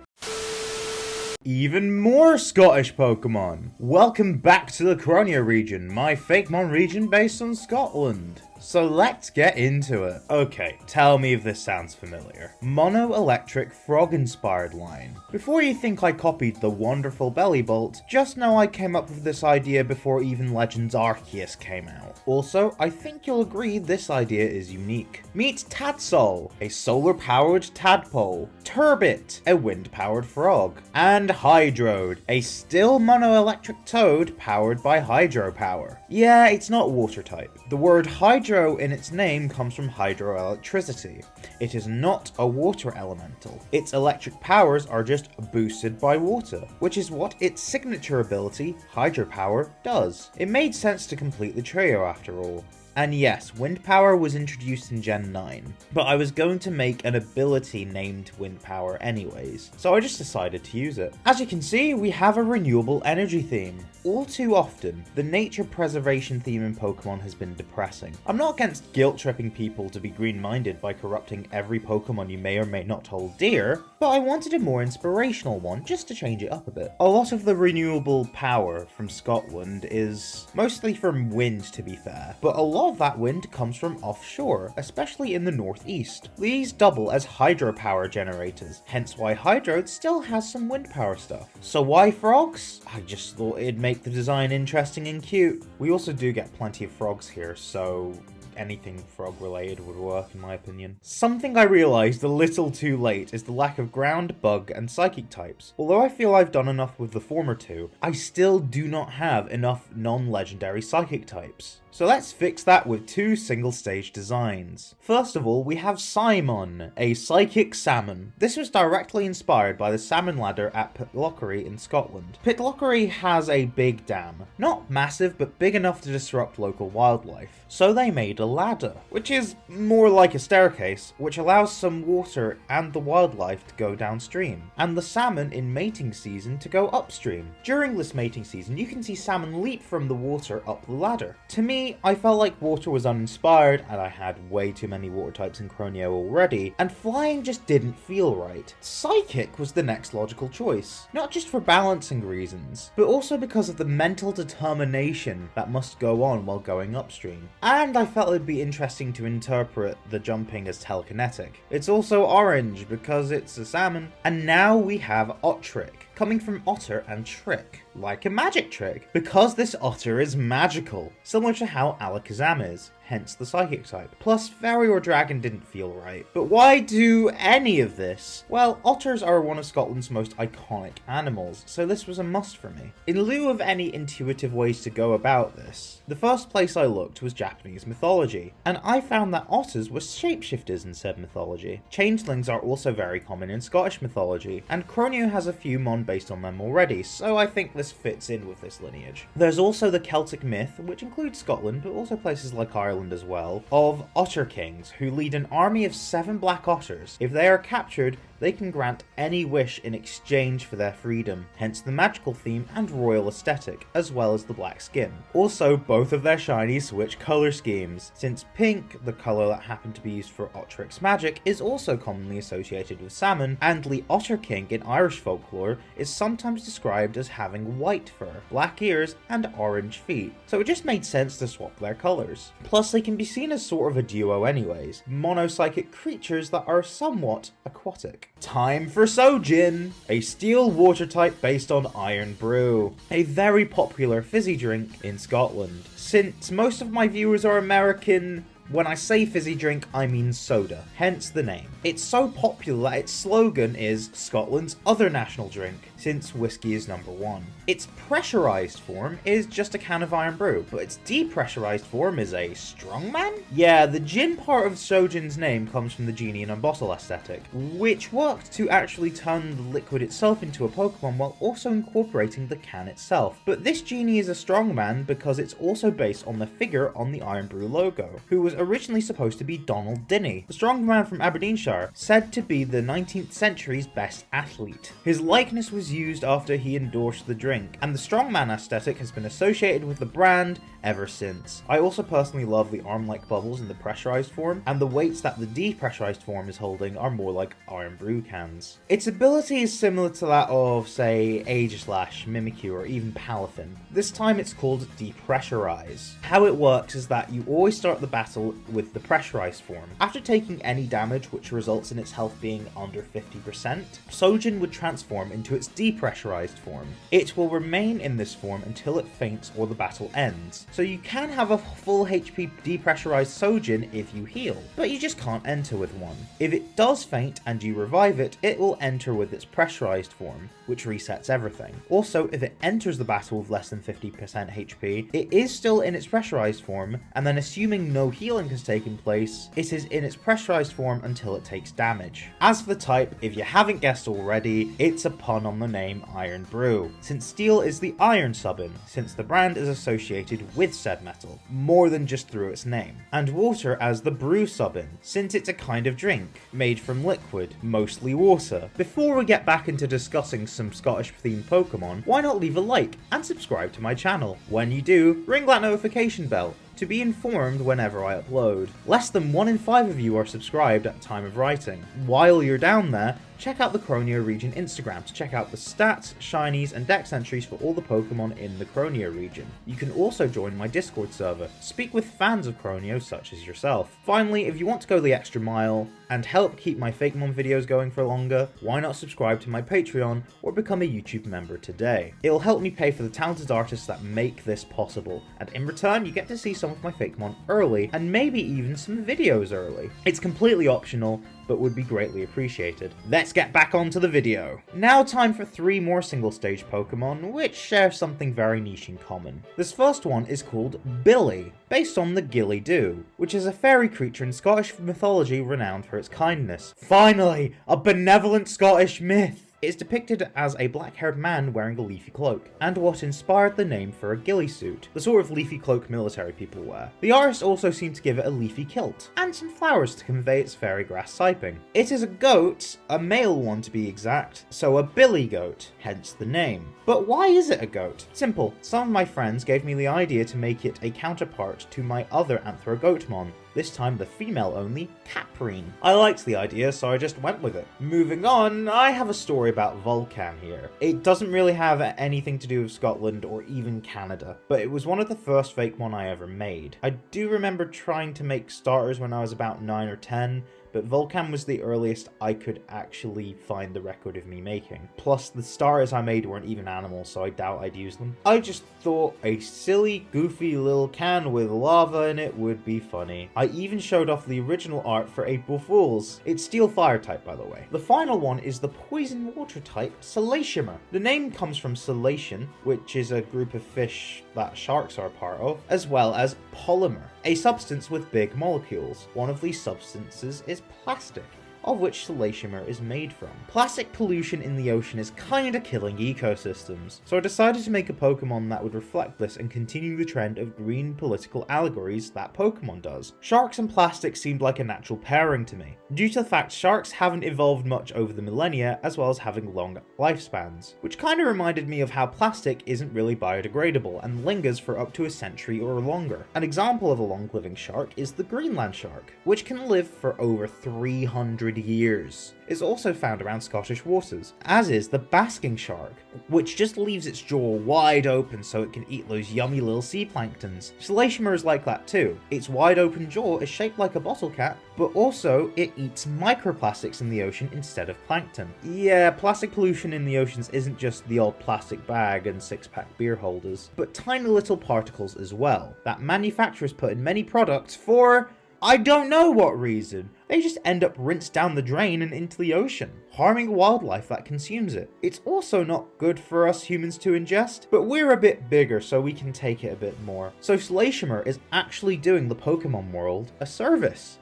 Even more Scottish Pokemon! Welcome back to the Croneo region, my Fakemon region based on Scotland. So let's get into it. Okay, tell me if this sounds familiar. Mono-electric frog-inspired line. Before you think I copied the wonderful Bellibolt, just know I came up with this idea before even Legends Arceus came out. Also, I think you'll agree this idea is unique. Meet Tadsol, a solar-powered tadpole, Turbit, a wind-powered frog, and Hydrode, a still mono-electric toad powered by hydropower. Yeah, it's not water type. The word hydro in its name comes from hydroelectricity. It is not a water elemental. Its electric powers are just boosted by water, which is what its signature ability, Hydropower, does. It made sense to complete the trio after all. And yes, Wind Power was introduced in Gen 9, but I was going to make an ability named Wind Power anyways, so I just decided to use it. As you can see, we have a renewable energy theme. All too often, the nature preservation theme in Pokemon has been depressing. I'm not against guilt-tripping people to be green-minded by corrupting every Pokemon you may or may not hold dear, but I wanted a more inspirational one just to change it up a bit. A lot of the renewable power from Scotland is mostly from wind, to be fair, but a lot of that wind comes from offshore, especially in the northeast. These double as hydropower generators, hence why Hydrode still has some wind power stuff. So why frogs? I just thought it'd make the design interesting and cute. We also do get plenty of frogs here, so anything frog related would work in my opinion. Something I realised a little too late is the lack of ground, bug, and psychic types. Although I feel I've done enough with the former two, I still do not have enough non-legendary psychic types. So let's fix that with 2 single-stage designs. First of all, we have Simon, a psychic salmon. This was directly inspired by the salmon ladder at Pitlochry in Scotland. Pitlochry has a big dam. Not massive, but big enough to disrupt local wildlife. So they made a ladder, which is more like a staircase, which allows some water and the wildlife to go downstream, and the salmon in mating season to go upstream. During this mating season, you can see salmon leap from the water up the ladder. To me, I felt like water was uninspired, and I had way too many water types in Croneo already, and flying just didn't feel right. Psychic was the next logical choice, not just for balancing reasons, but also because of the mental determination that must go on while going upstream. And I felt it'd be interesting to interpret the jumping as telekinetic. It's also orange because it's a salmon. And now we have Otrick, coming from otter and trick, like a magic trick, because this otter is magical, similar to how Alakazam is, hence the psychic type. Plus, fairy or dragon didn't feel right. But why do any of this? Well, otters are one of Scotland's most iconic animals, so this was a must for me. In lieu of any intuitive ways to go about this, the first place I looked was Japanese mythology, and I found that otters were shapeshifters in said mythology. Changelings are also very common in Scottish mythology, and Croneo has a few mon based on them already, so I think this fits in with this lineage. There's also the Celtic myth, which includes Scotland, but also places like Ireland as well, of otter kings who lead an army of 7 black otters. If they are captured, they can grant any wish in exchange for their freedom, hence the magical theme and royal aesthetic, as well as the black skin. Also, both of their shinies switch colour schemes, since pink, the colour that happened to be used for Otrick's magic, is also commonly associated with salmon, and the Otter King in Irish folklore is sometimes described as having white fur, black ears, and orange feet, so it just made sense to swap their colours. Plus, they can be seen as sort of a duo anyways, mono-psychic creatures that are somewhat aquatic. Time for Sojin, a steel water type based on Iron Brew, a very popular fizzy drink in Scotland. Since most of my viewers are American, when I say fizzy drink, I mean soda, hence the name. It's so popular that its slogan is Scotland's other national drink, since whiskey is number 1. Its pressurized form is just a can of Iron Brew, but its depressurized form is a strongman? Yeah, the gin part of Sojin's name comes from the genie in a bottle aesthetic, which worked to actually turn the liquid itself into a Pokemon while also incorporating the can itself. But this genie is a strongman because it's also based on the figure on the Iron Brew logo, who was originally supposed to be Donald Dinny, the strongman from Aberdeenshire, said to be the 19th century's best athlete. His likeness was used after he endorsed the drink, and the strongman aesthetic has been associated with the brand ever since. I also personally love the arm-like bubbles in the pressurized form, and the weights that the depressurized form is holding are more like Iron Brew cans. Its ability is similar to that of, say, Aegislash, Mimikyu, or even Palafin. This time it's called Depressurize. How it works is that you always start the battle with the pressurized form. After taking any damage which results in its health being under 50%, Sojin would transform into its depressurized form. It will remain in this form until it faints or the battle ends. So you can have a full HP depressurized Sojin if you heal, but you just can't enter with one. If it does faint and you revive it, it will enter with its pressurized form, which resets everything. Also, if it enters the battle with less than 50% HP, it is still in its pressurized form, and then assuming no healing has taken place, it is in its pressurized form until it takes damage. As for the type, if you haven't guessed already, it's a pun on the name Iron Brew, since steel is the iron subbin, since the brand is associated with said metal, more than just through its name, and water as the brew subbin, since it's a kind of drink, made from liquid, mostly water. Before we get back into discussing some Scottish themed Pokemon, why not leave a like and subscribe to my channel? When you do, ring that notification bell to be informed whenever I upload. Less than 1 in 5 of you are subscribed at the time of writing. While you're down there, check out the Croneo region Instagram to check out the stats, shinies, and dex entries for all the Pokemon in the Croneo region. You can also join my Discord server, speak with fans of Croneo such as yourself. Finally, if you want to go the extra mile and help keep my Fakemon videos going for longer, why not subscribe to my Patreon or become a YouTube member today? It'll help me pay for the talented artists that make this possible, and in return you get to see some of my Fakemon early, and maybe even some videos early. It's completely optional, but would be greatly appreciated. Let's get back onto the video. Now time for 3 more single stage Pokemon, which share something very niche in common. This first one is called Billy, based on the Ghillie Dhu, which is a fairy creature in Scottish mythology renowned for its kindness. Finally, a benevolent Scottish myth! It is depicted as a black-haired man wearing a leafy cloak, and what inspired the name for a ghillie suit, the sort of leafy cloak military people wear. The artist also seemed to give it a leafy kilt, and some flowers to convey its fairy grass typing. It is a goat, a male one to be exact, so a billy goat, hence the name. But why is it a goat? Simple, some of my friends gave me the idea to make it a counterpart to my other Anthro-Goatmon, this time the female-only Caprine. I liked the idea, so I just went with it. Moving on, I have a story about Volcan here. It doesn't really have anything to do with Scotland or even Canada, but it was one of the first Fakemon I ever made. I do remember trying to make starters when I was about 9 or 10, but Volcan was the earliest I could actually find the record of me making. Plus, the starters I made weren't even animals, so I doubt I'd use them. I just thought a silly, goofy little can with lava in it would be funny. I even showed off the original art for April Fools. It's Steel Fire type, by the way. The final one is the Poison Water type Salaciumer. The name comes from Salation, which is a group of fish that sharks are a part of, as well as polymer, a substance with big molecules. One of these substances is plastic, of which Salaciumer is made from. Plastic pollution in the ocean is kinda killing ecosystems, so I decided to make a Pokemon that would reflect this and continue the trend of green political allegories that Pokemon does. Sharks and plastic seemed like a natural pairing to me, due to the fact sharks haven't evolved much over the millennia, as well as having long lifespans, which kinda reminded me of how plastic isn't really biodegradable and lingers for up to a century or longer. An example of a long-living shark is the Greenland shark, which can live for over 300 years. It's also found around Scottish waters, as is the basking shark, which just leaves its jaw wide open so it can eat those yummy little sea planktons. Salaciumer is like that too. Its wide open jaw is shaped like a bottle cap, but also it eats microplastics in the ocean instead of plankton. Yeah, plastic pollution in the oceans isn't just the old plastic bag and six-pack beer holders, but tiny little particles as well, that manufacturers put in many products for I don't know what reason. They just end up rinsed down the drain and into the ocean, harming wildlife that consumes it. It's also not good for us humans to ingest, but we're a bit bigger so we can take it a bit more. So Salaciumer is actually doing the Pokemon world a service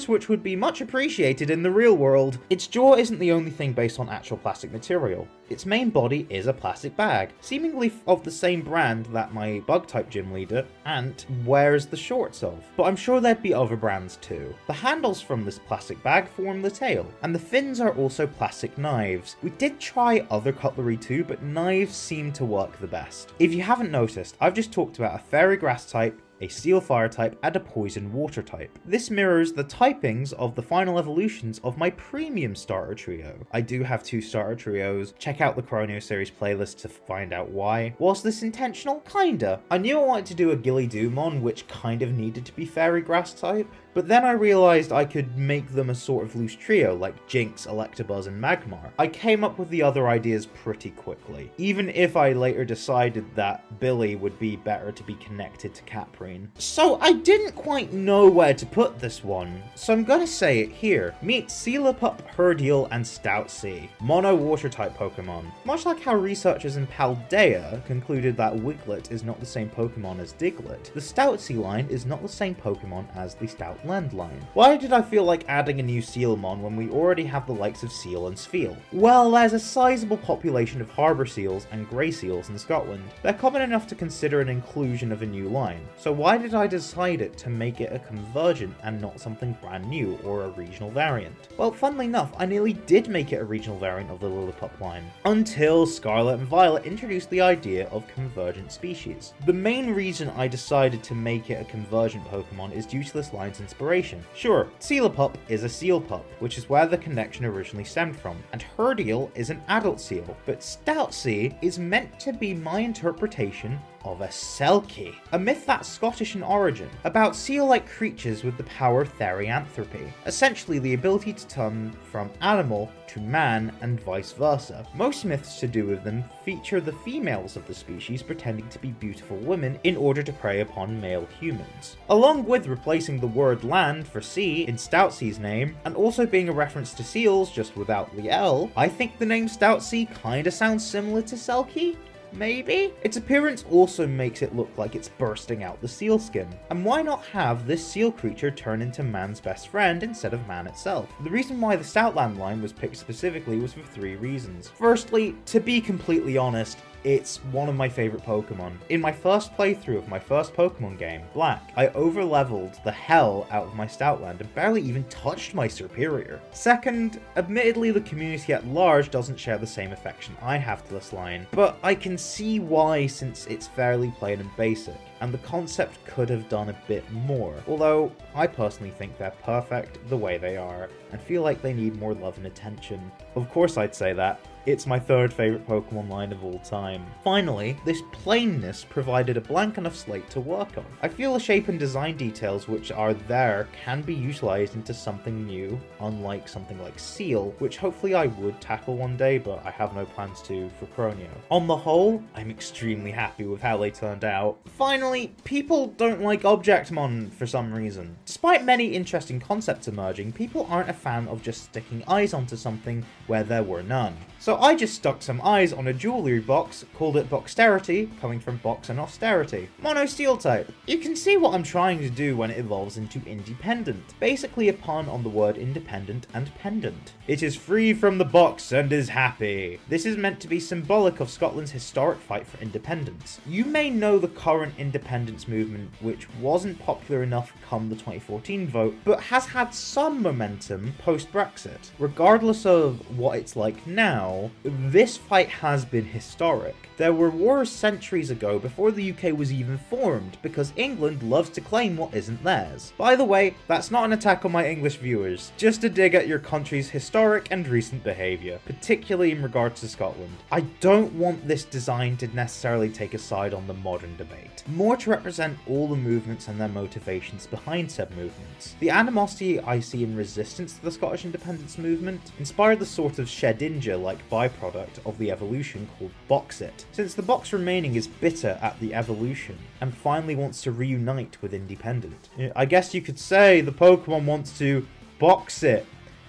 which would be much appreciated in the real world. Its jaw isn't the only thing based on actual plastic material. Its main body is a plastic bag, seemingly of the same brand that my bug-type gym leader, Ant, wears the shorts of. But I'm sure there'd be other brands too. The handles from this plastic bag form the tail, and the fins are also plastic knives. We did try other cutlery too, but knives seem to work the best. If you haven't noticed, I've just talked about a fairy grass type, a steel fire type, and a poison water type. This mirrors the typings of the final evolutions of my premium starter trio. I do have 2 starter trios. Check out the Croneo series playlist to find out why. Was this intentional? Kinda. I knew I wanted to do a Gilly-Doomon, which kind of needed to be fairy grass type, but then I realized I could make them a sort of loose trio like Jinx, Electabuzz, and Magmar. I came up with the other ideas pretty quickly, even if I later decided that Billy would be better to be connected to Caprine. So I didn't quite know where to put this one, so I'm gonna say it here. Meet Sealapup, Herdiel, and Stoutsea, mono water type Pokemon. Much like how researchers in Paldea concluded that Wiglet is not the same Pokemon as Diglett, the Stoutsea line is not the same Pokemon as the Stoutland line. Why did I feel like adding a new Sealmon when we already have the likes of Seal and Spheal? Well, there's a sizable population of harbour seals and grey seals in Scotland. They're common enough to consider an inclusion of a new line, so why did I decide it to make it a convergent and not something brand new or a regional variant? Well, funnily enough, I nearly did make it a regional variant of the Lillipup line, until Scarlet and Violet introduced the idea of convergent species. The main reason I decided to make it a convergent Pokemon is due to this line's inspiration. Sure, Sealapup is a seal pup, which is where the connection originally stemmed from, and Herdiel is an adult seal, but Stoutsea is meant to be my interpretation of a Selkie, a myth that's Scottish in origin, about seal-like creatures with the power of therianthropy, essentially the ability to turn from animal to man and vice versa. Most myths to do with them feature the females of the species pretending to be beautiful women in order to prey upon male humans. Along with replacing the word land for sea in Stoutsea's name, and also being a reference to seals just without the L, I think the name Stoutsea kinda sounds similar to Selkie. maybe? Its appearance also makes it look like it's bursting out the seal skin. And why not have this seal creature turn into man's best friend instead of man itself? The reason why the Stoutland line was picked specifically was for 3 reasons. Firstly, to be completely honest, it's one of my favourite Pokemon. In my first playthrough of my first Pokemon game, Black, I overleveled the hell out of my Stoutland and barely even touched my superior. Second, admittedly the community at large doesn't share the same affection I have to this line, but I can see why since it's fairly plain and basic, and the concept could have done a bit more, although I personally think they're perfect the way they are, and feel like they need more love and attention. Of course I'd say that. It's my 3rd favourite Pokemon line of all time. Finally, this plainness provided a blank enough slate to work on. I feel the shape and design details which are there can be utilised into something new, unlike something like Seal, which hopefully I would tackle one day, but I have no plans to for Croneo. On the whole, I'm extremely happy with how they turned out. Finally, people don't like Objectmon for some reason. Despite many interesting concepts emerging, people aren't a fan of just sticking eyes onto something where there were none. So I just stuck some eyes on a jewellery box, called it Boxterity, coming from box and austerity. Mono Steel type. You can see what I'm trying to do when it evolves into independent. Basically a pun on the word independent and pendant. It is free from the box and is happy. This is meant to be symbolic of Scotland's historic fight for independence. You may know the current independence movement, which wasn't popular enough come the 2014 vote, but has had some momentum post-Brexit. Regardless of what it's like now, this fight has been historic. There were wars centuries ago before the UK was even formed, because England loves to claim what isn't theirs. By the way, that's not an attack on my English viewers, just a dig at your country's historic and recent behaviour, particularly in regards to Scotland. I don't want this design to necessarily take a side on the modern debate, more to represent all the movements and their motivations behind said movements. The animosity I see in resistance to the Scottish independence movement inspired the sort of Shedinja-like byproduct of the evolution called Boxit, since the box remaining is bitter at the evolution and finally wants to reunite with independent. I guess you could say the Pokemon wants to box it,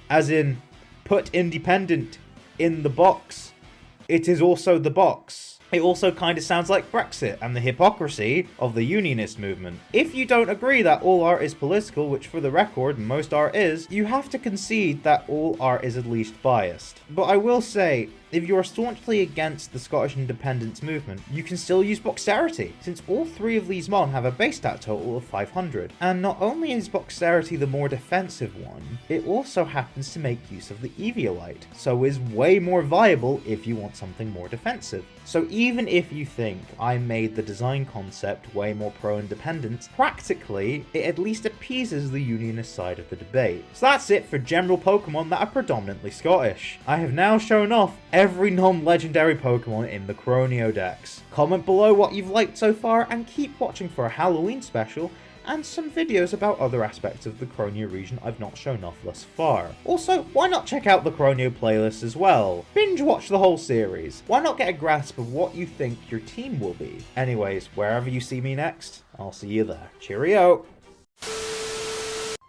as in put independent in the box. It is also the box. It also kind of sounds like Brexit and the hypocrisy of the unionist movement. If you don't agree that all art is political, which for the record most art is, you have to concede that all art is at least biased. But I will say, if you are staunchly against the Scottish independence movement, you can still use Boxterity, since all 3 of these mon have a base stat total of 500. And not only is Boxterity the more defensive one, it also happens to make use of the Eeveelution, so is way more viable if you want something more defensive. So even if you think I made the design concept way more pro-independence, practically, it at least appeases the unionist side of the debate. So that's it for general Pokemon that are predominantly Scottish. I have now shown off every non-legendary Pokemon in the Croneo Dex. Comment below what you've liked so far and keep watching for a Halloween special and some videos about other aspects of the Croneo region I've not shown off thus far. Also, why not check out the Croneo playlist as well? Binge watch the whole series. Why not get a grasp of what you think your team will be? Anyways, wherever you see me next, I'll see you there. Cheerio!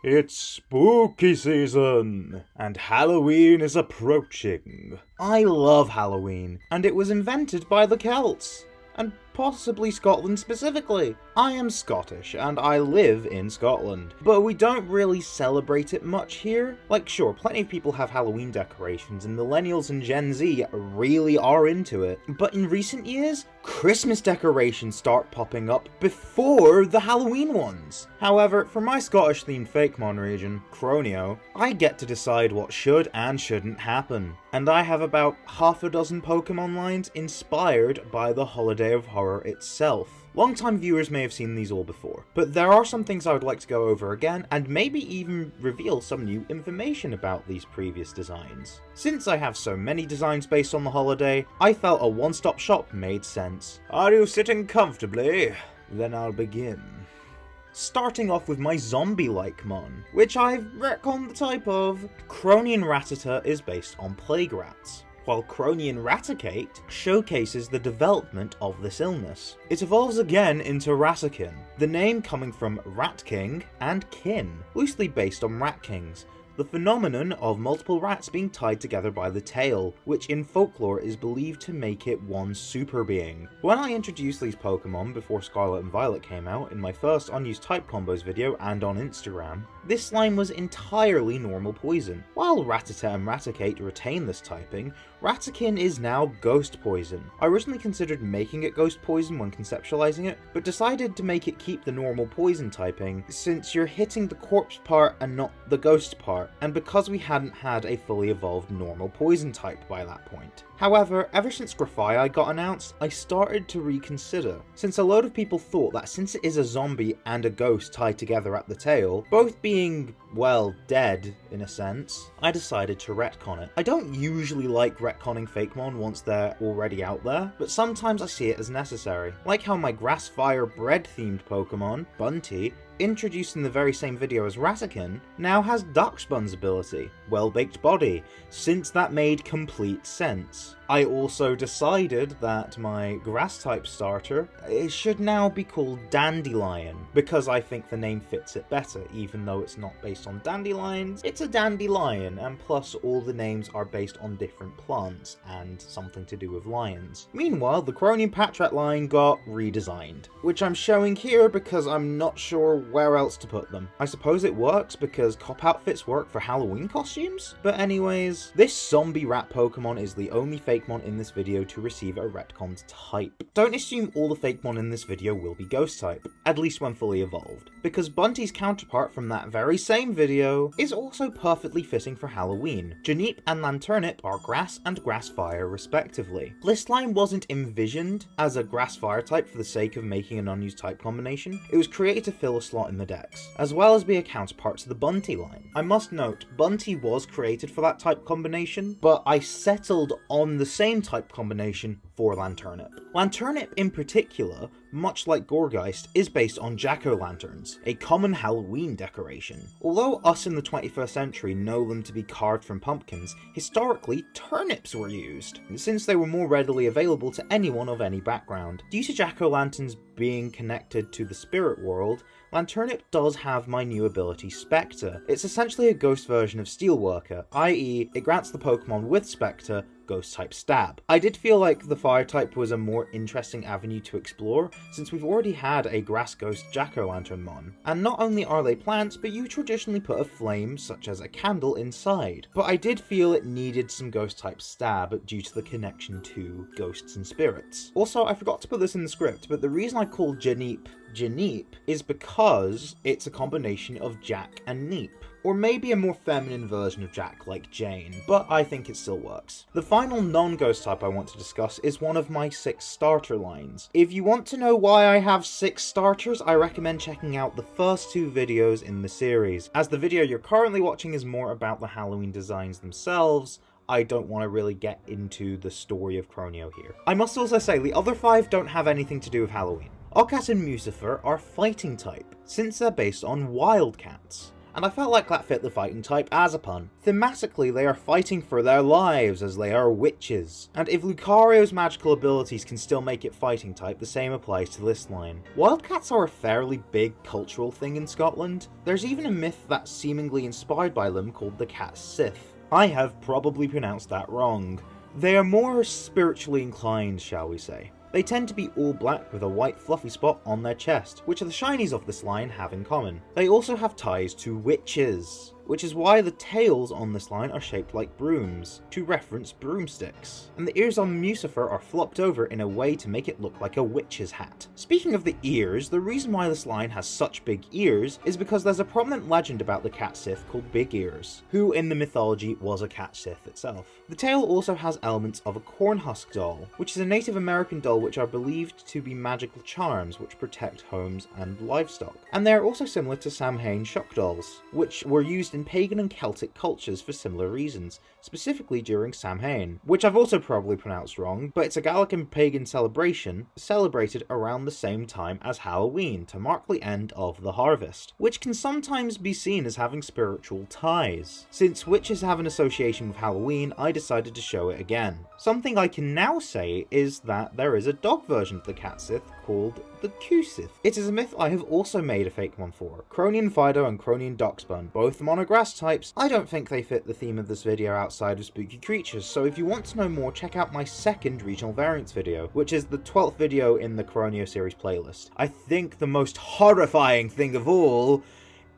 It's spooky season, and Halloween is approaching. I love Halloween, and it was invented by the Celts, and possibly Scotland specifically. I am Scottish, and I live in Scotland, but we don't really celebrate it much here. Like, sure, plenty of people have Halloween decorations, and millennials and Gen Z really are into it, but in recent years, Christmas decorations start popping up before the Halloween ones. However, for my Scottish-themed Fakemon region, Croneo, I get to decide what should and shouldn't happen, and I have about half a dozen Pokemon lines inspired by the Holiday of Horror itself. Long-time viewers may have seen these all before, but there are some things I would like to go over again, and maybe even reveal some new information about these previous designs. Since I have so many designs based on the holiday, I felt a one-stop shop made sense. Are you sitting comfortably? Then I'll begin. Starting off with my zombie-like mon, which I've retconned the type of. Cronian Rattata is based on plague rats, while Cronian Raticate showcases the development of this illness. It evolves again into Ratakin, the name coming from Rat King and Kin, loosely based on Rat Kings, the phenomenon of multiple rats being tied together by the tail, which in folklore is believed to make it one super being. When I introduced these Pokemon before Scarlet and Violet came out in my first Unused Type Combos video and on Instagram, this slime was entirely normal poison. While Rattata and Raticate retain this typing, Ratakin is now Ghost Poison. I originally considered making it Ghost Poison when conceptualizing it, but decided to make it keep the normal poison typing, since you're hitting the corpse part and not the ghost part, and because we hadn't had a fully evolved normal poison type by that point. However, ever since Grafaiai got announced, I started to reconsider, since a load of people thought that since it is a zombie and a ghost tied together at the tail, both being, well, dead in a sense, I decided to retcon it. I don't usually like retconning Fakemon once they're already out there, but sometimes I see it as necessary. Like how my Grassfire bread themed Pokemon, Bunty, introduced in the very same video as Ratakin, now has Darkspun's ability, Well-Baked Body, since that made complete sense. I also decided that my Grass-type starter should now be called Dandelion, because I think the name fits it better, even though it's not based on dandelions, it's a dandelion, and plus all the names are based on different plants, and something to do with lions. Meanwhile, the Croneo Patrat line got redesigned, which I'm showing here because I'm not sure where else to put them. I suppose it works because cop outfits work for Halloween costumes? But anyways, this zombie rat Pokemon is the only Fakemon in this video to receive a retconned type. Don't assume all the Fakemon in this video will be Ghost type, at least when fully evolved, because Bunty's counterpart from that very same video is also perfectly fitting for Halloween. Janeep and Lanturnip are Grass and Grassfire respectively. Blissline wasn't envisioned as a Grassfire type for the sake of making an unused type combination, it was created to fill a slot in the dex, as well as be a counterpart to the Bunty line. I must note, Bunty was created for that type combination, but I settled on the same type combination for Lanturnip. Lanturnip in particular, much like Gourgeist, is based on jack-o'-lanterns, a common Halloween decoration. Although us in the 21st century know them to be carved from pumpkins, historically turnips were used, since they were more readily available to anyone of any background. Due to jack-o'-lanterns being connected to the spirit world, Lanturnip does have my new ability Spectre. It's essentially a ghost version of Steelworker, i.e. it grants the Pokemon with Spectre Ghost type Stab. I did feel like the Fire type was a more interesting avenue to explore, since we've already had a Grass Ghost Jack-o'-lantern mon, and not only are they plants, but you traditionally put a flame, such as a candle, inside. But I did feel it needed some Ghost type Stab due to the connection to ghosts and spirits. Also, I forgot to put this in the script, but the reason I called Janeep Janeep is because it's a combination of Jack and Neep. Or maybe a more feminine version of Jack like Jane, but I think it still works. The final non-ghost type I want to discuss is one of my 6 starter lines. If you want to know why I have 6 starters, I recommend checking out the first 2 videos in the series. As the video you're currently watching is more about the Halloween designs themselves, I don't want to really get into the story of Croneo here. I must also say, the other 5 don't have anything to do with Halloween. Ocat and Musifer are fighting type, since they're based on wildcats. And I felt like that fit the fighting type as a pun. Thematically, they are fighting for their lives as they are witches. And if Lucario's magical abilities can still make it fighting type, the same applies to this line. Wildcats are a fairly big cultural thing in Scotland. There's even a myth that's seemingly inspired by them called the Cat Sith. I have probably pronounced that wrong. They are more spiritually inclined, shall we say. They tend to be all black with a white fluffy spot on their chest, which the shinies of this line have in common. They also have ties to witches, which is why the tails on this line are shaped like brooms, to reference broomsticks. And the ears on Musifer are flopped over in a way to make it look like a witch's hat. Speaking of the ears, the reason why this line has such big ears is because there's a prominent legend about the Cat Sith called Big Ears, who in the mythology was a Cat Sith itself. The tail also has elements of a cornhusk doll, which is a Native American doll which are believed to be magical charms which protect homes and livestock. And they are also similar to Samhain shock dolls, which were used in pagan and Celtic cultures for similar reasons, specifically during Samhain, which I've also probably pronounced wrong, but it's a Gallican pagan celebration celebrated around the same time as Halloween to mark the end of the harvest, which can sometimes be seen as having spiritual ties. Since witches have an association with Halloween, I decided to show it again. Something I can now say is that there is a dog version of the Cat Sith called the Kusith. It is a myth I have also made a Fakemon for. Cronian Fido and Cronian Doxbun, both monograss types. I don't think they fit the theme of this video outside of spooky creatures, so if you want to know more, check out my second regional variants video, which is the 12th video in the Croneo series playlist. I think the most horrifying thing of all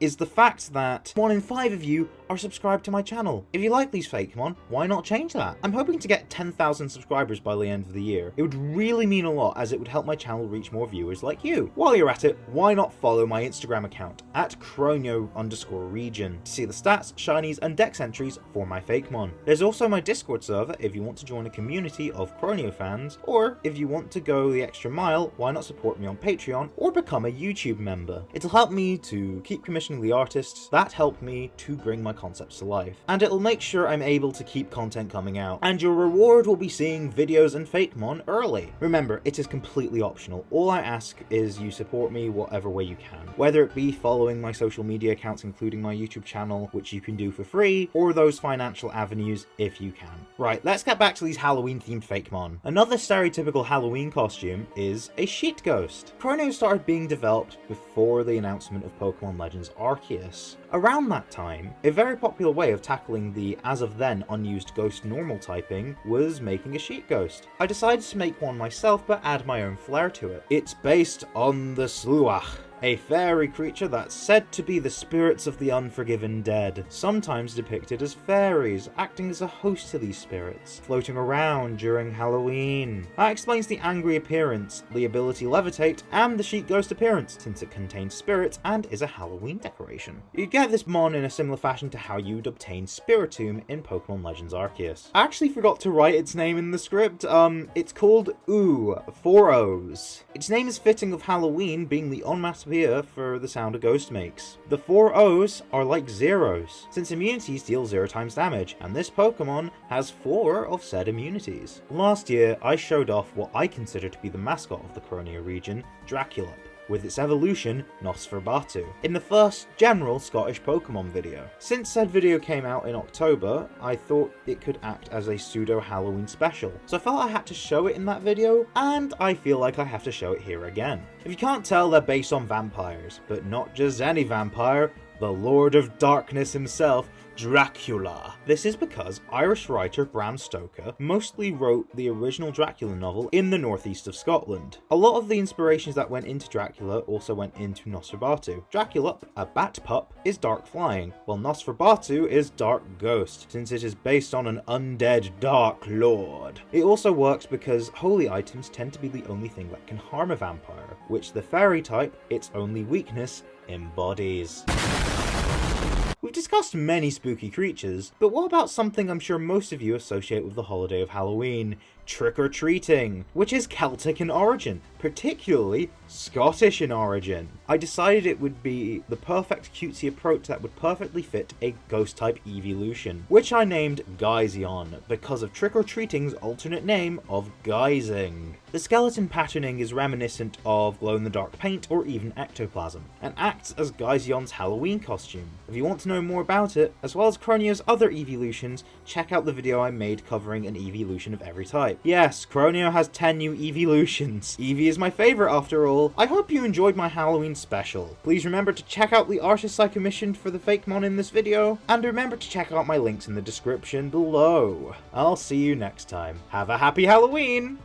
is the fact that 1 in 5 of you are subscribed to my channel. If you like these Fakemon, why not change that? I'm hoping to get 10,000 subscribers by the end of the year. It would really mean a lot, as it would help my channel reach more viewers like you. While you're at it, why not follow my Instagram account at Croneo_region to see the stats, shinies, and dex entries for my Fakemon. There's also my Discord server if you want to join a community of Croneo fans, or if you want to go the extra mile, why not support me on Patreon or become a YouTube member. It'll help me to keep commissioning the artists that help me to bring my concepts to life, and it'll make sure I'm able to keep content coming out, and your reward will be seeing videos and Fakemon early. Remember, it is completely optional. All I ask is you support me whatever way you can, whether it be following my social media accounts including my YouTube channel, which you can do for free, or those financial avenues if you can. Right, let's get back to these Halloween themed Fakemon. Another stereotypical Halloween costume is a sheet ghost. Croneo started being developed before the announcement of Pokemon Legends Arceus. Around that time, a very popular way of tackling the as of then unused ghost normal typing was making a sheet ghost. I decided to make one myself but add my own flair to it. It's based on the Sluach, a fairy creature that's said to be the spirits of the unforgiven dead, sometimes depicted as fairies, acting as a host to these spirits, floating around during Halloween. That explains the angry appearance, the ability Levitate, and the sheet ghost appearance, since it contains spirits and is a Halloween decoration. You get this mon in a similar fashion to how you'd obtain Spiritomb in Pokemon Legends Arceus. I actually forgot to write its name in the script. It's called 4 O's. Its name is fitting of Halloween being the onomatopoeia for the sound a ghost makes. The 4 O's are like zeros, since immunities deal 0 times damage, and this Pokemon has 4 of said immunities. Last year, I showed off what I consider to be the mascot of the Croneo region, Dracula, with its evolution, Nosferatu, in the first general Scottish Pokemon video. Since said video came out in October, I thought it could act as a pseudo Halloween special, so I felt I had to show it in that video, and I feel like I have to show it here again. If you can't tell, they're based on vampires, but not just any vampire, the Lord of Darkness himself, Dracula. This is because Irish writer Bram Stoker mostly wrote the original Dracula novel in the northeast of Scotland. A lot of the inspirations that went into Dracula also went into Nosferatu. Dracula, a bat pup, is dark flying, while Nosferatu is dark ghost, since it is based on an undead dark lord. It also works because holy items tend to be the only thing that can harm a vampire, which the fairy type, its only weakness, embodies. We've discussed many spooky creatures, but what about something I'm sure most of you associate with the holiday of Halloween? Trick-or-treating, which is Celtic in origin, particularly Scottish in origin. I decided it would be the perfect cutesy approach that would perfectly fit a ghost-type Eeveelution, which I named Geysion, because of trick-or-treating's alternate name of guising. The skeleton patterning is reminiscent of glow-in-the-dark paint or even ectoplasm, and acts as Geysion's Halloween costume. If you want to know more about it, as well as Croneo's other Eeveelutions, check out the video I made covering an Eeveelution of every type. Yes, Croneo has 10 new Eeveelutions. Eevee is my favourite after all. I hope you enjoyed my Halloween special. Please remember to check out the artists I commissioned for the Fakemon in this video, and remember to check out my links in the description below. I'll see you next time. Have a happy Halloween!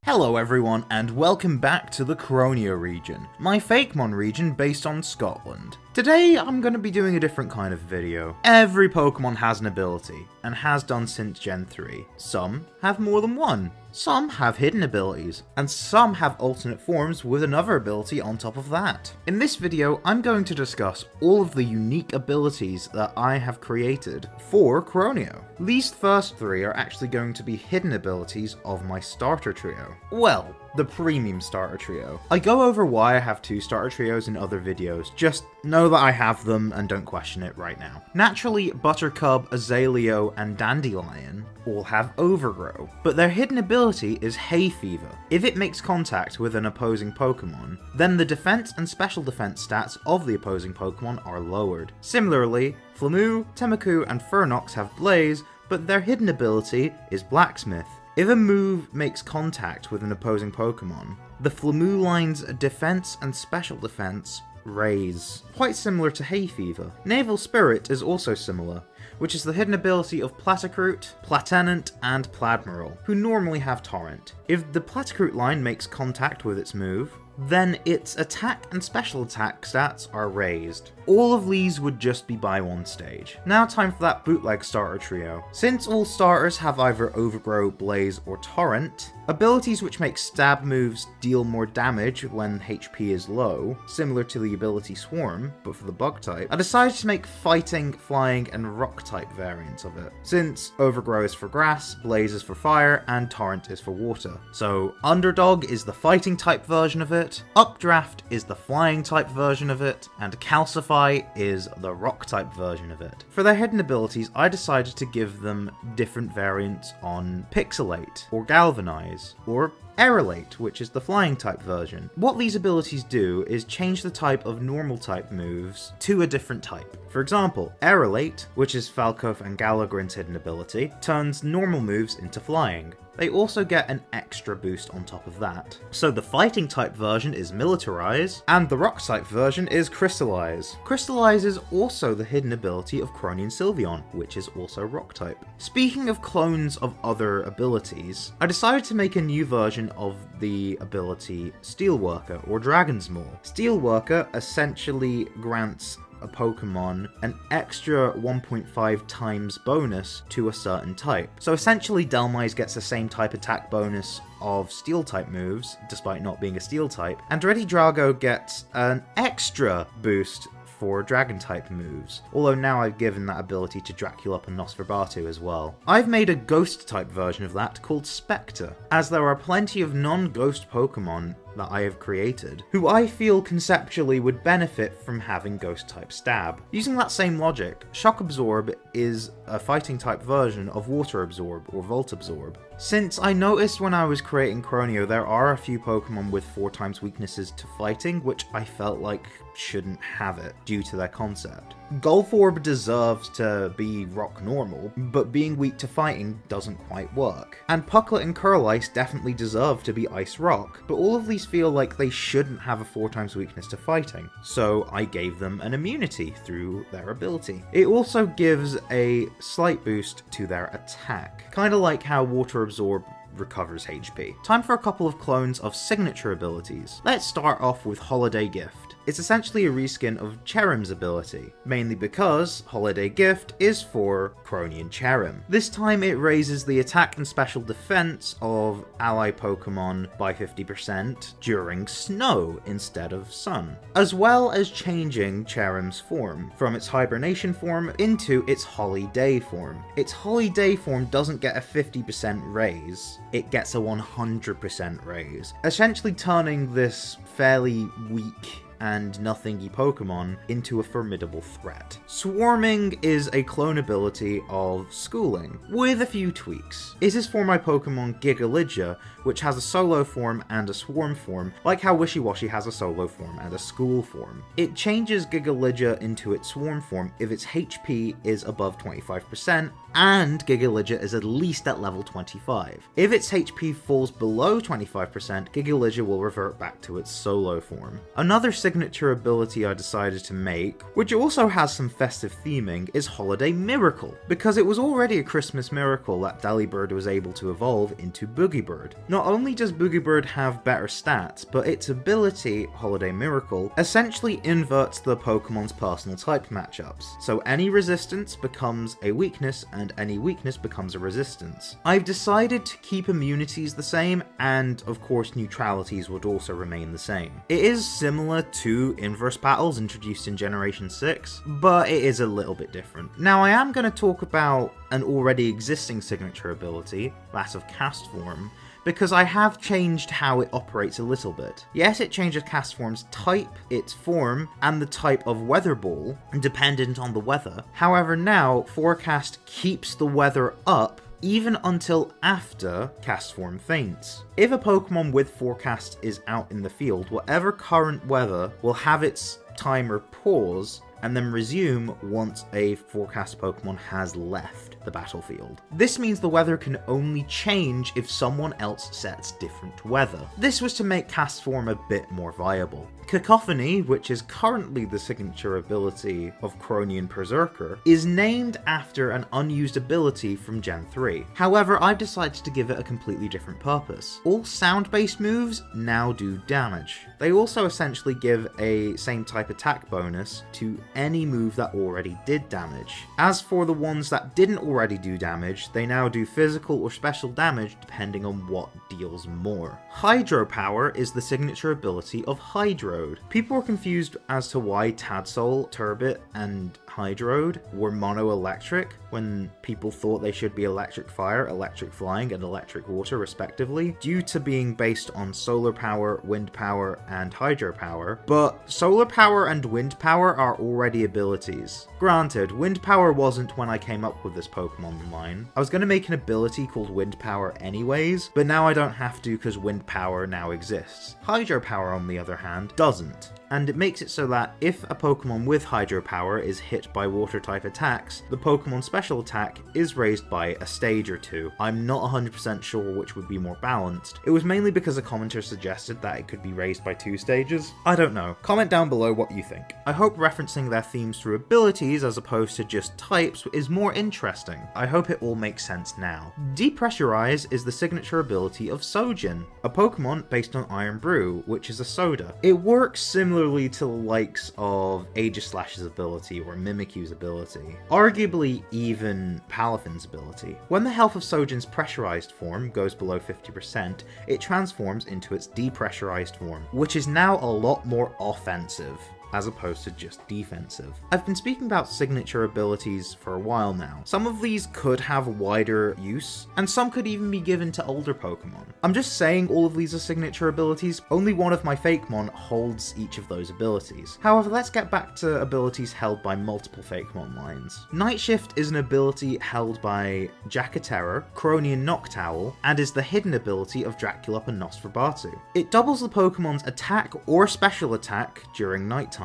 Hello everyone, and welcome back to the Croneo region, my Fakemon region based on Scotland. Today I'm going to be doing a different kind of video. Every Pokemon has an ability, and has done since Gen 3. Some have more than one. Some have hidden abilities, and some have alternate forms with another ability on top of that. In this video, I'm going to discuss all of the unique abilities that I have created for Croneo. These first 3 are actually going to be hidden abilities of my starter trio. Well, the premium starter trio. I go over why I have 2 starter trios in other videos, just know that I have them and don't question it right now. Naturally, Buttercup, Azalea, and Dandelion all have Overgrow, but their hidden ability is Hay Fever. If it makes contact with an opposing Pokemon, then the defense and special defense stats of the opposing Pokemon are lowered. Similarly, Flamoo, Temaku, and Fernox have Blaze, but their hidden ability is Blacksmith. If a move makes contact with an opposing Pokemon, The Flammoo line's defense and special defense raise, quite similar to Hay Fever. Naval Spirit is also similar, which is the hidden ability of Platycroot, Platenant, and Pladmiral, who normally have Torrent. If the Platycroot line makes contact with its move, then its attack and special attack stats are raised. All of these would just be by one stage. Now time for that bootleg starter trio. Since all starters have either Overgrow, Blaze, or Torrent, abilities which make stab moves deal more damage when HP is low, similar to the ability Swarm, but for the bug type, I decided to make Fighting, Flying, and Rock type variants of it, since Overgrow is for Grass, Blaze is for Fire, and Torrent is for Water. So Underdog is the Fighting type version of it, Updraft is the Flying type version of it, and Calcify is the Rock type version of it. For their hidden abilities, I decided to give them different variants on Pixelate, or Galvanize, or Aerolate, which is the Flying type version. What these abilities do is change the type of normal type moves to a different type. For example, Aerolate, which is Falcoth and Galagrin's hidden ability, turns normal moves into flying. They also get an extra boost on top of that. So the Fighting type version is Militarize, and the Rock type version is Crystallize. Crystallize is also the hidden ability of Cronian Sylveon, which is also Rock type. Speaking of clones of other abilities, I decided to make a new version of the ability Steelworker or Dragon's Maw. Steelworker essentially grants a Pokemon an extra 1.5 times bonus to a certain type. So essentially Dhelmise gets the same type attack bonus of Steel type moves, despite not being a Steel type, and Regidrago gets an extra boost for Dragon type moves, although now I've given that ability to Draculup and Nosferatu as well. I've made a Ghost type version of that called Spectre, as there are plenty of non-Ghost Pokemon that I have created, who I feel conceptually would benefit from having Ghost type Stab. Using that same logic, Shock Absorb is a Fighting type version of Water Absorb or Volt Absorb. Since I noticed when I was creating Croneo there are a few Pokemon with 4 times weaknesses to Fighting, which I felt like shouldn't have it due to their concept. Golforb deserves to be Rock Normal, but being weak to Fighting doesn't quite work. And Pucklet and Curlice definitely deserve to be Ice Rock, but all of these feel like they shouldn't have a 4 times weakness to Fighting, so I gave them an immunity through their ability. It also gives a slight boost to their attack, kinda like how Water Absorb recovers HP. Time for a couple of clones of signature abilities. Let's start off with Holiday Gift. It's essentially a reskin of Cherrim's ability, mainly because Holiday Gift is for Cronian Cherrim. This time it raises the attack and special defense of ally Pokemon by 50% during snow instead of sun, as well as changing Cherrim's form from its hibernation form into its Holiday form. Its Holiday form doesn't get a 50% raise, it gets a 100% raise, essentially turning this fairly weak and nothingy Pokemon into a formidable threat. Swarming is a clone ability of Schooling, with a few tweaks. It is for my Pokemon Gigaligia, which has a solo form and a swarm form, like how Wishiwashi has a solo form and a school form. It changes Gigaligia into its swarm form if its HP is above 25%, and Gigaligia is at least at level 25. If its HP falls below 25%, Gigaligia will revert back to its solo form. Another signature ability I decided to make, which also has some festive theming, is Holiday Miracle, because it was already a Christmas miracle that Delibird was able to evolve into Boogiebird. Not only does Boogiebird have better stats, but its ability, Holiday Miracle, essentially inverts the Pokemon's personal type matchups, so any resistance becomes a weakness and any weakness becomes a resistance. I've decided to keep immunities the same, and of course neutralities would also remain the same. It is similar to Inverse Battles introduced in Generation 6, but it is a little bit different. Now I am going to talk about an already existing signature ability, that of Castform, because I have changed how it operates a little bit. Yes, it changes Castform's type, its form, and the type of Weather Ball, dependent on the weather. However, now, Forecast keeps the weather up even until after Castform faints. If a Pokemon with Forecast is out in the field, whatever current weather will have its timer pause and then resume once a forecast Pokemon has left the battlefield. This means the weather can only change if someone else sets different weather. This was to make Castform a bit more viable. Cacophony, which is currently the signature ability of Croneo Berserker, is named after an unused ability from Gen 3. However, I've decided to give it a completely different purpose. All sound-based moves now do damage. They also essentially give a same type attack bonus to any move that already did damage. As for the ones that didn't already do damage, they now do physical or special damage depending on what deals more. Hydropower is the signature ability of Hydroid. People were confused as to why Tadsoul, Turbit, and Hydroid were mono-electric when people thought they should be electric fire, electric flying, and electric water respectively, due to being based on solar power, wind power, and hydropower. But solar power and wind power are already abilities. Granted, wind power wasn't when I came up with this Pokemon line. I was going to make an ability called wind power anyways, but now I don't have to because wind power now exists. Hydropower, on the other hand, doesn't. And it makes it so that if a Pokemon with hydropower is hit by water type attacks, the Pokemon special attack is raised by a stage or two. I'm not 100% sure which would be more balanced. It was mainly because a commenter suggested that it could be raised by 2 stages. I don't know. Comment down below what you think. I hope referencing their themes through abilities as opposed to just types is more interesting. I hope it all makes sense now. Depressurize is the signature ability of Sojin, a Pokemon based on Iron Brew, which is a soda. It works similarly to the likes of Aegislash's ability or Mimikyu's ability, arguably even Palafin's ability. When the health of Sojin's pressurized form goes below 50%, it transforms into its depressurized form, which is now a lot more offensive as opposed to just defensive. I've been speaking about signature abilities for a while now. Some of these could have wider use, and some could even be given to older Pokemon. I'm just saying all of these are signature abilities, only one of my Fakemon holds each of those abilities. However, let's get back to abilities held by multiple Fakemon lines. Night Shift is an ability held by Jackaterra, Croneo Noctowl, and is the hidden ability of Dracula and Nosferatu. It doubles the Pokemon's attack or special attack during nighttime.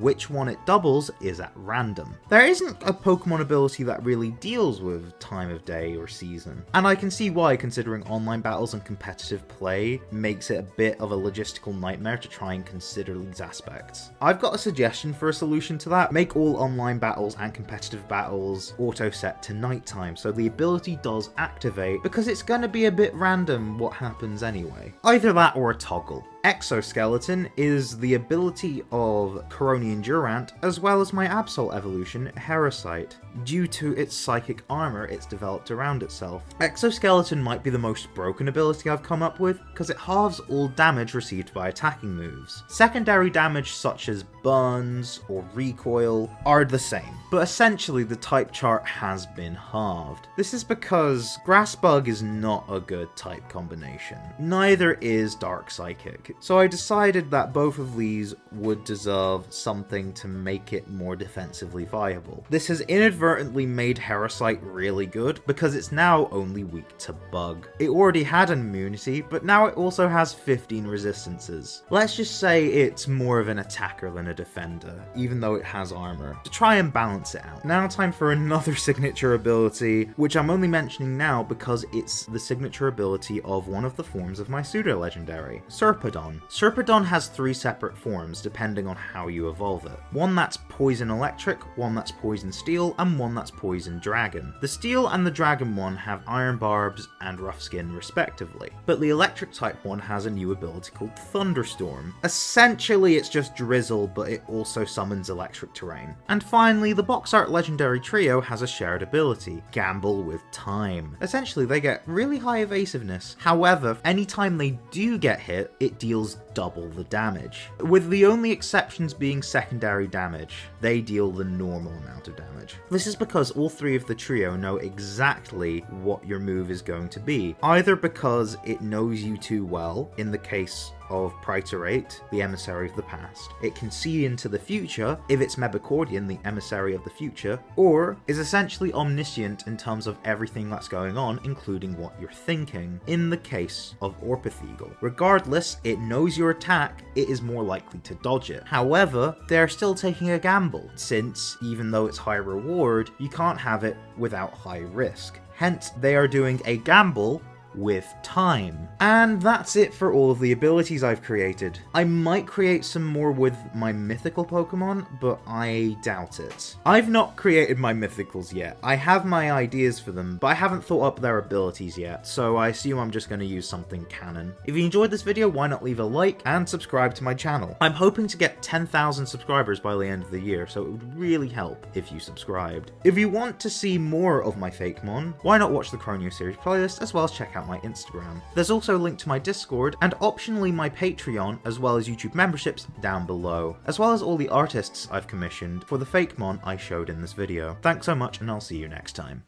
Which one it doubles is at random. There isn't a Pokemon ability that really deals with time of day or season, and I can see why, considering online battles and competitive play makes it a bit of a logistical nightmare to try and consider these aspects. I've got a suggestion for a solution to that. Make all online battles and competitive battles auto set to nighttime, so the ability does activate, because it's going to be a bit random what happens anyway. Either that or a toggle. Exoskeleton is the ability of Croneo Durant, as well as my Absol evolution, Heracite, due to its psychic armor it's developed around itself. Exoskeleton might be the most broken ability I've come up with, because it halves all damage received by attacking moves. Secondary damage such as burns or recoil are the same, but essentially the type chart has been halved. This is because Grass Bug is not a good type combination. Neither is Dark Psychic. So I decided that both of these would deserve something to make it more defensively viable. This has inadvertently made Heracite really good because it's now only weak to Bug. It already had an immunity, but now it also has 15 resistances. Let's just say it's more of an attacker than a defender, even though it has armor, to try and balance it out. Now time for another signature ability, which I'm only mentioning now because it's the signature ability of one of the forms of my Psudo Legendary, Serpedon. Serpedon has 3 separate forms depending on how you evolve it. One that's Poison Electric, one that's Poison Steel, and one that's Poison Dragon. The Steel and the Dragon one have Iron Barbs and Rough Skin respectively, but the Electric type one has a new ability called Thunderstorm. Essentially it's just Drizzle, but it also summons electric terrain. And finally, the Box Art Legendary Trio has a shared ability, Gamble with Time. Essentially they get really high evasiveness, however, anytime they do get hit, it deals double the damage, with the only exceptions being secondary damage. They deal the normal amount of damage. This is because all 3 of the trio know exactly what your move is going to be, either because it knows you too well, in the case of Praetorate, the emissary of the past. It can see into the future if it's Mebicordian, the emissary of the future, or is essentially omniscient in terms of everything that's going on, including what you're thinking, in the case of Orpithegel. Regardless, it knows your you attack, it is more likely to dodge it. However, they're still taking a gamble, since even though it's high reward, you can't have it without high risk. Hence, they are doing a gamble with time. And that's it for all of the abilities I've created. I might create some more with my mythical Pokemon, but I doubt it. I've not created my mythicals yet. I have my ideas for them, but I haven't thought up their abilities yet, so I assume I'm just going to use something canon. If you enjoyed this video, why not leave a like and subscribe to my channel? I'm hoping to get 10,000 subscribers by the end of the year, so it would really help if you subscribed. If you want to see more of my Fakemon, why not watch the Croneo series playlist, as well as check out my Instagram. There's also a link to my Discord, and optionally my Patreon, as well as YouTube memberships down below, as well as all the artists I've commissioned for the Fakemon I showed in this video. Thanks so much, and I'll see you next time.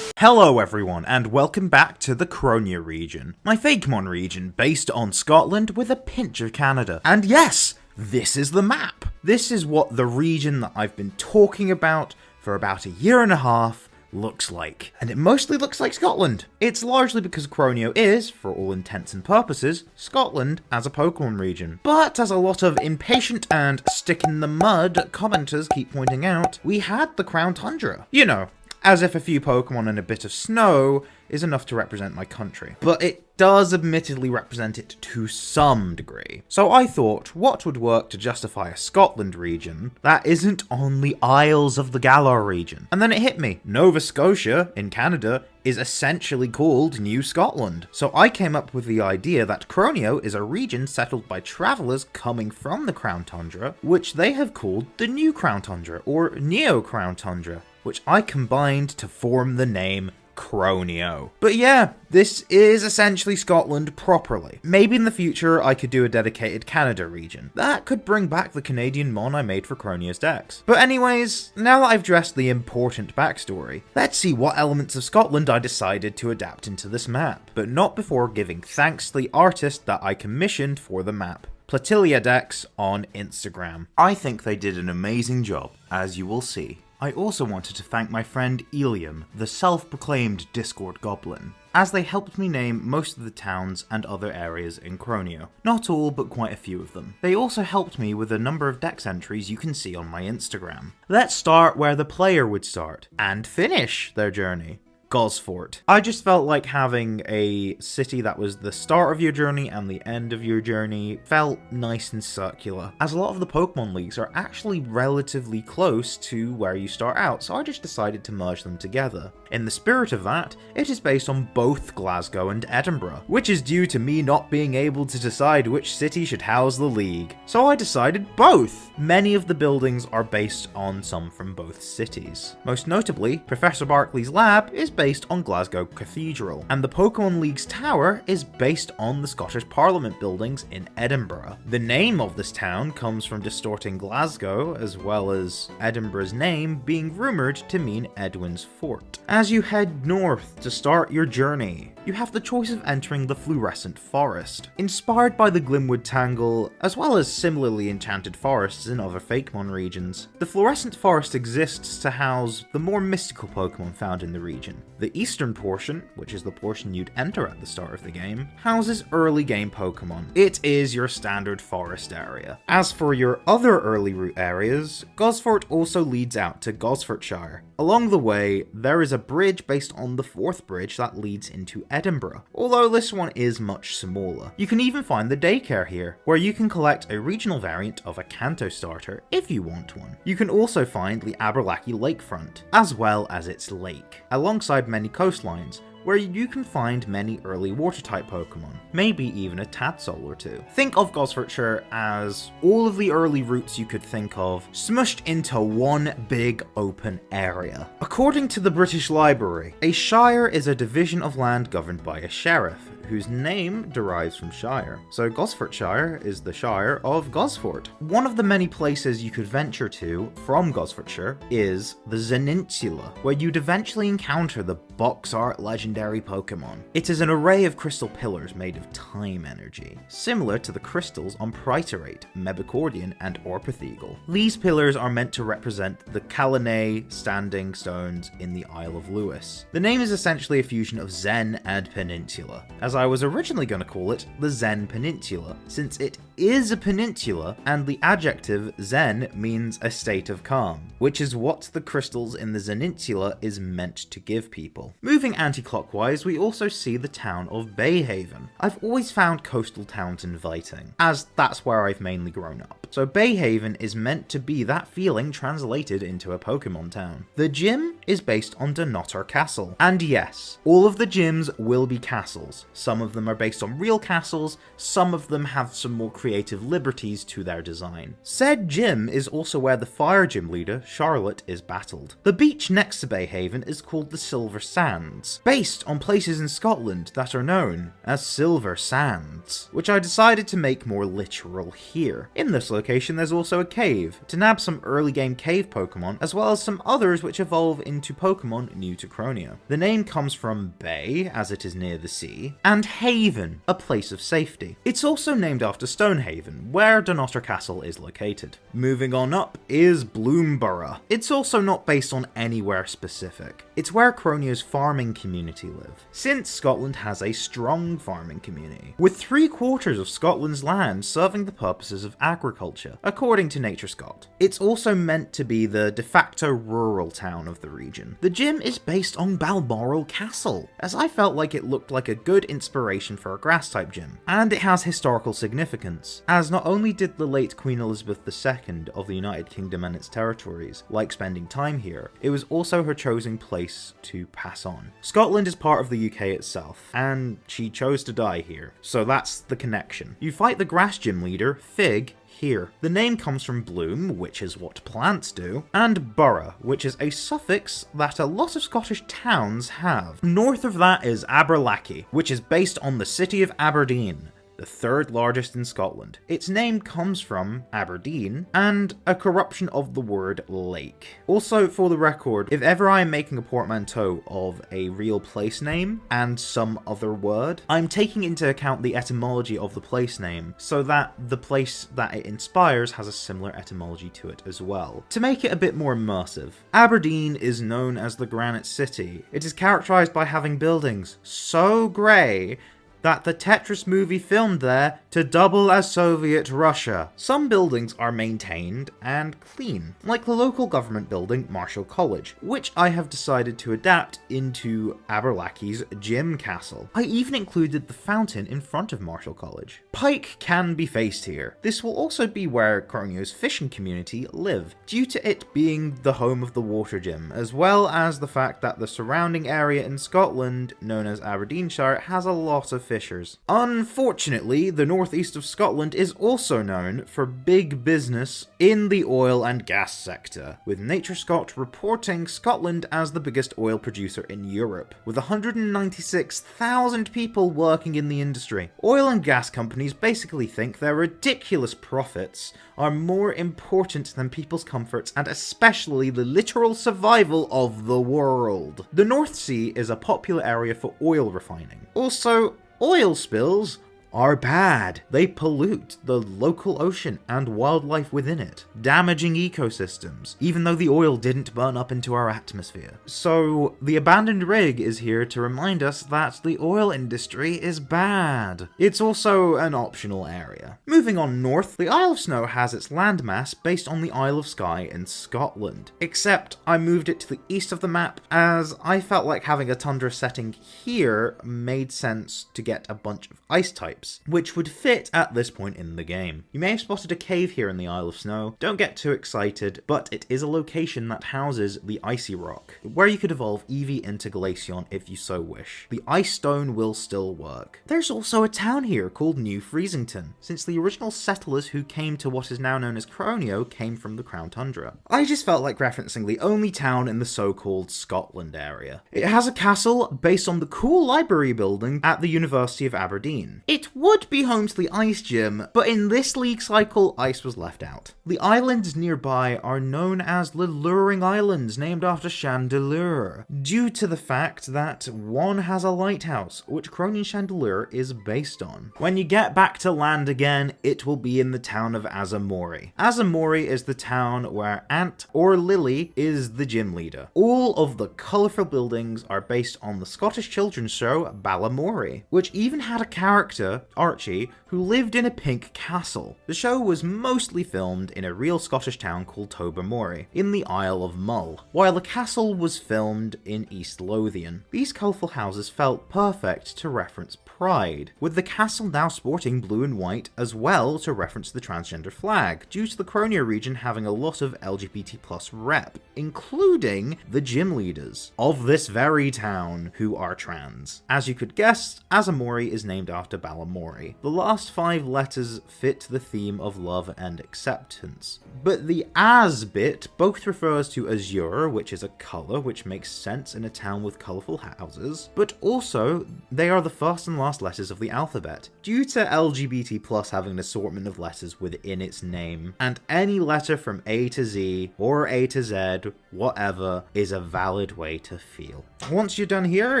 Hello everyone, and welcome back to the Croneo region, my Fakemon region based on Scotland with a pinch of Canada. And yes, this is the map! This is what the region that I've been talking about for about a year and a half looks like. And it mostly looks like Scotland. It's largely because Croneo is, for all intents and purposes, Scotland as a Pokemon region. But as a lot of impatient and stick-in-the-mud commenters keep pointing out, we had the Crown Tundra. You know, as if a few Pokemon and a bit of snow is enough to represent my country. But it does admittedly represent it to some degree. So I thought, what would work to justify a Scotland region that isn't on the Isles of the Galar region? And then it hit me. Nova Scotia, in Canada, is essentially called New Scotland. So I came up with the idea that Croneo is a region settled by travellers coming from the Crown Tundra, which they have called the New Crown Tundra, or Neo Crown Tundra, which I combined to form the name Croneo. But yeah, this is essentially Scotland properly. Maybe in the future I could do a dedicated Canada region. That could bring back the Canadian mon I made for Croneo's decks. But anyways, now that I've addressed the important backstory, let's see what elements of Scotland I decided to adapt into this map. But not before giving thanks to the artist that I commissioned for the map, Platilia Decks on Instagram. I think they did an amazing job, as you will see. I also wanted to thank my friend Elium, the self-proclaimed Discord Goblin, as they helped me name most of the towns and other areas in Croneo. Not all, but quite a few of them. They also helped me with a number of dex entries you can see on my Instagram. Let's start where the player would start, and finish their journey. Gosfort. I just felt like having a city that was the start of your journey and the end of your journey felt nice and circular, as a lot of the Pokemon leagues are actually relatively close to where you start out, so I just decided to merge them together. In the spirit of that, it is based on both Glasgow and Edinburgh, which is due to me not being able to decide which city should house the league. So I decided both! Many of the buildings are based on some from both cities. Most notably, Professor Barclay's lab is based on Glasgow Cathedral, and the Pokemon League's tower is based on the Scottish Parliament buildings in Edinburgh. The name of this town comes from distorting Glasgow, as well as Edinburgh's name being rumoured to mean Edwin's Fort. As you head north to start your journey, you have the choice of entering the Fluorescent Forest, inspired by the Glimwood Tangle, as well as similarly enchanted forests in other Fakemon regions. The Fluorescent Forest exists to house the more mystical Pokemon found in the region. The eastern portion, which is the portion you'd enter at the start of the game, houses early game Pokemon. It is your standard forest area. As for your other early route areas, Gosfort also leads out to Gosfortshire. Along the way, there is a bridge based on the fourth bridge that leads into Edinburgh, although this one is much smaller. You can even find the daycare here, where you can collect a regional variant of a Kanto starter if you want one. You can also find the Aberlachy Lakefront, as well as its lake, alongside many coastlines, where you can find many early water-type Pokemon, maybe even a Tadsoul or two. Think of Gosfortshire as all of the early routes you could think of, smushed into one big open area. According to the British Library, a shire is a division of land governed by a sheriff, whose name derives from Shire. So Gosfortshire is the Shire of Gosfort. One of the many places you could venture to from Gosfortshire is the Zeninsula, where you'd eventually encounter the box art legendary Pokemon. It is an array of crystal pillars made of time energy, similar to the crystals on Pritorate, Mebicordian, and Orpithegel. These pillars are meant to represent the Kalane standing stones in the Isle of Lewis. The name is essentially a fusion of Zen and Peninsula, as I was originally going to call it the Zen Peninsula, since it is a peninsula, and the adjective Zen means a state of calm, which is what the crystals in the Zeninsula is meant to give people. Moving anti-clockwise, we also see the town of Bayhaven. I've always found coastal towns inviting, as that's where I've mainly grown up. So Bayhaven is meant to be that feeling translated into a Pokemon town. The gym is based on Donotter Castle. And yes, all of the gyms will be castles. Some of them are based on real castles, some of them have some more creative liberties to their design. Said gym is also where the fire gym leader, Charlotte, is battled. The beach next to Bayhaven is called the Silver Sands, based on places in Scotland that are known as Silver Sands, which I decided to make more literal here. In this location there's also a cave, to nab some early game cave Pokemon, as well as some others which evolve into Pokemon new to Croneo. The name comes from Bay, as it is near the sea, and Haven, a place of safety. It's also named after Stonehaven, where Donotter Castle is located. Moving on up is Bloomborough. It's also not based on anywhere specific. It's where Croneo's farming community live, since Scotland has a strong farming community, with 3/4 of Scotland's land serving the purposes of agriculture, according to Nature Scott. It's also meant to be the de facto rural town of the region. The gym is based on Balmoral Castle, as I felt like it looked like a good inspiration for a grass-type gym, and it has historical significance, as not only did the late Queen Elizabeth II of the United Kingdom and its territories like spending time here, it was also her chosen place to pass on. Scotland is part of the UK itself, and she chose to die here, so that's the connection. You fight the grass gym leader, Fig, here. The name comes from bloom, which is what plants do, and borough, which is a suffix that a lot of Scottish towns have. North of that is Aberlachy, which is based on the city of Aberdeen, the third largest in Scotland. Its name comes from Aberdeen, and a corruption of the word lake. Also, for the record, if ever I am making a portmanteau of a real place name and some other word, I'm taking into account the etymology of the place name, so that the place that it inspires has a similar etymology to it as well, to make it a bit more immersive. Aberdeen is known as the Granite City. It is characterised by having buildings so grey that the Tetris movie filmed there to double as Soviet Russia. Some buildings are maintained and clean, like the local government building Marshall College, which I have decided to adapt into Aberlachy's gym castle. I even included the fountain in front of Marshall College. Pike can be faced here. This will also be where Croneo's fishing community live, due to it being the home of the water gym, as well as the fact that the surrounding area in Scotland, known as Aberdeenshire, has a lot of fishers. Unfortunately, the northeast of Scotland is also known for big business in the oil and gas sector, with Nature Scott reporting Scotland as the biggest oil producer in Europe, with 196,000 people working in the industry. Oil and gas companies basically think their ridiculous profits are more important than people's comforts and especially the literal survival of the world. The North Sea is a popular area for oil refining. Also, oil spills are bad. They pollute the local ocean and wildlife within it, damaging ecosystems, even though the oil didn't burn up into our atmosphere. So the abandoned rig is here to remind us that the oil industry is bad. It's also an optional area. Moving on north, the Isle of Snow has its landmass based on the Isle of Skye in Scotland, except I moved it to the east of the map as I felt like having a tundra setting here made sense to get a bunch of ice types, which would fit at this point in the game. You may have spotted a cave here in the Isle of Snow. Don't get too excited, but it is a location that houses the Icy Rock, where you could evolve Eevee into Glaceon if you so wish. The Ice Stone will still work. There's also a town here called New Freezington, since the original settlers who came to what is now known as Croneo came from the Crown Tundra. I just felt like referencing the only town in the so-called Scotland area. It has a castle based on the cool library building at the University of Aberdeen. It It would be home to the Ice Gym, but in this league cycle, Ice was left out. The islands nearby are known as the Luring Islands, named after Chandelure, due to the fact that one has a lighthouse, which Croneo Chandelure is based on. When you get back to land again, it will be in the town of Azamori. Azamori is the town where Ant, or Lily, is the gym leader. All of the colourful buildings are based on the Scottish children's show Balamory, which even had a character, Archie, who lived in a pink castle. The show was mostly filmed in a real Scottish town called Tobermory, in the Isle of Mull, while the castle was filmed in East Lothian. These colourful houses felt perfect to reference Pride, with the castle now sporting blue and white as well to reference the transgender flag, due to the Croneo region having a lot of LGBT plus rep, including the gym leaders of this very town who are trans. As you could guess, Azamori is named after Balamory. The last 5 letters fit the theme of love and acceptance, but the Az bit both refers to azure, which is a colour which makes sense in a town with colourful houses, but also they are the first and last letters of the alphabet, due to LGBT plus having an assortment of letters within its name, and any letter from A to Z, or A to Z, whatever, is a valid way to feel. Once you're done here,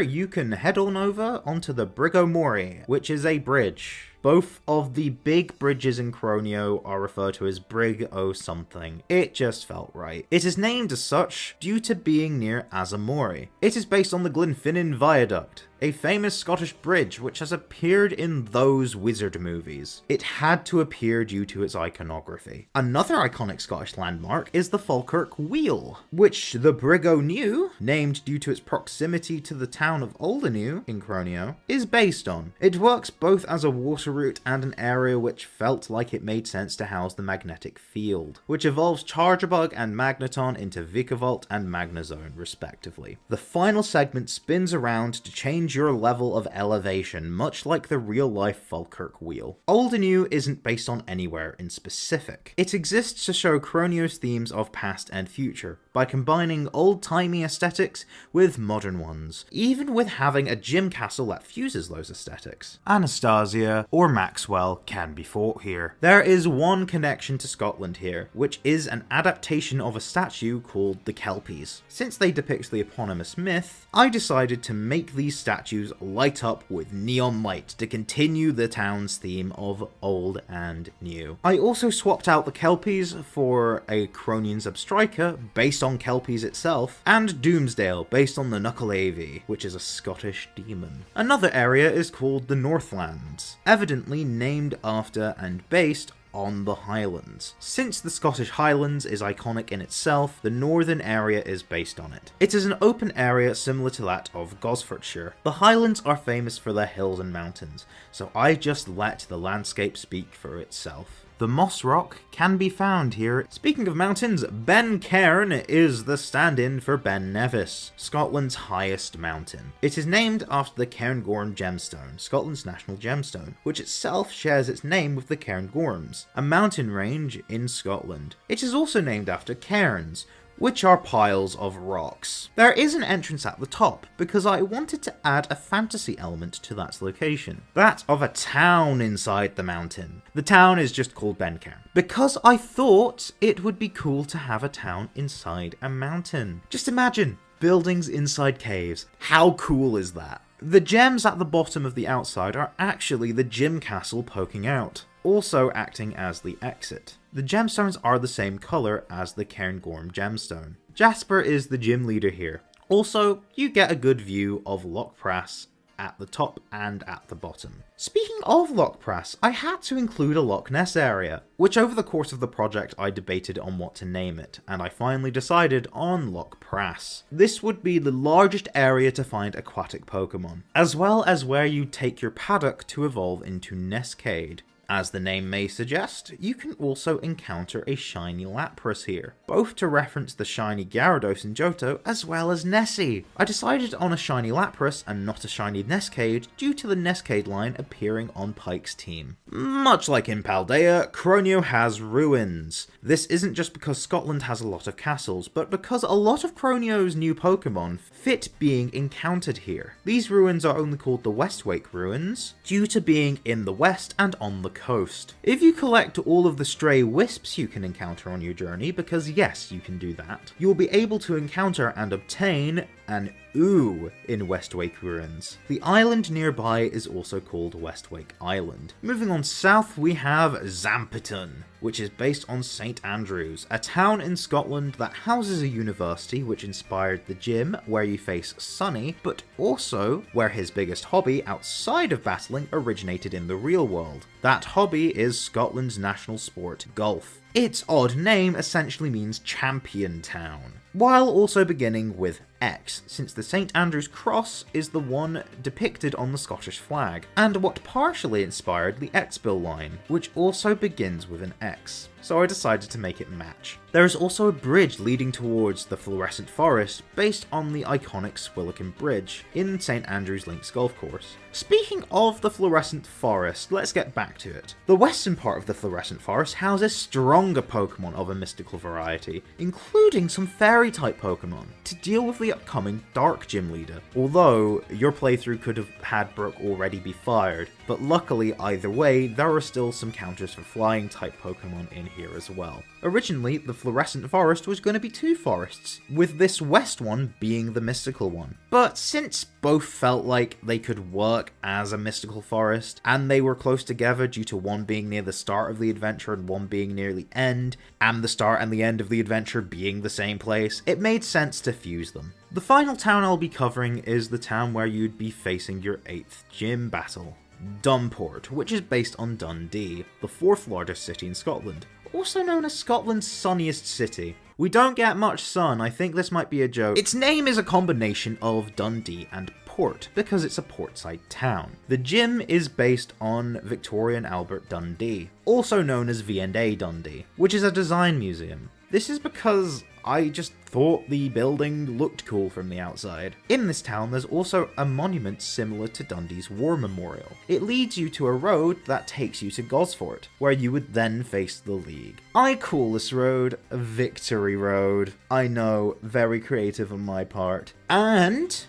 you can head on over onto the Brigomori, which is a bridge. Both of the big bridges in Croneo are referred to as Brig O something. It just felt right. It is named as such due to being near Azamori. It is based on the Glenfinnan Viaduct, a famous Scottish bridge which has appeared in those wizard movies. It had to appear due to its iconography. Another iconic Scottish landmark is the Falkirk Wheel, which the Brig O New, named due to its proximity to the town of Alderney in Croneo, is based on. It works both as a water route and an area which felt like it made sense to house the magnetic field, which evolves Charjabug and Magneton into Vikavolt and Magnezone respectively. The final segment spins around to change your level of elevation, much like the real-life Falkirk Wheel. Alderney isn't based on anywhere in specific. It exists to show Croneo's themes of past and future, by combining old-timey aesthetics with modern ones, even with having a gym castle that fuses those aesthetics. Anastasia, or Maxwell, can be fought here. There is one connection to Scotland here, which is an adaptation of a statue called the Kelpies. Since they depict the eponymous myth, I decided to make these statues light up with neon light to continue the town's theme of old and new. I also swapped out the Kelpies for a Cronean Substriker based on Kelpies itself, and Doomsdale based on the Knuckleavy, which is a Scottish demon. Another area is called the Northlands, evidently named after and based on the Highlands. Since the Scottish Highlands is iconic in itself, the northern area is based on it. It is an open area similar to that of Gosfortshire. The Highlands are famous for their hills and mountains, so I just let the landscape speak for itself. The Moss Rock can be found here. Speaking of mountains, Ben Cairn is the stand-in for Ben Nevis, Scotland's highest mountain. It is named after the Cairngorm Gemstone, Scotland's national gemstone, which itself shares its name with the Cairngorms, a mountain range in Scotland. It is also named after cairns, which are piles of rocks. There is an entrance at the top, because I wanted to add a fantasy element to that location. That of a town inside the mountain. The town is just called Bencairn, because I thought it would be cool to have a town inside a mountain. Just imagine, buildings inside caves. How cool is that? The gems at the bottom of the outside are actually the gym castle poking out, also acting as the exit. The gemstones are the same colour as the Cairngorm gemstone. Jasper is the gym leader here. Also, you get a good view of Loch Prass at the top and at the bottom. Speaking of Loch Prass, I had to include a Loch Ness area, which over the course of the project I debated on what to name it, and I finally decided on Loch Prass. This would be the largest area to find aquatic Pokémon, as well as where you take your paddock to evolve into Nescade. As the name may suggest, you can also encounter a shiny Lapras here, both to reference the shiny Gyarados in Johto as well as Nessie. I decided on a shiny Lapras and not a shiny Nescade due to the Nescade line appearing on Pike's team. Much like in Paldea, Croneo has ruins. This isn't just because Scotland has a lot of castles, but because a lot of Croneo's new Pokemon fit being encountered here. These ruins are only called the Westwake Ruins, due to being in the west and on the coast. If you collect all of the stray wisps you can encounter on your journey, because yes, you can do that, you will be able to encounter and obtain an Ooh in Westwake Ruins. The island nearby is also called Westwake Island. Moving on south, we have Zampeton, which is based on St Andrews, a town in Scotland that houses a university which inspired the gym where you face Sunny, but also where his biggest hobby outside of battling originated in the real world. That hobby is Scotland's national sport, golf. Its odd name essentially means champion town, while also beginning with X, since the St Andrews Cross is the one depicted on the Scottish flag, and what partially inspired the X-Bill line, which also begins with an X. So I decided to make it match. There is also a bridge leading towards the Fluorescent Forest based on the iconic Swillicombe Bridge in St Andrews Links Golf Course. Speaking of the Fluorescent Forest, let's get back to it. The western part of the Fluorescent Forest houses stronger Pokemon of a mystical variety, including some fairy-type Pokemon, to deal with the upcoming Dark Gym Leader. Although, your playthrough could have had Brook already be fired, but luckily either way, there are still some counters for flying-type Pokemon in here as well. Originally, the Fluorescent Forest was going to be two forests, with this west one being the mystical one. But since both felt like they could work as a mystical forest, and they were close together due to one being near the start of the adventure and one being near the end, and the start and the end of the adventure being the same place, it made sense to fuse them. The final town I'll be covering is the town where you'd be facing your 8th gym battle, Dunport, which is based on Dundee, the 4th largest city in Scotland, also known as Scotland's sunniest city. We don't get much sun, I think this might be a joke. Its name is a combination of Dundee and Port, because it's a portside town. The gym is based on Victoria and Albert Dundee, also known as V&A Dundee, which is a design museum. This is because I just thought the building looked cool from the outside. In this town, there's also a monument similar to Dundee's War Memorial. It leads you to a road that takes you to Gosford, where you would then face the League. I call this road Victory Road. I know, very creative on my part. And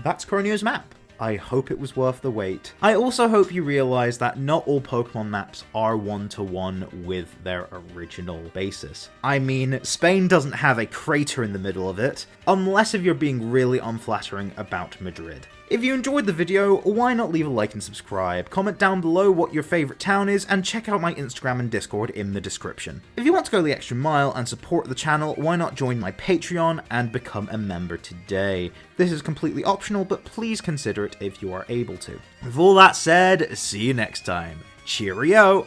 that's Croneo's map. I hope it was worth the wait. I also hope you realise that not all Pokemon maps are one-to-one with their original basis. I mean, Spain doesn't have a crater in the middle of it, unless if you're being really unflattering about Madrid. If you enjoyed the video, why not leave a like and subscribe, comment down below what your favourite town is, and check out my Instagram and Discord in the description. If you want to go the extra mile and support the channel, why not join my Patreon and become a member today? This is completely optional, but please consider it if you are able to. With all that said, see you next time. Cheerio!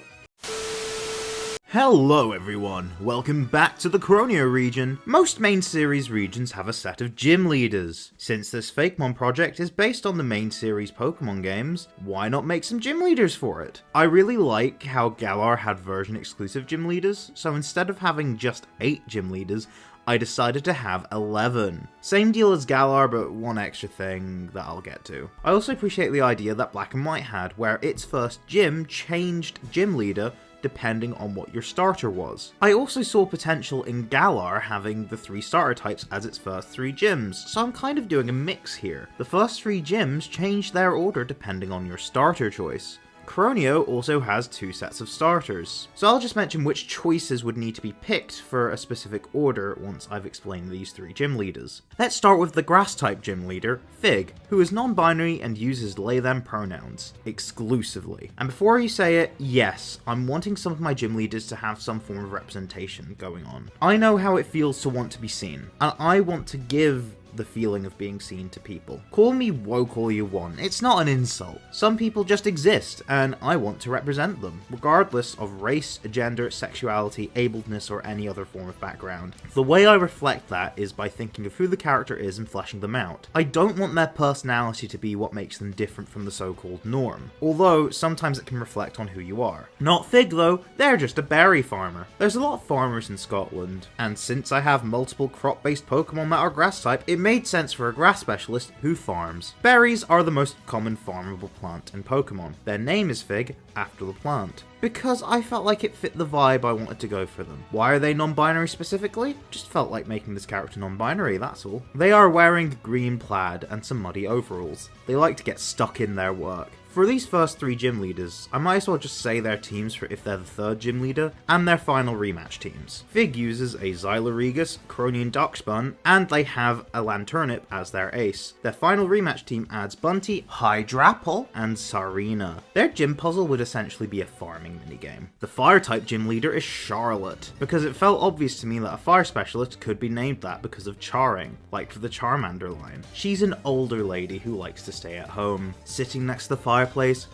Hello everyone, welcome back to the Croneo region. Most main series regions have a set of gym leaders. Since this Fakemon project is based on the main series Pokemon games, why not make some gym leaders for it? I really like how Galar had version exclusive gym leaders, so instead of having just 8 gym leaders, I decided to have 11. Same deal as Galar, but one extra thing that I'll get to. I also appreciate the idea that Black and White had, where its first gym changed gym leader depending on what your starter was. I also saw potential in Galar having the 3 starter types as its first 3 gyms, so I'm kind of doing a mix here. The first 3 gyms change their order depending on your starter choice. Croneo also has 2 sets of starters, so I'll just mention which choices would need to be picked for a specific order once I've explained these 3 gym leaders. Let's start with the grass-type gym leader, Fig, who is non-binary and uses they/them pronouns, exclusively. And before you say it, yes, I'm wanting some of my gym leaders to have some form of representation going on. I know how it feels to want to be seen, and I want to give the feeling of being seen to people. Call me woke all you want, it's not an insult. Some people just exist, and I want to represent them, regardless of race, gender, sexuality, abledness, or any other form of background. The way I reflect that is by thinking of who the character is and fleshing them out. I don't want their personality to be what makes them different from the so-called norm, although sometimes it can reflect on who you are. Not Fig though, they're just a berry farmer. There's a lot of farmers in Scotland, and since I have multiple crop-based Pokemon that are grass type, it made sense for a grass specialist who farms. Berries are the most common farmable plant in Pokemon. Their name is Fig, after the plant, because I felt like it fit the vibe I wanted to go for them. Why are they non-binary specifically? Just felt like making this character non-binary, that's all. They are wearing green plaid and some muddy overalls. They like to get stuck in their work. For these first 3 gym leaders, I might as well just say their teams for if they're the 3rd gym leader, and their final rematch teams. Fig uses a Regis, Croneo Darkspun, and they have a Lanturnip as their ace. Their final rematch team adds Bunty, Hydrapple, and Sarina. Their gym puzzle would essentially be a farming minigame. The fire-type gym leader is Charlotte, because it felt obvious to me that a fire specialist could be named that because of charring, like for the Charmander line. She's an older lady who likes to stay at home, sitting next to the fireplace,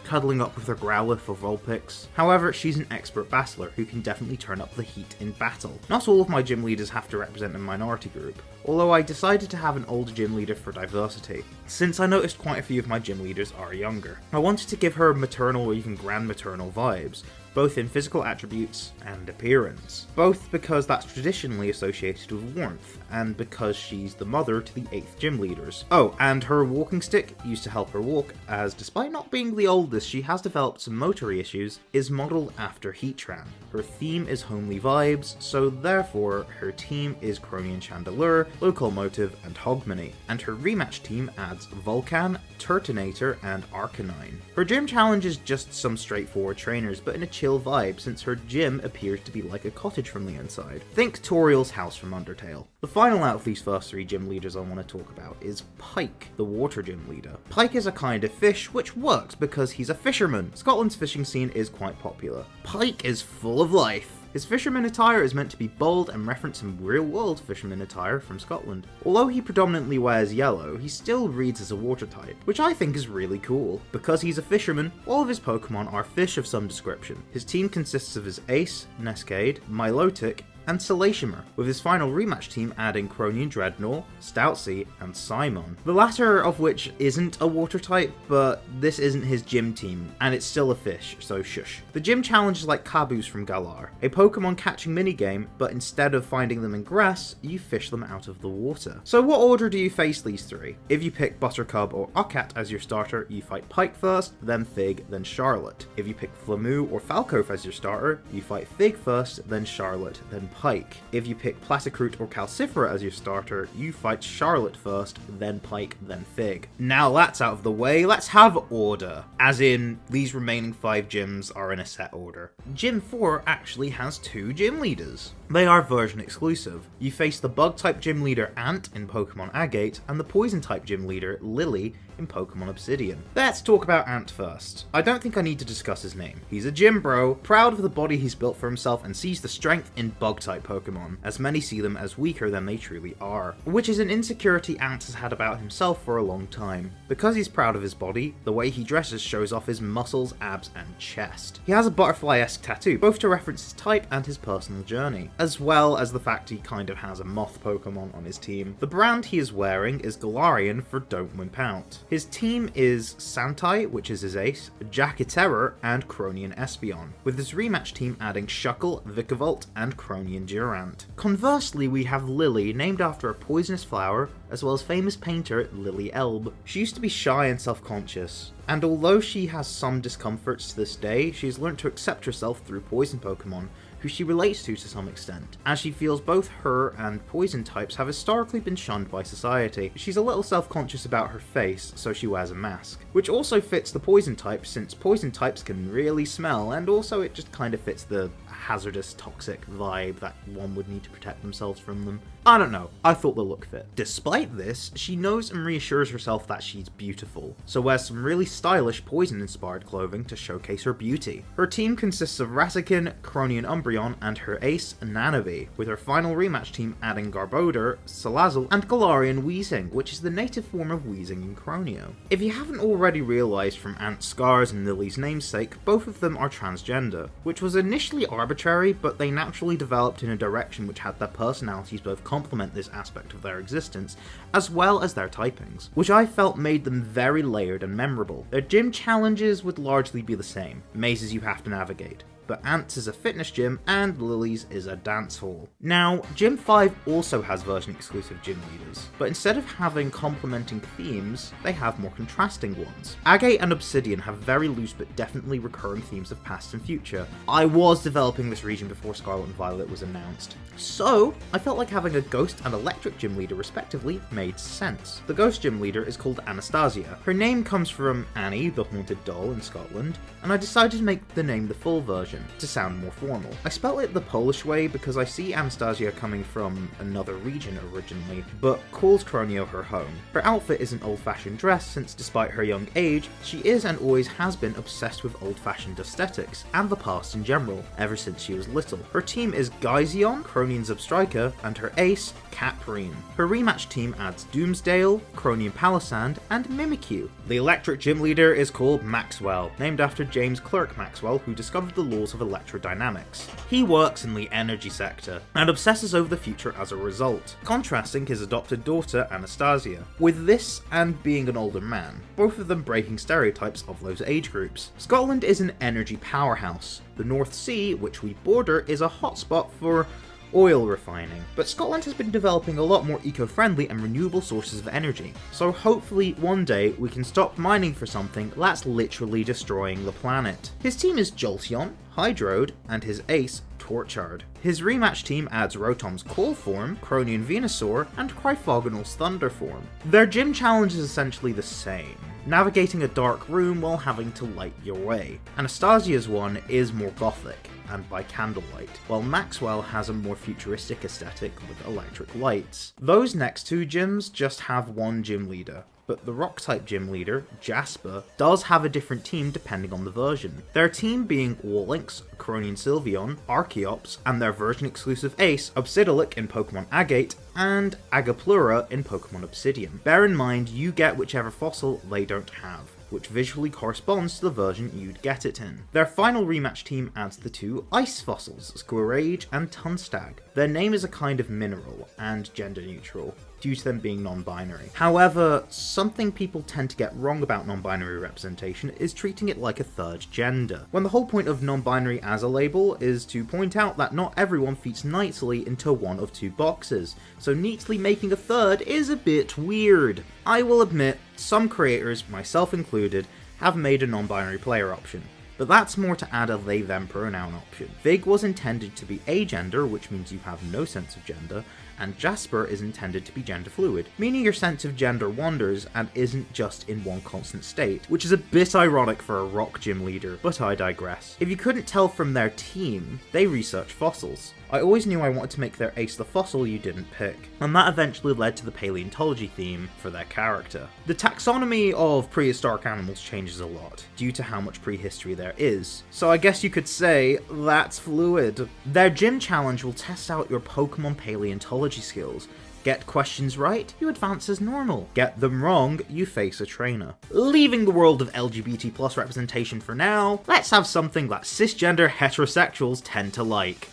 cuddling up with her Growlithe for Vulpix. However, she's an expert battler who can definitely turn up the heat in battle. Not all of my gym leaders have to represent a minority group, although I decided to have an older gym leader for diversity, since I noticed quite a few of my gym leaders are younger. I wanted to give her maternal or even grandmaternal vibes, both in physical attributes and appearance. Both because that's traditionally associated with warmth, and because she's the mother to the 8th gym leaders. Oh, and her walking stick, used to help her walk, as despite not being the oldest, she has developed some motory issues, is modelled after Heatran. Her theme is homely vibes, so therefore her team is Croneo Chandelure, Locomotive, and Hogmanay, and her rematch team adds Vulcan, Turtonator, and Arcanine. Her gym challenge is just some straightforward trainers, but in a chill vibe since her gym appears to be like a cottage from the inside. Think Toriel's house from Undertale. The final out of these first 3 gym leaders I want to talk about is Pike, the water gym leader. Pike is a kind of fish, which works because he's a fisherman. Scotland's fishing scene is quite popular. Pike is full of life. His fisherman attire is meant to be bold and reference some real-world fisherman attire from Scotland. Although he predominantly wears yellow, he still reads as a water type, which I think is really cool. Because he's a fisherman, all of his Pokemon are fish of some description. His team consists of his Ace, Nescade, Milotic, and Salacious, with his final rematch team adding Croneo Dreadnought, Stoutzy, and Simon. The latter of which isn't a water type, but this isn't his gym team, and it's still a fish, so shush. The gym challenge is like Caboose from Galar, a Pokemon catching minigame, but instead of finding them in grass, you fish them out of the water. So what order do you face these 3? If you pick Buttercup or Ucat as your starter, you fight Pike first, then Fig, then Charlotte. If you pick Flamoo or Falcof as your starter, you fight Fig first, then Charlotte, then Pike. If you pick Platycroot or Calcifera as your starter, you fight Charlotte first, then Pike, then Fig. Now that's out of the way, let's have order. As in, these remaining 5 gyms are in a set order. Gym 4 actually has 2 gym leaders. They are version exclusive. You face the Bug-type gym leader Ant in Pokemon Agate, and the Poison-type gym leader Lily in Pokemon Obsidian. Let's talk about Ant first. I don't think I need to discuss his name. He's a gym bro, proud of the body he's built for himself and sees the strength in Bug-type Pokemon, as many see them as weaker than they truly are, which is an insecurity Ant has had about himself for a long time. Because he's proud of his body, the way he dresses shows off his muscles, abs, and chest. He has a butterfly-esque tattoo, both to reference his type and his personal journey, as well as the fact he kind of has a moth Pokemon on his team. The brand he is wearing is Galarian for Don't Wimp Out. His team is Santai, which is his ace, Jackiterror, and Croneo Espeon, with his rematch team adding Shuckle, Vikavolt, and Croneo Durant. Conversely, we have Lily, named after a poisonous flower, as well as famous painter Lily Elbe. She used to be shy and self-conscious, and although she has some discomforts to this day, she's learned to accept herself through poison Pokemon, who she relates to some extent, as she feels both her and poison types have historically been shunned by society. She's a little self-conscious about her face, so she wears a mask, which also fits the poison type since poison types can really smell, and also it just kind of fits the hazardous, toxic vibe that one would need to protect themselves from them. I don't know, I thought the look fit. Despite this, she knows and reassures herself that she's beautiful, so wears some really stylish poison-inspired clothing to showcase her beauty. Her team consists of Raticate, Croneo and Umbreon, and her ace, Nanabe, with her final rematch team adding Garbodor, Salazzle, and Galarian Weezing, which is the native form of Weezing in Croneo. If you haven't already realised from Ant's scars and Lily's namesake, both of them are transgender, which was initially arbitrary, but they naturally developed in a direction which had their personalities both complement this aspect of their existence, as well as their typings, which I felt made them very layered and memorable. Their gym challenges would largely be the same, mazes you have to navigate, but Ant's is a fitness gym and Lily's is a dance hall. Now, Gym 5 also has version-exclusive gym leaders, but instead of having complementing themes, they have more contrasting ones. Agate and Obsidian have very loose but definitely recurring themes of past and future. I was developing this region before Scarlet and Violet was announced, so I felt like having a Ghost and Electric gym leader respectively made sense. The Ghost gym leader is called Anastasia. Her name comes from Annie, the haunted doll in Scotland, and I decided to make the name the full version to sound more formal. I spelled it the Polish way because I see Anastasia coming from another region originally, but calls Croneo her home. Her outfit is an old-fashioned dress since despite her young age, she is and always has been obsessed with old-fashioned aesthetics, and the past in general, ever since she was little. Her team is Gaizeon, Cronean Zubstriker, and her ace, Caprine. Her rematch team adds Doomsdale, Croneo Palisand, and Mimikyu. The electric gym leader is called Maxwell, named after James Clerk Maxwell, who discovered the laws of electrodynamics. He works in the energy sector, and obsesses over the future as a result, contrasting his adopted daughter Anastasia, with this and being an older man, both of them breaking stereotypes of those age groups. Scotland is an energy powerhouse. The North Sea, which we border, is a hotspot for oil refining, but Scotland has been developing a lot more eco-friendly and renewable sources of energy, so hopefully one day we can stop mining for something that's literally destroying the planet. His team is Jolteon, Hydroid, and his ace, Torchard. His rematch team adds Rotom's Coal form, Cronean Venusaur, and Cryphogonal's Thunder form. Their gym challenge is essentially the same, navigating a dark room while having to light your way. Anastasia's one is more gothic, and by candlelight, while Maxwell has a more futuristic aesthetic with electric lights. Those next two gyms just have one gym leader, but the Rock-type gym leader, Jasper, does have a different team depending on the version. Their team being Walynx, Croneo Sylveon, Archeops, and their version-exclusive ace, Obsidian in Pokemon Agate, and Agaplura in Pokemon Obsidian. Bear in mind, you get whichever fossil they don't have, which visually corresponds to the version you'd get it in. Their final rematch team adds the two ice fossils, Squirrage and Tunstag. Their name is a kind of mineral, and gender neutral, due to them being non-binary. However, something people tend to get wrong about non-binary representation is treating it like a third gender, when the whole point of non-binary as a label is to point out that not everyone fits nicely into one of two boxes, so neatly making a third is a bit weird. I will admit, some creators, myself included, have made a non-binary player option, but that's more to add a they-them pronoun option. Vig was intended to be agender, which means you have no sense of gender, and Jasper is intended to be gender fluid, meaning your sense of gender wanders and isn't just in one constant state, which is a bit ironic for a rock gym leader, but I digress. If you couldn't tell from their team, they research fossils. I always knew I wanted to make their ace the fossil you didn't pick, and that eventually led to the paleontology theme for their character. The taxonomy of prehistoric animals changes a lot, due to how much prehistory there is, so I guess you could say that's fluid. Their gym challenge will test out your Pokemon paleontology skills. Get questions right, you advance as normal. Get them wrong, you face a trainer. Leaving the world of LGBT+ representation for now, let's have something that cisgender heterosexuals tend to like.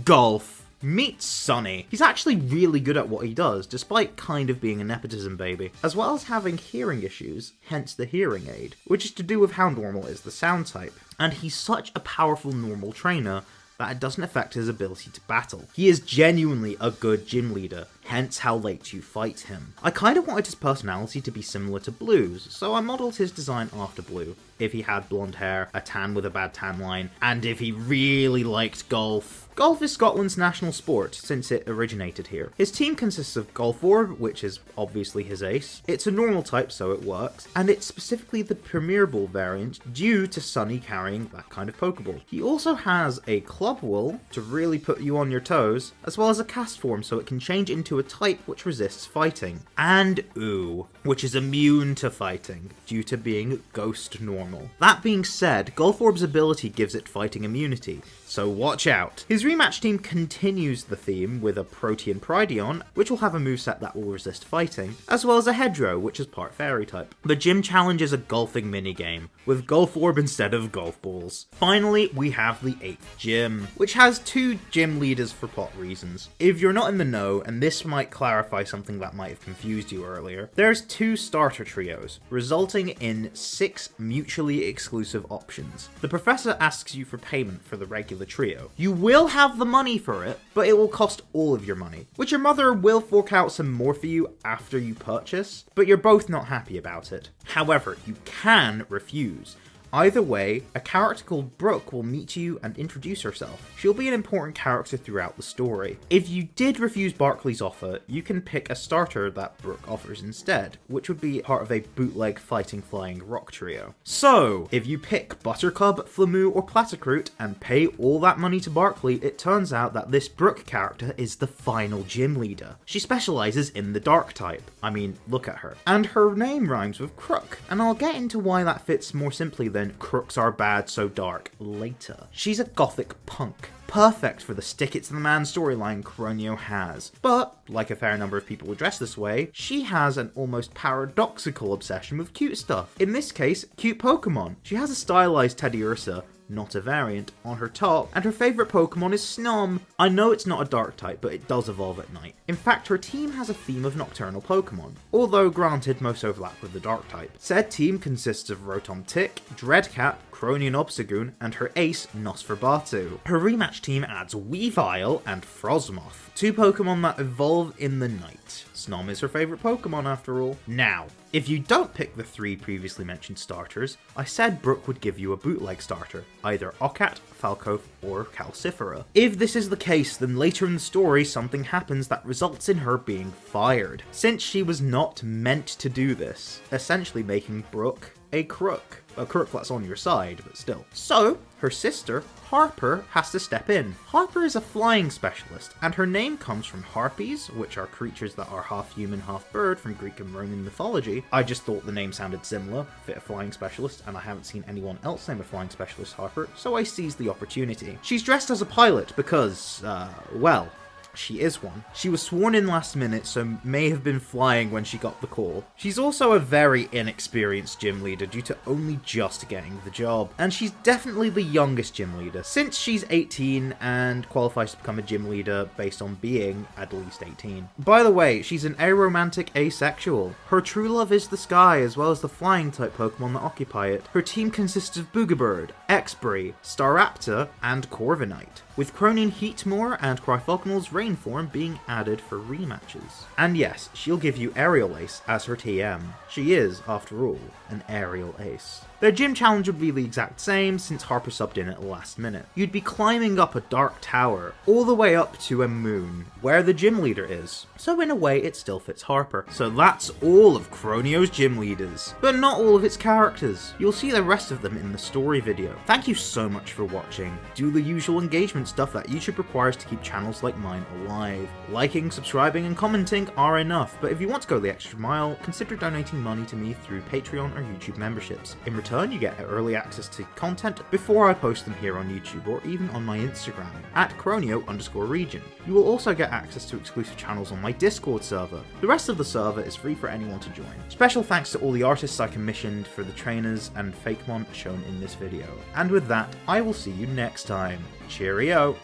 Golf. Meet Sonny. He's actually really good at what he does, despite kind of being a nepotism baby, as well as having hearing issues, hence the hearing aid, which is to do with how normal is the sound type. And he's such a powerful normal trainer that it doesn't affect his ability to battle. He is genuinely a good gym leader, hence how late you fight him. I kind of wanted his personality to be similar to Blue's, so I modelled his design after Blue. If he had blonde hair, a tan with a bad tan line, and if he really liked golf. Golf is Scotland's national sport since it originated here. His team consists of Golforb, which is obviously his ace. It's a normal type, so it works, and it's specifically the Premier Ball variant due to Sunny carrying that kind of Pokeball. He also has a Club Wool to really put you on your toes, as well as a Castform so it can change into a type which resists fighting, and Ooh, which is immune to fighting due to being Ghost Normal. That being said, Golforb's ability gives it fighting immunity, so watch out. His rematch team continues the theme with a Protean Prideon, which will have a moveset that will resist fighting, as well as a Hedgerow, which is part Fairy type. The gym challenge is a golfing minigame, with Golforb instead of golf balls. Finally, we have the 8th gym, which has 2 gym leaders for plot reasons. If you're not in the know, and this might clarify something that might have confused you earlier, there's 2 starter trios, resulting in 6 mutually exclusive options. The professor asks you for payment for the regular trio. You will have the money for it, but it will cost all of your money, which your mother will fork out some more for you after you purchase, but you're both not happy about it. However, you can refuse. Either way, a character called Brooke will meet you and introduce herself. She'll be an important character throughout the story. If you did refuse Barkley's offer, you can pick a starter that Brooke offers instead, which would be part of a bootleg fighting flying rock trio. So, if you pick Buttercup, Flamoo, or Platicroot and pay all that money to Barkley, it turns out that this Brooke character is the final gym leader. She specializes in the dark type. I mean, look at her. And her name rhymes with Crook, and I'll get into why that fits more simply than crooks are bad so dark later. She's a gothic punk, perfect for the stick it to the man storyline Croneo has. But, like a fair number of people dressed this way, she has an almost paradoxical obsession with cute stuff. In this case, cute Pokemon. She has a stylized Teddiursa, not a variant, on her top, and her favourite Pokemon is Snom. I know it's not a dark type, but it does evolve at night. In fact, her team has a theme of nocturnal Pokemon, although granted most overlap with the dark type. Said team consists of Rotom Tick, Dreadcat, Croneo Obstagoon, and her ace, Nosferatu. Her rematch team adds Weavile and Frosmoth, 2 Pokemon that evolve in the night. Snom is her favourite Pokemon after all. Now, if you don't pick the 3 previously mentioned starters, I said Brooke would give you a bootleg starter, either Occat, Falcoth, or Calcifera. If this is the case, then later in the story something happens that results in her being fired, since she was not meant to do this, essentially making Brooke a crook. A crook that's on your side, but still. So, her sister, Harper, has to step in. Harper is a flying specialist, and her name comes from harpies, which are creatures that are half human, half bird from Greek and Roman mythology. I just thought the name sounded similar, fit a flying specialist, and I haven't seen anyone else name a flying specialist Harper, so I seized the opportunity. She's dressed as a pilot because, well, she is one. She was sworn in last minute, so may have been flying when she got the call. She's also a very inexperienced gym leader due to only just getting the job, and she's definitely the youngest gym leader, since she's 18 and qualifies to become a gym leader based on being at least 18. By the way, she's an aromantic asexual. Her true love is the sky, as well as the flying type Pokemon that occupy it. Her team consists of Boogabird, Exbury, Staraptor, and Corviknight, with Cronin Heatmore and Cryfalconal's Rain form being added for rematches. And yes, she'll give you Aerial Ace as her TM. She is, after all, an Aerial Ace. Their gym challenge would be the exact same since Harper subbed in at the last minute. You'd be climbing up a dark tower, all the way up to a moon, where the gym leader is. So in a way, it still fits Harper. So that's all of Croneo's gym leaders, but not all of its characters. You'll see the rest of them in the story video. Thank you so much for watching. Do the usual engagement stuff that YouTube requires to keep channels like mine alive. Liking, subscribing, and commenting are enough, but if you want to go the extra mile, consider donating money to me through Patreon or YouTube memberships. In return, you get early access to content before I post them here on YouTube or even on my Instagram, at Croneo_region. You will also get access to exclusive channels on my Discord server. The rest of the server is free for anyone to join. Special thanks to all the artists I commissioned for the trainers and Fakemon shown in this video. And with that, I will see you next time. Cheerio!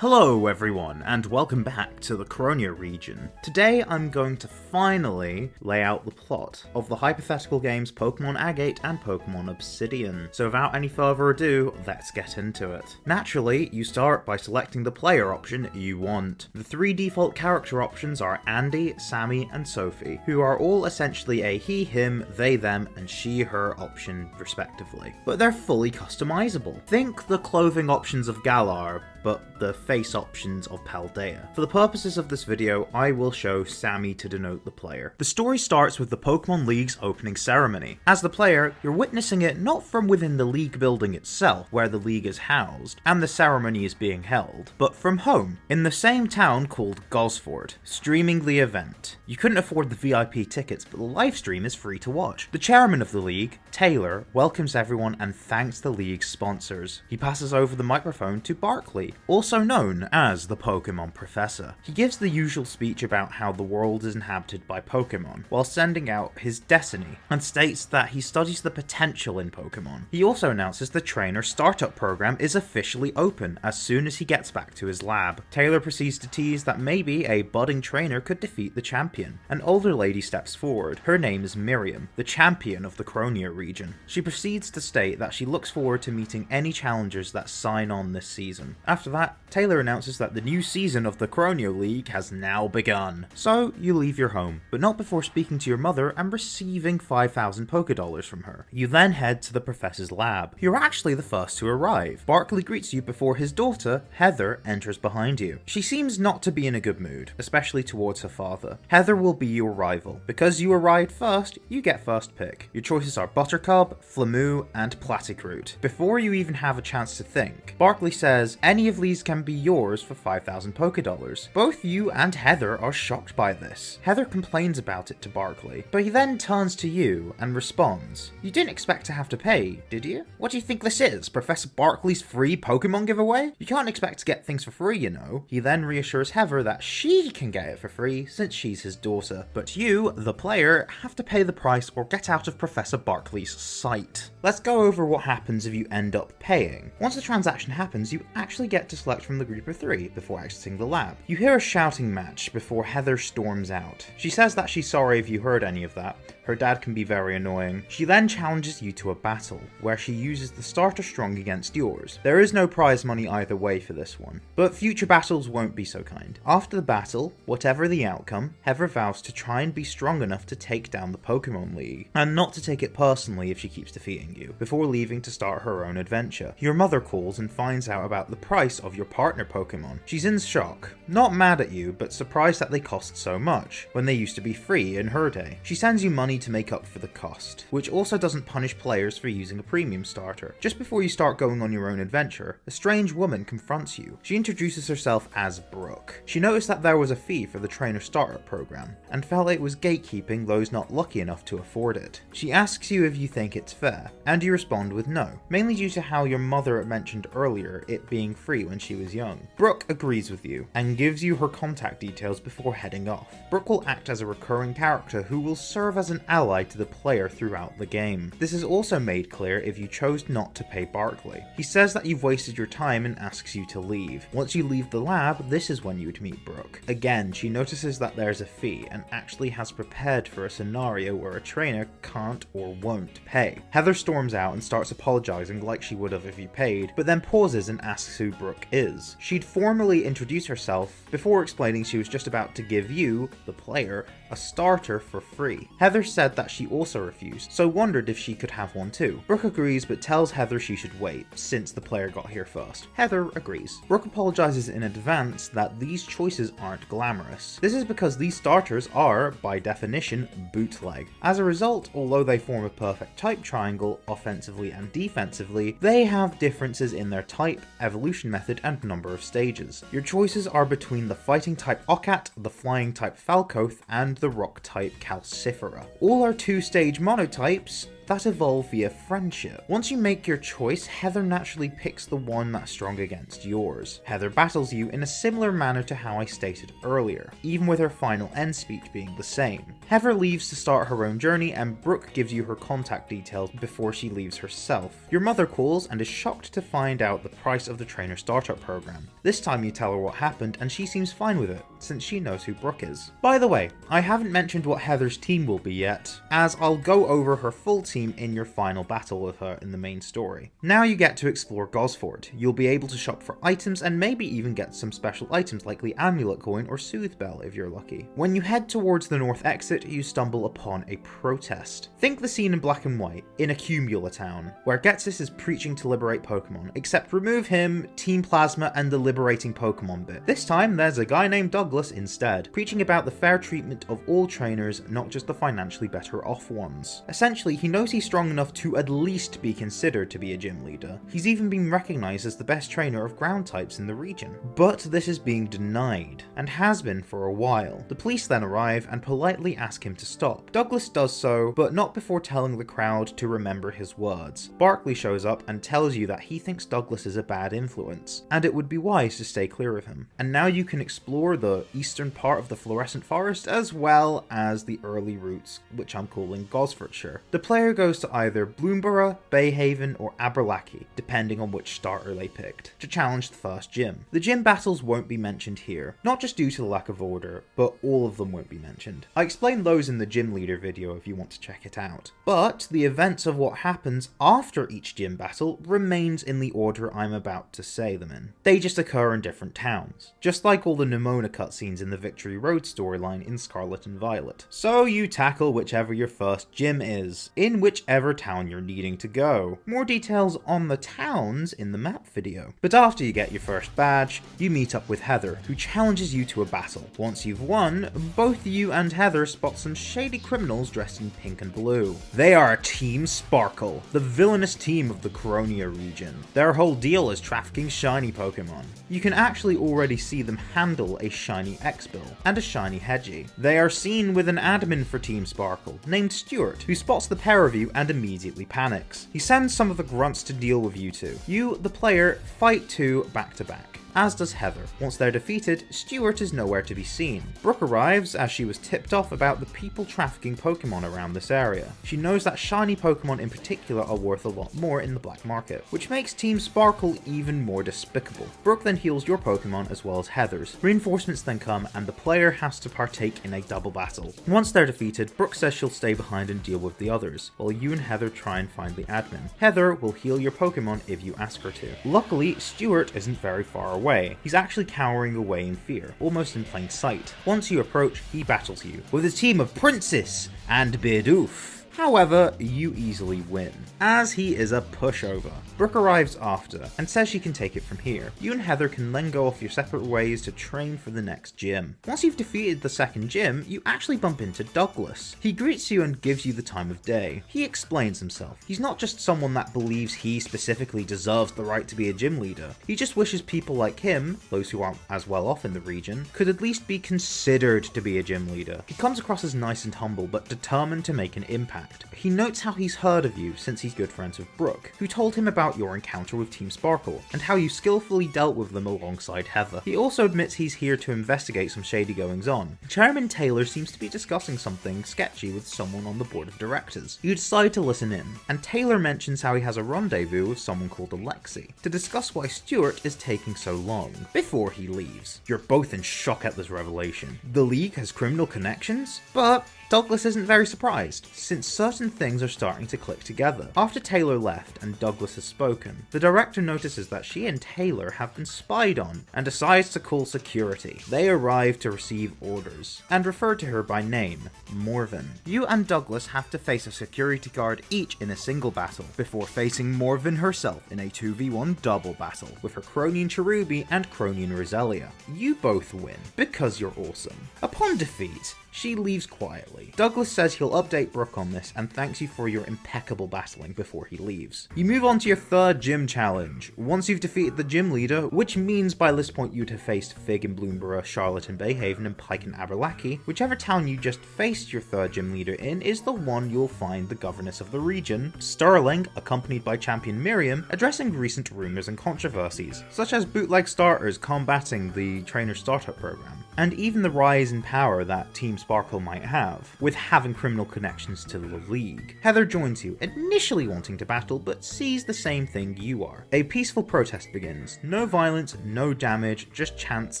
Hello everyone, and welcome back to the Croneo region. Today I'm going to finally lay out the plot of the hypothetical games Pokemon Agate and Pokemon Obsidian. So without any further ado, let's get into it. Naturally, you start by selecting the player option you want. The three default character options are Andy, Sammy, and Sophie, who are all essentially a he, him, they, them, and she, her option respectively. But they're fully customizable. Think the clothing options of Galar, but the face options of Paldea. For the purposes of this video, I will show Sammy to denote the player. The story starts with the Pokemon League's opening ceremony. As the player, you're witnessing it not from within the league building itself, where the league is housed, and the ceremony is being held, but from home, in the same town called Gosford, streaming the event. You couldn't afford the VIP tickets, but the live stream is free to watch. The chairman of the league, Taylor, welcomes everyone and thanks the league's sponsors. He passes over the microphone to Barkley, also known as the Pokemon Professor. He gives the usual speech about how the world is inhabited by Pokemon, while sending out his destiny, and states that he studies the potential in Pokemon. He also announces the trainer startup program is officially open as soon as he gets back to his lab. Taylor proceeds to tease that maybe a budding trainer could defeat the champion. An older lady steps forward. Her name is Miriam, the champion of the Croneo region. She proceeds to state that she looks forward to meeting any challengers that sign on this season. After that, Taylor announces that the new season of the Croneo League has now begun. So, you leave your home, but not before speaking to your mother and receiving 5,000 Pokédollars from her. You then head to the professor's lab. You're actually the first to arrive. Barkley greets you before his daughter, Heather, enters behind you. She seems not to be in a good mood, especially towards her father. Heather will be your rival. Because you arrived first, you get first pick. Your choices are Buttercup, Flamoo, and Platycroot. Before you even have a chance to think, Barkley says any of these can be yours for 5,000 Pokédollars. Both you and Heather are shocked by this. Heather complains about it to Barkley, but he then turns to you and responds, "You didn't expect to have to pay, did you? What do you think this is, Professor Barkley's free Pokemon giveaway? You can't expect to get things for free, you know." He then reassures Heather that she can get it for free since she's his daughter, but you, the player, have to pay the price or get out of Professor Barkley's sight. Let's go over what happens if you end up paying. Once the transaction happens, you actually get to select from the group of three before exiting the lab. You hear a shouting match before Heather storms out. She says that she's sorry if you heard any of that. Her dad can be very annoying. She then challenges you to a battle, where she uses the starter strong against yours. There is no prize money either way for this one, but future battles won't be so kind. After the battle, whatever the outcome, Heather vows to try and be strong enough to take down the Pokemon League, and not to take it personally if she keeps defeating you, before leaving to start her own adventure. Your mother calls and finds out about the price of your partner Pokemon. She's in shock, not mad at you, but surprised that they cost so much, when they used to be free in her day. She sends you money to make up for the cost, which also doesn't punish players for using a premium starter. Just before you start going on your own adventure, a strange woman confronts you. She introduces herself as Brooke. She noticed that there was a fee for the trainer startup program, and felt it was gatekeeping those not lucky enough to afford it. She asks you if you think it's fair, and you respond with no, mainly due to how your mother mentioned earlier it being free when she was young. Brooke agrees with you, and gives you her contact details before heading off. Brooke will act as a recurring character who will serve as an ally to the player throughout the game. This is also made clear if you chose not to pay Barkley. He says that you've wasted your time and asks you to leave. Once you leave the lab, this is when you would meet Brooke. Again, she notices that there's a fee and actually has prepared for a scenario where a trainer can't or won't pay. Heather storms out and starts apologizing like she would have if you paid, but then pauses and asks who Brooke is. She'd formally introduce herself before explaining she was just about to give you, the player, a starter for free. Heather said that she also refused, so wondered if she could have one too. Brooke agrees but tells Heather she should wait, since the player got here first. Heather agrees. Brooke apologizes in advance that these choices aren't glamorous. This is because these starters are, by definition, bootleg. As a result, although they form a perfect type triangle, offensively and defensively, they have differences in their type, evolution method, and number of stages. Your choices are between the fighting type Ocat, the flying type Falcoth, and the rock type Calcifera. All are two-stage monotypes, that evolve via friendship. Once you make your choice, Heather naturally picks the one that's strong against yours. Heather battles you in a similar manner to how I stated earlier, even with her final end speech being the same. Heather leaves to start her own journey, and Brooke gives you her contact details before she leaves herself. Your mother calls and is shocked to find out the price of the trainer startup program. This time you tell her what happened and she seems fine with it, since she knows who Brooke is. By the way, I haven't mentioned what Heather's team will be yet, as I'll go over her full team in your final battle with her in the main story. Now you get to explore Gosford. You'll be able to shop for items and maybe even get some special items like the Amulet Coin or Soothe Bell if you're lucky. When you head towards the north exit, you stumble upon a protest. Think the scene in Black and White, in a Cumula town, where Getsis is preaching to liberate Pokemon, except remove him, Team Plasma, and the liberating Pokemon bit. This time there's a guy named Douglas instead, preaching about the fair treatment of all trainers, not just the financially better off ones. Essentially, he knows he's strong enough to at least be considered to be a gym leader. He's even been recognized as the best trainer of ground types in the region. But this is being denied, and has been for a while. The police then arrive and politely ask him to stop. Douglas does so, but not before telling the crowd to remember his words. Barkley shows up and tells you that he thinks Douglas is a bad influence, and it would be wise to stay clear of him. And now you can explore the eastern part of the Fluorescent Forest, as well as the early routes, which I'm calling Gosfordshire. The player goes to either Bloomborough, Bayhaven, or Aberlachy, depending on which starter they picked, to challenge the first gym. The gym battles won't be mentioned here, not just due to the lack of order, but all of them won't be mentioned. I explained those in the gym leader video if you want to check it out. But the events of what happens after each gym battle remains in the order I'm about to say them in. They just occur in different towns, just like all the Nimona cutscenes in the Victory Road storyline in Scarlet and Violet. So you tackle whichever your first gym is, in whichever town you're needing to go. More details on the towns in the map video. But after you get your first badge, you meet up with Heather, who challenges you to a battle. Once you've won, both you and Heather spot some shady criminals dressed in pink and blue. They are Team Sparkle, the villainous team of the Croneo region. Their whole deal is trafficking shiny Pokemon. You can actually already see them handle a shiny X-Bill and a shiny Hedgie. They are seen with an admin for Team Sparkle, named Stuart, who spots the pair of you and immediately panics. He sends some of the grunts to deal with you two. You, the player, fight two back to back, as does Heather. Once they're defeated, Stuart is nowhere to be seen. Brooke arrives as she was tipped off about the people trafficking Pokemon around this area. She knows that shiny Pokemon in particular are worth a lot more in the black market, which makes Team Sparkle even more despicable. Brooke then heals your Pokemon as well as Heather's. Reinforcements then come and the player has to partake in a double battle. Once they're defeated, Brooke says she'll stay behind and deal with the others, while you and Heather try and find the admin. Heather will heal your Pokemon if you ask her to. Luckily, Stuart isn't very far away. He's actually cowering away in fear, almost in plain sight. Once you approach, he battles you, with a team of Princess and Bidoof. However, you easily win, as he is a pushover. Brooke arrives after, and says she can take it from here. You and Heather can then go off your separate ways to train for the next gym. Once you've defeated the second gym, you actually bump into Douglas. He greets you and gives you the time of day. He explains himself. He's not just someone that believes he specifically deserves the right to be a gym leader. He just wishes people like him, those who aren't as well off in the region, could at least be considered to be a gym leader. He comes across as nice and humble, but determined to make an impact. He notes how he's heard of you since he's good friends with Brooke, who told him about your encounter with Team Sparkle, and how you skillfully dealt with them alongside Heather. He also admits he's here to investigate some shady goings on. Chairman Taylor seems to be discussing something sketchy with someone on the board of directors. You decide to listen in, and Taylor mentions how he has a rendezvous with someone called Alexi, to discuss why Stuart is taking so long, before he leaves. You're both in shock at this revelation. The League has criminal connections? But Douglas isn't very surprised, since certain things are starting to click together. After Taylor left and Douglas has spoken, the director notices that she and Taylor have been spied on, and decides to call security. They arrive to receive orders, and refer to her by name, Morven. You and Douglas have to face a security guard each in a single battle, before facing Morven herself in a 2v1 double battle, with her Cronian Cherubi and Cronian Roselia. You both win, because you're awesome. Upon defeat, She leaves quietly. Douglas says he'll update Brooke on this and thanks you for your impeccable battling before he leaves. You move on to your third gym challenge. Once you've defeated the gym leader, which means by this point you'd have faced Fig in Bloomborough, Charlotte in Bayhaven, and Pike in Aberlachy, whichever town you just faced your third gym leader in is the one you'll find the governess of the region, Sterling, accompanied by champion Miriam, addressing recent rumours and controversies, such as bootleg starters combating the trainer startup program, and even the rise in power that Team Sparkle might have, with having criminal connections to the League. Heather joins you, initially wanting to battle, but sees the same thing you are. A peaceful protest begins. No violence, no damage, just chants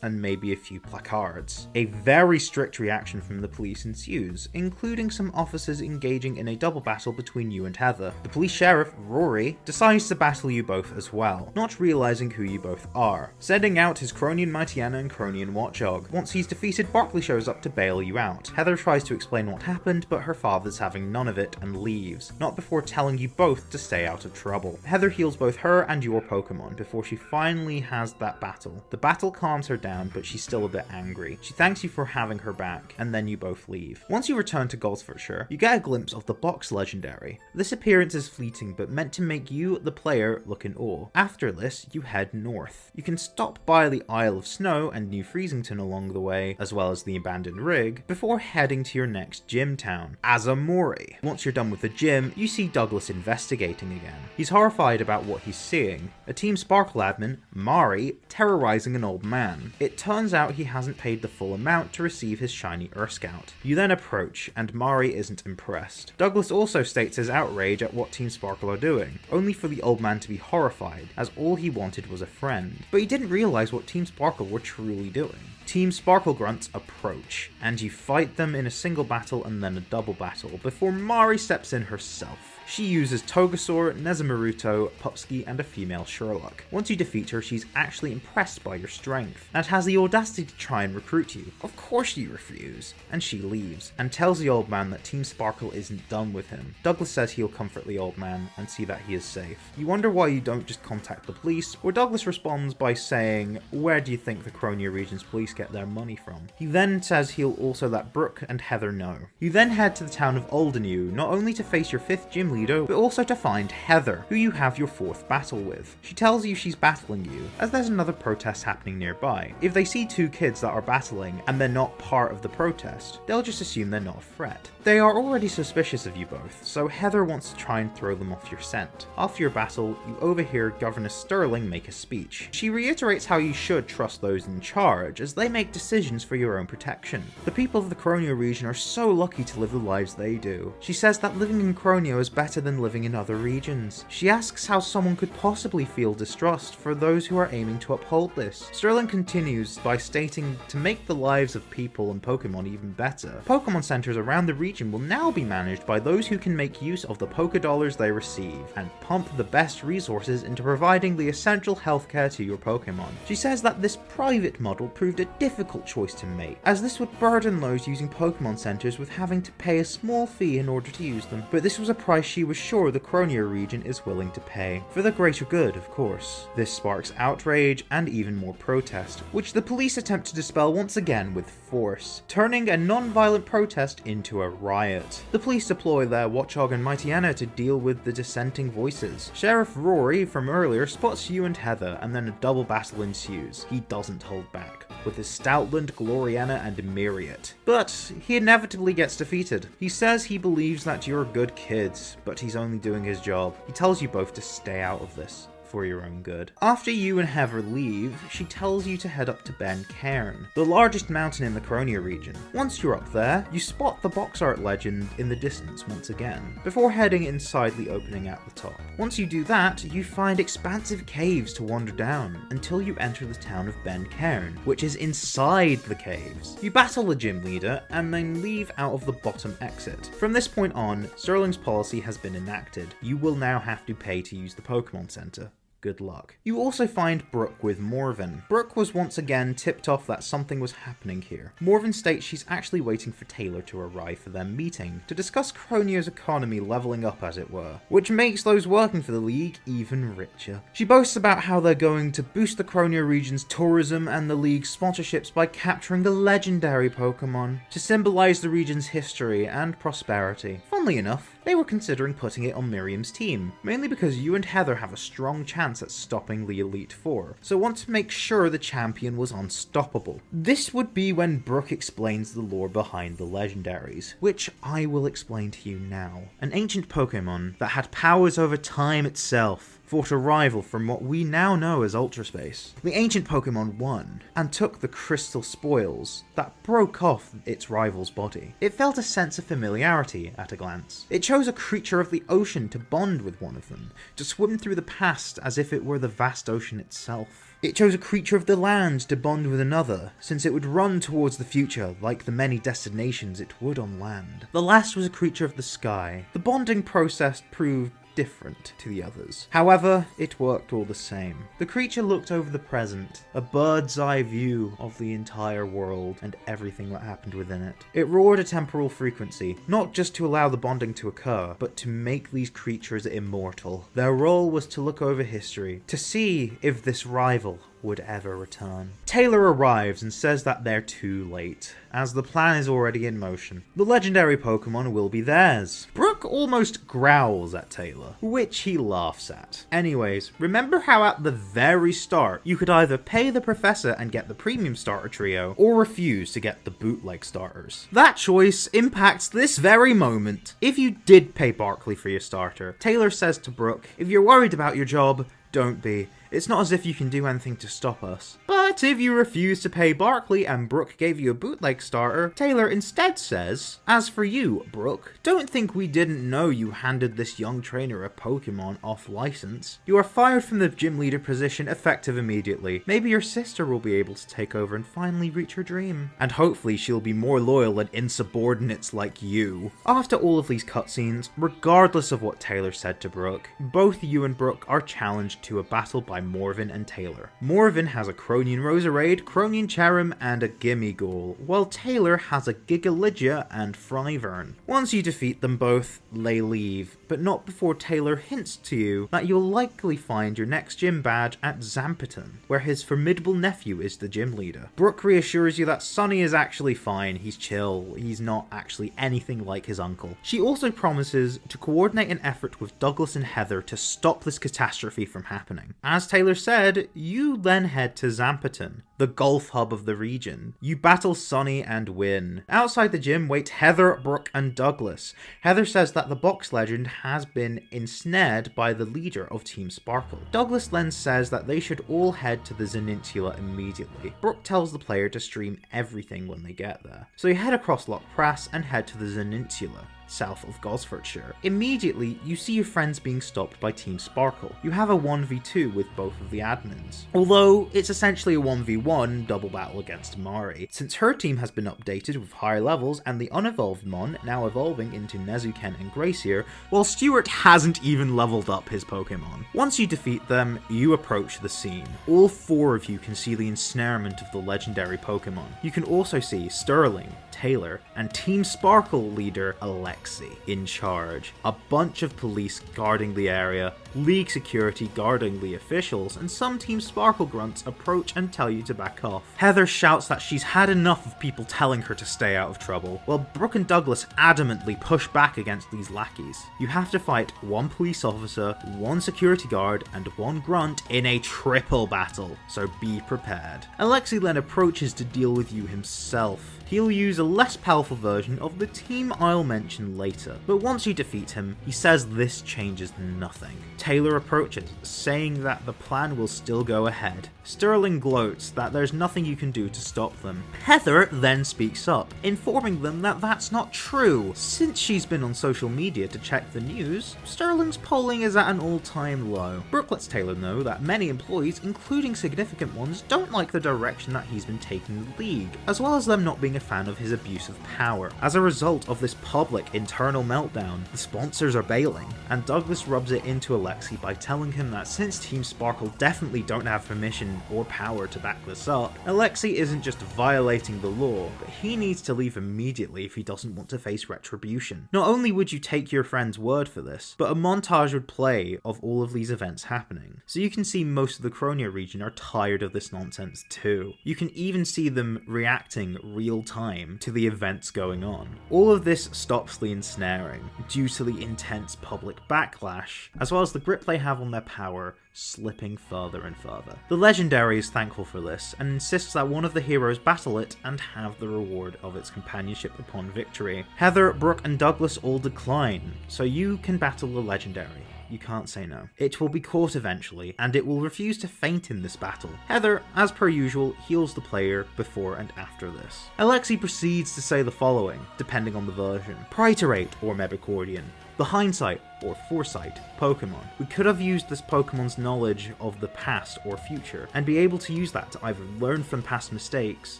and maybe a few placards. A very strict reaction from the police ensues, including some officers engaging in a double battle between you and Heather. The police sheriff, Rory, decides to battle you both as well, not realizing who you both are, sending out his Cronian Mightyena and Cronian Watchog. Once he's defeated, Barkley shows up to bail you out. Heather tries to explain what happened, but her father's having none of it and leaves, not before telling you both to stay out of trouble. Heather heals both her and your Pokemon before she finally has that battle. The battle calms her down, but she's still a bit angry. She thanks you for having her back, and then you both leave. Once you return to Gosfordshire, you get a glimpse of the Box Legendary. This appearance is fleeting, but meant to make you, the player, look in awe. After this, you head north. You can stop by the Isle of Snow and New Freezington along the way, as well as the abandoned rig, before heading to your next gym town, Azamori. Once you're done with the gym, you see Douglas investigating again. He's horrified about what he's seeing. A Team Sparkle admin, Mari, terrorizing an old man. It turns out he hasn't paid the full amount to receive his shiny Scout. You then approach, and Mari isn't impressed. Douglas also states his outrage at what Team Sparkle are doing, only for the old man to be horrified, as all he wanted was a friend. But he didn't realize what Team Sparkle were truly doing. Team Sparkle Grunts approach, and you fight them in a single battle and then a double battle, before Mari steps in herself. She uses Togasaur, Nezumaruto, Pupsky, and a female Sherlock. Once you defeat her, she's actually impressed by your strength, and has the audacity to try and recruit you. Of course you refuse, and she leaves, and tells the old man that Team Sparkle isn't done with him. Douglas says he'll comfort the old man, and see that he is safe. You wonder why you don't just contact the police, where Douglas responds by saying, where do you think the Croneo region's police get their money from? He then says he'll also let Brooke and Heather know. You then head to the town of Aldenew, not only to face your 5th gym leader, but also to find Heather, who you have your 4th battle with. She tells you she's battling you, as there's another protest happening nearby. If they see 2 kids that are battling, and they're not part of the protest, they'll just assume they're not a threat. They are already suspicious of you both, so Heather wants to try and throw them off your scent. After your battle, you overhear Governess Sterling make a speech. She reiterates how you should trust those in charge, as they make decisions for your own protection. The people of the Croneo region are so lucky to live the lives they do. She says that living in Croneo is better than living in other regions. She asks how someone could possibly feel distrust for those who are aiming to uphold this. Sterling continues by stating to make the lives of people and Pokemon even better, Pokemon centers around the region will now be managed by those who can make use of the Poké Dollars they receive, and pump the best resources into providing the essential healthcare to your Pokemon. She says that this private model proved a difficult choice to make, as this would burden those using Pokemon centers with having to pay a small fee in order to use them, but this was a price she was sure the Croneo region is willing to pay, for the greater good, of course. This sparks outrage and even more protest, which the police attempt to dispel once again with force, turning a non-violent protest into a riot. The police deploy their Watchog and Mightyena to deal with the dissenting voices. Sheriff Rory from earlier spots you and Heather, and then a double battle ensues. He doesn't hold back, with his Stoutland, Gloriana, and Myriad. But he inevitably gets defeated. He says he believes that you're good kids, but he's only doing his job. He tells you both to stay out of this, for your own good. After you and Heather leave, she tells you to head up to Ben Cairn, the largest mountain in the Croneo region. Once you're up there, you spot the box art legend in the distance once again, before heading inside the opening at the top. Once you do that, you find expansive caves to wander down, until you enter the town of Ben Cairn, which is inside the caves. You battle the gym leader, and then leave out of the bottom exit. From this point on, Sterling's policy has been enacted. You will now have to pay to use the Pokemon Center. good luck. You also find Brooke with Morven. Brooke was once again tipped off that something was happening here. Morven states she's actually waiting for Taylor to arrive for their meeting, to discuss Croneo's economy leveling up as it were, which makes those working for the League even richer. She boasts about how they're going to boost the Croneo region's tourism and the League's sponsorships by capturing the legendary Pokemon, to symbolize the region's history and prosperity. Funnily enough, they were considering putting it on Miriam's team, mainly because you and Heather have a strong chance at stopping the Elite Four, so want to make sure the champion was unstoppable. This would be when Brooke explains the lore behind the legendaries, which I will explain to you now. An ancient Pokemon that had powers over time itself fought a rival from what we now know as Ultra Space. The ancient Pokemon won, and took the crystal spoils that broke off its rival's body. It felt a sense of familiarity at a glance. It chose a creature of the ocean to bond with one of them, to swim through the past as if it were the vast ocean itself. It chose a creature of the land to bond with another, since it would run towards the future like the many destinations it would on land. The last was a creature of the sky. The bonding process proved different to the others. However, it worked all the same. The creature looked over the present, a bird's eye view of the entire world and everything that happened within it. It roared a temporal frequency, not just to allow the bonding to occur, but to make these creatures immortal. Their role was to look over history, to see if this rival would ever return. Taylor arrives and says that they're too late, as the plan is already in motion. The legendary Pokemon will be theirs. Brooke almost growls at Taylor, which he laughs at. Anyways, remember how at the very start, you could either pay the professor and get the premium starter trio, or refuse to get the bootleg starters. That choice impacts this very moment. If you did pay Barkley for your starter, Taylor says to Brooke, if you're worried about your job, don't be. It's not as if you can do anything to stop us. But if you refuse to pay Barkley and Brooke gave you a bootleg starter, Taylor instead says, as for you, Brooke, don't think we didn't know you handed this young trainer a Pokemon off license. You are fired from the gym leader position effective immediately. Maybe your sister will be able to take over and finally reach her dream. And hopefully she'll be more loyal than insubordinates like you. After all of these cutscenes, regardless of what Taylor said to Brooke, both you and Brooke are challenged to a battle by Morven and Taylor. Morven has a Cronian Roserade, Cronian Cherim, and a Gimmighoul, while Taylor has a Gigaligia and Fryvern. Once you defeat them both, they leave, but not before Taylor hints to you that you'll likely find your next gym badge at Zampeton, where his formidable nephew is the gym leader. Brooke reassures you that Sonny is actually fine, he's chill, he's not actually anything like his uncle. She also promises to coordinate an effort with Douglas and Heather to stop this catastrophe from happening. As Taylor said, you then head to Zampeton, the golf hub of the region. You battle Sonny and win. Outside the gym wait Heather, Brooke, and Douglas. Heather says that the box legend has been ensnared by the leader of Team Sparkle. Douglas then says that they should all head to the Zeninsula immediately. Brooke tells the player to stream everything when they get there. So you head across Loch Prass and head to the Zeninsula, south of Gosfordshire. Immediately, you see your friends being stopped by Team Sparkle. You have a 1v2 with both of the admins. Although, it's essentially a 1v1 double battle against Mari, since her team has been updated with higher levels and the unevolved Mon now evolving into Nezuken and Gracier, while Stuart hasn't even leveled up his Pokemon. Once you defeat them, you approach the scene. All four of you can see the ensnarement of the legendary Pokemon. You can also see Sterling, Taylor, and Team Sparkle leader Alexi in charge. A bunch of police guarding the area, League security guarding the officials, and some Team Sparkle grunts approach and tell you to back off. Heather shouts that she's had enough of people telling her to stay out of trouble, while Brooke and Douglas adamantly push back against these lackeys. You have to fight one police officer, one security guard, and one grunt in a triple battle, so be prepared. Alexi then approaches to deal with you himself. He'll use a less powerful version of the team I'll mention later, but once you defeat him, he says this changes nothing. Taylor approaches, saying that the plan will still go ahead. Sterling gloats that there's nothing you can do to stop them. Heather then speaks up, informing them that that's not true. Since she's been on social media to check the news, Sterling's polling is at an all-time low. Brooke lets Taylor know that many employees, including significant ones, don't like the direction that he's been taking the league, as well as them not being a fan of his abuse of power. As a result of this public internal meltdown. The sponsors are bailing, and Douglas rubs it into Alexei by telling him that since Team Sparkle definitely don't have permission or power to back this up, Alexei isn't just violating the law, but he needs to leave immediately if he doesn't want to face retribution. Not only would you take your friend's word for this, but a montage would play of all of these events happening, so you can see most of the Croneo region are tired of this nonsense too. You can even see them reacting real time to the events going on. All of this stops the ensnaring due to the intense public backlash, as well as the grip they have on their power slipping further and further. The Legendary is thankful for this, and insists that one of the heroes battle it and have the reward of its companionship upon victory. Heather, Brooke and Douglas all decline, so you can battle the Legendary. You can't say no. It will be caught eventually, and it will refuse to faint in this battle. Heather, as per usual, heals the player before and after this. Alexei proceeds to say the following, depending on the version. Praetorate, or Mebicordian. The hindsight, or foresight, Pokemon. We could have used this Pokemon's knowledge of the past or future, and be able to use that to either learn from past mistakes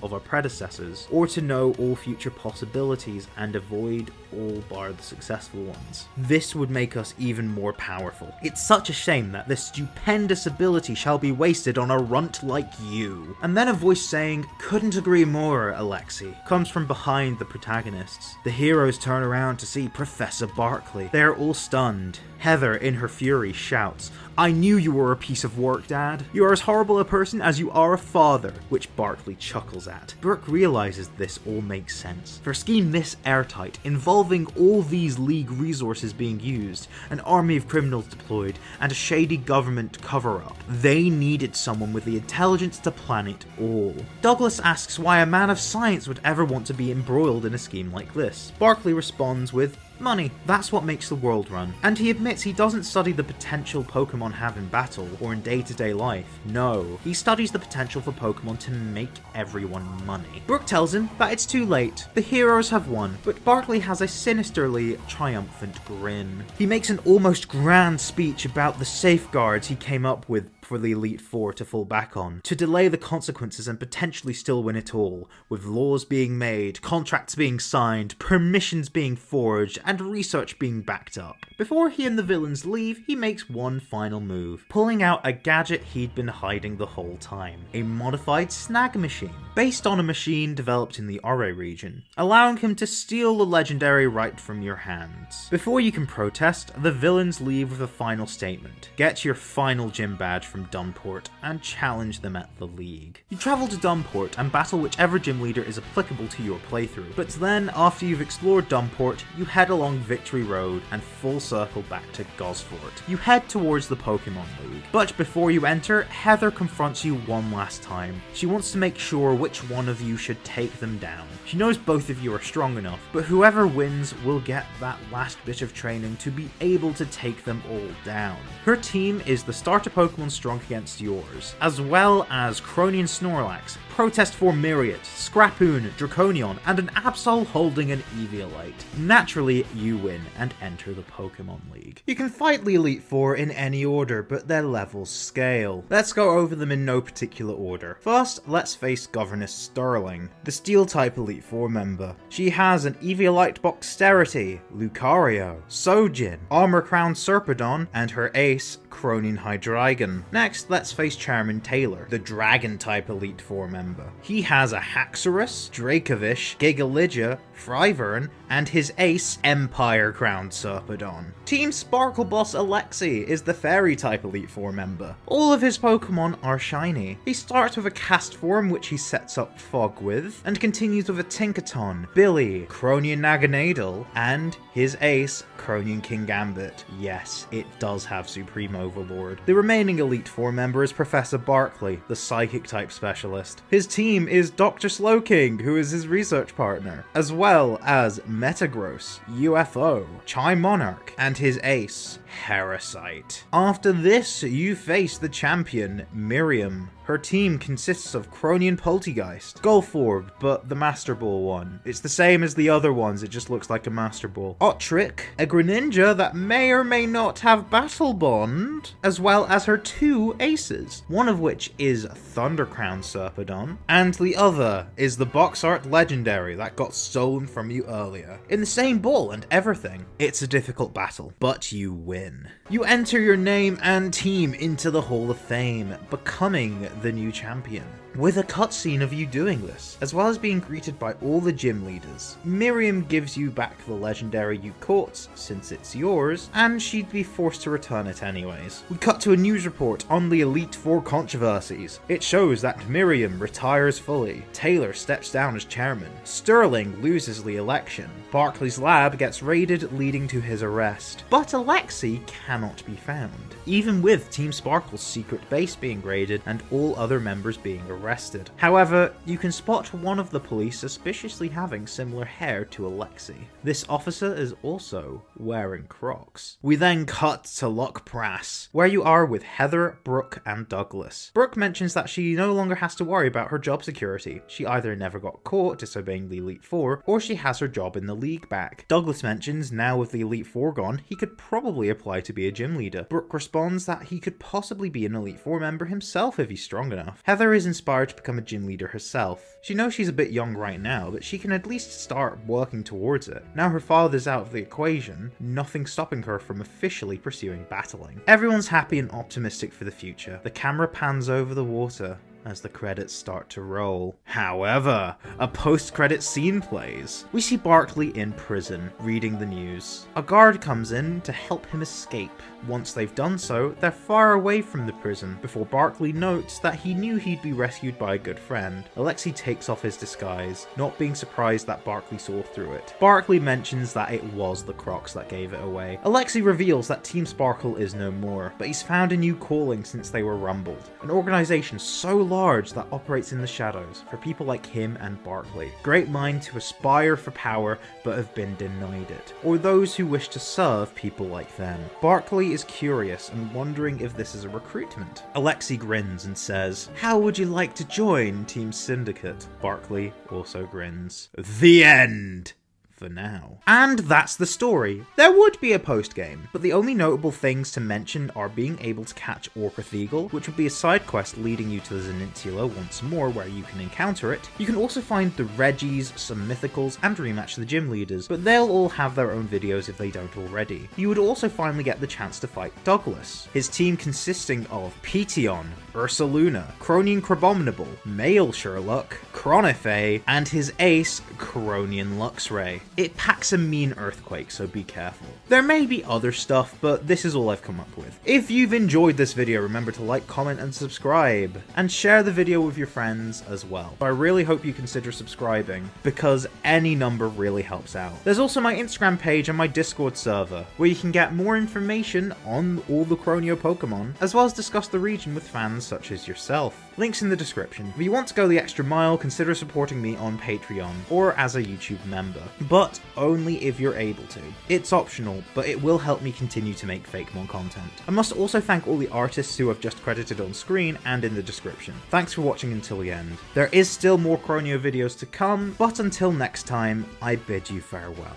of our predecessors, or to know all future possibilities and avoid all bar the successful ones. This would make us even more powerful. It's such a shame that this stupendous ability shall be wasted on a runt like you. And then a voice saying, couldn't agree more, Alexei, comes from behind the protagonists. The heroes turn around to see Professor Barkley. They are all stunned. Heather, in her fury, shouts, I knew you were a piece of work, Dad. You are as horrible a person as you are a father, which Barkley chuckles at. Brooke realizes this all makes sense. For a scheme this airtight, involving all these League resources being used, an army of criminals deployed, and a shady government cover-up, they needed someone with the intelligence to plan it all. Douglas asks why a man of science would ever want to be embroiled in a scheme like this. Barkley responds with, money. That's what makes the world run. And he admits he doesn't study the potential Pokemon have in battle or in day-to-day life. No, he studies the potential for Pokemon to make everyone money. Brooke tells him that it's too late. The heroes have won, but Barkley has a sinisterly triumphant grin. He makes an almost grand speech about the safeguards he came up with for the Elite Four to fall back on, to delay the consequences and potentially still win it all, with laws being made, contracts being signed, permissions being forged, and research being backed up. Before he and the villains leave, he makes one final move, pulling out a gadget he'd been hiding the whole time, a modified snag machine, based on a machine developed in the Ore region, allowing him to steal the Legendary right from your hands. Before you can protest, the villains leave with a final statement. Get your final gym badge from Dunport and challenge them at the League. You travel to Dunport and battle whichever gym leader is applicable to your playthrough, but then after you've explored Dunport, you head along Victory Road and full circle back to Gosford. You head towards the Pokemon League, but before you enter, Heather confronts you one last time. She wants to make sure which one of you should take them down. She knows both of you are strong enough, but whoever wins will get that last bit of training to be able to take them all down. Her team is the starter Pokemon strong against yours, as well as Croneo Snorlax, Protest for Myriad, Scrapoon, Draconion, and an Absol holding an Eeveelite. Naturally, you win and enter the Pokemon League. You can fight the Elite Four in any order, but their levels scale. Let's go over them in no particular order. First, let's face Governess Sterling, the Steel-type Elite Four member. She has an Eeveelite Boxterity, Lucario, Sojin, Armor-Crowned Serpedon, and her ace, Croneo Hydreigon. Next, let's face Charmin Taylor, the Dragon-type Elite Four member. He has a Haxorus, Dracovish, Gigaligia, Fryvern, and his ace, Empire-Crowned Serpedon. Team Sparkle Boss Alexei is the Fairy-type Elite Four member. All of his Pokemon are shiny. He starts with a Castform, which he sets up Fog with, and continues with a Tinkaton, Billy, Croneo Naganadel, and his ace, Croneo Kingambit. Yes, it does have Supreme Overlord. The remaining Elite Four member is Professor Barkley, the Psychic-type specialist. His team is Dr. Slowking, who is his research partner, as well as Metagross, UFO, Chai Monarch, and his ace, Parasite. After this, you face the champion, Miriam. Her Her team consists of Cronian Poltergeist, Golforb, but the Master Ball one. It's the same as the other ones, it just looks like a Master Ball. Otrick, a Greninja that may or may not have Battle Bond, as well as her 2 aces, one of which is Thundercrown Serpedon, and the other is the box art legendary that got stolen from you earlier. In the same ball and everything. It's a difficult battle, but you win. You enter your name and team into the Hall of Fame, becoming the new champion, with a cutscene of you doing this, as well as being greeted by all the gym leaders. Miriam gives you back the legendary you caught, since it's yours, and she'd be forced to return it anyways. We cut to a news report on the Elite Four controversies. It shows that Miriam retires fully, Taylor steps down as chairman, Sterling loses the election, Barkley's lab gets raided leading to his arrest, but Alexi cannot be found, even with Team Sparkle's secret base being raided and all other members being arrested. However, you can spot one of the police suspiciously having similar hair to Alexi. This officer is also wearing Crocs. We then cut to Loch Prass, where you are with Heather, Brooke, and Douglas. Brooke mentions that she no longer has to worry about her job security. She either never got caught disobeying the Elite Four, or she has her job in the league back. Douglas mentions now with the Elite Four gone, he could probably apply to be a gym leader. Brooke responds that he could possibly be an Elite Four member himself if he's strong enough. Heather is inspired to become a gym leader herself. She knows she's a bit young right now, but she can at least start working towards it. Now her father's out of the equation, nothing's stopping her from officially pursuing battling. Everyone's happy and optimistic for the future. The camera pans over the water as the credits start to roll. However, a post-credit scene plays. We see Barkley in prison, reading the news. A guard comes in to help him escape. Once they've done so, they're far away from the prison, before Barkley notes that he knew he'd be rescued by a good friend. Alexi takes off his disguise, not being surprised that Barkley saw through it. Barkley mentions that it was the Crocs that gave it away. Alexi reveals that Team Sparkle is no more, but he's found a new calling since they were rumbled. An organization so large that operates in the shadows for people like him and Barkley. Great mind to aspire for power but have been denied it, or those who wish to serve people like them. Barkley is curious and wondering if this is a recruitment. Alexi grins and says, "How would you like to join Team Syndicate?" Barkley also grins. The end! For now. And that's the story. There would be a post-game, but the only notable things to mention are being able to catch Orpeth, which would be a side quest leading you to the Zenitula once more where you can encounter it. You can also find the Regis, some Mythicals, and rematch the gym leaders, but they'll all have their own videos if they don't already. You would also finally get the chance to fight Douglas, his team consisting of Petion, Ursaluna, Cronian Crabominable, Male Sherlock, Croneo, and his ace, Cronian Luxray. It packs a mean earthquake, so be careful. There may be other stuff, but this is all I've come up with. If you've enjoyed this video, remember to like, comment, and subscribe, and share the video with your friends as well. I really hope you consider subscribing, because any number really helps out. There's also my Instagram page and my Discord server, where you can get more information on all the Croneo Pokemon, as well as discuss the region with fans such as yourself. Links in the description. If you want to go the extra mile, consider supporting me on Patreon, or as a YouTube member. But only if you're able to. It's optional, but it will help me continue to make Fakemon content. I must also thank all the artists who I've just credited on screen and in the description. Thanks for watching until the end. There is still more Croneo videos to come, but until next time, I bid you farewell.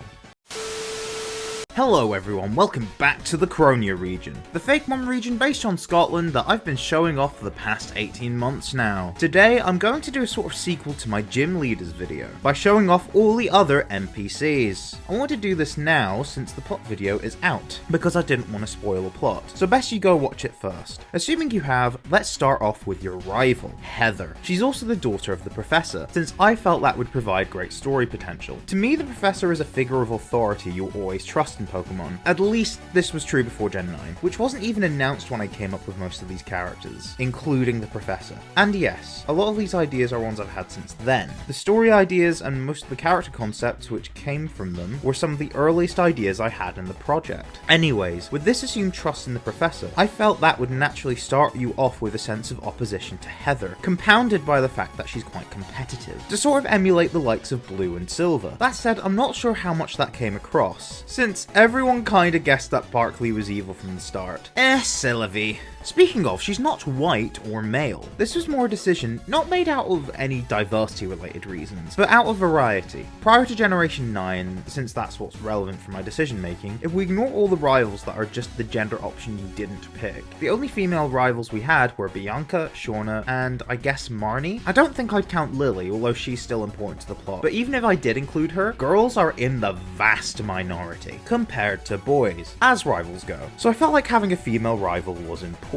Hello everyone, welcome back to the Croneo region, the Fakemon region based on Scotland that I've been showing off for the past 18 months now. Today I'm going to do a sort of sequel to my gym leaders video, by showing off all the other NPCs. I want to do this now since the plot video is out, because I didn't want to spoil the plot, so best you go watch it first. Assuming you have, let's start off with your rival, Heather. She's also the daughter of the Professor, since I felt that would provide great story potential. To me, the Professor is a figure of authority you'll always trust in Pokemon. At least this was true before Gen 9, which wasn't even announced when I came up with most of these characters, including the Professor. And yes, a lot of these ideas are ones I've had since then. The story ideas and most of the character concepts which came from them were some of the earliest ideas I had in the project. Anyways, with this assumed trust in the Professor, I felt that would naturally start you off with a sense of opposition to Heather, compounded by the fact that she's quite competitive, to sort of emulate the likes of Blue and Silver. That said, I'm not sure how much that came across, since Everyone kinda guessed that Barkley was evil from the start. Sylvie. Speaking of, she's not white or male. This was more a decision not made out of any diversity related reasons, but out of variety. Prior to Generation 9, since that's what's relevant for my decision making, if we ignore all the rivals that are just the gender option you didn't pick, the only female rivals we had were Bianca, Shauna, and I guess Marnie? I don't think I'd count Lily, although she's still important to the plot, but even if I did include her, girls are in the vast minority compared to boys, as rivals go. So I felt like having a female rival was important,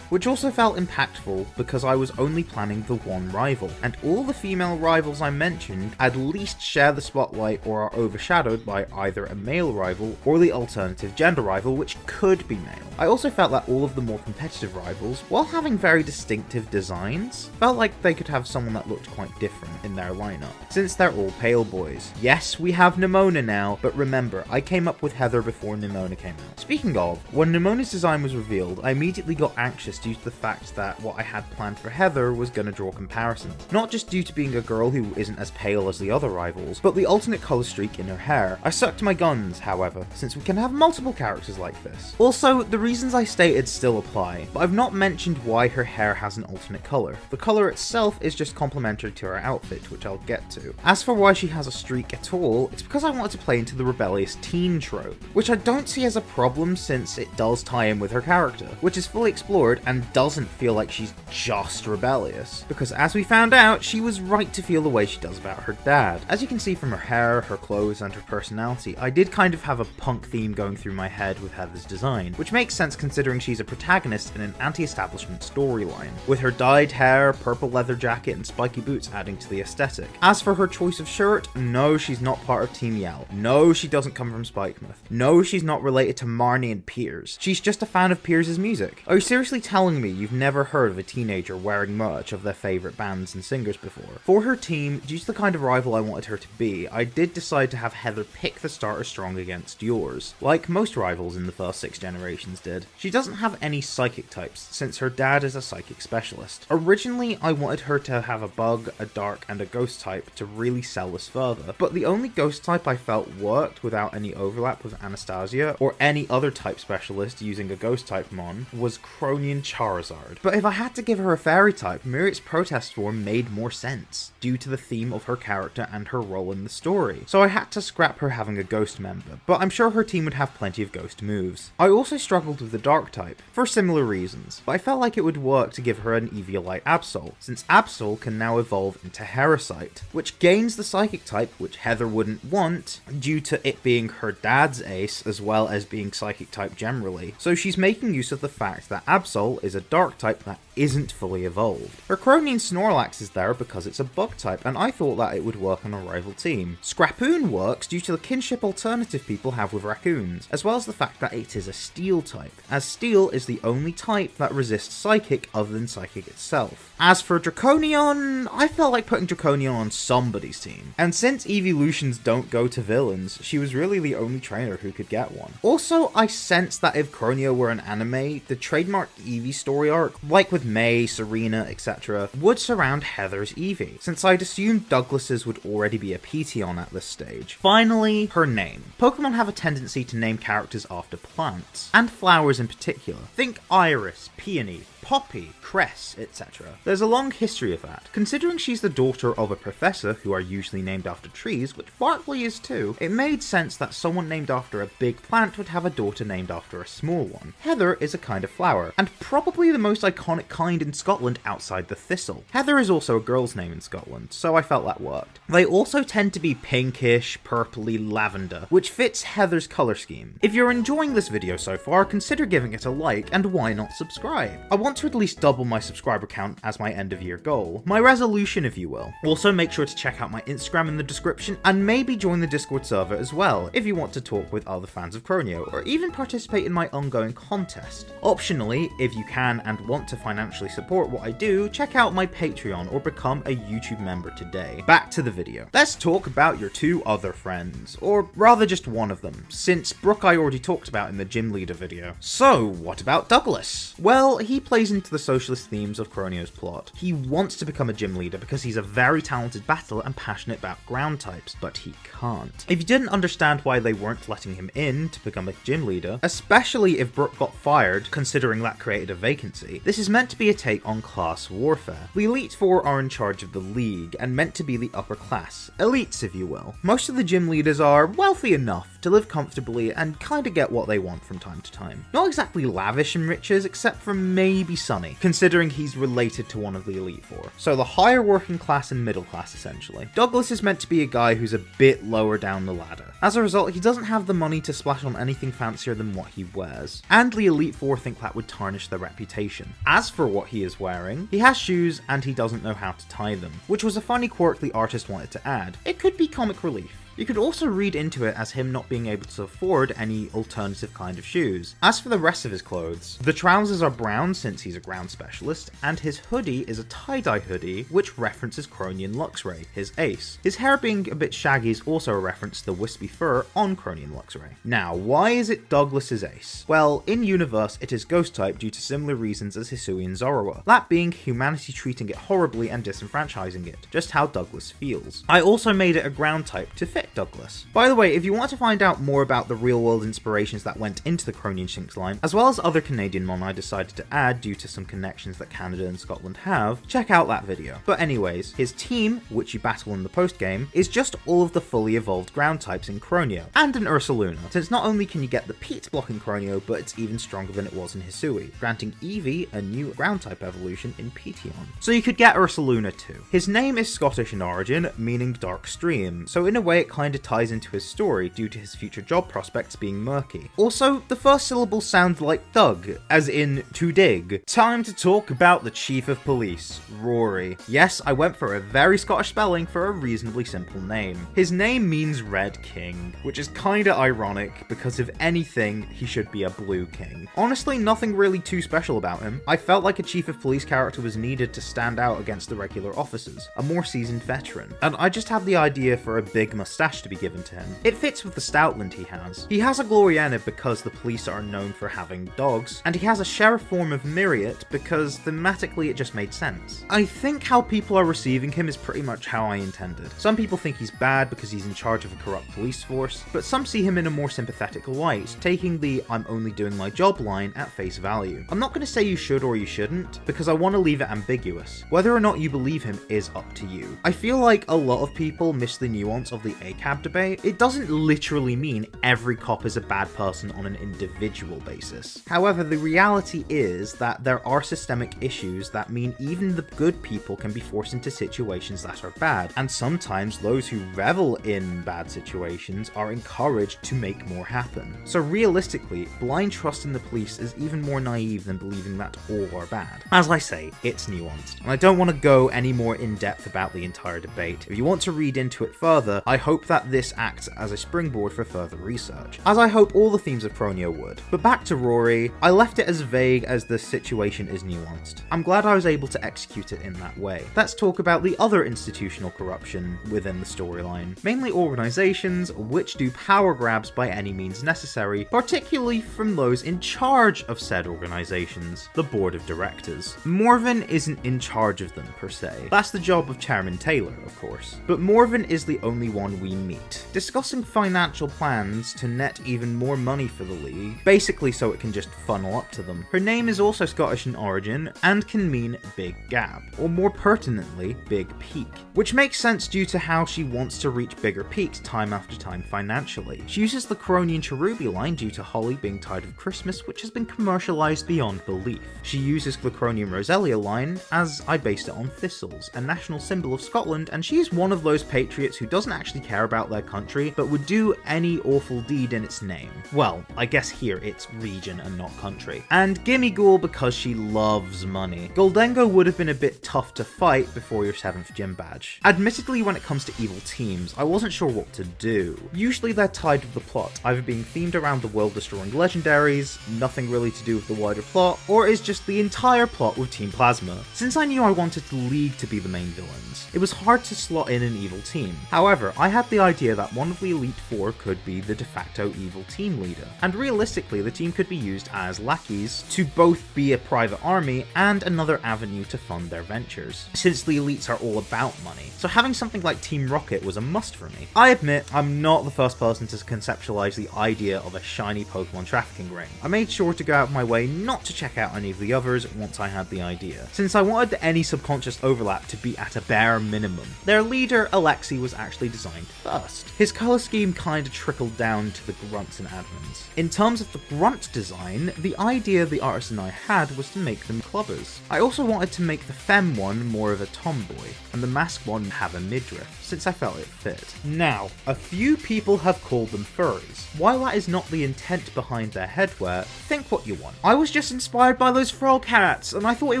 which also felt impactful because I was only planning the one rival, and all the female rivals I mentioned at least share the spotlight or are overshadowed by either a male rival or the alternative gender rival, which could be male. I also felt that all of the more competitive rivals, while having very distinctive designs, felt like they could have someone that looked quite different in their lineup, since they're all pale boys. Yes, we have Nimona now, but remember, I came up with Heather before Nimona came out. Speaking of, when Nimona's design was revealed, I immediately got anxious due to the fact that what I had planned for Heather was going to draw comparisons. Not just due to being a girl who isn't as pale as the other rivals, but the alternate colour streak in her hair. I stuck to my guns, however, since we can have multiple characters like this. Also, the reasons I stated still apply, but I've not mentioned why her hair has an alternate colour. The colour itself is just complementary to her outfit, which I'll get to. As for why she has a streak at all, it's because I wanted to play into the rebellious teen trope, which I don't see as a problem since it does tie in with her character, which is fully explored and doesn't feel like she's just rebellious, because as we found out, she was right to feel the way she does about her dad. As you can see from her hair, her clothes, and her personality, I did kind of have a punk theme going through my head with Heather's design, which makes sense considering she's a protagonist in an anti-establishment storyline, with her dyed hair, purple leather jacket, and spiky boots adding to the aesthetic. As for her choice of shirt, no, she's not part of Team Yell. No, she doesn't come from Spikemouth. No, she's not related to Marnie and Piers. She's just a fan of Piers' music. Are you seriously telling me you've never heard of a teenager wearing merch of their favourite bands and singers before? For her team, due to the kind of rival I wanted her to be, I did decide to have Heather pick the starter strong against yours, like most rivals in the first 6 generations did. She doesn't have any psychic types, since her dad is a psychic specialist. Originally, I wanted her to have a bug, a dark, and a ghost type to really sell this further, but the only ghost type I felt worked without any overlap with Anastasia, or any other type specialist using a ghost type mon, was Croneo Charizard. But if I had to give her a fairy type, Muriel's protest form made more sense, due to the theme of her character and her role in the story. So I had to scrap her having a ghost member, but I'm sure her team would have plenty of ghost moves. I also struggled with the dark type, for similar reasons, but I felt like it would work to give her an Eeveelite Absol, since Absol can now evolve into Heracite, which gains the psychic type, which Heather wouldn't want, due to it being her dad's ace, as well as being psychic type generally. So she's making use of the fact that Absol is a dark type that isn't fully evolved. Her Croneo Snorlax is there because it's a bug type, and I thought that it would work on a rival team. Scrapoon works due to the kinship alternative people have with raccoons, as well as the fact that it is a steel type, as steel is the only type that resists psychic other than psychic itself. As for Draconion, I felt like putting Draconion on somebody's team, and since Eeveelutions don't go to villains, she was really the only trainer who could get one. Also, I sensed that if Croneo were an anime, the trademark Eevee story arc, like with May, Serena, etc., would surround Heather's Eevee, since I'd assumed Douglas's would already be a Petion at this stage. Finally, her name. Pokemon have a tendency to name characters after plants, and flowers in particular. Think Iris, Peony, Poppy, Cress, etc. There's a long history of that. Considering she's the daughter of a professor who are usually named after trees, which Barkley is too, it made sense that someone named after a big plant would have a daughter named after a small one. Heather is a kind of flower, and probably the most iconic kind in Scotland outside the thistle. Heather is also a girl's name in Scotland, so I felt that worked. They also tend to be pinkish, purpley lavender, which fits Heather's colour scheme. If you're enjoying this video so far, consider giving it a like, and why not subscribe? I want to at least double my subscriber count as my end of year goal. My resolution, if you will. Also, make sure to check out my Instagram in the description, and maybe join the Discord server as well, if you want to talk with other fans of Croneo, or even participate in my ongoing contest. Optionally, if you can and want to financially support what I do, check out my Patreon or become a YouTube member today. Back to the video. Let's talk about your 2 other friends, or rather just one of them, since Brooke I already talked about in the gym leader video. So, what about Douglas? Well, he plays into the socialist themes of Croneo's plot. He wants to become a gym leader because he's a very talented battler and passionate about ground types, but he can't. If you didn't understand why they weren't aren't letting him in to become a gym leader, especially if Brook got fired, considering that created a vacancy. This is meant to be a take on class warfare. The Elite Four are in charge of the league, and meant to be the upper class, elites if you will. Most of the gym leaders are wealthy enough to live comfortably and kinda get what they want from time to time. Not exactly lavish in riches, except for maybe Sunny, considering he's related to one of the Elite Four. So the higher working class and middle class essentially. Douglas is meant to be a guy who's a bit lower down the ladder. As a result, he doesn't have the money to splash on anything fancier than what he wears, and the Elite Four think that would tarnish their reputation. As for what he is wearing, he has shoes and he doesn't know how to tie them, which was a funny quirk the artist wanted to add. It could be comic relief. You could also read into it as him not being able to afford any alternative kind of shoes. As for the rest of his clothes, the trousers are brown since he's a ground specialist, and his hoodie is a tie-dye hoodie which references Cronian Luxray, his ace. His hair being a bit shaggy is also a reference to the wispy fur on Cronian Luxray. Now, why is it Douglas's ace? Well, in universe it is ghost type due to similar reasons as Hisui and Zoroark, that being humanity treating it horribly and disenfranchising it, just how Douglas feels. I also made it a ground type to fit Douglas. By the way, if you want to find out more about the real world inspirations that went into the Cronian Shinx line, as well as other Canadian mon I decided to add due to some connections that Canada and Scotland have, check out that video. But anyways, his team, which you battle in the post game, is just all of the fully evolved ground types in Croneo, and in Ursaluna, since not only can you get the Peat block in Croneo, but it's even stronger than it was in Hisui, granting Eevee a new ground type evolution in Petion. So you could get Ursaluna too. His name is Scottish in origin, meaning dark stream, so in a way it kinda ties into his story due to his future job prospects being murky. Also, the first syllables sound like Doug, as in to dig. Time to talk about the Chief of Police, Rory. Yes, I went for a very Scottish spelling for a reasonably simple name. His name means Red King, which is kinda ironic because if anything, he should be a Blue King. Honestly, nothing really too special about him. I felt like a Chief of Police character was needed to stand out against the regular officers, a more seasoned veteran, and I just had the idea for a big mustache to be given to him. It fits with the Stoutland he has. He has a Gloriana because the police are known for having dogs, and he has a sheriff form of Myriad because thematically it just made sense. I think how people are receiving him is pretty much how I intended. Some people think he's bad because he's in charge of a corrupt police force, but some see him in a more sympathetic light, taking the "I'm only doing my job" line at face value. I'm not going to say you should or you shouldn't, because I want to leave it ambiguous. Whether or not you believe him is up to you. I feel like a lot of people miss the nuance of the ACAB debate. It doesn't literally mean every cop is a bad person on an individual basis. However, the reality is that there are systemic issues that mean even the good people can be forced into situations that are bad, and sometimes those who revel in bad situations are encouraged to make more happen. So realistically, blind trust in the police is even more naive than believing that all are bad. As I say, it's nuanced, and I don't want to go any more in depth about the entire debate. If you want to read into it further, I hope that this acts as a springboard for further research, as I hope all the themes of Croneo would. But back to Rory, I left it as vague as the situation is nuanced. I'm glad I was able to execute it in that way. Let's talk about the other institutional corruption within the storyline, mainly organizations which do power grabs by any means necessary, particularly from those in charge of said organizations, the board of directors. Morven isn't in charge of them per se. That's the job of Chairman Taylor, of course. But Morven is the only one we meet, discussing financial plans to net even more money for the league, basically so it can just funnel up to them. Her name is also Scottish in origin and can mean big gap, or more pertinently, big peak, which makes sense due to how she wants to reach bigger peaks time after time financially. She uses the Cronian Cherubi line due to Holly being tired of Christmas, which has been commercialized beyond belief. She uses the Cronian Roselia line, as I based it on thistles, a national symbol of Scotland, and she is one of those patriots who doesn't actually care about their country, but would do any awful deed in its name. Well, I guess here it's region and not country. And Gimme Ghoul because she loves money. Goldengo would have been a bit tough to fight before your 7th gym badge. Admittedly, when it comes to evil teams, I wasn't sure what to do. Usually they're tied with the plot, either being themed around the world-destroying legendaries, nothing really to do with the wider plot, or is just the entire plot with Team Plasma. Since I knew I wanted the League to be the main villains, it was hard to slot in an evil team. However, I had had the idea that one of the Elite Four could be the de facto evil team leader, and realistically the team could be used as lackeys to both be a private army and another avenue to fund their ventures, since the elites are all about money, so having something like Team Rocket was a must for me. I admit I'm not the first person to conceptualize the idea of a shiny Pokemon trafficking ring. I made sure to go out of my way not to check out any of the others once I had the idea, since I wanted any subconscious overlap to be at a bare minimum. Their leader, Alexi, was actually designed first. His colour scheme kinda trickled down to the grunts and admins. In terms of the grunt design, the idea the artist and I had was to make them clubbers. I also wanted to make the femme one more of a tomboy, and the mask one have a midriff, since I felt it fit. Now, a few people have called them furries. While that is not the intent behind their headwear, think what you want. I was just inspired by those frog hats, and I thought it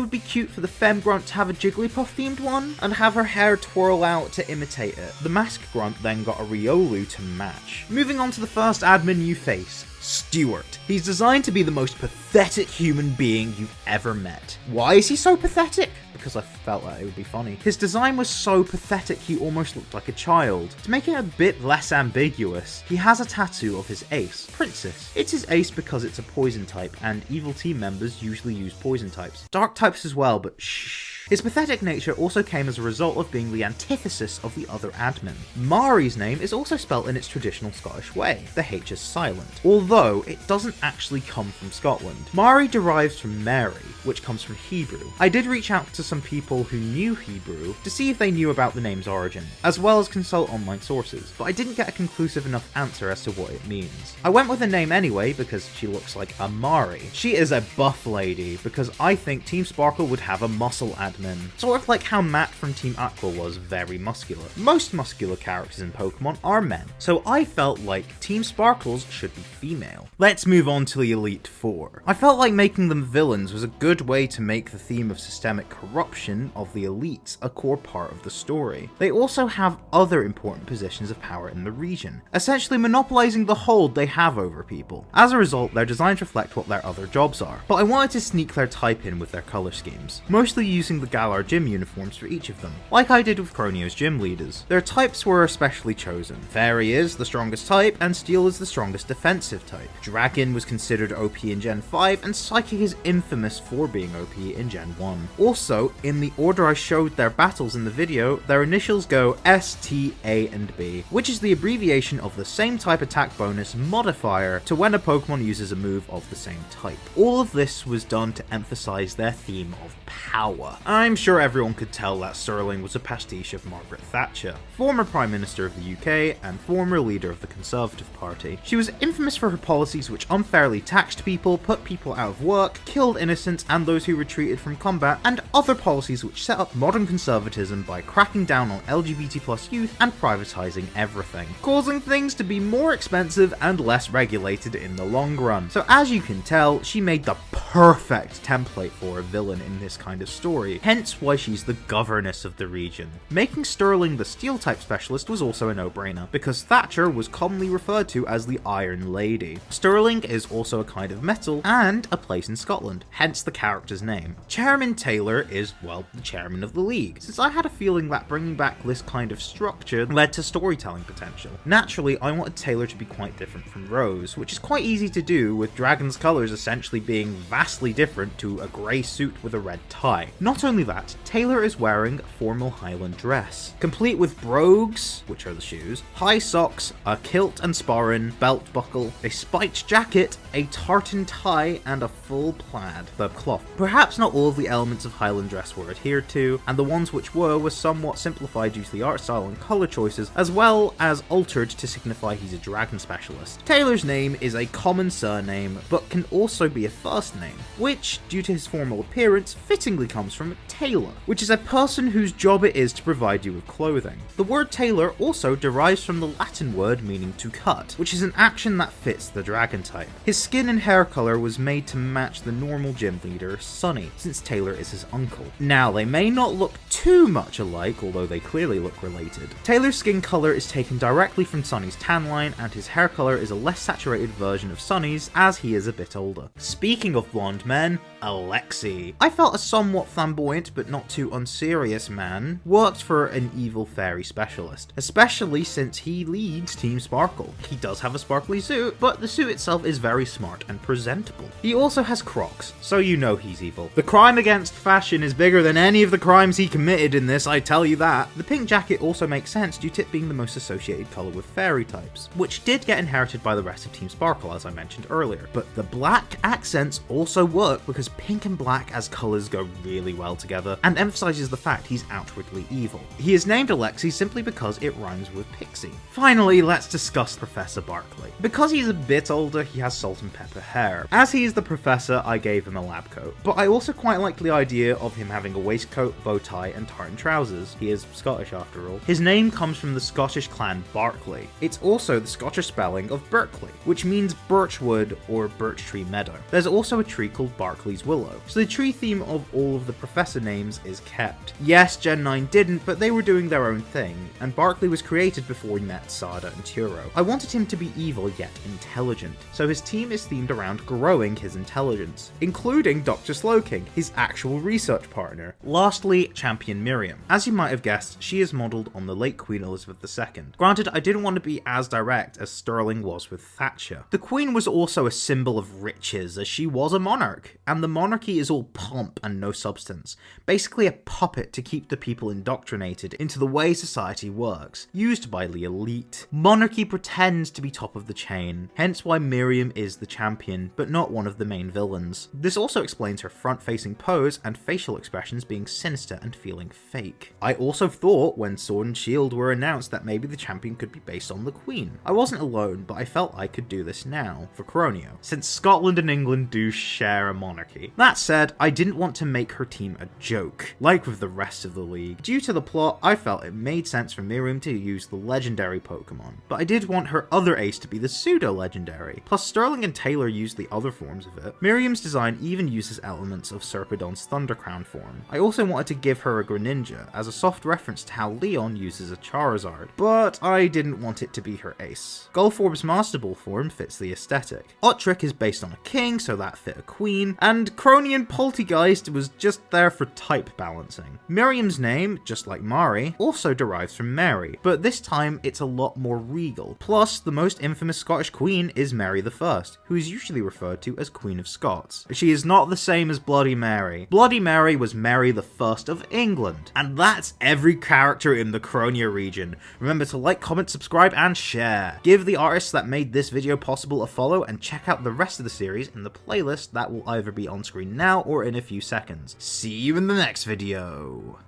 would be cute for the femme grunt to have a Jigglypuff themed one, and have her hair twirl out to imitate it. The mask grunt then got a Riolu to match. Moving on to the first admin you face, Stuart. He's designed to be the most pathetic human being you've ever met. Why is he so pathetic? Because I felt that it would be funny. His design was so pathetic he almost looked like a child. To make it a bit less ambiguous, he has a tattoo of his ace, Princess. It's his ace because it's a poison type, and evil team members usually use poison types. Dark types as well, but shh. His pathetic nature also came as a result of being the antithesis of the other admin. Mari's name is also spelt in its traditional Scottish way. The H is silent, although it doesn't actually come from Scotland. Mari derives from Mary, which comes from Hebrew. I did reach out to some people who knew Hebrew to see if they knew about the name's origin, as well as consult online sources, but I didn't get a conclusive enough answer as to what it means. I went with the name anyway because she looks like a Mari. She is a buff lady, because I think Team Sparkle would have a muscle admin. Sort of like how Matt from Team Aqua was very muscular. Most muscular characters in Pokemon are men, so I felt like Team Sparkles should be female. Let's move on to the Elite Four. I felt like making them villains was a good way to make the theme of systemic corruption of the elites a core part of the story. They also have other important positions of power in the region, essentially monopolizing the hold they have over people. As a result, their designs reflect what their other jobs are, but I wanted to sneak their type in with their color schemes, mostly using the Galar gym uniforms for each of them, like I did with Croneo's gym leaders. Their types were especially chosen. Fairy is the strongest type, and Steel is the strongest defensive type. Dragon was considered OP in Gen 5, and Psychic is infamous for being OP in Gen 1. Also, in the order I showed their battles in the video, their initials go S, T, A, and B, which is the abbreviation of the same type attack bonus modifier to when a Pokemon uses a move of the same type. All of this was done to emphasize their theme of power. I'm sure everyone could tell that Sterling was a pastiche of Margaret Thatcher, former Prime Minister of the UK and former leader of the Conservative Party. She was infamous for her policies which unfairly taxed people, put people out of work, killed innocents and those who retreated from combat, and other policies which set up modern conservatism by cracking down on LGBT+ youth and privatising everything, causing things to be more expensive and less regulated in the long run. So as you can tell, she made the perfect template for a villain in this kind of story, hence why she's the governess of the region. Making Sterling the Steel type specialist was also a no-brainer, because Thatcher was commonly referred to as the Iron Lady. Sterling is also a kind of metal, and a place in Scotland, hence the character's name. Chairman Taylor is, well, the chairman of the league, since I had a feeling that bringing back this kind of structure led to storytelling potential. Naturally, I wanted Taylor to be quite different from Rose, which is quite easy to do, with Dragon's colours essentially being vastly different to a grey suit with a red tie. Not only that, Taylor is wearing a formal Highland dress, complete with brogues, which are the shoes, high socks, a kilt and sporran, belt buckle, a spiked jacket, a tartan tie, and a full plaid, the cloth. Perhaps not all of the elements of Highland dress were adhered to, and the ones which were somewhat simplified due to the art style and colour choices, as well as altered to signify he's a dragon specialist. Taylor's name is a common surname, but can also be a first name, which, due to his formal appearance, fittingly comes from tailor, which is a person whose job it is to provide you with clothing. The word tailor also derives from the Latin word meaning to cut, which is an action that fits the dragon type. His skin and hair colour was made to match the normal gym leader, Sunny, since Taylor is his uncle. identical. Now, they may not look too much alike, although they clearly look related. Taylor's skin color is taken directly from Sunny's tan line, and his hair color is a less saturated version of Sunny's, as he is a bit older. Speaking of blonde men, Alexi. I felt a somewhat flamboyant but not too unserious man worked for an evil fairy specialist, especially since he leads Team Sparkle. He does have a sparkly suit, but the suit itself is very smart and presentable. He also has Crocs, so you know he's evil. The crime against fashion is bigger than any of the crimes he committed in this, I tell you that. The pink jacket also makes sense due to it being the most associated colour with fairy types, which did get inherited by the rest of Team Sparkle as I mentioned earlier. But the black accents also work because pink and black as colours go really well together, and emphasises the fact he's outwardly evil. He is named Alexi simply because it rhymes with pixie. Finally, let's discuss Professor Barkley. Because he's a bit older, he has salt and pepper hair. As he is the professor, I gave him a lab coat, but I also quite like the idea of him having a waistcoat, bow tie, and tartan trousers. He is Scottish after all. His name comes from the Scottish clan Barkley. It's also the Scottish spelling of Berkeley, which means birchwood or birch tree meadow. There's also a tree called Barkley's Willow, so the tree theme of all of the professor names is kept. Yes, Gen 9 didn't, but they were doing their own thing, and Barkley was created before we met Sada and Turo. I wanted him to be evil yet intelligent, so his team is themed around growing his intelligence, including Dr. Slowking, his actual research partner. Lastly, Champion Miriam. As you might have guessed, she is modelled on the late Queen Elizabeth II. Granted, I didn't want to be as direct as Sterling was with Thatcher. The Queen was also a symbol of riches, as she was a monarch, and the monarchy is all pomp and no substance, basically a puppet to keep the people indoctrinated into the way society works, used by the elite. Monarchy pretends to be top of the chain, hence why Miriam is the champion, but not one of the main villains. This also explains her front-facing pose and facial expressions being sinister and feeling fake. I also thought when Sword and Shield were announced that maybe the champion could be based on the Queen. I wasn't alone, but I felt I could do this now, for Croneo, since Scotland and England do share a monarchy. That said, I didn't want to make her team a joke, like with the rest of the league. Due to the plot, I felt it made sense for Miriam to use the legendary Pokemon, but I did want her other ace to be the Pseudo Legendary. Plus Sterling and Taylor used the other forms of it. Miriam's design even uses elements of Serpedon's Thundercrown form. I also wanted to give her a Greninja, as a soft reference to how Leon uses a Charizard, but I didn't want it to be her ace. Golforb's Master Ball form fits the aesthetic. Otrick is based on a king, so that fit a queen, and Cronian Poltegeist was just there for type balancing. Miriam's name, just like Mari, also derives from Mary, but this time it's a lot more regal. Plus, the most infamous Scottish queen is Mary I, who is usually referred to as Queen of Scots. She is not the same as Bloody Mary. Bloody Mary was Mary I of England. And that's every character in the Croneo region. Remember to like, comment, subscribe, and share. Give the artists that made this video possible a follow, and check out the rest of the series in the playlist that will either be on screen now or in a few seconds. See you in the next video.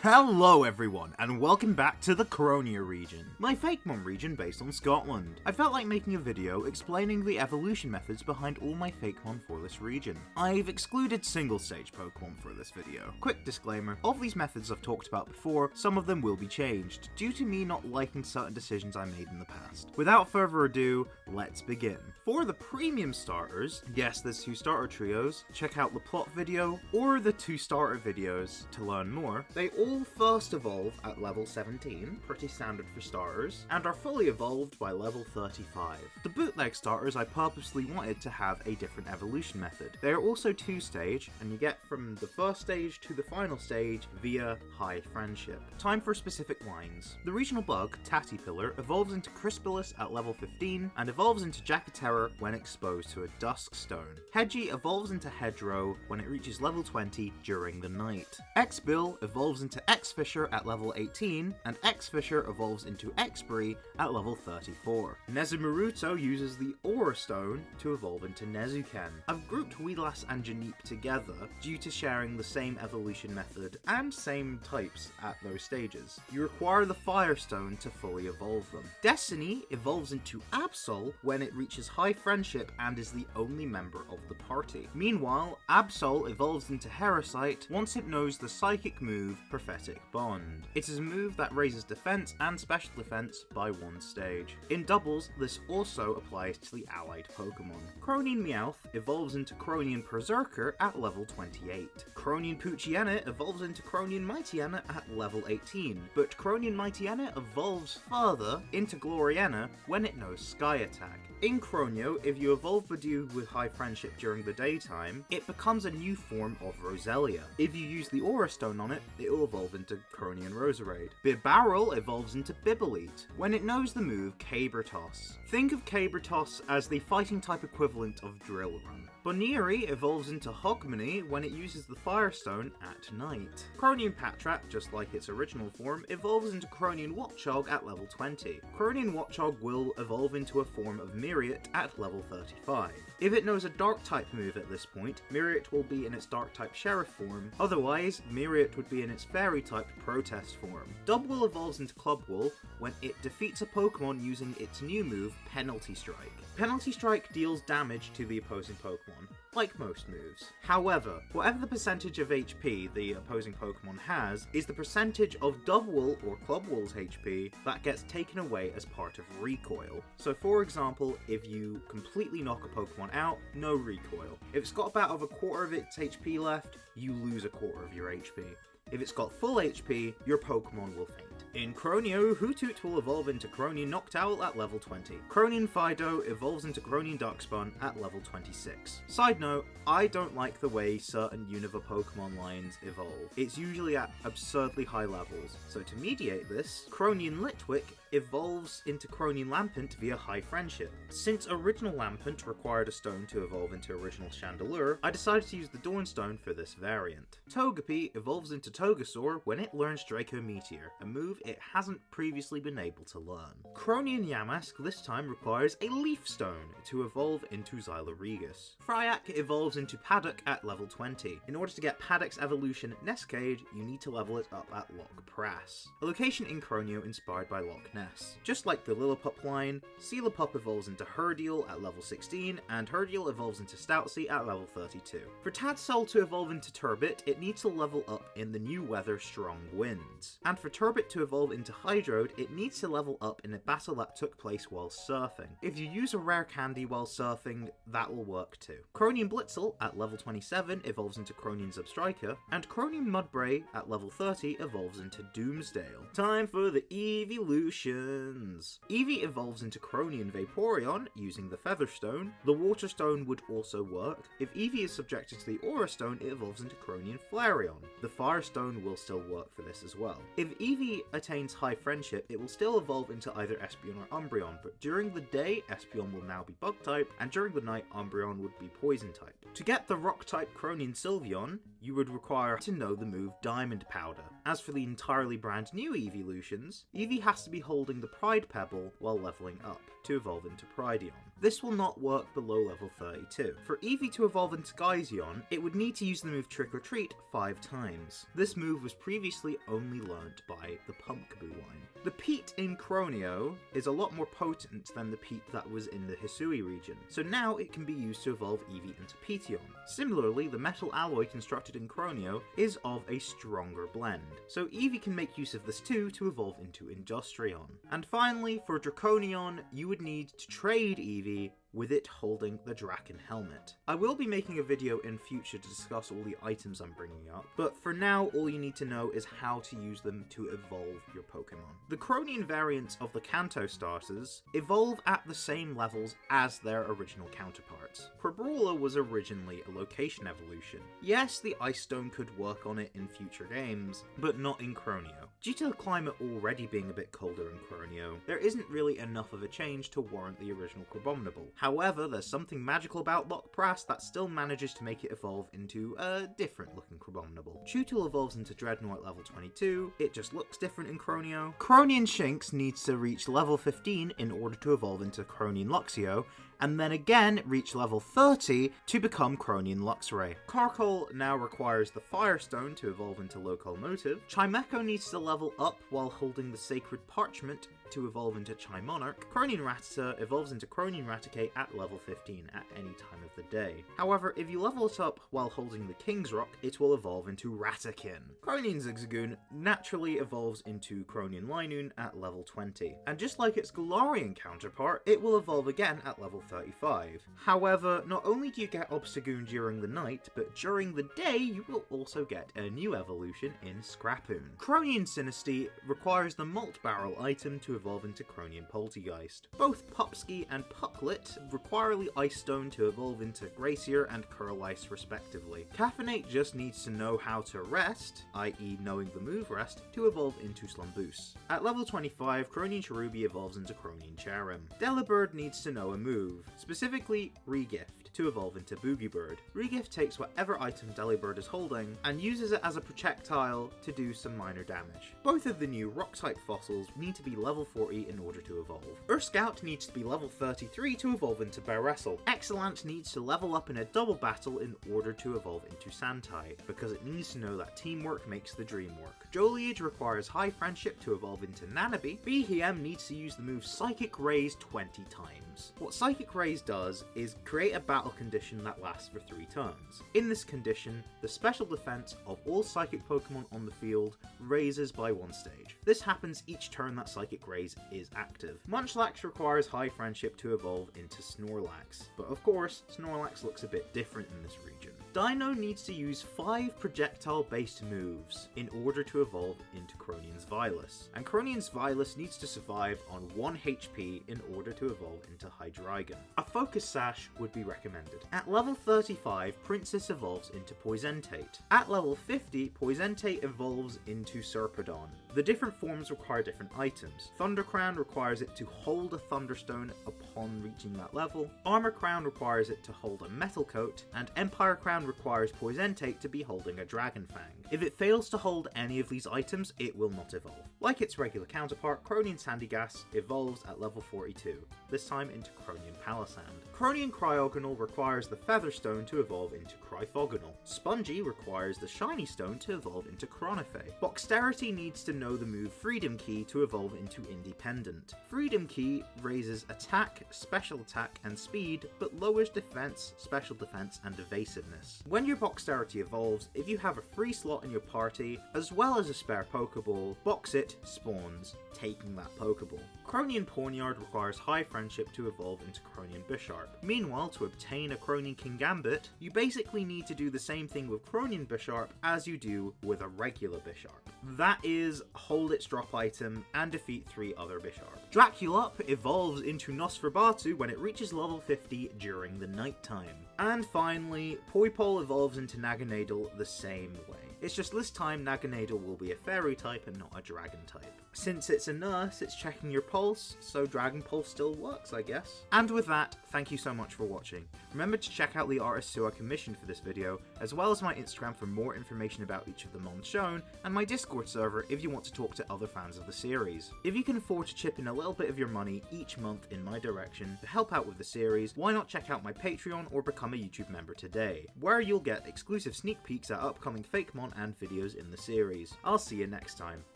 Hello everyone, and welcome back to the Croneo region, my Fakemon region based on Scotland. I felt like making a video explaining the evolution methods behind all my Fakemon for this region. I've excluded single stage Pokemon for this video. Quick disclaimer, of these methods I've talked about before, some of them will be changed, due to me not liking certain decisions I made in the past. Without further ado, let's begin. For the premium starters, yes there's 2 starter trios, check out the plot video, or the 2 starter videos to learn more. They all first evolve at level 17, pretty standard for starters, and are fully evolved by level 35. The bootleg starters I purposely wanted to have a different evolution method. They are also 2-stage, and you get from the first stage to the final stage via High Friendship. Time for specific lines. The regional bug, Tattypillar, evolves into Crispilus at level 15, and evolves into Jackaterra when exposed to a Dusk Stone. Hedgie evolves into Hedgerow when it reaches level 20 during the night. X-Bill evolves into X-Fisher at level 18, and X-Fisher evolves into X-Bree at level 34. Nezumaruto uses the Aura Stone to evolve into Nezuken. I've grouped Weedlass and Janeep together due to sharing the same evolution method and same types at those stages. You require the Fire Stone to fully evolve them. Destiny evolves into Absol when it reaches High Friendship and is the only member of the party. Meanwhile, Absol evolves into Herosite once it knows the psychic move Prophetic Bond. It is a move that raises defense and special defense by 1 stage. In doubles, this also applies to the allied Pokemon. Cronian Meowth evolves into Cronian Berserker at level 28. Cronian Poochyena evolves into Cronian Mightyena at level 18, but Cronian Mightyena evolves further into Gloriana when it knows Sky Attack. In Croneo, if you evolve Badoo with High Friendship during the daytime, it becomes a new form of Roselia. If you use the Aura Stone on it, it will evolve into Cronian Roserade. Bibarel evolves into Bibelite when it knows the move Cabertoss. Think of Cabertoss as the fighting type equivalent of Drill Run. Boniri evolves into Hogmanay when it uses the Firestone at night. Cronian Patrat, just like its original form, evolves into Cronian Watchog at level 20. Cronian Watchog will evolve into a form of Myriad at level 35. If it knows a Dark-type move at this point, Myriad will be in its Dark-type Sheriff form, otherwise, Myriad would be in its Fairy-type Protest form. Dubwool evolves into Clubwool when it defeats a Pokemon using its new move, Penalty Strike. Penalty Strike deals damage to the opposing Pokemon, like most moves. However, whatever the percentage of HP the opposing Pokemon has is the percentage of Dubwool or Clubwool's HP that gets taken away as part of recoil. So for example, if you completely knock a Pokemon out, no recoil. If it's got about a quarter of its HP left, you lose a quarter of your HP. If it's got full HP, your Pokemon will faint. In Croneo, Hoothoot will evolve into Cronian Noctowl at level 20. Cronian Fidough evolves into Cronian Darkspun at level 26. Side note, I don't like the way certain Unova Pokemon lines evolve. It's usually at absurdly high levels, so to mediate this, Cronian Litwick evolves into Cronian Lampent via High Friendship. Since original Lampent required a stone to evolve into original Chandelure, I decided to use the Dawnstone for this variant. Togepi evolves into Togesaur when it learns Draco Meteor, a move it hasn't previously been able to learn. Cronian Yamask this time requires a Leaf Stone to evolve into Xyloregis. Fryak evolves into Paddock at level 20. In order to get Paddock's evolution Nescade, you need to level it up at Loch Prass, a location in Croneo inspired by Loch Ness. Just like the Lillipup line, Seelapup evolves into Herdiel at level 16, and Herdiel evolves into Stoutzy at level 32. For Tadsoul to evolve into Turbit, it needs to level up in the new weather Strong Winds. And for Turbit to evolve into Hydroid, it needs to level up in a battle that took place while surfing. If you use a rare candy while surfing, that will work too. Cronian Blitzel at level 27 evolves into Cronian Zubstriker, and Cronian Mudbray at level 30 evolves into Doomsdale. Time for the Eeveelutions! Eevee evolves into Cronian Vaporeon using the Featherstone. The Water Stone would also work. If Eevee is subjected to the Aura Stone, it evolves into Cronian Flareon. The Firestone will still work for this as well. If Eevee attains High Friendship, it will still evolve into either Espeon or Umbreon, but during the day, Espeon will now be Bug-type, and during the night, Umbreon would be Poison-type. To get the Rock-type Cronian Sylveon, you would require to know the move Diamond Powder. As for the entirely brand new Eeveelutions, Eevee has to be holding the Pride Pebble while leveling up to evolve into Prideon. This will not work below level 32. For Eevee to evolve into Geyseon, it would need to use the move Trick or Treat 5 times. This move was previously only learnt by the Pumpkaboo line. The Peat in Croneo is a lot more potent than the Peat that was in the Hisui region, so now it can be used to evolve Eevee into Petion. Similarly, the metal alloy constructed in Croneo is of a stronger blend, so Eevee can make use of this too to evolve into Industrion. And finally, for Draconion, you would need to trade Eevee with it holding the Draken Helmet. I will be making a video in future to discuss all the items I'm bringing up, but for now all you need to know is how to use them to evolve your Pokemon. The Cronian variants of the Kanto starters evolve at the same levels as their original counterparts. Crabrawler was originally a location evolution. Yes, the Ice Stone could work on it in future games, but not in Croneo. Due to the climate already being a bit colder in Croneo, there isn't really enough of a change to warrant the original Crabominable. However, there's something magical about Loch Prass that still manages to make it evolve into a different looking Crabominable. Chewtle evolves into Dreadnought at level 22, it just looks different in Croneo. Cronian Shinx needs to reach level 15 in order to evolve into Cronian Luxio, and then again reach level 30 to become Cronian Luxray. Carkol now requires the Firestone to evolve into Locomotive. Chimecho needs to level up while holding the Sacred Parchment to evolve into Chimonarch. Cronian Rattata evolves into Cronian Raticate at level 15 at any time of the day. However, if you level it up while holding the King's Rock, it will evolve into Ratakin. Cronian Zigzagoon naturally evolves into Cronian Linoon at level 20, and just like its Galarian counterpart, it will evolve again at level 35. However, not only do you get Obstagoon during the night, but during the day you will also get a new evolution in Scrapoon. Cronian Sinistea requires the Malt Barrel item to evolve into Cronian Poltegeist. Both Pupsky and Pucklet require the Ice Stone to evolve into Gracier and Curlice respectively. Caffeinate just needs to know how to rest, i.e. knowing the move rest, to evolve into Slumboos. At level 25, Cronian Cherubi evolves into Cronian Cherrim. Delibird needs to know a move, specifically Regift, to evolve into Boogiebird. Regift takes whatever item Delibird is holding and uses it as a projectile to do some minor damage. Both of the new Rock-type fossils need to be level 40 in order to evolve. Urscout needs to be level 33 to evolve into Barwrestle. Exelant needs to level up in a double battle in order to evolve into Sandtai, because it needs to know that teamwork makes the dream work. Joliage requires High Friendship to evolve into Nanabe. Behem needs to use the move Psychic Rays 20 times. What Psychic Rays does is create a battle condition that lasts for 3 turns. In this condition, the special defense of all Psychic Pokemon on the field raises by 1 stage. This happens each turn that Psychic Rays is active. Munchlax requires High Friendship to evolve into Snorlax, but of course, Snorlax looks a bit different in this region. Dino needs to use 5 projectile-based moves in order to evolve into Cronian's Vilus, and Cronian's Vilus needs to survive on 1 HP in order to evolve into Hydreigon. A Focus Sash would be recommended. At level 35, Princess evolves into Poisentate. At level 50, Poisentate evolves into Serpedon. The different forms require different items. Thunder Crown requires it to hold a Thunderstone upon reaching that level, Armor Crown requires it to hold a Metal Coat, and Empire Crown requires Poisentate to be holding a Dragon Fang. If it fails to hold any of these items, it will not evolve. Like its regular counterpart, Cronian Sandygast evolves at level 42, this time into Cronian Palisand. Cronian Cryogonal requires the Featherstone to evolve into Cryphogonal. Spongy requires the Shiny Stone to evolve into Chronofey. Boxterity needs to know the move Freedom Key to evolve into Independent. Freedom Key raises attack, special attack, and speed, but lowers defense, special defense, and evasiveness. When your Boxterity evolves, if you have a free slot in your party, as well as a spare Pokeball, Box It spawns, taking that Pokeball. Cronian Pawniard requires High Friendship to evolve into Cronian Bisharp. Meanwhile, to obtain a Cronian Kingambit, you basically need to do the same thing with Cronian Bisharp as you do with a regular Bisharp. That is, hold its drop item and defeat 3 other Bisharp. Draculup evolves into Nosferatu when it reaches level 50 during the nighttime. And finally, Poipole evolves into Naganadel the same way. It's just this time Naganadel will be a fairy type and not a dragon type. Since it's a nurse, it's checking your pulse, so Dragon Pulse still works, I guess. And with that, thank you so much for watching. Remember to check out the artists who I commissioned for this video, as well as my Instagram for more information about each of the mons shown, and my Discord server if you want to talk to other fans of the series. If you can afford to chip in a little bit of your money each month in my direction to help out with the series, why not check out my Patreon or become a YouTube member today, where you'll get exclusive sneak peeks at upcoming Fakemon and videos in the series. I'll see you next time.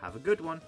Have a good one.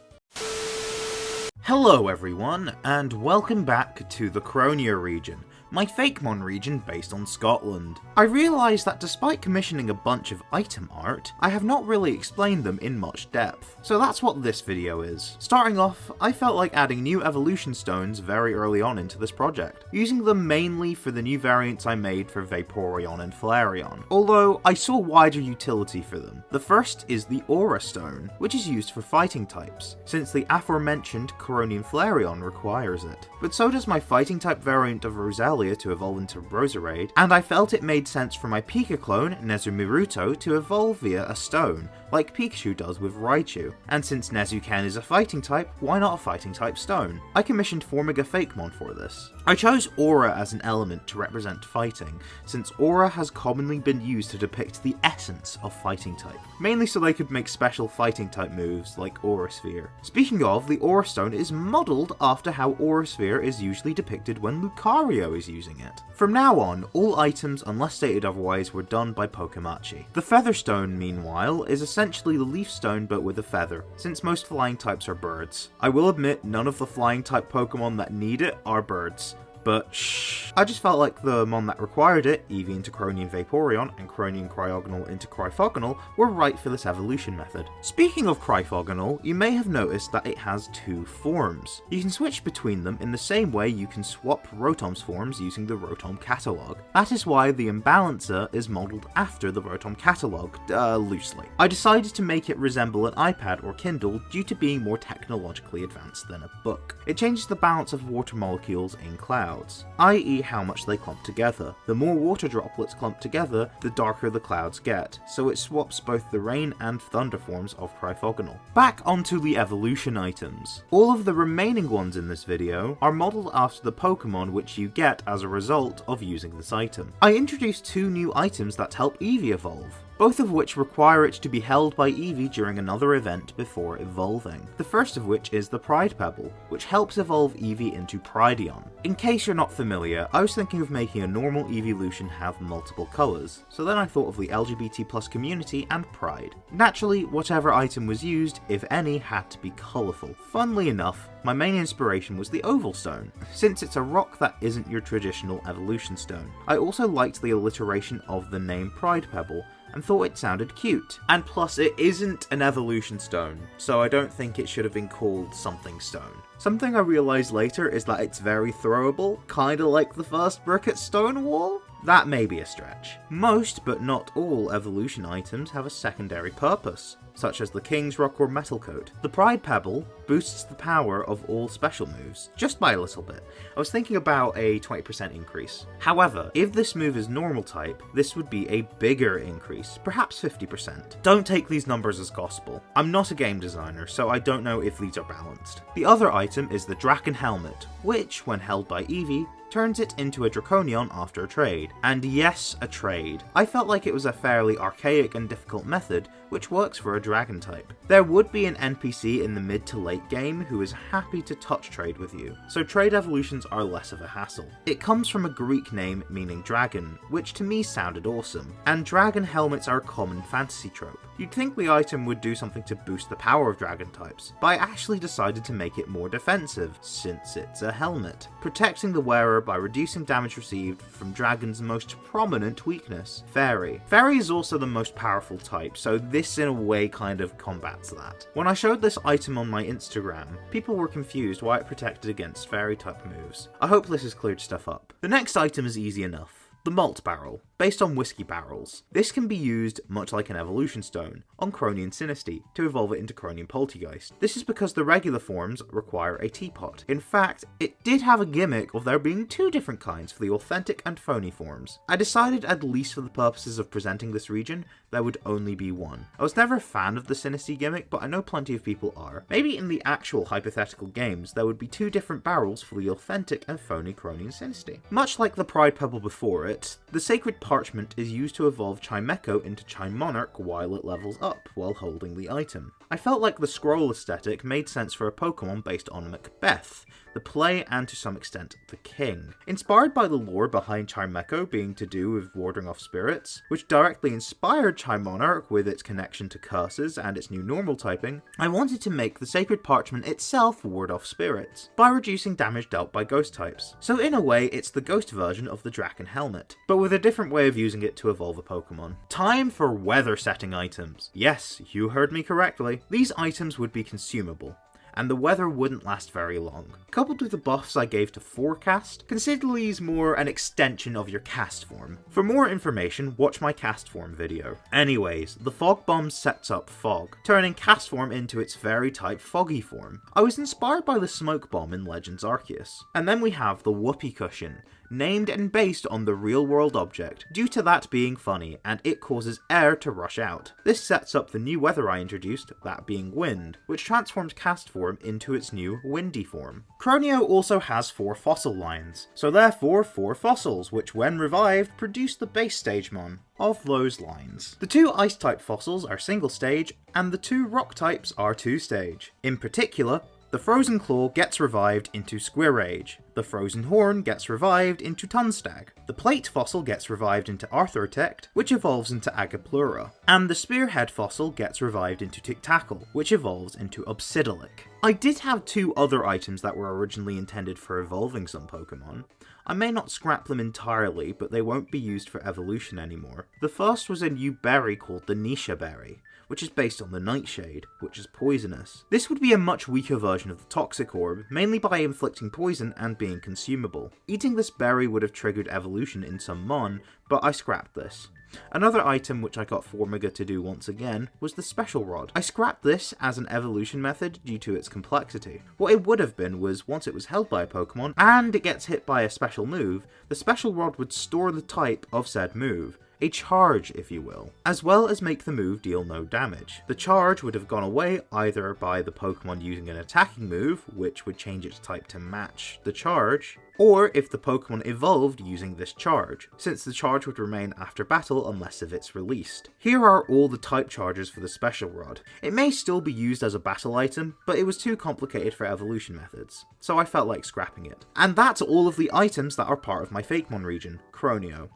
Hello everyone, and welcome back to the Croneo region, my Fakemon region based on Scotland. I realised that despite commissioning a bunch of item art, I have not really explained them in much depth, so that's what this video is. Starting off, I felt like adding new evolution stones very early on into this project, using them mainly for the new variants I made for Vaporeon and Flareon, although I saw wider utility for them. The first is the Aura Stone, which is used for fighting types, since the aforementioned Coronian Flareon requires it. But so does my fighting type variant of Roselia to evolve into Roserade, and I felt it made sense for my Pika clone, Nezumiruto, to evolve via a stone, like Pikachu does with Raichu. And since Nezuken is a fighting type, why not a fighting type stone? I commissioned Formiga Fakemon for this. I chose Aura as an element to represent fighting, since Aura has commonly been used to depict the essence of fighting type, mainly so they could make special fighting type moves like Aura Sphere. Speaking of, the Aura Stone is modelled after how Aura Sphere is usually depicted when Lucario is was using it. From now on, all items, unless stated otherwise, were done by Pokemachi. The Featherstone, meanwhile, is essentially the Leaf Stone but with a feather, since most flying types are birds. I will admit, none of the flying type Pokemon that need it are birds. But shh. I just felt like the mon that required it, Eevee into Croneo Vaporeon and Croneo Cryogonal into Cryphogonal, were right for this evolution method. Speaking of Cryphogonal, you may have noticed that it has two forms. You can switch between them in the same way you can swap Rotom's forms using the Rotom catalogue. That is why the Imbalancer is modelled after the Rotom catalogue, loosely. I decided to make it resemble an iPad or Kindle due to being more technologically advanced than a book. It changes the balance of water molecules in clouds, i.e. how much they clump together. The more water droplets clump together, the darker the clouds get, so it swaps both the rain and thunder forms of Cryphogonal. Back onto the evolution items. All of the remaining ones in this video are modelled after the Pokemon which you get as a result of using this item. I introduced two new items that help Eevee evolve, both of which require it to be held by Eevee during another event before evolving. The first of which is the Pride Pebble, which helps evolve Eevee into Prideon. In case you're not familiar, I was thinking of making a normal Eeveelution have multiple colours, so then I thought of the LGBT+ community and Pride. Naturally, whatever item was used, if any, had to be colourful. Funnily enough, my main inspiration was the Oval Stone, since it's a rock that isn't your traditional evolution stone. I also liked the alliteration of the name Pride Pebble, and thought it sounded cute. And plus, it isn't an evolution stone, so I don't think it should have been called something stone. Something I realised later is that it's very throwable, kinda like the first brick at Stonewall? That may be a stretch. Most, but not all, evolution items have a secondary purpose, such as the King's Rock or Metal Coat. The Pride Pebble boosts the power of all special moves, just by a little bit. I was thinking about a 20% increase. However, if this move is normal type, this would be a bigger increase, perhaps 50%. Don't take these numbers as gospel. I'm not a game designer, so I don't know if these are balanced. The other item is the Draken Helmet, which, when held by Eevee, turns it into a Draconion after a trade. And yes, a trade. I felt like it was a fairly archaic and difficult method, which works for a dragon type. There would be an NPC in the mid to late game who is happy to touch trade with you, so trade evolutions are less of a hassle. It comes from a Greek name meaning dragon, which to me sounded awesome, and dragon helmets are a common fantasy trope. You'd think the item would do something to boost the power of dragon types, but I actually decided to make it more defensive, since it's a helmet, protecting the wearer by reducing damage received from dragon's most prominent weakness, Fairy. Fairy is also the most powerful type, so this in a way kind of combats that. When I showed this item on my Instagram, people were confused why it protected against Fairy type moves. I hope this has cleared stuff up. The next item is easy enough. The Malt Barrel, based on whiskey barrels. This can be used, much like an evolution stone, on Croneo Sinisty to evolve it into Croneo Poltegeist. This is because the regular forms require a teapot. In fact, it did have a gimmick of there being two different kinds for the authentic and phony forms. I decided, at least for the purposes of presenting this region, there would only be one. I was never a fan of the Sinisty gimmick, but I know plenty of people are. Maybe in the actual hypothetical games, there would be two different barrels for the authentic and phony Croneo Sinisty. Much like the Pride Pebble before it, the Sacred Parchment is used to evolve Chimecho into Chimonarch while it levels up, while holding the item. I felt like the scroll aesthetic made sense for a Pokemon based on Macbeth, the play, and to some extent the king. Inspired by the lore behind Chimecho being to do with warding off spirits, which directly inspired Chimonarch with its connection to curses and its new normal typing, I wanted to make the Sacred Parchment itself ward off spirits, by reducing damage dealt by ghost types. So in a way, it's the ghost version of the Draken Helmet, but with a different way of using it to evolve a Pokemon. Time for weather setting items. Yes, you heard me correctly. These items would be consumable, and the weather wouldn't last very long. Coupled with the buffs I gave to Forecast, consider these more an extension of your Castform. For more information, watch my Castform video. Anyways, the Fog Bomb sets up Fog, turning Castform into its fairy type Foggy form. I was inspired by the Smoke Bomb in Legends Arceus. And then we have the Whoopee Cushion, named and based on the real-world object, due to that being funny, and it causes air to rush out. This sets up the new weather I introduced, that being Wind, which transforms Castform into its new Windy form. Croneo also has 4 fossil lines, so therefore 4 fossils, which when revived produce the base Stagemon of those lines. The 2 ice-type fossils are single stage, and the 2 rock types are 2 stage. In particular, The Frozen Claw gets revived into Squirrage. The Frozen Horn gets revived into Tunstag. The Plate Fossil gets revived into Arthurtect, which evolves into Agaplura. And the Spearhead Fossil gets revived into Tic-Tackle, which evolves into Obsidilik. I did have 2 other items that were originally intended for evolving some Pokemon. I may not scrap them entirely, but they won't be used for evolution anymore. The first was a new berry called the Nisha Berry, which is based on the Nightshade, which is poisonous. This would be a much weaker version of the Toxic Orb, mainly by inflicting poison and being consumable. Eating this berry would have triggered evolution in some Mon, but I scrapped this. Another item which I got Formiga to do once again was the Special Rod. I scrapped this as an evolution method due to its complexity. What it would have been was, once it was held by a Pokemon, and it gets hit by a special move, the Special Rod would store the type of said move. A charge, if you will, as well as make the move deal no damage. The charge would have gone away either by the Pokemon using an attacking move, which would change its type to match the charge, or if the Pokemon evolved using this charge, since the charge would remain after battle unless if it's released. Here are all the type charges for the Special Rod. It may still be used as a battle item, but it was too complicated for evolution methods, so I felt like scrapping it. And that's all of the items that are part of my Fakemon region, Croneo.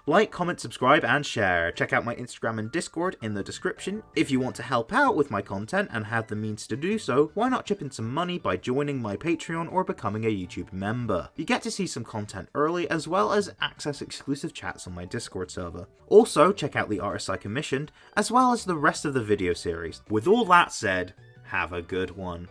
Like, comment, subscribe, and share. Check out my Instagram and Discord in the description. If you want to help out with my content and have the means to do so, why not chip in some money by joining my Patreon or becoming a YouTube member? You get to see some content early, as well as access exclusive chats on my Discord server. Also, check out the artists I commissioned, as well as the rest of the video series. With all that said, have a good one.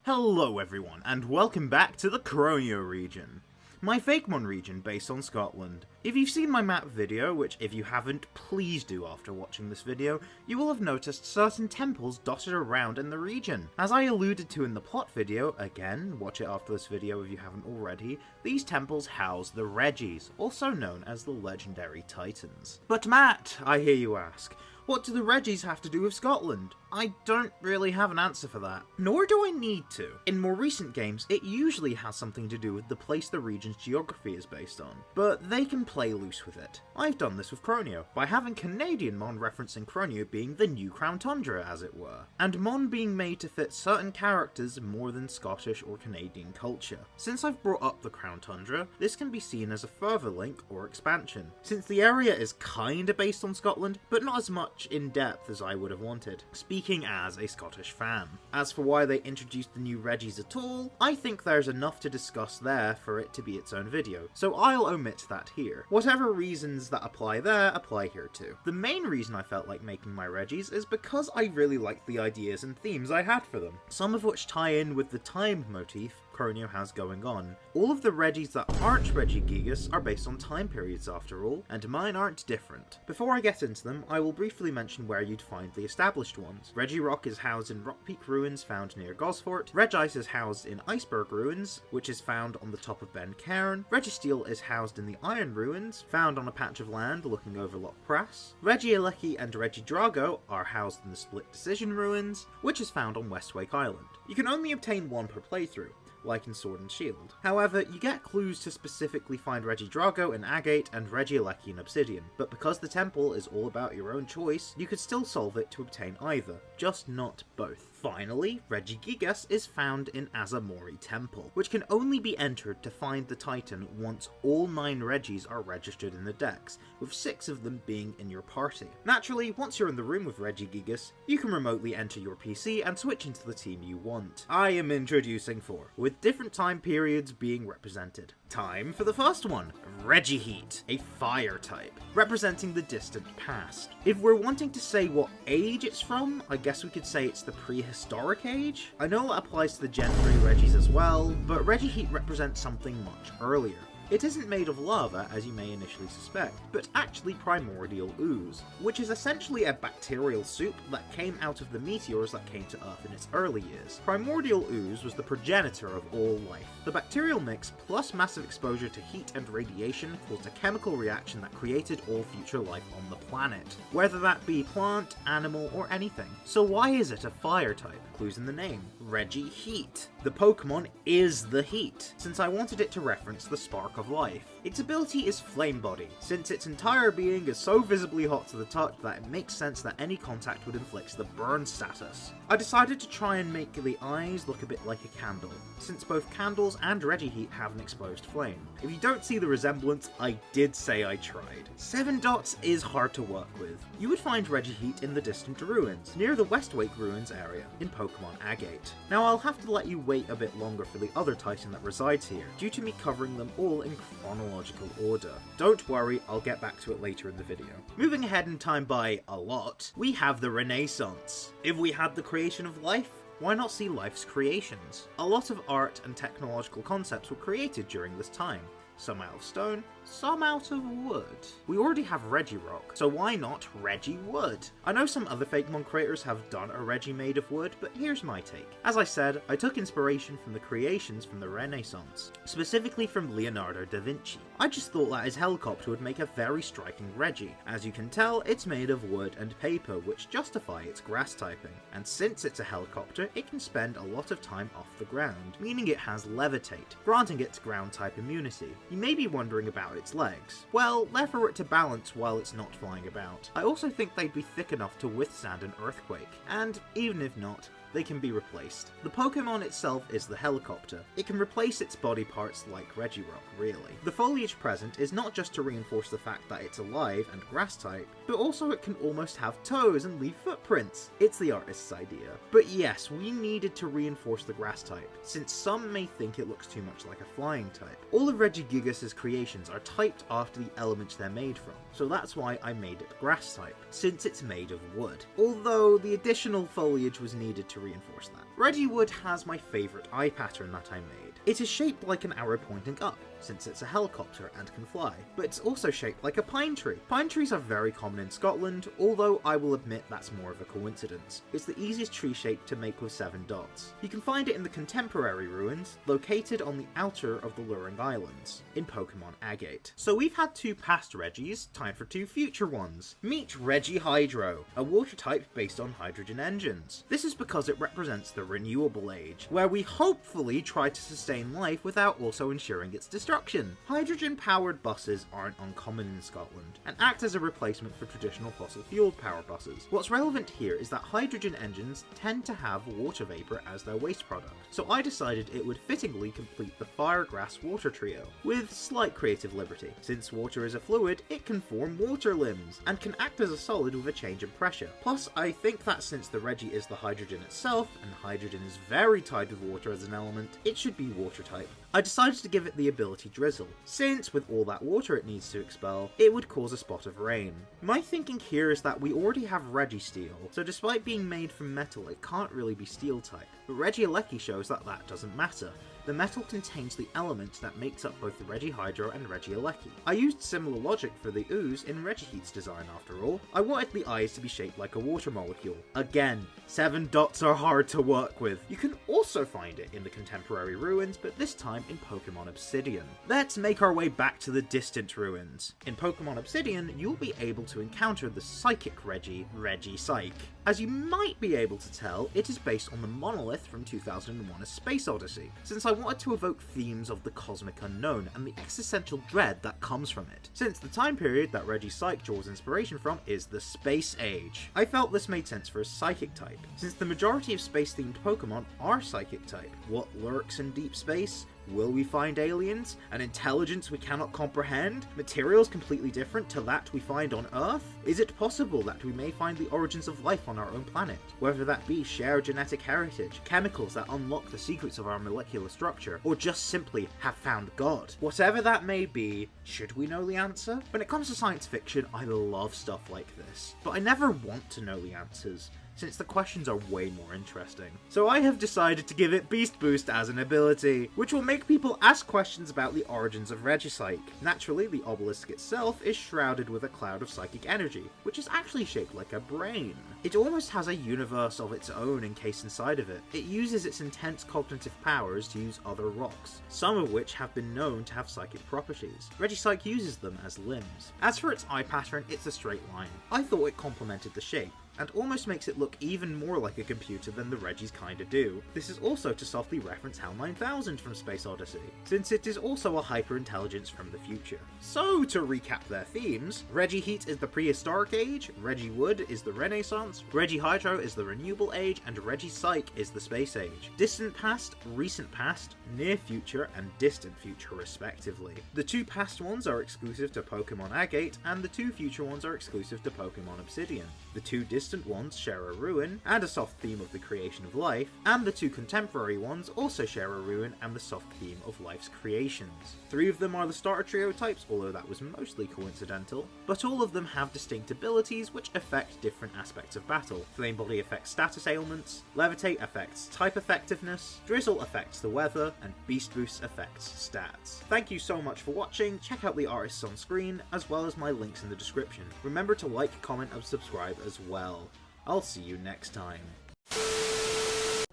Hello everyone, and welcome back to the Croneo region. My Fakemon region based on Scotland. If you've seen my map video, which if you haven't, please do after watching this video, you will have noticed certain temples dotted around in the region. As I alluded to in the plot video, again, watch it after this video if you haven't already, these temples house the Regis, also known as the Legendary Titans. But Matt, I hear you ask, what do the Regis have to do with Scotland? I don't really have an answer for that. Nor do I need to. In more recent games, it usually has something to do with the place the region's geography is based on, but they can play loose with it. I've done this with Croneo, by having Canadian Mon referencing Croneo being the new Crown Tundra, as it were, and Mon being made to fit certain characters more than Scottish or Canadian culture. Since I've brought up the Crown Tundra, this can be seen as a further link or expansion, since the area is kinda based on Scotland, but not as much in depth as I would have wanted. Speaking as a Scottish fan. As for why they introduced the new Regis at all, I think there's enough to discuss there for it to be its own video, so I'll omit that here. Whatever reasons that apply there, apply here too. The main reason I felt like making my Regis is because I really liked the ideas and themes I had for them, some of which tie in with the time motif Croneo has going on. All of the Regis that aren't Regigigas are based on time periods after all, and mine aren't different. Before I get into them, I will briefly mention where you'd find the established ones. Regirock is housed in Rock Peak Ruins found near Gosfort. Regice is housed in Iceberg Ruins, which is found on the top of Ben Cairn. Registeel is housed in the Iron Ruins, found on a patch of land looking over Loch Prass. Regieleki and Regidrago are housed in the Split Decision Ruins, which is found on Westwake Island. You can only obtain one per playthrough, like in Sword and Shield. However, you get clues to specifically find Regidrago in Agate and Regieleki in Obsidian, but because the temple is all about your own choice, you could still solve it to obtain either, just not both. Finally, Regigigas is found in Azamori Temple, which can only be entered to find the Titan once all 9 Regis are registered in the dex, with 6 of them being in your party. Naturally, once you're in the room with Regigigas, you can remotely enter your PC and switch into the team you want. I am introducing 4, with different time periods being represented. Time for the first one, Regiheat, a fire type, representing the distant past. If we're wanting to say what age it's from, I guess we could say it's the prehistoric age? I know that applies to the Gen 3 Regis as well, but Regiheat represents something much earlier. It isn't made of lava, as you may initially suspect, but actually primordial ooze, which is essentially a bacterial soup that came out of the meteors that came to Earth in its early years. Primordial ooze was the progenitor of all life. The bacterial mix plus massive exposure to heat and radiation caused a chemical reaction that created all future life on the planet, whether that be plant, animal, or anything. So why is it a fire type? Clues in the name. Regiheat. The Pokemon is the heat, since I wanted it to reference the spark of life. Its ability is Flame Body, since its entire being is so visibly hot to the touch that it makes sense that any contact would inflict the burn status. I decided to try and make the eyes look a bit like a candle, since both candles and Regiheat have an exposed flame. If you don't see the resemblance, I did say I tried. 7 dots is hard to work with. You would find Regiheat in the distant ruins, near the Westwake Ruins area, in Pokemon Agate. Now I'll have to let you wait a bit longer for the other Titan that resides here, due to me covering them all in chronological order. Don't worry, I'll get back to it later in the video. Moving ahead in time by a lot, we have the Renaissance. If we had the creation of life, why not see life's creations? A lot of art and technological concepts were created during this time. Some out of stone, some out of wood. We already have Regirock, so why not Regiwood? I know some other Fakemon creators have done a Regi made of wood, but here's my take. As I said, I took inspiration from the creations from the Renaissance, specifically from Leonardo da Vinci. I just thought that his helicopter would make a very striking Regi. As you can tell, it's made of wood and paper, which justify its grass typing. And since it's a helicopter, it can spend a lot of time off the ground, meaning it has levitate, granting it ground type immunity. You may be wondering about its legs. Well, they're for it to balance while it's not flying about. I also think they'd be thick enough to withstand an earthquake, and even if not, they can be replaced. The Pokemon itself is the helicopter. It can replace its body parts like Regirock, really. The foliage present is not just to reinforce the fact that it's alive and grass type, but also it can almost have toes and leave footprints. It's the artist's idea. But yes, we needed to reinforce the grass type, since some may think it looks too much like a flying type. All of Regigigas' creations are typed after the element they're made from, so that's why I made it grass type, since it's made of wood. Although the additional foliage was needed to reinforce that. Regiwood has my favourite eye pattern that I made. It is shaped like an arrow pointing up, since it's a helicopter and can fly, but it's also shaped like a pine tree. Pine trees are very common in Scotland, although I will admit that's more of a coincidence. It's the easiest tree shape to make with 7 dots. You can find it in the contemporary ruins, located on the outer of the Luring Islands, in Pokemon Agate. So we've had 2 past Regis, time for 2 future ones. Meet Regihydro, a water type based on hydrogen engines. This is because it represents the renewable age, where we hopefully try to sustain life without also ensuring its destruction. Hydrogen-powered buses aren't uncommon in Scotland, and act as a replacement for traditional fossil-fueled power buses. What's relevant here is that hydrogen engines tend to have water vapour as their waste product, so I decided it would fittingly complete the fire-grass water trio, with slight creative liberty. Since water is a fluid, it can form water limbs, and can act as a solid with a change in pressure. Plus, I think that since the Regi is the hydrogen itself, and hydrogen is very tied with water as an element, it should be water type. I decided to give it the ability Drizzle, since with all that water it needs to expel, it would cause a spot of rain. My thinking here is that we already have Registeel, so despite being made from metal, it can't really be steel type, but Regieleki shows that that doesn't matter. The metal contains the element that makes up both the Regihydro and Regieleki. I used similar logic for the ooze in Regiheat's design after all. I wanted the eyes to be shaped like a water molecule. Again, 7 dots are hard to work with. You can also find it in the contemporary ruins, but this time in Pokemon Obsidian. Let's make our way back to the distant ruins. In Pokemon Obsidian, you'll be able to encounter the Psychic Regipsyche. As you might be able to tell, it is based on the monolith from 2001: A Space Odyssey, since I wanted to evoke themes of the cosmic unknown and the existential dread that comes from it, since the time period that Regipsyche draws inspiration from is the Space Age. I felt this made sense for a Psychic type, since the majority of space-themed Pokemon are Psychic type. What lurks in deep space? Will we find aliens? An intelligence we cannot comprehend? Materials completely different to that we find on Earth? Is it possible that we may find the origins of life on our own planet? Whether that be shared genetic heritage, chemicals that unlock the secrets of our molecular structure, or just simply have found God. Whatever that may be, should we know the answer? When it comes to science fiction, I love stuff like this, but I never want to know the answers, since the questions are way more interesting. So I have decided to give it Beast Boost as an ability, which will make people ask questions about the origins of Regipsyche. Naturally, the obelisk itself is shrouded with a cloud of psychic energy, which is actually shaped like a brain. It almost has a universe of its own encased inside of it. It uses its intense cognitive powers to use other rocks, some of which have been known to have psychic properties. Regipsyche uses them as limbs. As for its eye pattern, it's a straight line. I thought it complemented the shape. and almost makes it look even more like a computer than the Regis kinda do. This is also to softly reference HAL 9000 from Space Odyssey, since it is also a hyper-intelligence from the future. So, to recap their themes, Regiheat is the prehistoric age, Regiwood is the Renaissance, Regihydro is the renewable age, and Regipsych is the space age. Distant past, recent past, near future, and distant future respectively. The two past ones are exclusive to Pokemon Agate, and the two future ones are exclusive to Pokemon Obsidian. The two distant ones share a ruin, and a soft theme of the creation of life, and the two contemporary ones also share a ruin and the soft theme of life's creations. 3 of them are the starter trio types, although that was mostly coincidental, but all of them have distinct abilities which affect different aspects of battle. Flame Body affects status ailments, Levitate affects type effectiveness, Drizzle affects the weather, and Beast Boost affects stats. Thank you so much for watching, check out the artists on screen, as well as my links in the description. Remember to like, comment, and subscribe as well. I'll see you next time.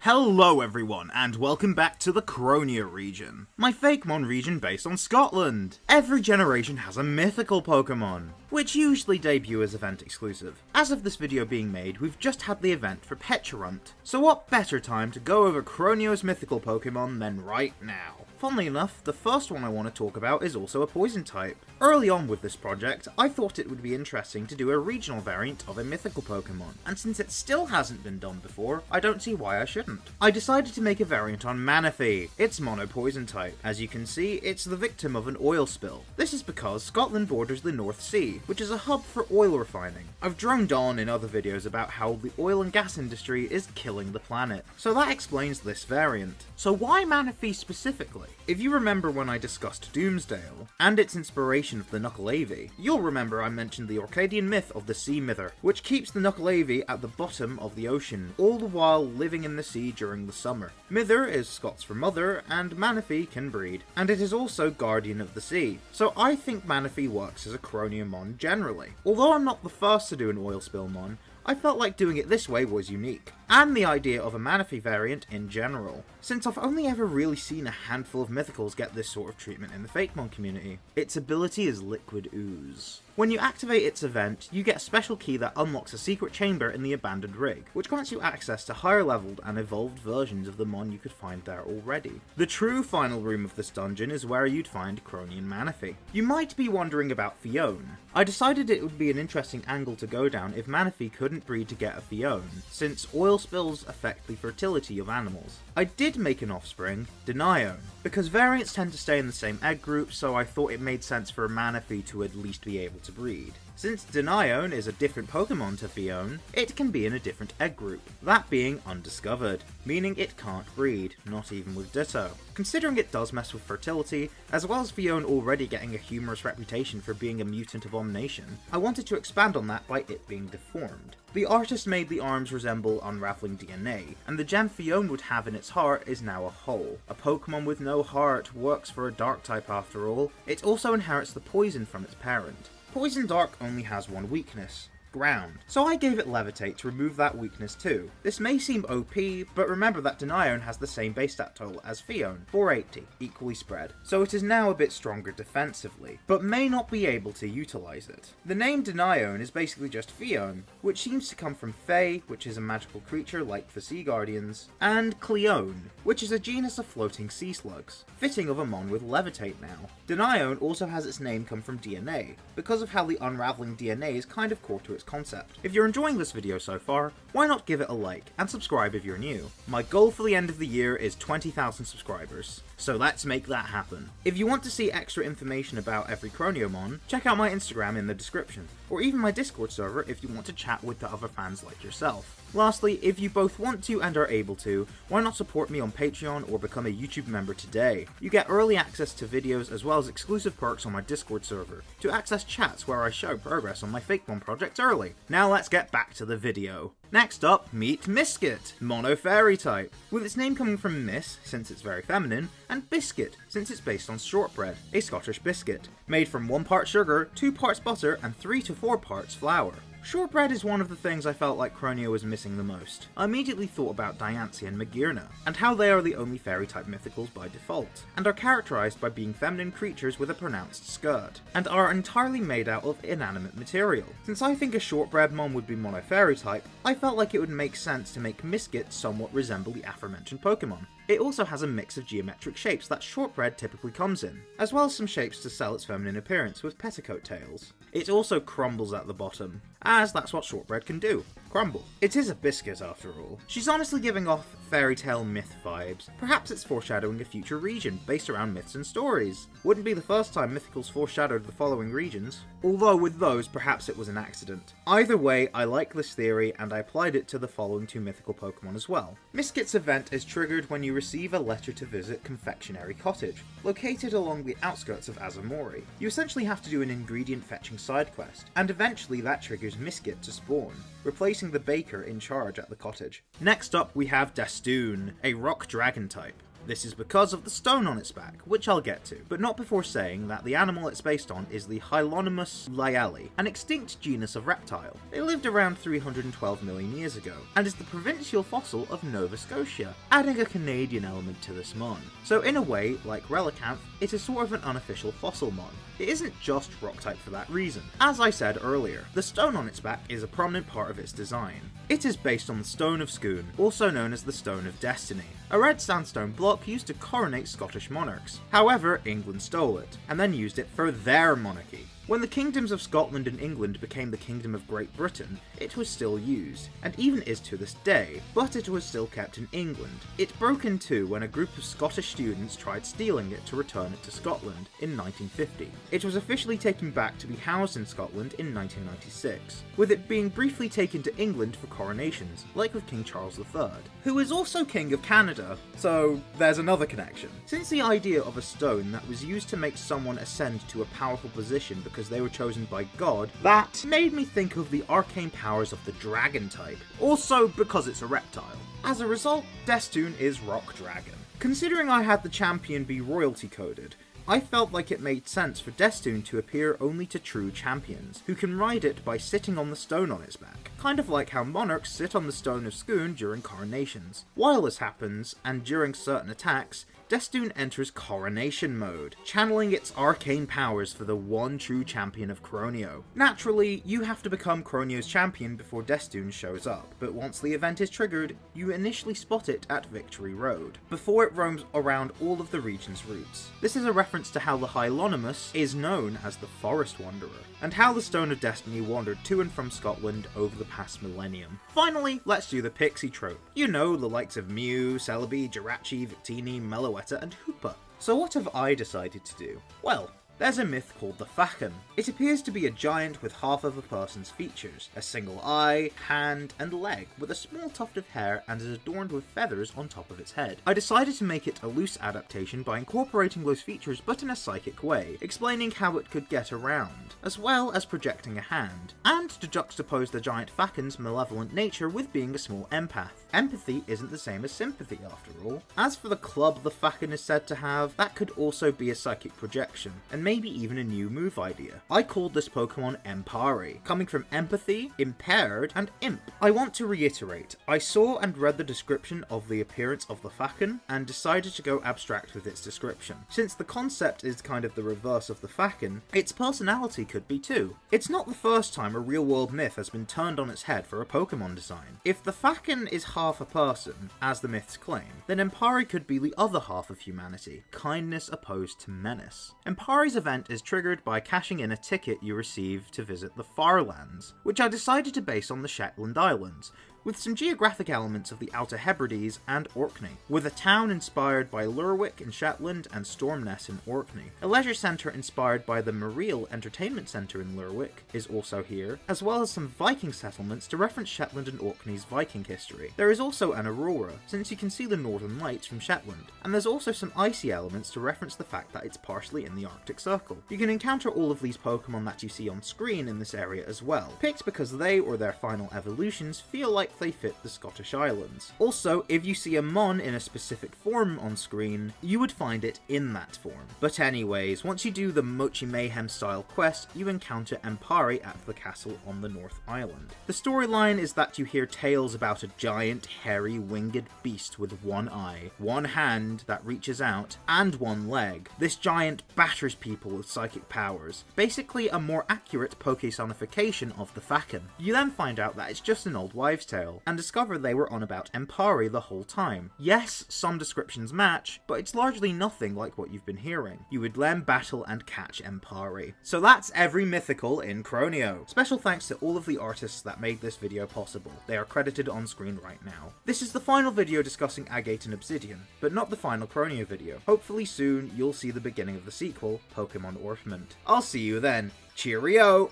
Hello everyone, and welcome back to the Croneo region, my Fakemon region based on Scotland. Every generation has a mythical Pokemon, which usually debut as event exclusive. As of this video being made, we've just had the event for Pecharunt, so what better time to go over Croneo's mythical Pokemon than right now. Funnily enough, the first one I want to talk about is also a poison type. Early on with this project, I thought it would be interesting to do a regional variant of a mythical Pokemon, and since it still hasn't been done before, I don't see why I shouldn't. I decided to make a variant on Manaphy. It's mono poison type. As you can see, it's the victim of an oil spill. This is because Scotland borders the North Sea, which is a hub for oil refining. I've droned on in other videos about how the oil and gas industry is killing the planet, so that explains this variant. So why Manaphy specifically? If you remember when I discussed Doomsdale, and its inspiration of the Knuckleavy, you'll remember I mentioned the Orcadian myth of the Sea Mither, which keeps the Knuckleavy at the bottom of the ocean, all the while living in the sea during the summer. Mither is Scots for mother, and Manaphy can breed, and it is also guardian of the sea, so I think Manaphy works as a Croneomon generally. Although I'm not the first to do an oil spill mon, I felt like doing it this way was unique, and the idea of a Manaphy variant in general, since I've only ever really seen a handful of Mythicals get this sort of treatment in the Fakemon community. Its ability is Liquid Ooze. When you activate its event, you get a special key that unlocks a secret chamber in the abandoned rig, which grants you access to higher leveled and evolved versions of the mon you could find there already. The true final room of this dungeon is where you'd find Crony and Manaphy. You might be wondering about Fione. I decided it would be an interesting angle to go down if Manaphy couldn't breed to get a Fione, since oil spills affect the fertility of animals. I did make an offspring, Denione, because variants tend to stay in the same egg group, so I thought it made sense for a Manaphy to at least be able to breed. Since Denione is a different Pokemon to Fione, it can be in a different egg group, that being undiscovered, meaning it can't breed, not even with Ditto. Considering it does mess with fertility, as well as Fione already getting a humorous reputation for being a mutant abomination, I wanted to expand on that by it being deformed. The artist made the arms resemble unraveling DNA, and the gem Fione would have in its heart is now a hole. A Pokemon with no heart works for a dark type after all. It also inherits the poison from its parent. Poison Dark only has one weakness, ground, so I gave it Levitate to remove that weakness too. This may seem OP, but remember that Denione has the same base stat total as Fione, 480, equally spread, so it is now a bit stronger defensively, but may not be able to utilize it. The name Denione is basically just Fione, which seems to come from Fae, which is a magical creature like the Sea Guardians, and Cleone, which is a genus of floating sea slugs, fitting of a mon with Levitate now. Denione also has its name come from DNA, because of how the unraveling DNA is kind of core to its concept. If you're enjoying this video so far, why not give it a like, and subscribe if you're new. My goal for the end of the year is 20,000 subscribers, so let's make that happen. If you want to see extra information about every Croneomon, check out my Instagram in the description, or even my Discord server if you want to chat with the other fans like yourself. Lastly, if you both want to and are able to, why not support me on Patreon or become a YouTube member today? You get early access to videos as well as exclusive perks on my Discord server, to access chats where I show progress on my Fakemon project early. Now let's get back to the video. Next up, meet Misket, Mono Fairy type, with its name coming from Miss, since it's very feminine, and Biscuit, since it's based on shortbread, a Scottish biscuit, made from 1 part sugar, 2 parts butter, and 3 to 4 parts flour. Shortbread is one of the things I felt like Croneo was missing the most. I immediately thought about Diancie and Magearna, and how they are the only fairy-type mythicals by default, and are characterized by being feminine creatures with a pronounced skirt, and are entirely made out of inanimate material. Since I think a Shortbread mon would be mono-fairy-type, I felt like it would make sense to make Miskit somewhat resemble the aforementioned Pokemon. It also has a mix of geometric shapes that Shortbread typically comes in, as well as some shapes to sell its feminine appearance with petticoat tails. It also crumbles at the bottom, as that's what Shortbread can do. Crumble. It is a biscuit after all. She's honestly giving off fairy tale myth vibes. Perhaps it's foreshadowing a future region based around myths and stories. Wouldn't be the first time Mythicals foreshadowed the following regions. Although with those, perhaps it was an accident. Either way, I like this theory and I applied it to the following two mythical Pokemon as well. Miskit's event is triggered when you receive a letter to visit Confectionery Cottage, located along the outskirts of Azamori. You essentially have to do an ingredient fetching side quest, and eventually that triggers Miskit to spawn, replacing the baker in charge at the cottage. Next up we have Destoon, a rock dragon type. This is because of the stone on its back, which I'll get to, but not before saying that the animal it's based on is the Hylonomus lyali, an extinct genus of reptile. They lived around 312 million years ago, and is the provincial fossil of Nova Scotia, adding a Canadian element to this mon. So in a way, like Relicanth, it is sort of an unofficial fossil mon. It isn't just rock type for that reason. As I said earlier, the stone on its back is a prominent part of its design. It is based on the Stone of Scone, also known as the Stone of Destiny, a red sandstone block used to coronate Scottish monarchs. However, England stole it, and then used it for their monarchy. When the kingdoms of Scotland and England became the Kingdom of Great Britain, it was still used, and even is to this day, but it was still kept in England. It broke in two when a group of Scottish students tried stealing it to return it to Scotland in 1950. It was officially taken back to be housed in Scotland in 1996, with it being briefly taken to England for coronations, like with King Charles III, who is also King of Canada, so there's another connection. Since the idea of a stone that was used to make someone ascend to a powerful position because they were chosen by God, that made me think of the arcane powers of the dragon type, also because it's a reptile. As a result, Destoon is Rock Dragon. Considering I had the champion be royalty coded, I felt like it made sense for Destoon to appear only to true champions, who can ride it by sitting on the stone on its back, kind of like how monarchs sit on the Stone of Scone during coronations. While this happens, and during certain attacks, Destoon enters Coronation mode, channeling its arcane powers for the one true champion of Croneo. Naturally, you have to become Croneo's champion before Destoon shows up, but once the event is triggered, you initially spot it at Victory Road, before it roams around all of the region's routes. This is a reference to how the Hylonomus is known as the Forest Wanderer, and how the Stone of Destiny wandered to and from Scotland over the past millennium. Finally, let's do the pixie trope. You know, the likes of Mew, Celebi, Jirachi, Victini, Meloetta, and Hoopa. So what have I decided to do? Well, there's a myth called the Fakemon. It appears to be a giant with half of a person's features, a single eye, hand, and leg, with a small tuft of hair and is adorned with feathers on top of its head. I decided to make it a loose adaptation by incorporating those features but in a psychic way, explaining how it could get around, as well as projecting a hand, and to juxtapose the giant Fakemon's malevolent nature with being a small empath. Empathy isn't the same as sympathy after all. As for the club the Fakemon is said to have, that could also be a psychic projection, and maybe even a new move idea. I called this Pokemon Empari, coming from empathy, impaired, and imp. I want to reiterate, I saw and read the description of the appearance of the Fakemon and decided to go abstract with its description. Since the concept is kind of the reverse of the Fakemon, its personality could be too. It's not the first time a real-world myth has been turned on its head for a Pokemon design. If the Fakemon is half a person, as the myths claim, then Empari could be the other half of humanity, kindness opposed to menace. Empari's event is triggered by cashing in a ticket you receive to visit the Farlands, which I decided to base on the Shetland Islands, with some geographic elements of the Outer Hebrides and Orkney, with a town inspired by Lerwick in Shetland and Stormness in Orkney. A leisure centre inspired by the Mariel Entertainment Centre in Lerwick is also here, as well as some Viking settlements to reference Shetland and Orkney's Viking history. There is also an aurora, since you can see the northern lights from Shetland, and there's also some icy elements to reference the fact that it's partially in the Arctic Circle. You can encounter all of these Pokemon that you see on screen in this area as well, picked because they or their final evolutions feel like if they fit the Scottish Islands. Also, if you see a Mon in a specific form on screen, you would find it in that form. But anyways, once you do the Mochi Mayhem style quest, you encounter Empari at the castle on the North Island. The storyline is that you hear tales about a giant, hairy, winged beast with one eye, one hand that reaches out, and one leg. This giant batters people with psychic powers, basically a more accurate Poke-sonification of the Fakemon. You then find out that it's just an old wives' tale, and discover they were on about Empari the whole time. Yes, some descriptions match, but it's largely nothing like what you've been hearing. You would then battle and catch Empari. So that's every mythical in Croneo. Special thanks to all of the artists that made this video possible. They are credited on screen right now. This is the final video discussing Agate and Obsidian, but not the final Croneo video. Hopefully soon you'll see the beginning of the sequel, Pokemon Orpiment. I'll see you then. Cheerio!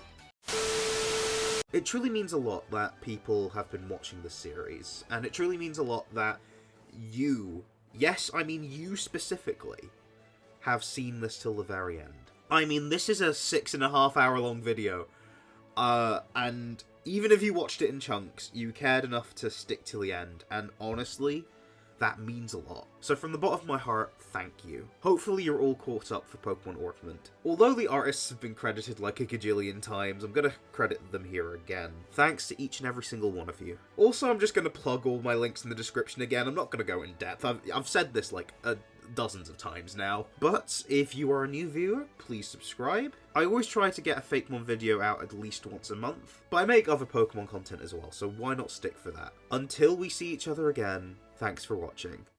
It truly means a lot that people have been watching this series, and it truly means a lot that you, yes, I mean you specifically, have seen this till the very end. I mean, this is a 6.5 hour long video, and even if you watched it in chunks, you cared enough to stick till the end, and honestly, that means a lot. So from the bottom of my heart, thank you. Hopefully you're all caught up for Pokemon Orpiment. Although the artists have been credited like a gajillion times, I'm gonna credit them here again. Thanks to each and every single one of you. Also, I'm just gonna plug all my links in the description again. I'm not gonna go in depth. I've said this like dozens of times now. But if you are a new viewer, please subscribe. I always try to get a Fakemon video out at least once a month, but I make other Pokemon content as well, so why not stick for that? Until we see each other again, thanks for watching.